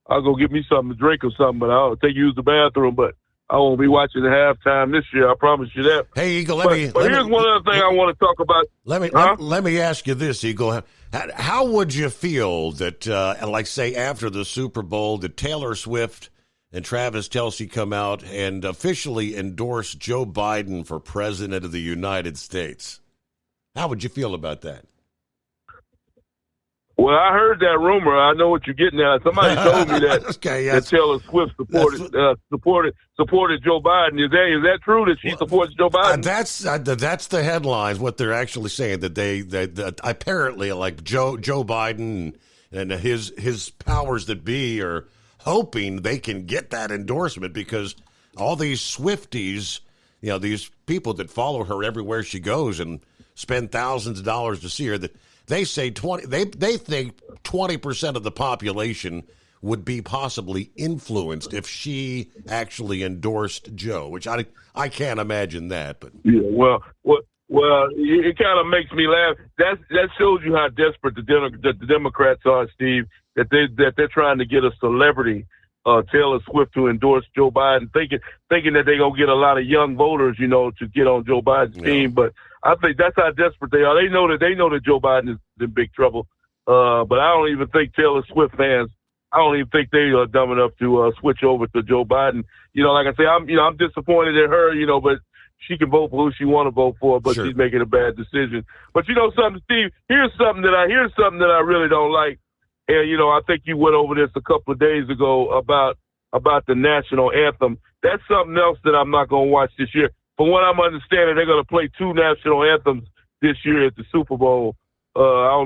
I'll go get me something to drink or something, but I'll use the bathroom. But I won't be watching the halftime this year. I promise you that. Hey, Eagle, but here's one other thing I want to talk about. Let me ask you this, Eagle. How would you feel that, like, say, after the Super Bowl, that Taylor Swift and Travis Kelce come out and officially endorse Joe Biden for president of the United States? How would you feel about that? Well, I heard that rumor. I know what you're getting at. Somebody told me that, that Taylor Swift supported Joe Biden. Is that true that she supports Joe Biden? That's the headlines. What they're actually saying, that they apparently, like Joe Biden and his powers that be are hoping they can get that endorsement because all these Swifties, you know, these people that follow her everywhere she goes and spend thousands of dollars to see her, that they say they think 20% of the population would be possibly influenced if she actually endorsed Joe, which I can't imagine that. But yeah, well, it kind of makes me laugh. That shows you how desperate the Democrats are, Steve. That they're trying to get a celebrity, Taylor Swift, to endorse Joe Biden, thinking that they're gonna get a lot of young voters, you know, to get on Joe Biden's team. But I think that's how desperate they are. They know that Joe Biden is in big trouble. But I don't even think Taylor Swift fans, I don't even think they are dumb enough to switch over to Joe Biden. You know, like I say, I'm disappointed in her, you know, but she can vote for who she want to vote for, but she's making a bad decision. But you know something, Steve, here's something that I really don't like. And, you know, I think you went over this a couple of days ago about the national anthem. That's something else that I'm not going to watch this year. From what I'm understanding, they're going to play two national anthems this year at the Super Bowl. I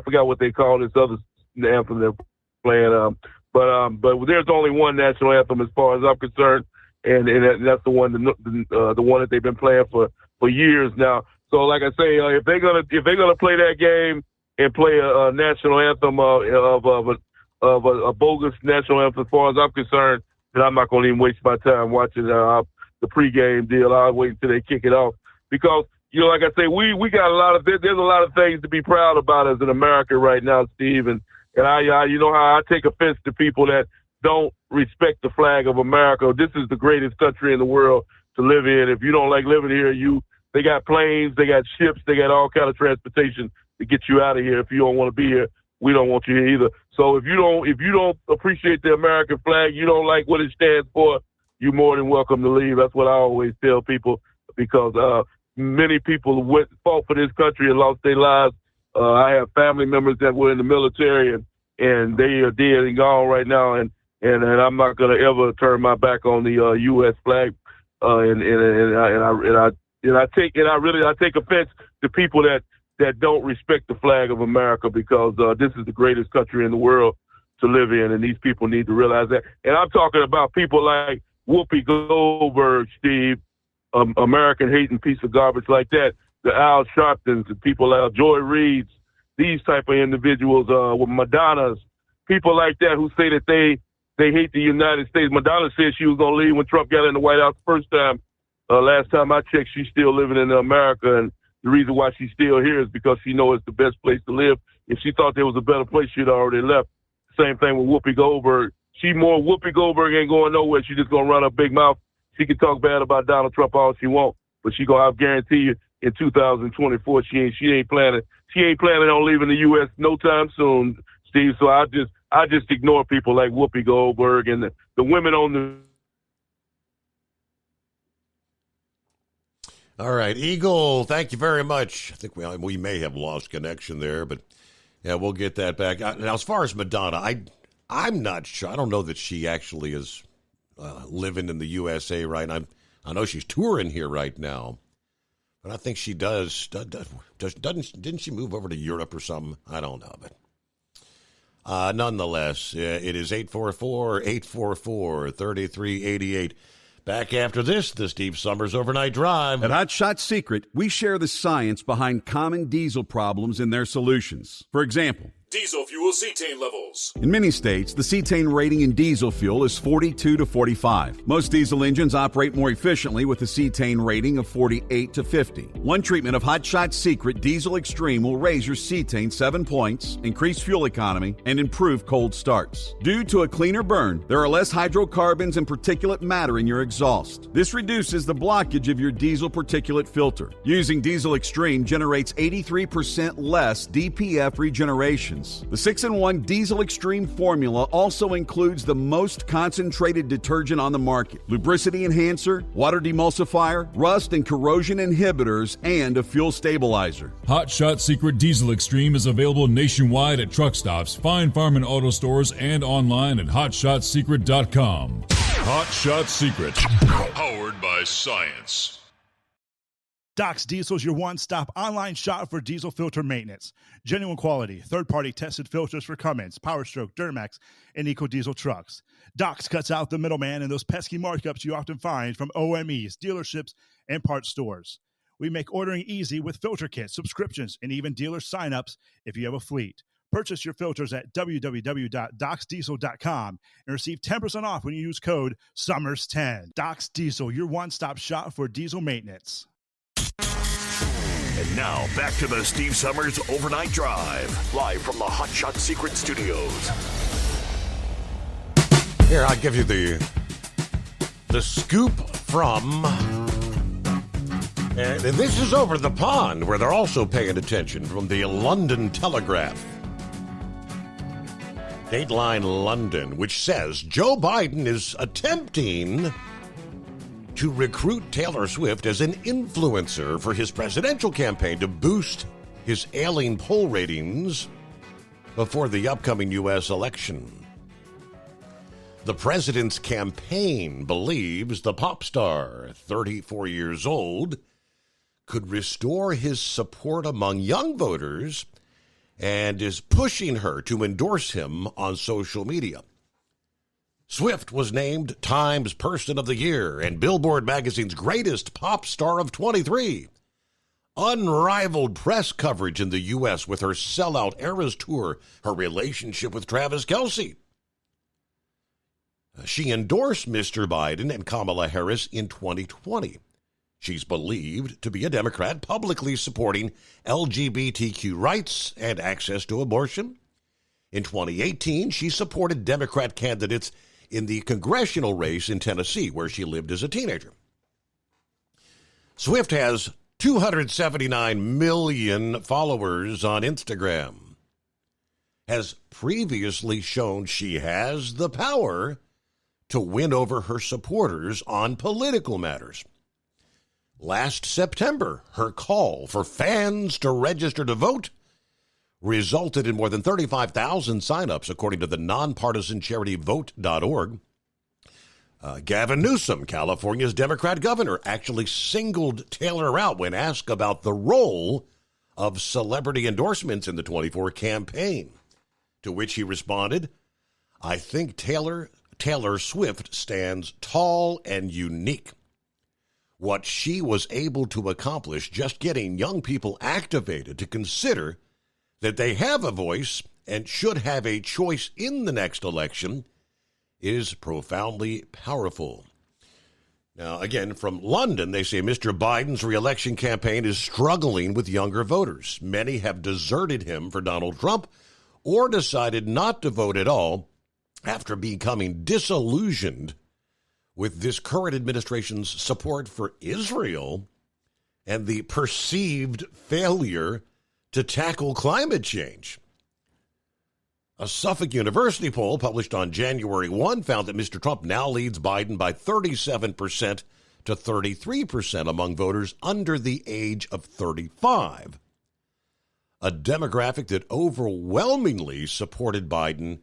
forgot what they call this other anthem. playing. But there's only one national anthem as far as I'm concerned, and that's the one that they've been playing for years now. So, like I say, if they're gonna play that game and play a national anthem of a bogus national anthem, as far as I'm concerned, then I'm not gonna even waste my time watching the pregame deal. I'll wait until they kick it off, because like I say, we got there's a lot of things to be proud about as an American right now, Steve, and I you know how I take offense to people that don't respect the flag of America. This is the greatest country in the world to live in. If you don't like living here, they got planes, they got ships, they got all kind of transportation to get you out of here. If you don't want to be here, we don't want you here either. So if you don't appreciate the American flag, you don't like what it stands for, you're more than welcome to leave. That's what I always tell people, because many people fought for this country and lost their lives. I have family members that were in the military, and they are dead and gone right now, and I'm not gonna ever turn my back on the U.S. flag. I take offense to people that don't respect the flag of America, because this is the greatest country in the world to live in, and these people need to realize that. And I'm talking about people like Whoopi Goldberg, Steve, American-hating piece of garbage like that, the Al Sharptons, the people like Joy Reids, these type of individuals, with Madonnas, people like that who say that they hate the United States. Madonna said she was going to leave when Trump got in the White House the first time. Last time I checked, she's still living in America, and the reason why she's still here is because she knows it's the best place to live. If she thought there was a better place, she'd already left. Same thing with Whoopi Goldberg. Whoopi Goldberg ain't going nowhere. She's just going to run her big mouth. She can talk bad about Donald Trump all she wants, but I guarantee you, in 2024, she ain't planning on leaving the U.S. no time soon, Steve. So I just ignore people like Whoopi Goldberg and the women on the. All right, Eagle, thank you very much. I think we may have lost connection there, but yeah, we'll get that back. Now, as far as Madonna, I'm not sure. I don't know that she actually is living in the USA right now. I know she's touring here right now, but I think she does. Didn't she move over to Europe or something? I don't know, but nonetheless, it is 844-844-3388. Back after this, the Steve Summers Overnight Drive. At Hot Shot Secret, we share the science behind common diesel problems and their solutions. For example, diesel fuel cetane levels. in many states, the cetane rating in diesel fuel is 42 to 45. Most diesel engines operate more efficiently with a cetane rating of 48 to 50. One treatment of Hot Shot Secret Diesel Extreme will raise your cetane 7 points, increase fuel economy, and improve cold starts. Due to a cleaner burn, there are less hydrocarbons and particulate matter in your exhaust. This reduces the blockage of your diesel particulate filter. Using Diesel Extreme generates 83% less DPF regeneration. The 6-in-1 Diesel Extreme formula also includes the most concentrated detergent on the market, lubricity enhancer, water demulsifier, rust and corrosion inhibitors, and a fuel stabilizer. Hot Shot Secret Diesel Extreme is available nationwide at truck stops, Fine Farm and auto stores, and online at hotshotsecret.com. Hot Shot Secret, powered by science. Doc's Diesel is your one-stop online shop for diesel filter maintenance. Genuine quality, third-party tested filters for Cummins, Powerstroke, Duramax, and EcoDiesel trucks. Doc's cuts out the middleman and those pesky markups you often find from OMEs, dealerships, and parts stores. We make ordering easy with filter kits, subscriptions, and even dealer sign-ups if you have a fleet. Purchase your filters at www.docsdiesel.com and receive 10% off when you use code SUMMERS10. Doc's Diesel, your one-stop shop for diesel maintenance. And now, back to the Steve Summers Overnight Drive, live from the Hot Shot Secret Studios. Here, I'll give you the scoop from, and this is over the pond, where they're also paying attention, from the London Telegraph. Dateline London, which says Joe Biden is attempting to recruit Taylor Swift as an influencer for his presidential campaign to boost his ailing poll ratings before the upcoming U.S. election. The president's campaign believes the pop star, 34 years old, could restore his support among young voters and is pushing her to endorse him on social media. Swift was named Time's Person of the Year and Billboard magazine's greatest pop star of 23. Unrivaled press coverage in the U.S. with her sellout Eras tour, her relationship with Travis Kelce. She endorsed Mr. Biden and Kamala Harris in 2020. She's believed to be a Democrat publicly supporting LGBTQ rights and access to abortion. In 2018, she supported Democrat candidates in the congressional race in Tennessee, where she lived as a teenager. Swift has 279 million followers on Instagram. Has previously shown she has the power to win over her supporters on political matters. Last September, her call for fans to register to vote resulted in more than 35,000 signups, according to the nonpartisan charity Vote.org. Gavin Newsom, California's Democrat governor, actually singled Taylor out when asked about the role of celebrity endorsements in the 24 campaign, to which he responded, "I think Taylor Swift stands tall and unique. What she was able to accomplish just getting young people activated to consider that they have a voice and should have a choice in the next election is profoundly powerful." Now, again, from London, they say Mr. Biden's re-election campaign is struggling with younger voters. Many have deserted him for Donald Trump or decided not to vote at all after becoming disillusioned with this current administration's support for Israel and the perceived failure to tackle climate change. A Suffolk University poll published on January 1 found that Mr. Trump now leads Biden by 37% to 33% among voters under the age of 35, a demographic that overwhelmingly supported Biden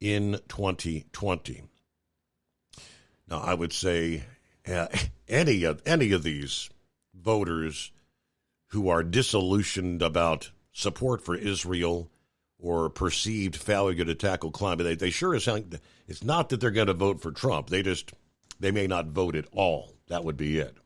in 2020. Now, I would say any of these voters who are disillusioned about support for Israel or perceived failure to tackle climate, they sure as hell, it's not that they're going to vote for Trump. They may not vote at all. That would be it.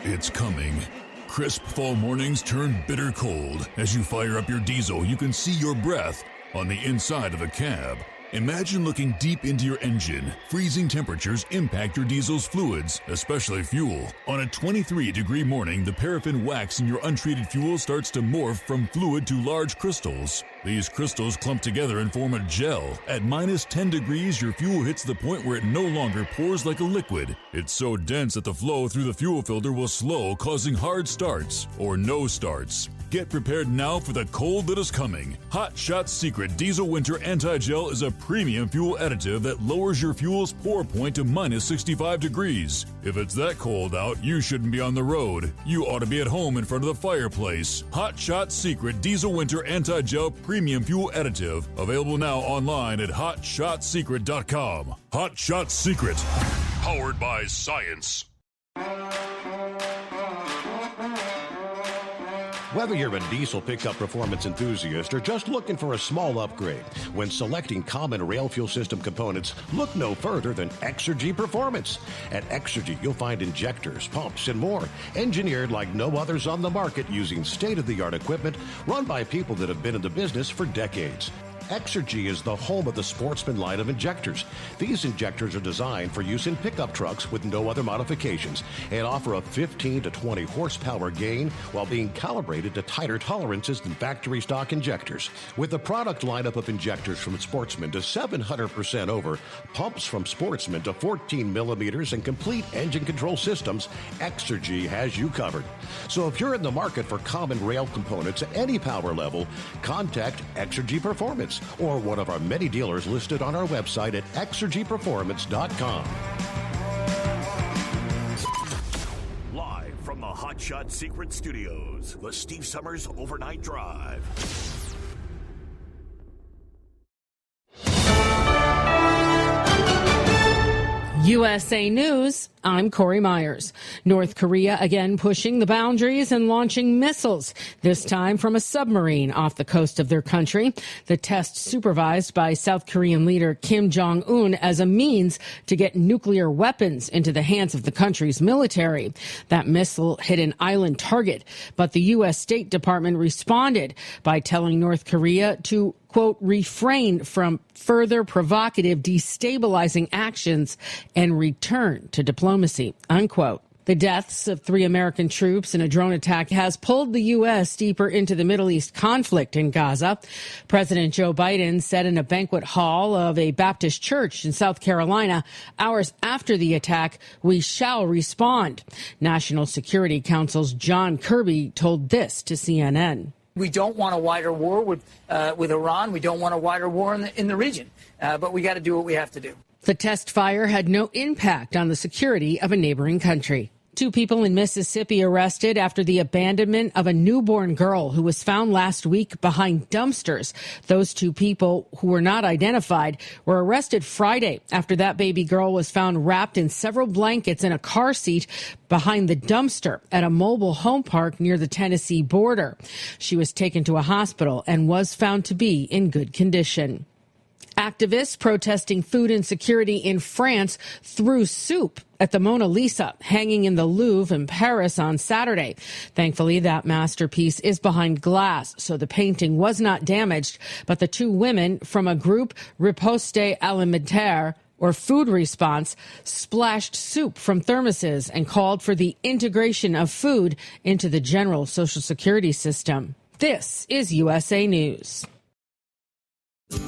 It's coming. Crisp fall mornings turn bitter cold. As you fire up your diesel, you can see your breath on the inside of a cab. Imagine looking deep into your engine. Freezing temperatures impact your diesel's fluids, especially fuel. On a 23-degree morning, the paraffin wax in your untreated fuel starts to morph from fluid to large crystals. These crystals clump together and form a gel. At minus 10 degrees, your fuel hits the point where it no longer pours like a liquid. It's so dense that the flow through the fuel filter will slow, causing hard starts or no starts. Get prepared now for the cold that is coming. Hot Shot Secret Diesel Winter Anti-Gel is a premium fuel additive that lowers your fuel's pour point to minus 65 degrees. If it's that cold out, you shouldn't be on the road. You ought to be at home in front of the fireplace. Hot Shot Secret Diesel Winter Anti-Gel Premium Fuel Additive. Available now online at HotShotSecret.com. Hot Shot Secret. Powered by science. Whether you're a diesel pickup performance enthusiast or just looking for a small upgrade, when selecting common rail fuel system components, look no further than Exergy Performance. At Exergy, you'll find injectors, pumps, and more, engineered like no others on the market using state-of-the-art equipment run by people that have been in the business for decades. Exergy is the home of the Sportsman line of injectors. These injectors are designed for use in pickup trucks with no other modifications and offer a 15 to 20 horsepower gain while being calibrated to tighter tolerances than factory stock injectors. With the product lineup of injectors from Sportsman to 700% over, pumps from Sportsman to 14 millimeters, and complete engine control systems, Exergy has you covered. So if you're in the market for common rail components at any power level, contact Exergy Performance or one of our many dealers listed on our website at exergyperformance.com. Live from the Hot Shot Secret Studios, the Steve Summers Overnight Drive. USA News, I'm Corey Myers. North Korea again pushing the boundaries and launching missiles, this time from a submarine off the coast of their country. The test supervised by South Korean leader Kim Jong-un as a means to get nuclear weapons into the hands of the country's military. That missile hit an island target, but the U.S. State Department responded by telling North Korea to, quote, refrain from further provocative, destabilizing actions and return to diplomacy, unquote. The deaths of 3 American troops in a drone attack has pulled the U.S. deeper into the Middle East conflict in Gaza. President Joe Biden said in a banquet hall of a Baptist church in South Carolina, hours after the attack, we shall respond. National Security Council's John Kirby told this to CNN. We don't want a wider war with Iran. We don't want a wider war in the region. But we got to do what we have to do. The test fire had no impact on the security of a neighboring country. 2 people in Mississippi arrested after the abandonment of a newborn girl who was found last week behind dumpsters. Those 2 people, who were not identified, were arrested Friday after that baby girl was found wrapped in several blankets in a car seat behind the dumpster at a mobile home park near the Tennessee border. She was taken to a hospital and was found to be in good condition. Activists protesting food insecurity in France threw soup at the Mona Lisa hanging in the Louvre in Paris on Saturday. Thankfully, that masterpiece is behind glass, so the painting was not damaged, but the 2 women from a group Riposte Alimentaire, or Food Response, splashed soup from thermoses and called for the integration of food into the general Social Security system. This is USA News.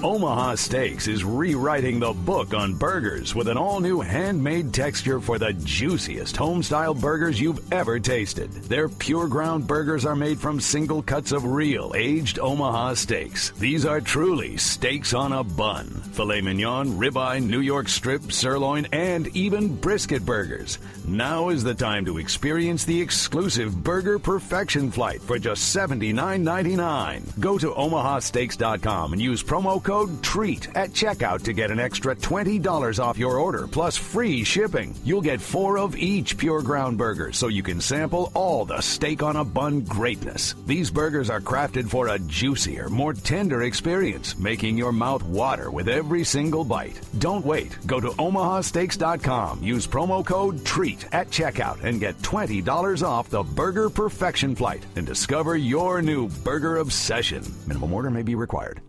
Omaha Steaks is rewriting the book on burgers with an all-new handmade texture for the juiciest home-style burgers you've ever tasted. Their pure ground burgers are made from single cuts of real, aged Omaha steaks. These are truly steaks on a bun. Filet mignon, ribeye, New York strip, sirloin, and even brisket burgers. Now is the time to experience the exclusive Burger Perfection Flight for just $79.99. Go to omahasteaks.com and use promo code TREAT at checkout to get an extra $20 off your order plus free shipping. You'll get 4 of each pure ground burger so you can sample all the steak on a bun greatness. These burgers are crafted for a juicier, more tender experience, making your mouth water with every single bite. Don't wait. Go to omahasteaks.com. Use promo code TREAT at checkout and get $20 off the Burger Perfection Flight and discover your new burger obsession. Minimum order may be required.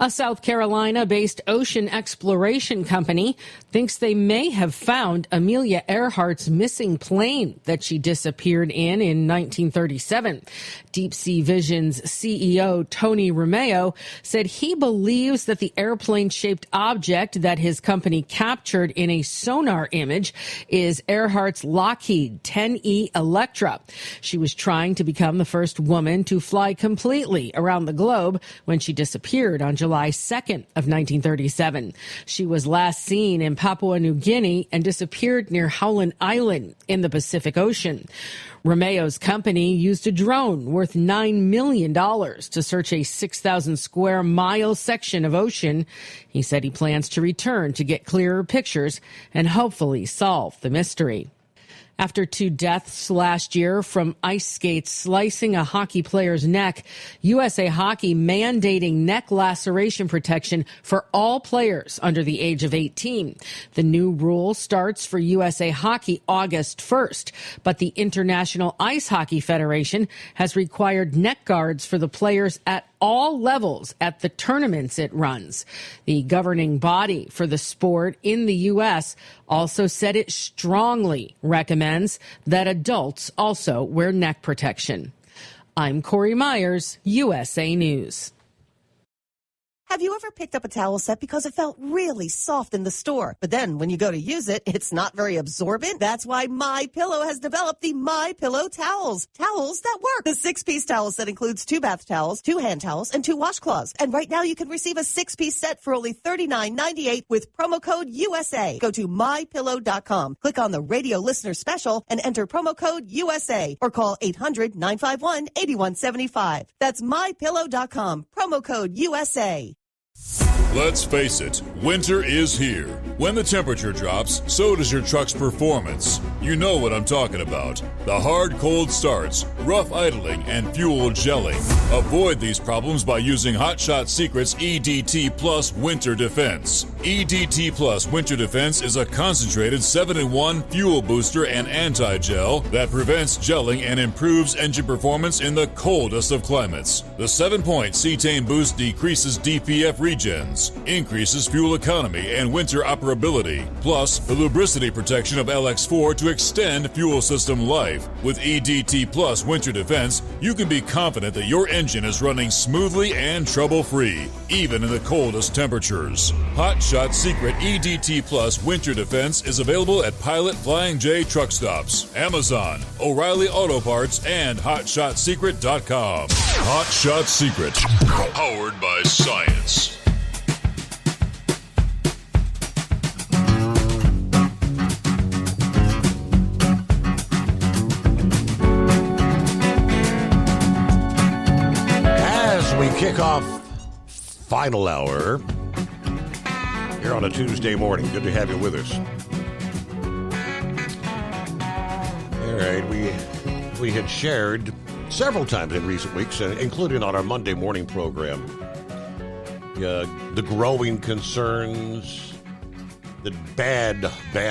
A South Carolina-based ocean exploration company thinks they may have found Amelia Earhart's missing plane that she disappeared in 1937. Deep Sea Vision's CEO, Tony Romeo, said he believes that the airplane-shaped object that his company captured in a sonar image is Earhart's Lockheed 10E Electra. She was trying to become the first woman to fly completely around the globe when she disappeared on July 2nd of 1937. She was last seen in Papua New Guinea and disappeared near Howland Island in the Pacific Ocean. Romeo's company used a drone worth $9 million to search a 6,000 square mile section of ocean. He said he plans to return to get clearer pictures and hopefully solve the mystery. After 2 deaths last year from ice skates slicing a hockey player's neck, USA Hockey mandating neck laceration protection for all players under the age of 18. The new rule starts for USA Hockey August 1st, but the International Ice Hockey Federation has required neck guards for the players at all levels at the tournaments it runs. The governing body for the sport in the U.S. also said it strongly recommends that adults also wear neck protection. I'm Corey Myers, USA News. Have you ever picked up a towel set because it felt really soft in the store, but then when you go to use it, it's not very absorbent? That's why MyPillow has developed the MyPillow towels. Towels that work. The 6-piece towel set includes 2 bath towels, 2 hand towels, and 2 washcloths. And right now you can receive a 6-piece set for only $39.98 with promo code USA. Go to MyPillow.com, click on the radio listener special, and enter promo code USA, or call 800-951-8175. That's MyPillow.com, promo code USA. Let's face it, winter is here. When the temperature drops, so does your truck's performance. You know what I'm talking about. The hard cold starts, rough idling, and fuel gelling. Avoid these problems by using Hot Shot Secret's EDT Plus Winter Defense. EDT Plus Winter Defense is a concentrated 7-in-1 fuel booster and anti-gel that prevents gelling and improves engine performance in the coldest of climates. The 7-point cetane boost decreases DPF regens, increases fuel economy and winter operability, plus the lubricity protection of LX4 to extend fuel system life. With EDT Plus Winter Defense, you can be confident that your engine is running smoothly and trouble-free, even in the coldest temperatures. Hot Shot Secret EDT Plus Winter Defense is available at Pilot Flying J truck stops, Amazon, O'Reilly Auto Parts, and HotShotSecret.com. Hot Shot Secret, powered by science. We kick off final hour here on a Tuesday morning. Good to have you with us. All right, we had shared several times in recent weeks, including on our Monday morning program, the growing concerns that bad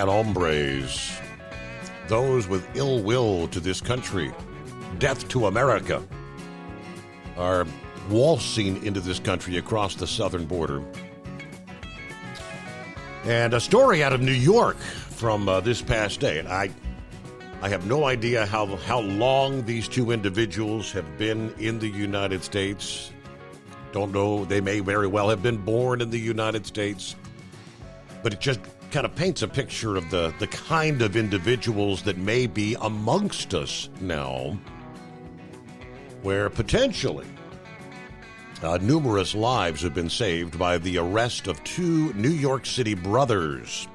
hombres, those with ill will to this country, death to America, are waltzing into this country across the southern border. And a story out of New York from this past day. And I have no idea how long these two individuals have been in the United States. Don't know. They may very well have been born in the United States. But it just kind of paints a picture of the kind of individuals that may be amongst us now, where potentially numerous lives have been saved by the arrest of two New York City brothers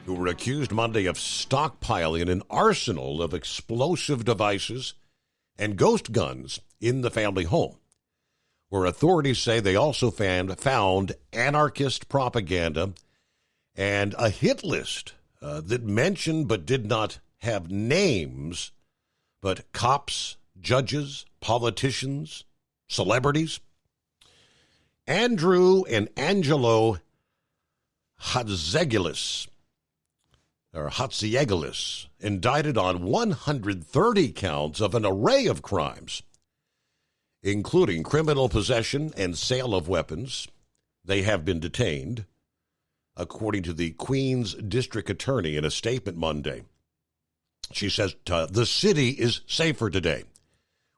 who were accused Monday of stockpiling an arsenal of explosive devices and ghost guns in the family home, where authorities say they also found anarchist propaganda and a hit list that mentioned but did not have names, but cops, judges, politicians, celebrities. Andrew and Angelo Hatzigelis, indicted on 130 counts of an array of crimes, including criminal possession and sale of weapons. They have been detained, according to the Queens District Attorney in a statement Monday. She says, the city is safer today.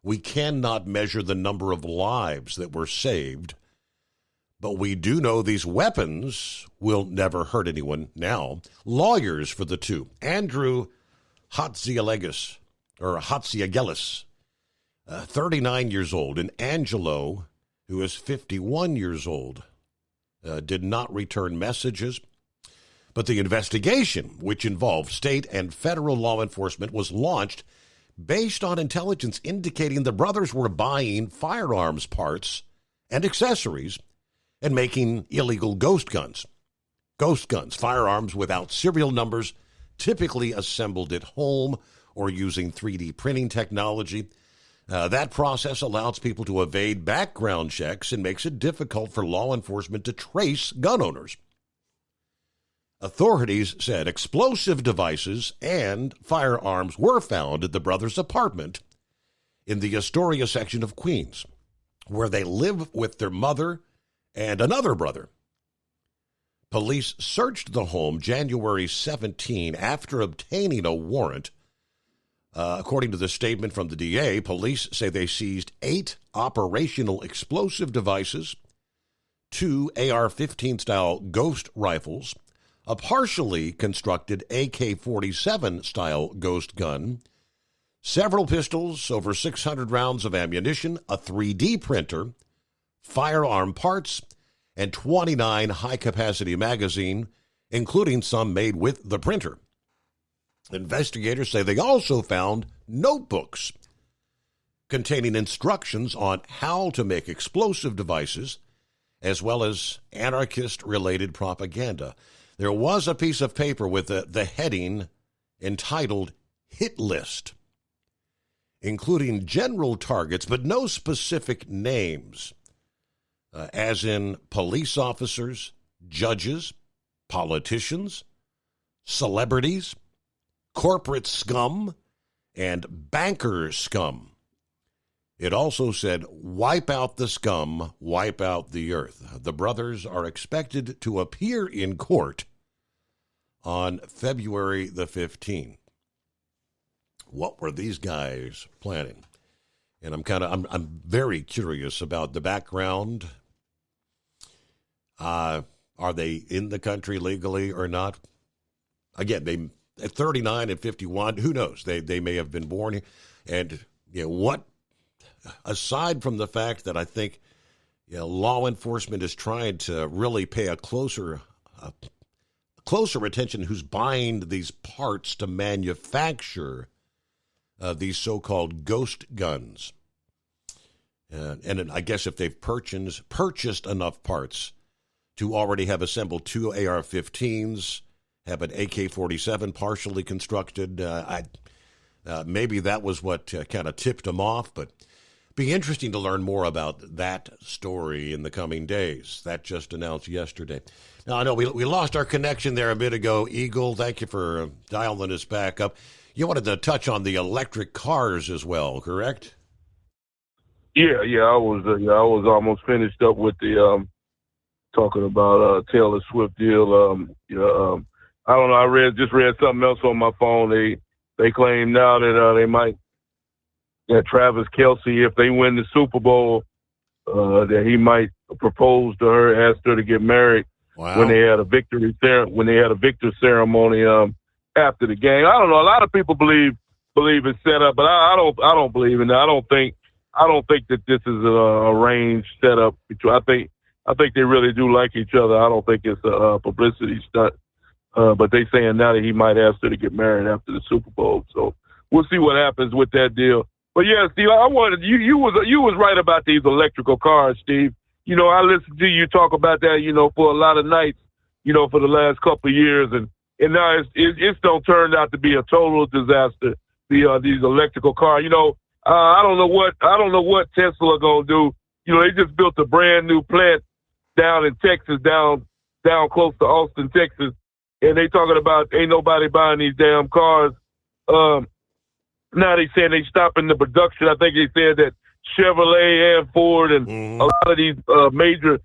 We cannot measure the number of lives that were saved, but we do know these weapons will never hurt anyone now. Lawyers for the two, Andrew Hatzigelis, 39 years old, and Angelo, who is 51 years old, did not return messages. But the investigation, which involved state and federal law enforcement, was launched based on intelligence indicating the brothers were buying firearms parts and accessories and making illegal ghost guns. Ghost guns, firearms without serial numbers, typically assembled at home or using 3D printing technology. That process allows people to evade background checks and makes it difficult for law enforcement to trace gun owners. Authorities said explosive devices and firearms were found at the brothers' apartment in the Astoria section of Queens, where they live with their mother and another brother. Police searched the home January 17 after obtaining a warrant. According to the statement from the DA, police say they seized 8 operational explosive devices, 2 AR-15 style ghost rifles, a partially constructed AK-47 style ghost gun, several pistols, over 600 rounds of ammunition, a 3D printer, firearm parts, and 29 high-capacity magazines, including some made with the printer. Investigators say they also found notebooks containing instructions on how to make explosive devices as well as anarchist-related propaganda. There was a piece of paper with the heading entitled Hit List, including general targets, but no specific names, as in police officers, judges, politicians, celebrities, corporate scum, and banker scum. It also said, wipe out the scum, wipe out the earth. The brothers are expected to appear in court on February the 15th. What were these guys planning? And I'm very curious about the background. Are they in the country legally or not? Again, they at 39 and 51, who knows? They may have been born here. And what? Aside from the fact that I think law enforcement is trying to really pay a closer attention who's buying these parts to manufacture these so-called ghost guns. And I guess if they've purchased enough parts to already have assembled 2 AR-15s, have an AK-47 partially constructed, maybe that was what kind of tipped them off, but be interesting to learn more about that story in the coming days. That just announced yesterday. Now, I know we lost our connection there a bit ago. Eagle, thank you for dialing us back up. You wanted to touch on the electric cars as well, correct? Yeah. I was almost finished up with the talking about Taylor Swift deal. I don't know. I just read something else on my phone. They claim now that they might. That Travis Kelce, if they win the Super Bowl, that he might propose to her, ask her to get married when they had a victor ceremony after the game. I don't know. A lot of people believe it's set up, but I don't believe in that. I don't think that this is a arranged setup. I think they really do like each other. I don't think it's a publicity stunt. But they saying now that he might ask her to get married after the Super Bowl. So we'll see what happens with that deal. But yeah, Steve, I wanted you was right about these electrical cars, Steve. I listened to you talk about that, for a lot of nights, for the last couple of years, and now it's don't turn out to be a total disaster. These electrical cars, I don't know what Tesla gonna do. They just built a brand new plant down in Texas, down close to Austin, Texas, and they talking about ain't nobody buying these damn cars. Now they saying they stopping the production. I think they said that Chevrolet and Ford and a lot of these major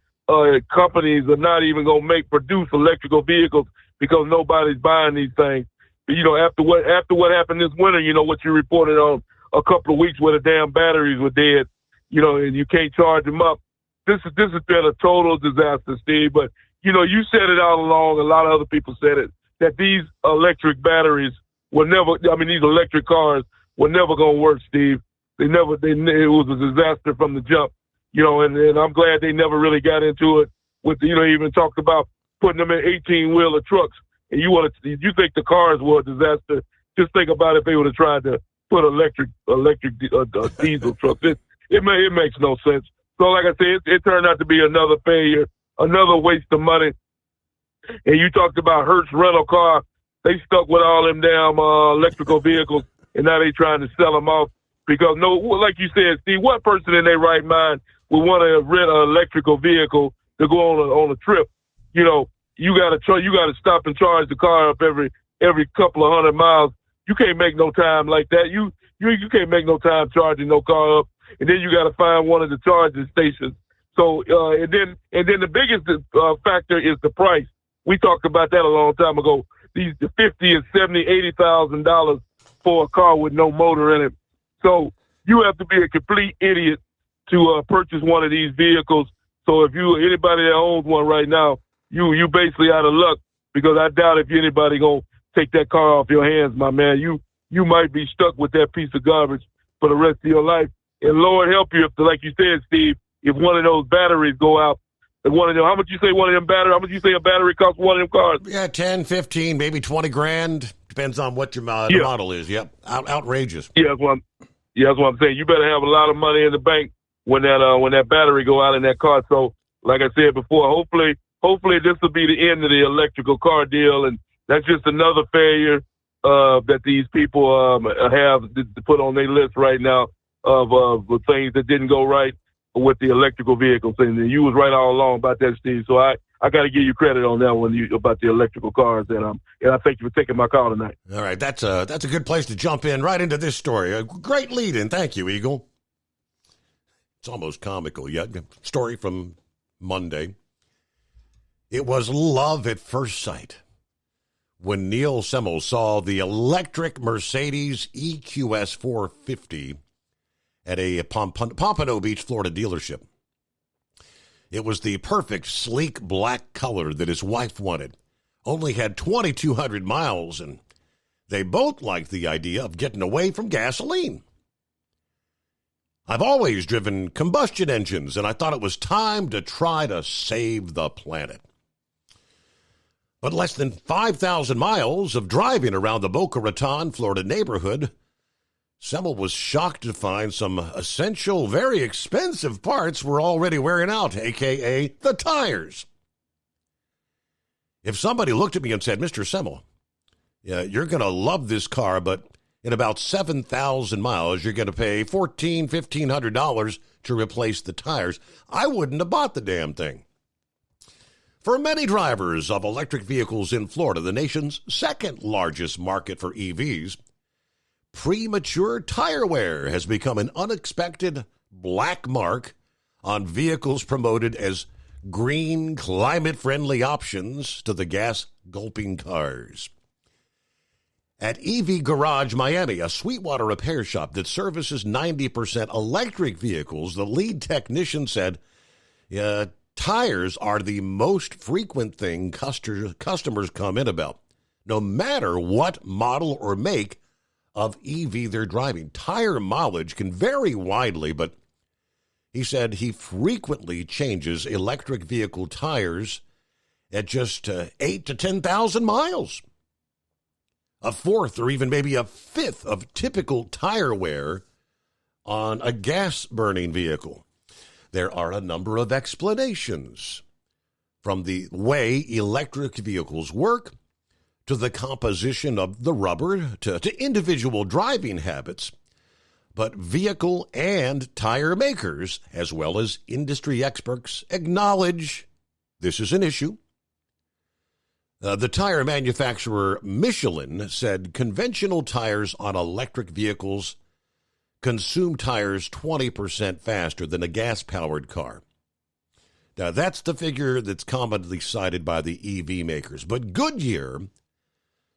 companies are not even going to produce electrical vehicles because nobody's buying these things. But, after what happened this winter, what you reported on a couple of weeks where the damn batteries were dead, and you can't charge them up. This has been a total disaster, Steve. But, you said it all along. A lot of other people said it, that these electric batteries these electric cars were never going to work, Steve. It was a disaster from the jump, and I'm glad they never really got into it with, even talked about putting them in 18-wheeler trucks. And you think the cars were a disaster. Just think about if they would have tried to put electric diesel trucks. It makes no sense. So like I said, it turned out to be another failure, another waste of money. And you talked about Hertz rental car. They stuck with all them damn electrical vehicles, and now they trying to sell them off because like you said, Steve, what person in their right mind would want to rent an electrical vehicle to go on a trip? You got to stop and charge the car up every couple of 100 miles. You can't make no time like that. You can't make no time charging no car up, and then you got to find one of the charging stations. So and then the biggest factor is the price. We talked about that a long time ago. These $50,000 and $70,000, $80,000 for a car with no motor in it. So you have to be a complete idiot to purchase one of these vehicles. So if anybody that owns one right now, you basically out of luck because I doubt if anybody gonna take that car off your hands, my man. You might be stuck with that piece of garbage for the rest of your life. And Lord help you if, like you said, Steve, if one of those batteries go out. How much you say one of them batteries? How much you say a battery costs one of them cars? Yeah, 10, 15, maybe 20 grand. Depends on what your model is. Yep, outrageous. Yeah, that's what I'm saying. You better have a lot of money in the bank when that battery go out in that car. So like I said before, hopefully this will be the end of the electrical car deal, and that's just another failure that these people have to put on their list right now of things that didn't go right with the electrical vehicles. And you was right all along about that, Steve. So I got to give you credit on that one about the electrical cars, and I thank you for taking my call tonight. All right, that's a good place to jump in right into this story. A great lead-in. Thank you, Eagle. It's almost comical. Yeah, story from Monday. It was love at first sight when Neil Semmel saw the electric Mercedes EQS 450 at a Pompano Beach, Florida dealership. It was the perfect, sleek black color that his wife wanted. Only had 2,200 miles, and they both liked the idea of getting away from gasoline. I've always driven combustion engines, and I thought it was time to try to save the planet. But less than 5,000 miles of driving around the Boca Raton, Florida neighborhood, Semmel was shocked to find some essential, very expensive parts were already wearing out, a.k.a. the tires. If somebody looked at me and said, Mr. Semmel, you're going to love this car, but in about 7,000 miles, you're going to pay $1,400, $1,500 to replace the tires, I wouldn't have bought the damn thing. For many drivers of electric vehicles in Florida, the nation's second largest market for EVs, premature tire wear has become an unexpected black mark on vehicles promoted as green, climate-friendly options to the gas-gulping cars. At EV Garage Miami, a Sweetwater repair shop that services 90% electric vehicles, the lead technician said, tires are the most frequent thing customers come in about. No matter what model or make of EV they're driving, tire mileage can vary widely, but he said he frequently changes electric vehicle tires at just 8,000 to 10,000 miles. A fourth or even maybe a fifth of typical tire wear on a gas-burning vehicle. There are a number of explanations, from the way electric vehicles work to the composition of the rubber to individual driving habits. But vehicle and tire makers, as well as industry experts, acknowledge this is an issue. The tire manufacturer Michelin said conventional tires on electric vehicles consume tires 20% faster than a gas-powered car. Now, that's the figure that's commonly cited by the EV makers. But Goodyear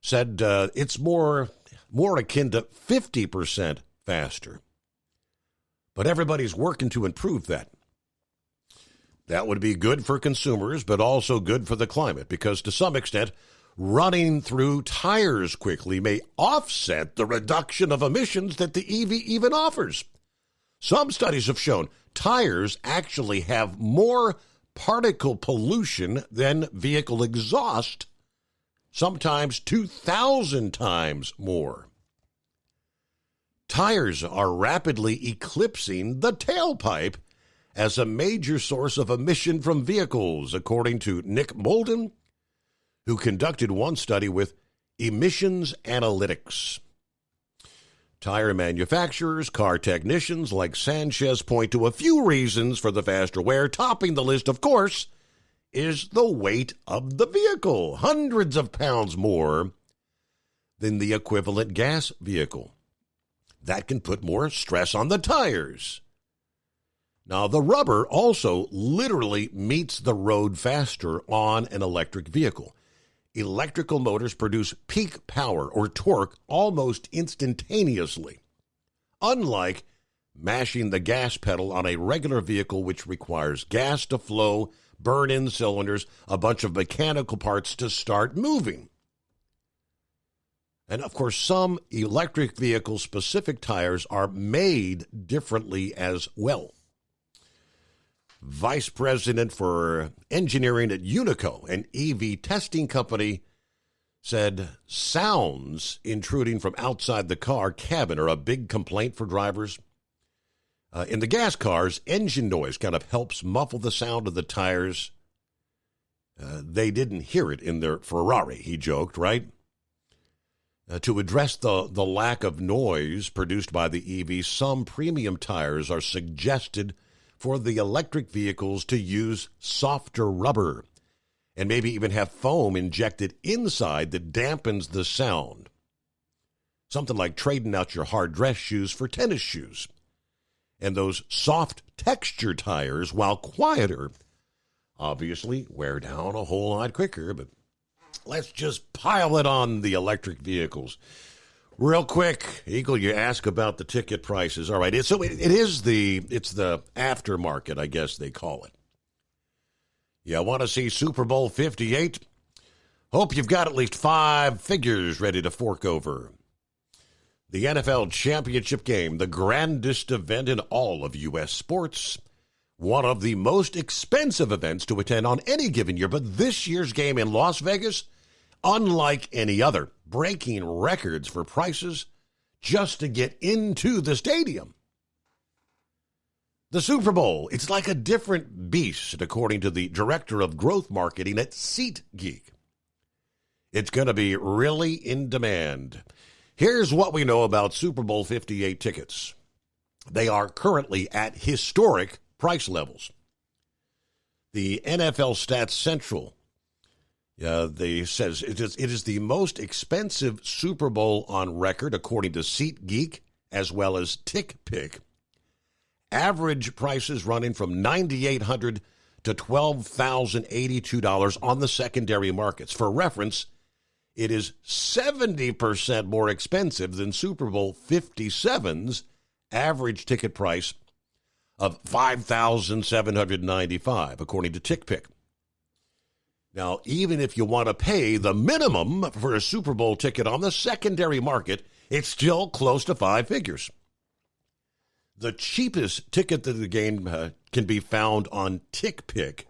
said it's more akin to 50% faster. But everybody's working to improve that. That would be good for consumers, but also good for the climate, because to some extent, running through tires quickly may offset the reduction of emissions that the EV even offers. Some studies have shown tires actually have more particle pollution than vehicle exhaust, sometimes 2,000 times more. Tires are rapidly eclipsing the tailpipe as a major source of emission from vehicles, according to Nick Molden, who conducted one study with Emissions Analytics. Tire manufacturers, car technicians like Sanchez point to a few reasons for the faster wear. Topping the list, of course, is the weight of the vehicle, hundreds of pounds more than the equivalent gas vehicle. That can put more stress on the tires. Now, the rubber also literally meets the road faster on an electric vehicle. Electrical motors produce peak power or torque almost instantaneously, unlike mashing the gas pedal on a regular vehicle, which requires gas to flow, burn-in cylinders, a bunch of mechanical parts to start moving. And, of course, some electric vehicle-specific tires are made differently as well. Vice President for Engineering at Unico, an EV testing company, said sounds intruding from outside the car cabin are a big complaint for drivers. In the gas cars, engine noise kind of helps muffle the sound of the tires. They didn't hear it in their Ferrari, he joked, right? To address the lack of noise produced by the EV, some premium tires are suggested for the electric vehicles to use softer rubber and maybe even have foam injected inside that dampens the sound. Something like trading out your hard dress shoes for tennis shoes. And those soft texture tires, while quieter, obviously wear down a whole lot quicker, but let's just pile it on the electric vehicles. Real quick, Eagle, you ask about the ticket prices. All right, it's the aftermarket, I guess they call it. You want to see Super Bowl 58? Hope you've got at least 5 figures ready to fork over. The NFL championship game, the grandest event in all of U.S. sports. One of the most expensive events to attend on any given year, but this year's game in Las Vegas, unlike any other, breaking records for prices just to get into the stadium. The Super Bowl, it's like a different beast, according to the director of growth marketing at SeatGeek. It's going to be really in demand. Here's what we know about Super Bowl 58 tickets. They are currently at historic price levels. The NFL Stats Central says it is the most expensive Super Bowl on record, according to SeatGeek, as well as TickPick. Average prices running from $9,800 to $12,082 on the secondary markets. For reference, it is 70% more expensive than Super Bowl 57's average ticket price of $5,795, according to TickPick. Now, even if you want to pay the minimum for a Super Bowl ticket on the secondary market, it's still close to 5 figures. The cheapest ticket to the game can be found on TickPick,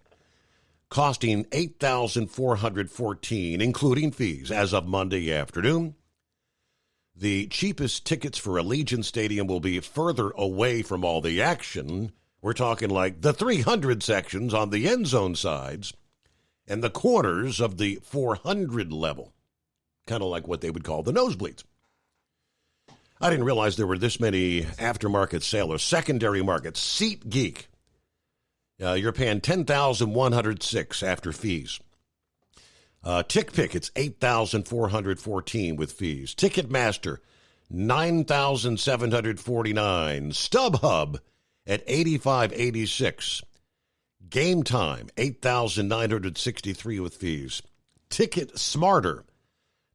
costing $8,414, including fees, as of Monday afternoon. The cheapest tickets for Allegiant Stadium will be further away from all the action. We're talking like the 300 sections on the end zone sides and the corners of the 400 level, kind of like what they would call the nosebleeds. I didn't realize there were this many aftermarket sailors, secondary markets. SeatGeek, you're paying $10,106 after fees. TickPick, it's $8,414 with fees. Ticketmaster, $9,749. StubHub at $8,586. Game Time, $8,963 with fees. Ticket Smarter,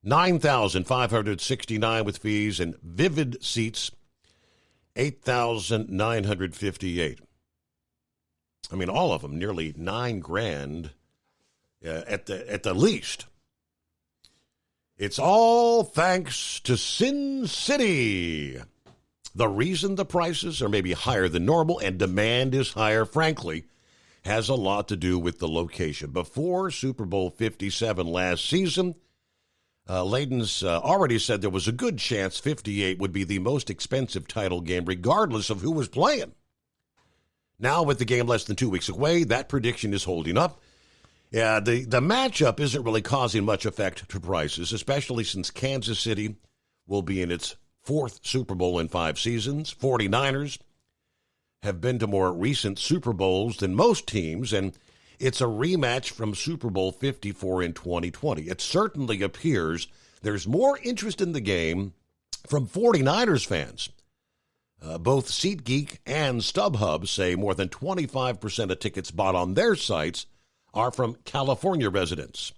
$9,569 with fees, and Vivid Seats, $8,958. I mean, all of them nearly $9,000 at the least. It's all thanks to Sin City. The reason the prices are maybe higher than normal and demand is higher, frankly, has a lot to do with the location. Before Super Bowl 57 last season, Layden's already said there was a good chance 58 would be the most expensive title game, regardless of who was playing. Now, with the game less than 2 weeks away, that prediction is holding up. Yeah, the matchup isn't really causing much effect to prices, especially since Kansas City will be in its 4th Super Bowl in 5 seasons. 49ers have been to more recent Super Bowls than most teams, and it's a rematch from Super Bowl 54 in 2020. It certainly appears there's more interest in the game from 49ers fans. Both SeatGeek and StubHub say more than 25% of tickets bought on their sites are from California residents.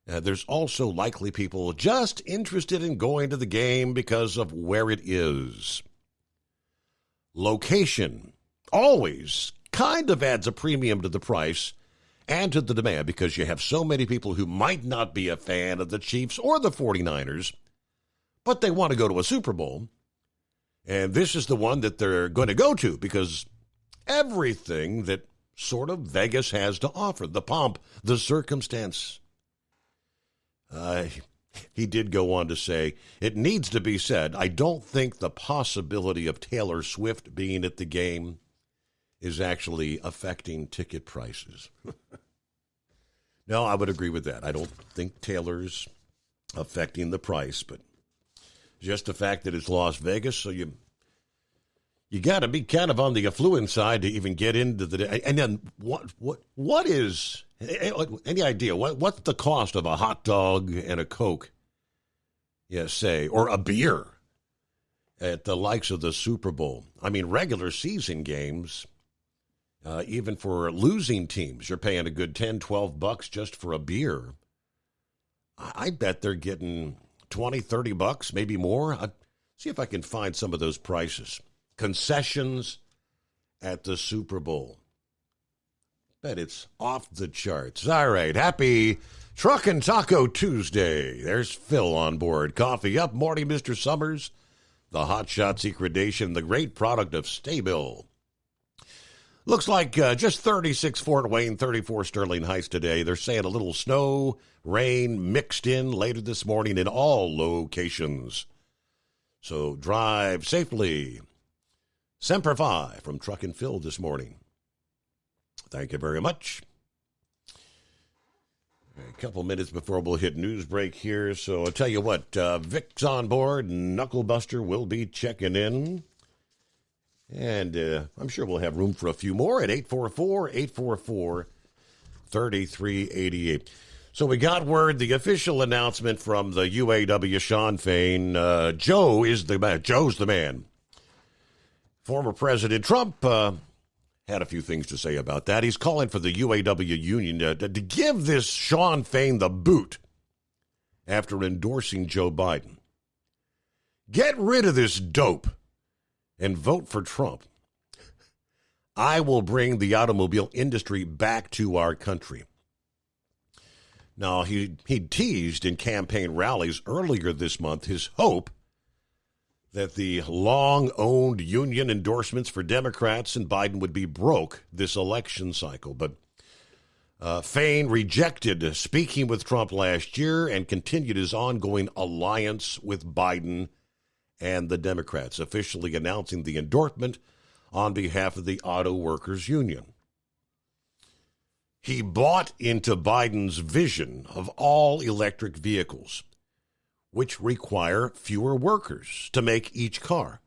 There's also likely people just interested in going to the game because of where it is. Location always kind of adds a premium to the price and to the demand because you have so many people who might not be a fan of the Chiefs or the 49ers, but they want to go to a Super Bowl. And this is the one that they're going to go to because everything that sort of Vegas has to offer, the pomp, the circumstance. he did go on to say, it needs to be said, I don't think the possibility of Taylor Swift being at the game is actually affecting ticket prices. No, I would agree with that. I don't think Taylor's affecting the price, but just the fact that it's Las Vegas, so you got to be kind of on the affluent side to even get into the. And then what is any idea what's the cost of a hot dog and a Coke? Yes, say, or a beer at the likes of the Super Bowl. I mean, regular season games, even for losing teams, you're paying a good $10-12 just for a beer. I bet they're getting $20-30, maybe more. I'll see if I can find some of those prices. Concessions at the Super Bowl. Bet it's off the charts. All right, happy Truck and Taco Tuesday. There's Phil on board. Coffee up, morning, Mr. Summers. The Hot Shot Secretation, the great product of Staybill. Looks like just 36 Fort Wayne, 34 Sterling Heights today. They're saying a little snow, rain mixed in later this morning in all locations. So drive safely. Semper Fi from Truck and Phil this morning. Thank you very much. A couple minutes before we'll hit news break here. So I'll tell you what, Vic's on board. Knucklebuster will be checking in. And I'm sure we'll have room for a few more at 844-3388. So we got word, the official announcement from the UAW, Shawn Fain. Joe's the man. Former President Trump had a few things to say about that. He's calling for the UAW union to give this Shawn Fain the boot after endorsing Joe Biden. Get rid of this dope and vote for Trump. I will bring the automobile industry back to our country. Now, he teased in campaign rallies earlier this month his hope that the long-owned union endorsements for Democrats and Biden would be broke this election cycle. But Fain rejected speaking with Trump last year and continued his ongoing alliance with Biden and the Democrats, officially announcing the endorsement on behalf of the Auto Workers Union. He bought into Biden's vision of all electric vehicles, which require fewer workers to make each car,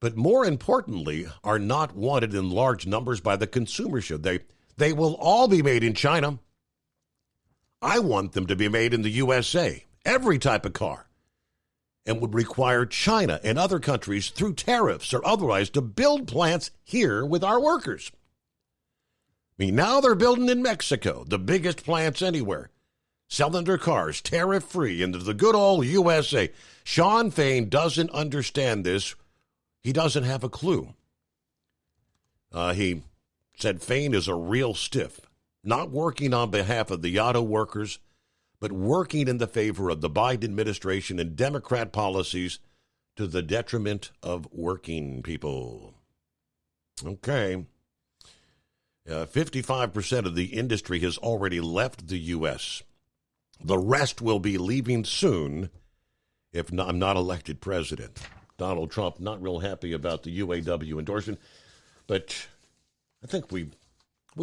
but more importantly, are not wanted in large numbers by the consumership. They will all be made in China. I want them to be made in the USA, every type of car, and would require China and other countries through tariffs or otherwise to build plants here with our workers. I mean, now they're building in Mexico, the biggest plants anywhere, selling their cars tariff-free into the good old USA. Shawn Fain doesn't understand this. He doesn't have a clue. He said Fain is a real stiff, not working on behalf of the auto workers, but working in the favor of the Biden administration and Democrat policies to the detriment of working people. Okay. 55% of the industry has already left the U.S. The rest will be leaving soon if I'm not elected president. Donald Trump not real happy about the UAW endorsement, but I think we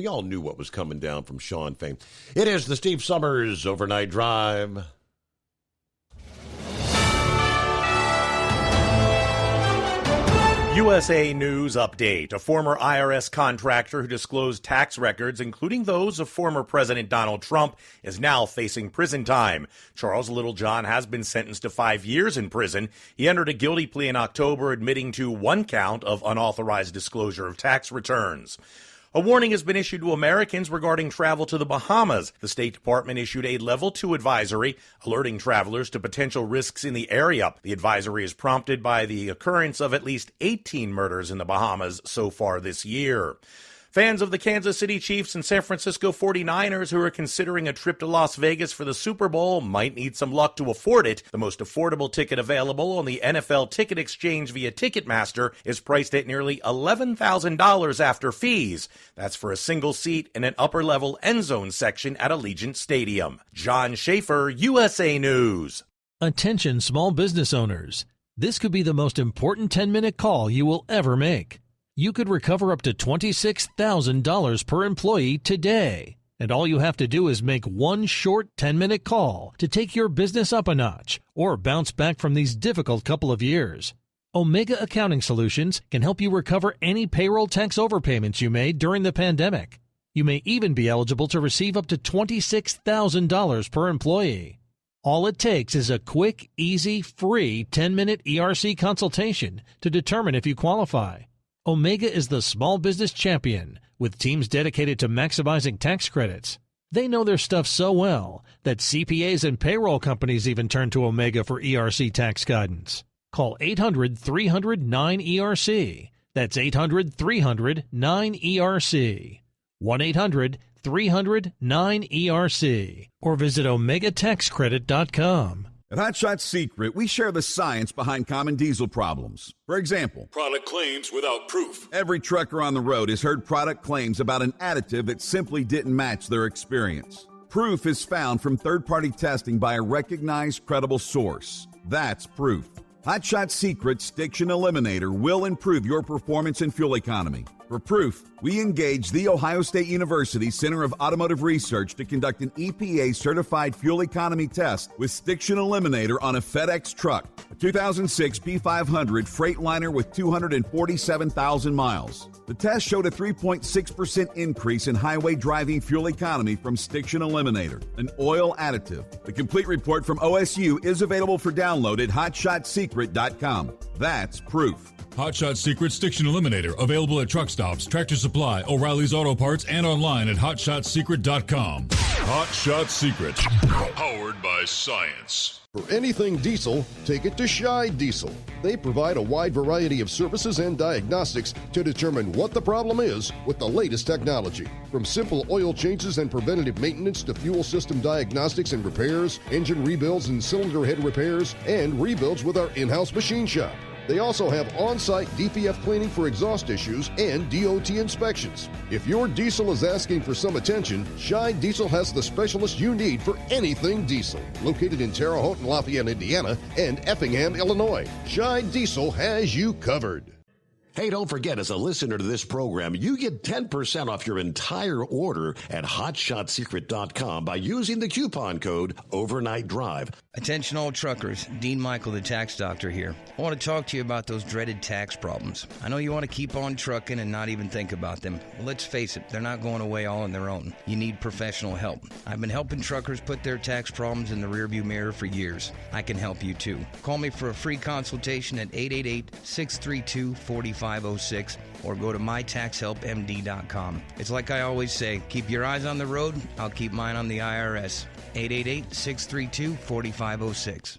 all knew what was coming down from Shawn Fain. It is the Steve Summers Overnight Drive. USA News Update. A former IRS contractor who disclosed tax records, including those of former President Donald Trump, is now facing prison time. Charles Littlejohn has been sentenced to 5 years in prison. He entered a guilty plea in October, admitting to one count of unauthorized disclosure of tax returns. A warning has been issued to Americans regarding travel to the Bahamas. The State Department issued a Level 2 advisory, alerting travelers to potential risks in the area. The advisory is prompted by the occurrence of at least 18 murders in the Bahamas so far this year. Fans of the Kansas City Chiefs and San Francisco 49ers who are considering a trip to Las Vegas for the Super Bowl might need some luck to afford it. The most affordable ticket available on the NFL Ticket Exchange via Ticketmaster is priced at nearly $11,000 after fees. That's for a single seat in an upper-level end zone section at Allegiant Stadium. John Schaefer, USA News. Attention small business owners. This could be the most important 10-minute call you will ever make. You could recover up to $26,000 per employee today. And all you have to do is make one short 10-minute call to take your business up a notch or bounce back from these difficult couple of years. Omega Accounting Solutions can help you recover any payroll tax overpayments you made during the pandemic. You may even be eligible to receive up to $26,000 per employee. All it takes is a quick, easy, free 10-minute ERC consultation to determine if you qualify. Omega is the small business champion with teams dedicated to maximizing tax credits. They know their stuff so well that CPAs and payroll companies even turn to Omega for ERC tax guidance. Call 800-300-9ERC. That's 800-300-9ERC. 1-800-300-9ERC. Or visit OmegaTaxCredit.com. At Hot Shot Secret, we share the science behind common diesel problems. For example, product claims without proof. Every trucker on the road has heard product claims about an additive that simply didn't match their experience. Proof is found from third-party testing by a recognized, credible source. That's proof. Hot Shot Secret Stiction Eliminator will improve your performance and fuel economy. For proof, we engaged the Ohio State University Center of Automotive Research to conduct an EPA-certified fuel economy test with Stiction Eliminator on a FedEx truck, a 2006 P500 Freightliner with 247,000 miles. The test showed a 3.6% increase in highway driving fuel economy from Stiction Eliminator, an oil additive. The complete report from OSU is available for download at hotshotsecret.com. That's proof. Hot Shot Secret Stiction Eliminator, available at truck stops, Tractor Supply, O'Reilly's Auto Parts, and online at hotshotsecret.com. Hot Shot Secret, powered by science. For anything diesel, take it to Scheid Diesel. They provide a wide variety of services and diagnostics to determine what the problem is with the latest technology. From simple oil changes and preventative maintenance to fuel system diagnostics and repairs, engine rebuilds and cylinder head repairs, and rebuilds with our in-house machine shop. They also have on-site DPF cleaning for exhaust issues and DOT inspections. If your diesel is asking for some attention, Scheid Diesel has the specialist you need for anything diesel. Located in Terre Haute and Lafayette, Indiana, and Effingham, Illinois, Scheid Diesel has you covered. Hey, don't forget, as a listener to this program, you get 10% off your entire order at hotshotsecret.com by using the coupon code Overnight Drive. Attention all truckers, Dean Michael, the tax doctor here. I want to talk to you about those dreaded tax problems. I know you want to keep on trucking and not even think about them. Well, let's face it, they're not going away all on their own. You need professional help. I've been helping truckers put their tax problems in the rearview mirror for years. I can help you too. Call me for a free consultation at 888-632-4506 or go to mytaxhelpmd.com. It's like I always say, keep your eyes on the road, I'll keep mine on the IRS. 888-632-4506.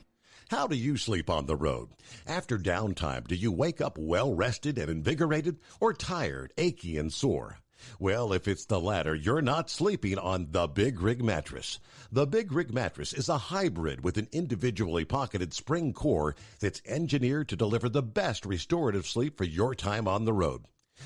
How do you sleep on the road? After downtime, do you wake up well-rested and invigorated or tired, achy, and sore? Well, if it's the latter, you're not sleeping on the Big Rig Mattress. The Big Rig Mattress is a hybrid with an individually pocketed spring core that's engineered to deliver the best restorative sleep for your time on the road.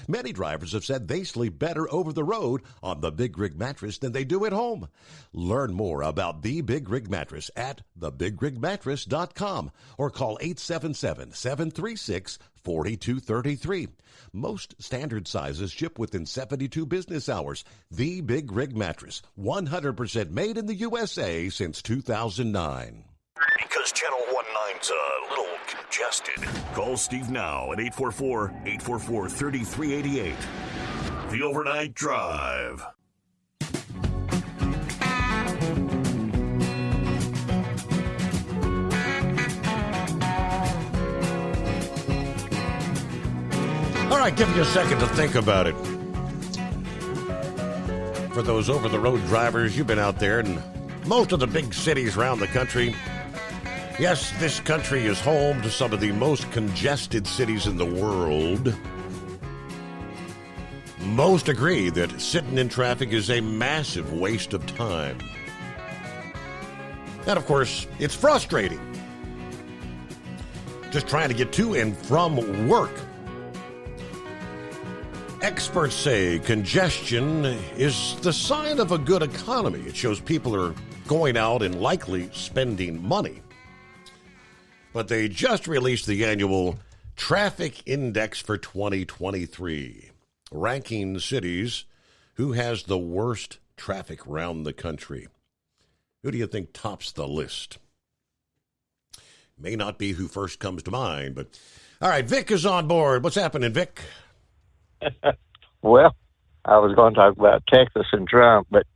Many drivers have said they sleep better over the road on the Big Rig Mattress than they do at home. Learn more about the Big Rig Mattress at thebigrigmattress.com or call 877-736-4233. Most standard sizes ship within 72 business hours. The Big Rig Mattress, 100% made in the USA since 2009. Because Channel 19's a little congested. Call Steve now at 844-844-3388. The Overnight Drive. All right, give me a second to think about it. For those over-the-road drivers, you've been out there in most of the big cities around the country. Yes, this country is home to some of the most congested cities in the world. Most agree that sitting in traffic is a massive waste of time. And of course, it's frustrating. Just trying to get to and from work. Experts say congestion is the sign of a good economy. It shows people are going out and likely spending money. But they just released the annual Traffic Index for 2023, ranking cities who has the worst traffic around the country. Who do you think tops the list? May not be who first comes to mind, but all right, Vic is on board. What's happening, Vic? Well, I was going to talk about Texas and Trump, but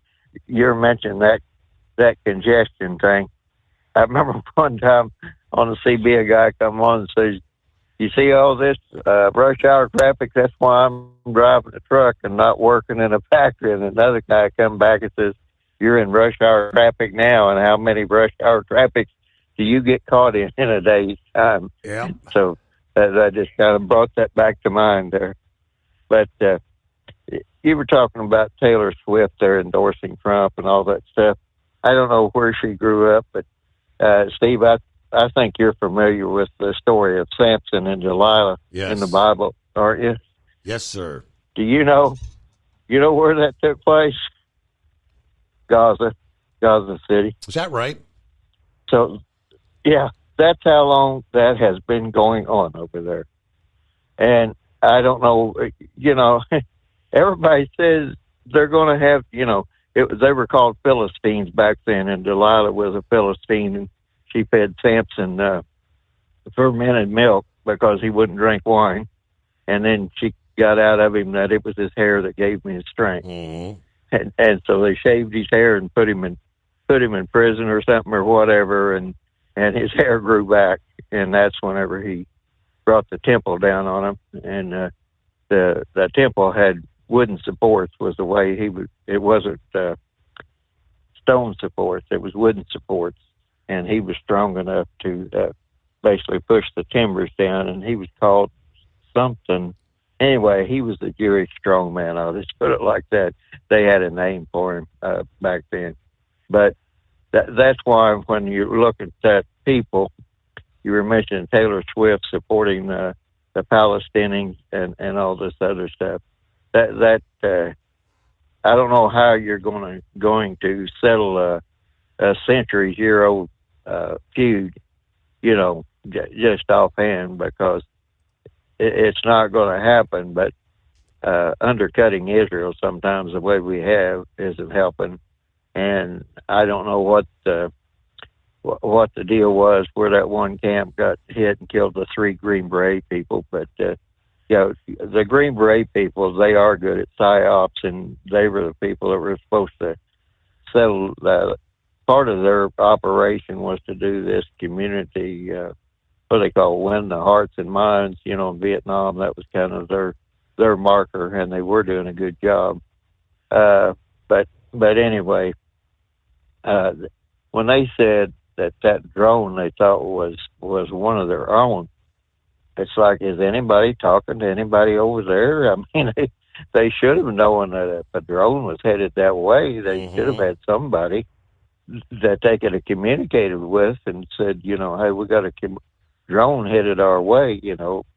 you're mentioning that congestion thing. I remember one time on the CB, a guy come on and says, "You see all this rush hour traffic? That's why I'm driving a truck and not working in a factory." And another guy come back and says, "You're in rush hour traffic now, and how many rush hour traffics do you get caught in a day's time?" Yeah. So I just kind of brought that back to mind there. But you were talking about Taylor Swift there endorsing Trump and all that stuff. I don't know where she grew up, but Steve, I think you're familiar with the story of Samson and Delilah in the Bible, aren't you? Yes, sir. Do you know where that took place? Gaza City. Is that right? So, yeah, that's how long that has been going on over there. And I don't know, everybody says they're going to have, they were called Philistines back then, and Delilah was a Philistine, and she fed Samson fermented milk because he wouldn't drink wine. And then she got out of him that it was his hair that gave me his strength. Mm-hmm. And so they shaved his hair and put him in prison or something or whatever, and his hair grew back, and that's whenever he brought the temple down on him. And the temple had wooden supports was the way it wasn't stone supports, it was wooden supports, and he was strong enough to basically push the timbers down, and he was called something. Anyway, he was the Jewish strongman. I'll just put it like that. They had a name for him back then. But that's why when you look at that people, you were mentioning Taylor Swift supporting the Palestinians and all this other stuff. That I don't know how you're going to settle a centuries-year-old feud, just offhand, because it's not going to happen. But undercutting Israel sometimes the way we have isn't helping. And I don't know what the deal was where that one camp got hit and killed the 3 Green Beret people. But, the Green Beret people, they are good at PSYOPs, and they were the people that were supposed to settle part of their operation was to do this community, what they call win the hearts and minds, in Vietnam. That was kind of their marker, and they were doing a good job. But anyway, when they said that drone they thought was one of their own, it's like, is anybody talking to anybody over there? I mean, they should have known that if a drone was headed that way, they should have had somebody that they could have communicated with and said, hey, we got a drone headed our way.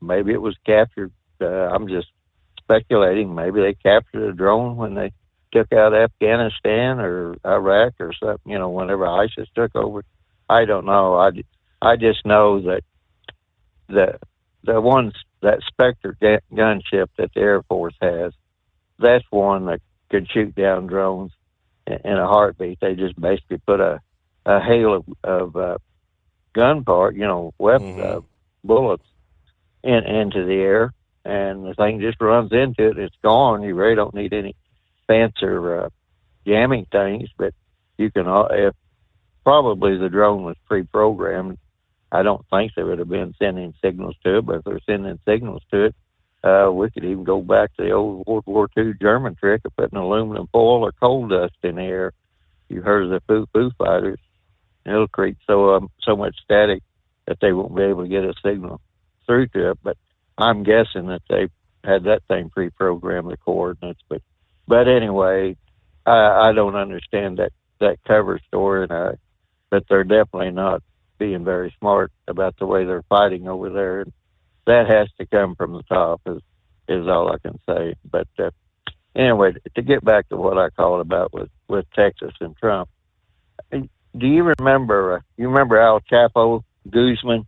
Maybe it was captured. I'm just speculating. Maybe they captured a drone when they took out Afghanistan or Iraq or something, whenever ISIS took over. I don't know. I just know that that Spectre gunship that the Air Force has, that's one that could shoot down drones in a heartbeat. They just basically put a hail of gun part, weapons, bullets into the air, and the thing just runs into it. It's gone. You really don't need any fancier jamming things, but you can, if probably the drone was pre-programmed, I don't think they would have been sending signals to it, but if they're sending signals to it, we could even go back to the old World War II German trick of putting aluminum foil or coal dust in the air. You heard of the Foo Fighters. It'll create so much static that they won't be able to get a signal through to it. But I'm guessing that they had that thing pre-programmed, the coordinates. But anyway, I don't understand that cover story, but they're definitely not being very smart about the way they're fighting over there. And that has to come from the top is all I can say. But anyway, to get back to what I called about with Texas and Trump, do you remember Al Chapo Guzman?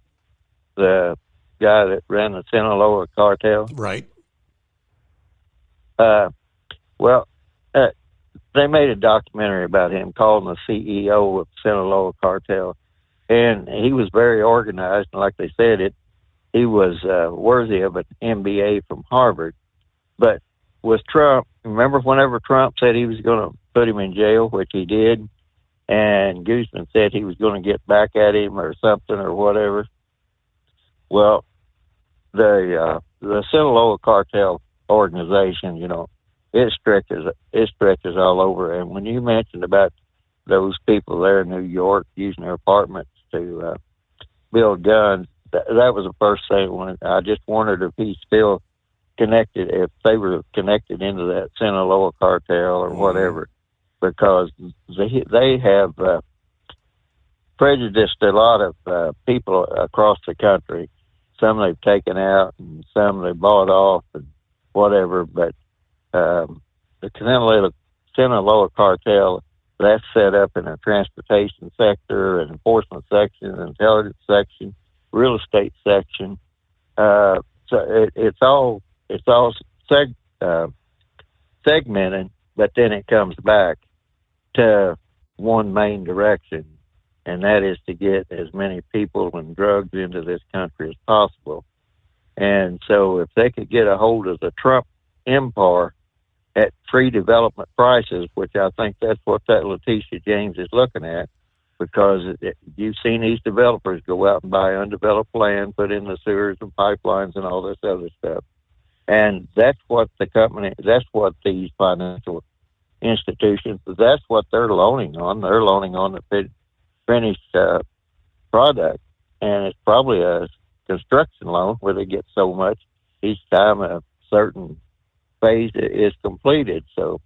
the guy that ran the Sinaloa cartel. Right. They made a documentary about him called the CEO of Sinaloa cartel, and he was very organized. And like they said, he was worthy of an MBA from Harvard. But with Trump, remember whenever Trump said he was going to put him in jail, which he did, and Guzman said he was going to get back at him or something or whatever. Well, the Sinaloa cartel organization, it stretches all over. And when you mentioned about those people there in New York using their apartments to build guns, that was the first thing. When I just wondered if he's still connected, if they were connected into that Sinaloa cartel or whatever, because they have prejudiced a lot of people across the country. Some they've taken out, and some they bought off, and whatever. But the Sinaloa cartel, that's set up in a transportation sector, an enforcement section, an intelligence section, real estate section. So it's all segmented, but then it comes back to one main direction, and that is to get as many people and drugs into this country as possible. And so if they could get a hold of the Trump empire at free development prices, which I think that's what that Letitia James is looking at, because you've seen these developers go out and buy undeveloped land, put in the sewers and pipelines and all this other stuff. And that's what that's what these financial institutions, that's what they're loaning on. They're loaning on the finished product. And it's probably a construction loan where they get so much each time a certain phase is completed. So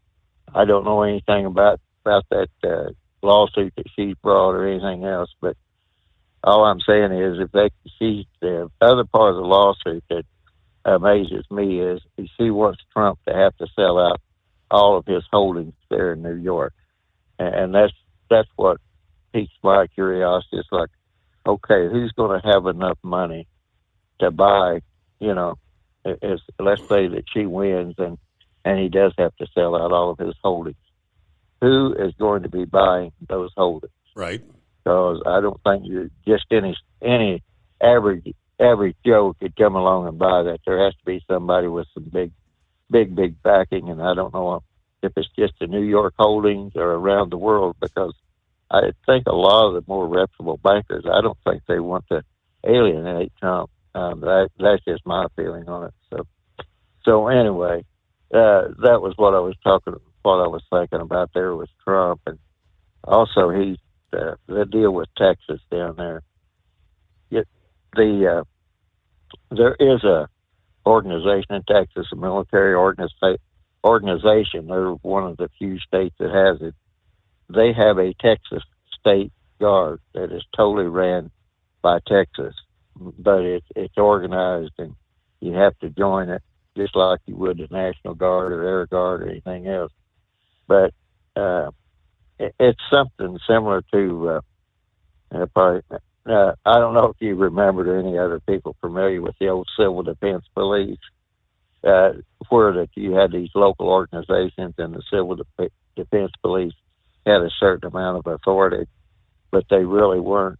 I don't know anything about that lawsuit that she's brought or anything else, but all I'm saying is the other part of the lawsuit that amazes me is she wants Trump to have to sell out all of his holdings there in New York, and that's what piques my curiosity. It's like, okay, who's going to have enough money to buy, let's say that she wins and he does have to sell out all of his holdings. Who is going to be buying those holdings? Right. Because I don't think just any average Joe could come along and buy that. There has to be somebody with some big backing, and I don't know if it's just the New York holdings or around the world, because I think a lot of the more reputable bankers, I don't think they want to alienate Trump. That's just my feeling on it. So anyway, that was what I was thinking about there with Trump, and also the deal with Texas down there. There is a organization in Texas, a military organization. They're one of the few states that has it. They have a Texas State Guard that is totally ran by Texas, but it's organized, and you have to join it just like you would the National Guard or Air Guard or anything else. But it's something similar to I don't know if you remembered or any other people familiar with the old Civil Defense Police, where that you had these local organizations and the Civil Defense Police had a certain amount of authority, but they really weren't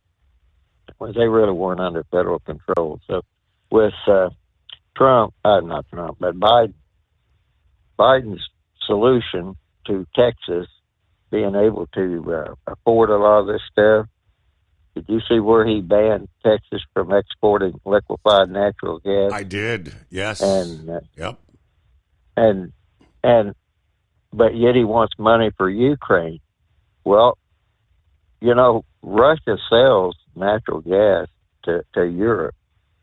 under federal control. So with Biden's solution to Texas being able to afford a lot of this stuff, did you see where he banned Texas from exporting liquefied natural gas? I did, yes. And yep. But yet he wants money for Ukraine. Well, Russia sells natural gas to Europe,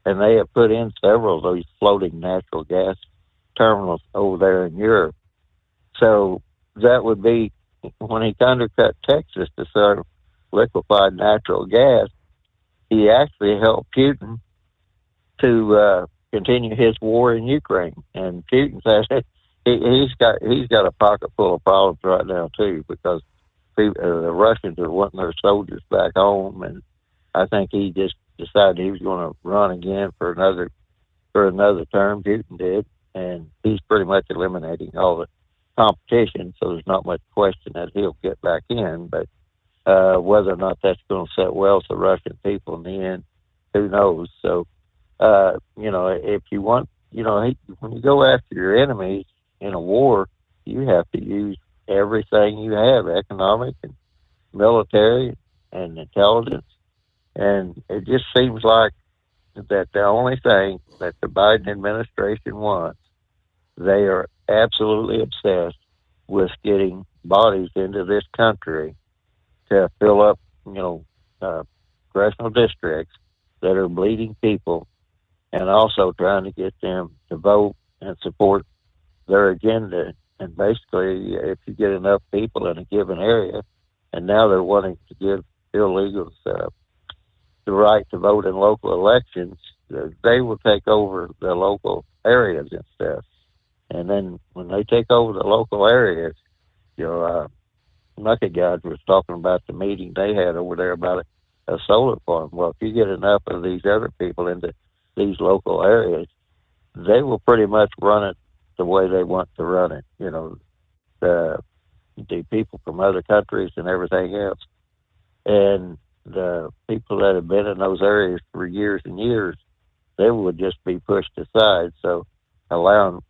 and they have put in several of those floating natural gas terminals over there in Europe. So that would be, when he undercut Texas to sell liquefied natural gas, he actually helped Putin to continue his war in Ukraine. And Putin says he's got a pocket full of problems right now too, because the Russians are wanting their soldiers back home, and I think he just decided he was going to run again for another term. Putin did, and he's pretty much eliminating all the competition. So there's not much question that he'll get back in. But whether or not that's going to set well with the Russian people in the end, who knows? So if you want, when you go after your enemies in a war, you have to use everything you have, economic and military and intelligence. And it just seems like that the only thing that the Biden administration wants, they are absolutely obsessed with getting bodies into this country to fill up, congressional districts that are bleeding people, and also trying to get them to vote and support their agenda. And basically, if you get enough people in a given area, and now they're wanting to give illegals the right to vote in local elections, they will take over the local areas and stuff. And then when they take over the local areas, Nucky Guys was talking about the meeting they had over there about a solar farm. Well, if you get enough of these other people into these local areas, they will pretty much run it the way they want to run it. The people from other countries and everything else. And the people that have been in those areas for years and years, they would just be pushed aside. So allowing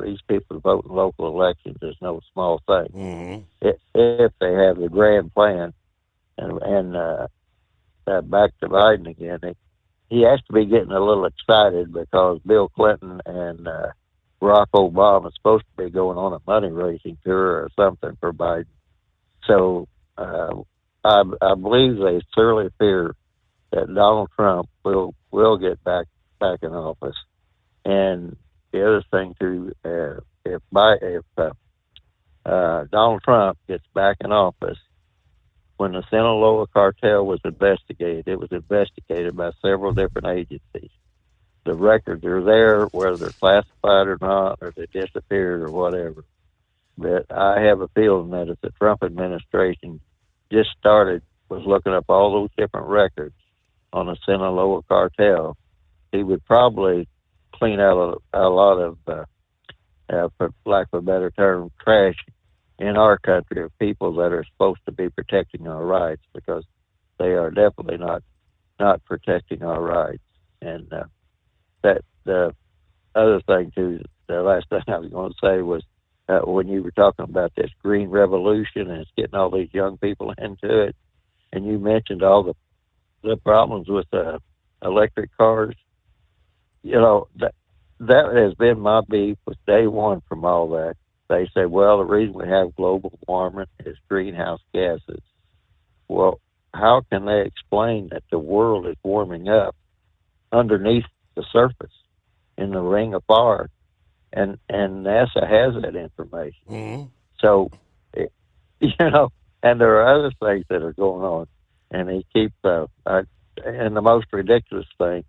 these people to vote in local elections is no small thing. If they have the grand plan. And back to Biden again, he has to be getting a little excited because Bill Clinton and Barack Obama is supposed to be going on a money raising tour or something for Biden. So I believe they thoroughly fear that Donald Trump will get back in office. And the other thing too, if Donald Trump gets back in office, when the Sinaloa cartel was investigated, it was investigated by several different agencies. The records are there, whether they're classified or not, or they disappeared or whatever. But I have a feeling that if the Trump administration just was looking up all those different records on the Sinaloa cartel, he would probably clean out a lot of, for lack of a better term, trash in our country of people that are supposed to be protecting our rights, because they are definitely not protecting our rights. And that the other thing too, the last thing I was going to say was when you were talking about this green revolution and it's getting all these young people into it, and you mentioned all the problems with electric cars. That has been my beef with day one from all that. They say, well, the reason we have global warming is greenhouse gases. Well, how can they explain that the world is warming up underneath the surface in the ring of fire? And NASA has that information. So, and there are other things that are going on. And they keep, and the most ridiculous thing,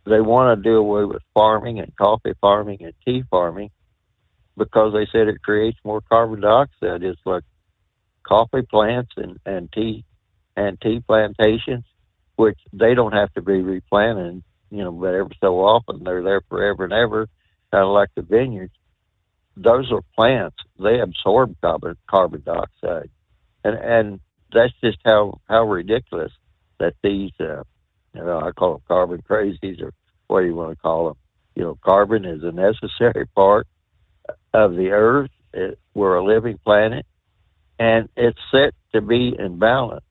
they want to do away with farming and coffee farming and tea farming because they said it creates more carbon dioxide. It's like coffee plants and tea plantations, which they don't have to be replanted, but every so often they're there forever and ever, kind of like the vineyards. Those are plants. They absorb carbon dioxide. And that's just how ridiculous that these, I call them carbon crazies or what do you want to call them. Carbon is a necessary part of the earth. We're a living planet, and it's set to be in balance.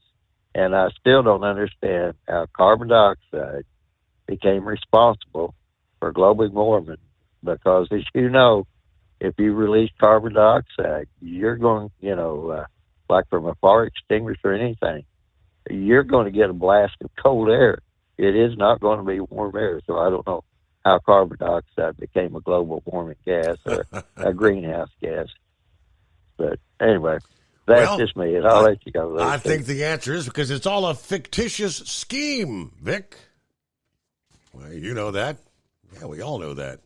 And I still don't understand how carbon dioxide became responsible for global warming, because as you know, if you release carbon dioxide, you're going, like from a fire extinguisher or anything, you're going to get a blast of cold air. It is not going to be warm air. So I don't know how carbon dioxide became a global warming gas or a greenhouse gas. But anyway, that's just me, and I'll let you go. I think the answer is because it's all a fictitious scheme, Vic. Well, you know that. Yeah, we all know that.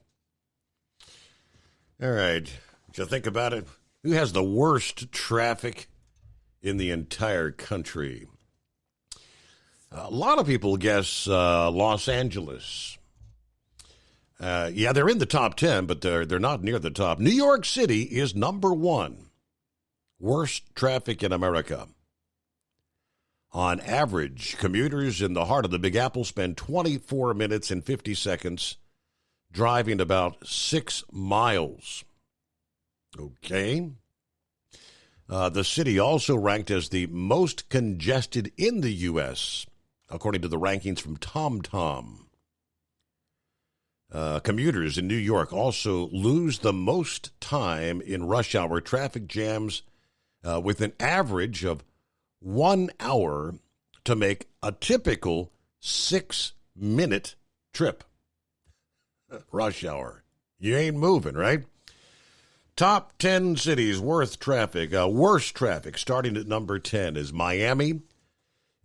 All right. So think about it. Who has the worst traffic in the entire country? A lot of people guess Los Angeles. They're in the top 10, but they're not near the top. New York City is number 1. Worst traffic in America. On average, commuters in the heart of the Big Apple spend 24 minutes and 50 seconds driving about 6 miles. Okay. The city also ranked as the most congested in the U.S., according to the rankings from TomTom. Commuters in New York also lose the most time in rush hour traffic jams, with an average of 1 hour to make a typical 6-minute trip. Rush hour. You ain't moving, right? Top 10 cities worst traffic, starting at number 10 is Miami,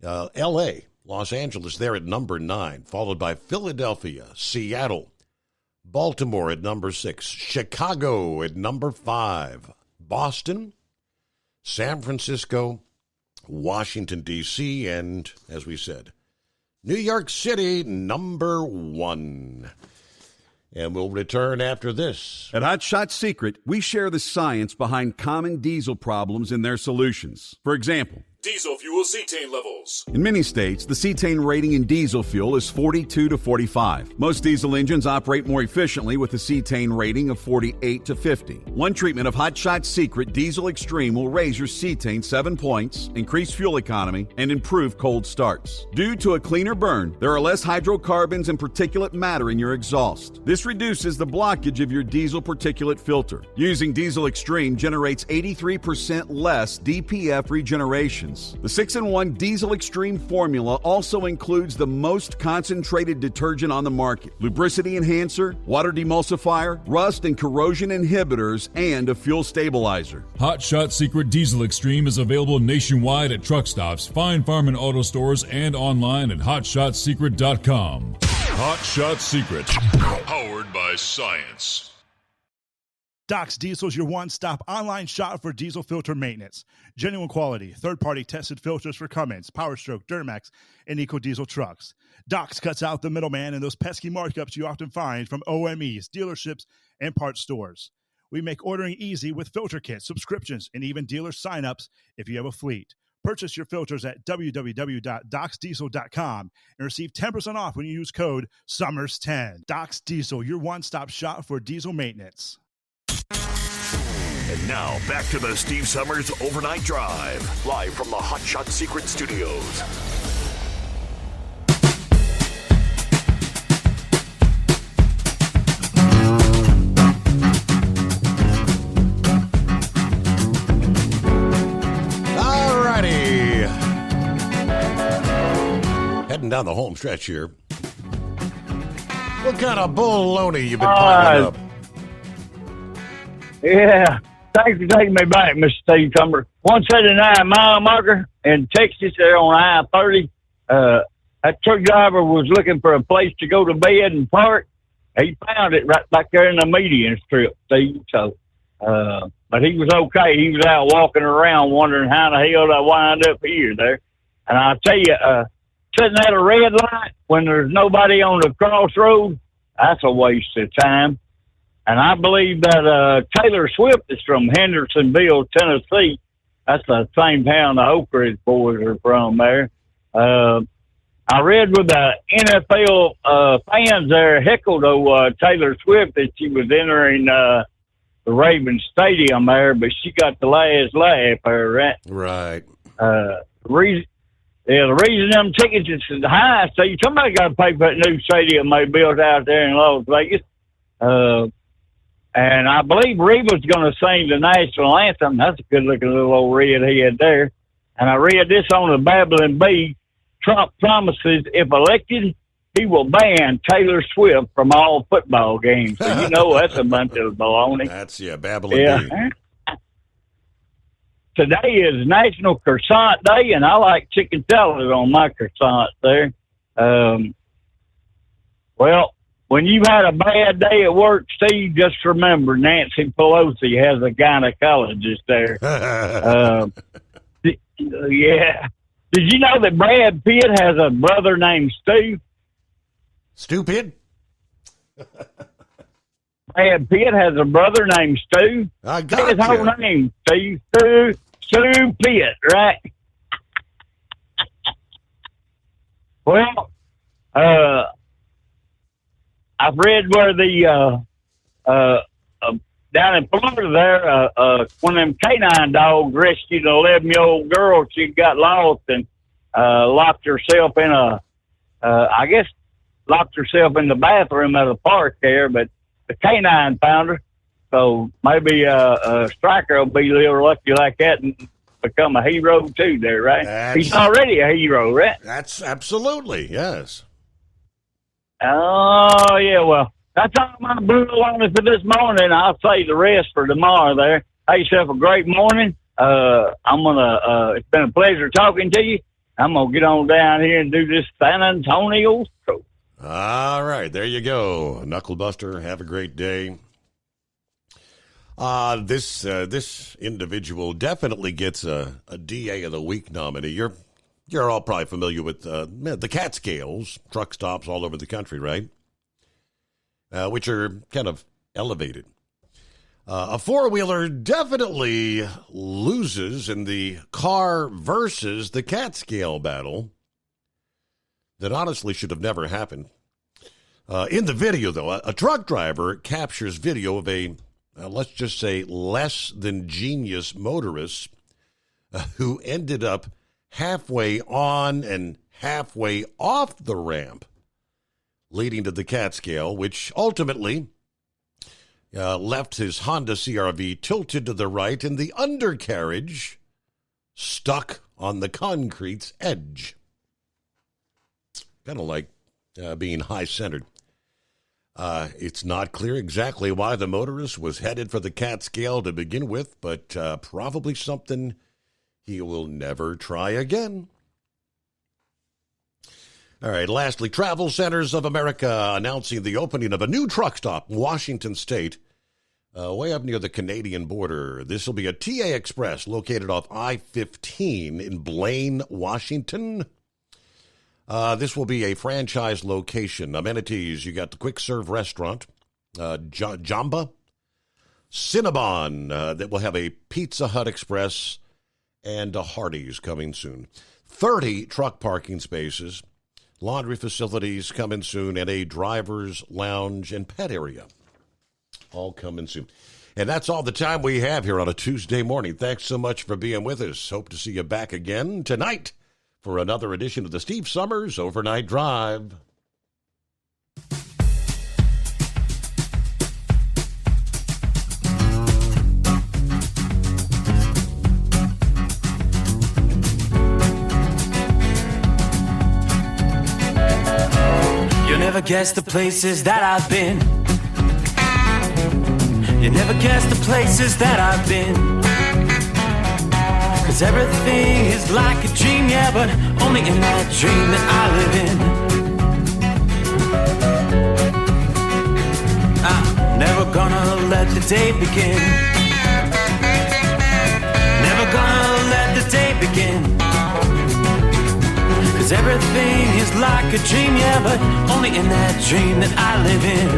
L.A., Los Angeles there at number 9, followed by Philadelphia, Seattle, Baltimore at number 6, Chicago at number 5, Boston, San Francisco, Washington, D.C., and, as we said, New York City, number 1. And we'll return after this. At Hot Shot Secret, we share the science behind common diesel problems and their solutions. For example, diesel fuel cetane levels. in many states, the cetane rating in diesel fuel is 42 to 45. Most diesel engines operate more efficiently with a cetane rating of 48 to 50. One treatment of Hot Shot Secret Diesel Extreme will raise your cetane 7 points, increase fuel economy, and improve cold starts. Due to a cleaner burn, there are less hydrocarbons and particulate matter in your exhaust. This reduces the blockage of your diesel particulate filter. Using Diesel Extreme generates 83% less DPF regeneration. The 6-in-1 Diesel Extreme formula also includes the most concentrated detergent on the market, lubricity enhancer, water demulsifier, rust and corrosion inhibitors, and a fuel stabilizer. Hot Shot Secret Diesel Extreme is available nationwide at truck stops, fine farm and auto stores, and online at hotshotsecret.com. Hot Shot Secret, powered by science. Doc's Diesel is your one-stop online shop for diesel filter maintenance. Genuine quality, third-party tested filters for Cummins, PowerStroke, Duramax, and EcoDiesel trucks. Doc's cuts out the middleman and those pesky markups you often find from OMEs, dealerships, and parts stores. We make ordering easy with filter kits, subscriptions, and even dealer sign-ups if you have a fleet. Purchase your filters at www.docsdiesel.com and receive 10% off when you use code SUMMERS10. Doc's Diesel, your one-stop shop for diesel maintenance. And now, back to the Steve Summers Overnight Drive, live from the Hot Shot Secret Studios. All righty. Heading down the home stretch here. What kind of baloney you been piling up? Yeah. Thanks for taking me back, Mr. Steve Summer. 179 mile marker in Texas there on I-30. That truck driver was looking for a place to go to bed and park. He found it right back there in the median strip, Steve. So, but he was okay. He was out walking around wondering how the hell I wind up here there. And I'll tell you, sitting at a red light when there's nobody on the crossroad, that's a waste of time. And I believe that Taylor Swift is from Hendersonville, Tennessee. That's the same town the Oak Ridge boys are from there. I read with the NFL fans there heckled Taylor Swift that she was entering the Ravens Stadium there, but she got the last laugh there, right? Right. The reason them tickets is high, so somebody got to pay for that new stadium they built out there in Las Vegas. And I believe Reba's going to sing the national anthem. That's a good-looking little old redhead there. And I read this on the Babylon Bee. Trump promises if elected, he will ban Taylor Swift from all football games. So you know that's a bunch of baloney. That's, Babylon Bee. Today is National Croissant Day, and I like chicken salad on my croissant there. Well, when you've had a bad day at work, Steve, just remember Nancy Pelosi has a gynecologist there. Yeah. Did you know that Brad Pitt has a brother named Stu? Stu Pitt? Brad Pitt has a brother named Stu. I got his whole name, Stu Pitt, right? Well, I've read where the down in Florida there, one of them canine dogs rescued an 11-year-old girl. She got lost and locked herself in locked herself in the bathroom at a park there, but the canine found her. So maybe Striker will be a little lucky like that and become a hero too there, right? He's already a hero, right? That's absolutely, yes. Oh, yeah, well, that's all my brutal on it for this morning. I'll save the rest for tomorrow there. Have yourself a great morning. It's been a pleasure talking to you. I'm going to get on down here and do this San Antonio show. All right, there you go. Knucklebuster, have a great day. This individual definitely gets a DA of the Week nominee. You're all probably familiar with the Catskills, truck stops all over the country, right? Which are kind of elevated. A four-wheeler definitely loses in the car versus the Catskill battle that honestly should have never happened. In the video, though, a truck driver captures video of a, let's just say, less than genius motorist who ended up halfway on and halfway off the ramp leading to the Catskill, which ultimately left his Honda CR-V tilted to the right and the undercarriage stuck on the concrete's edge. Kind of like being high-centered. It's not clear exactly why the motorist was headed for the Catskill to begin with, but probably something he will never try again. All right, lastly, Travel Centers of America announcing the opening of a new truck stop in Washington State, way up near the Canadian border. This will be a TA Express located off I-15 in Blaine, Washington. This will be a franchise location. Amenities, you got the quick serve restaurant, Jamba, Cinnabon, that will have a Pizza Hut Express, and a Hardee's coming soon. 30 truck parking spaces, laundry facilities coming soon, and a driver's lounge and pet area. All coming soon. And that's all the time we have here on a Tuesday morning. Thanks so much for being with us. Hope to see you back again tonight for another edition of the Steve Summers Overnight Drive. You'll never guess the places that I've been. You never guess the places that I've been. 'Cause everything is like a dream, yeah, but only in that dream that I live in. I'm never gonna let the day begin. Never gonna let the day begin. 'Cause everything is like a dream, yeah, but only in that dream that I live in.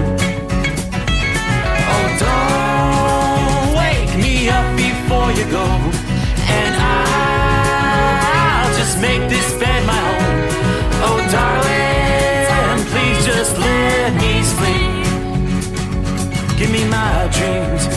Oh, don't wake me up before you go, and I'll just make this bed my home. Oh, darling, please just let me sleep. Give me my dreams.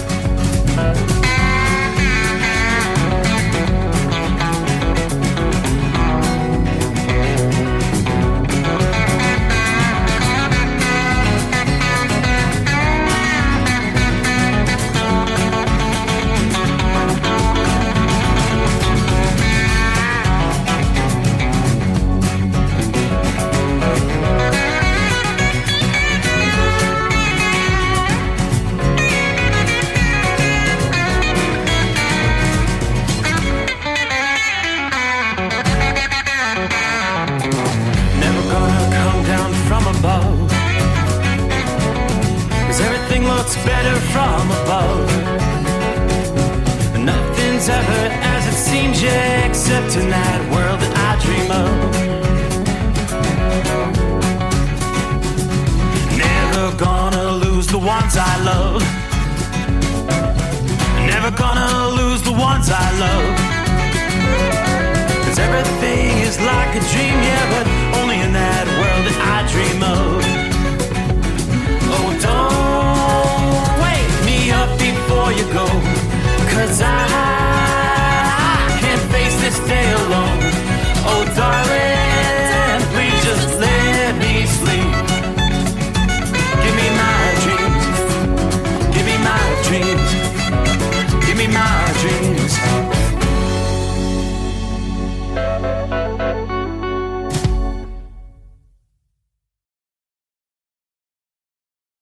Better from above. Nothing's ever as it seems, yeah, except in that world that I dream. ones I love. Never gonna lose the ones I love. 'Cause everything is like a dream, yeah, but only in that world that I dream of. Oh, don't wake me up before you go, 'cause I can't face this day alone. Oh, darling, please just let me sleep. Give me my dreams. Give me my dreams. Give me my dreams.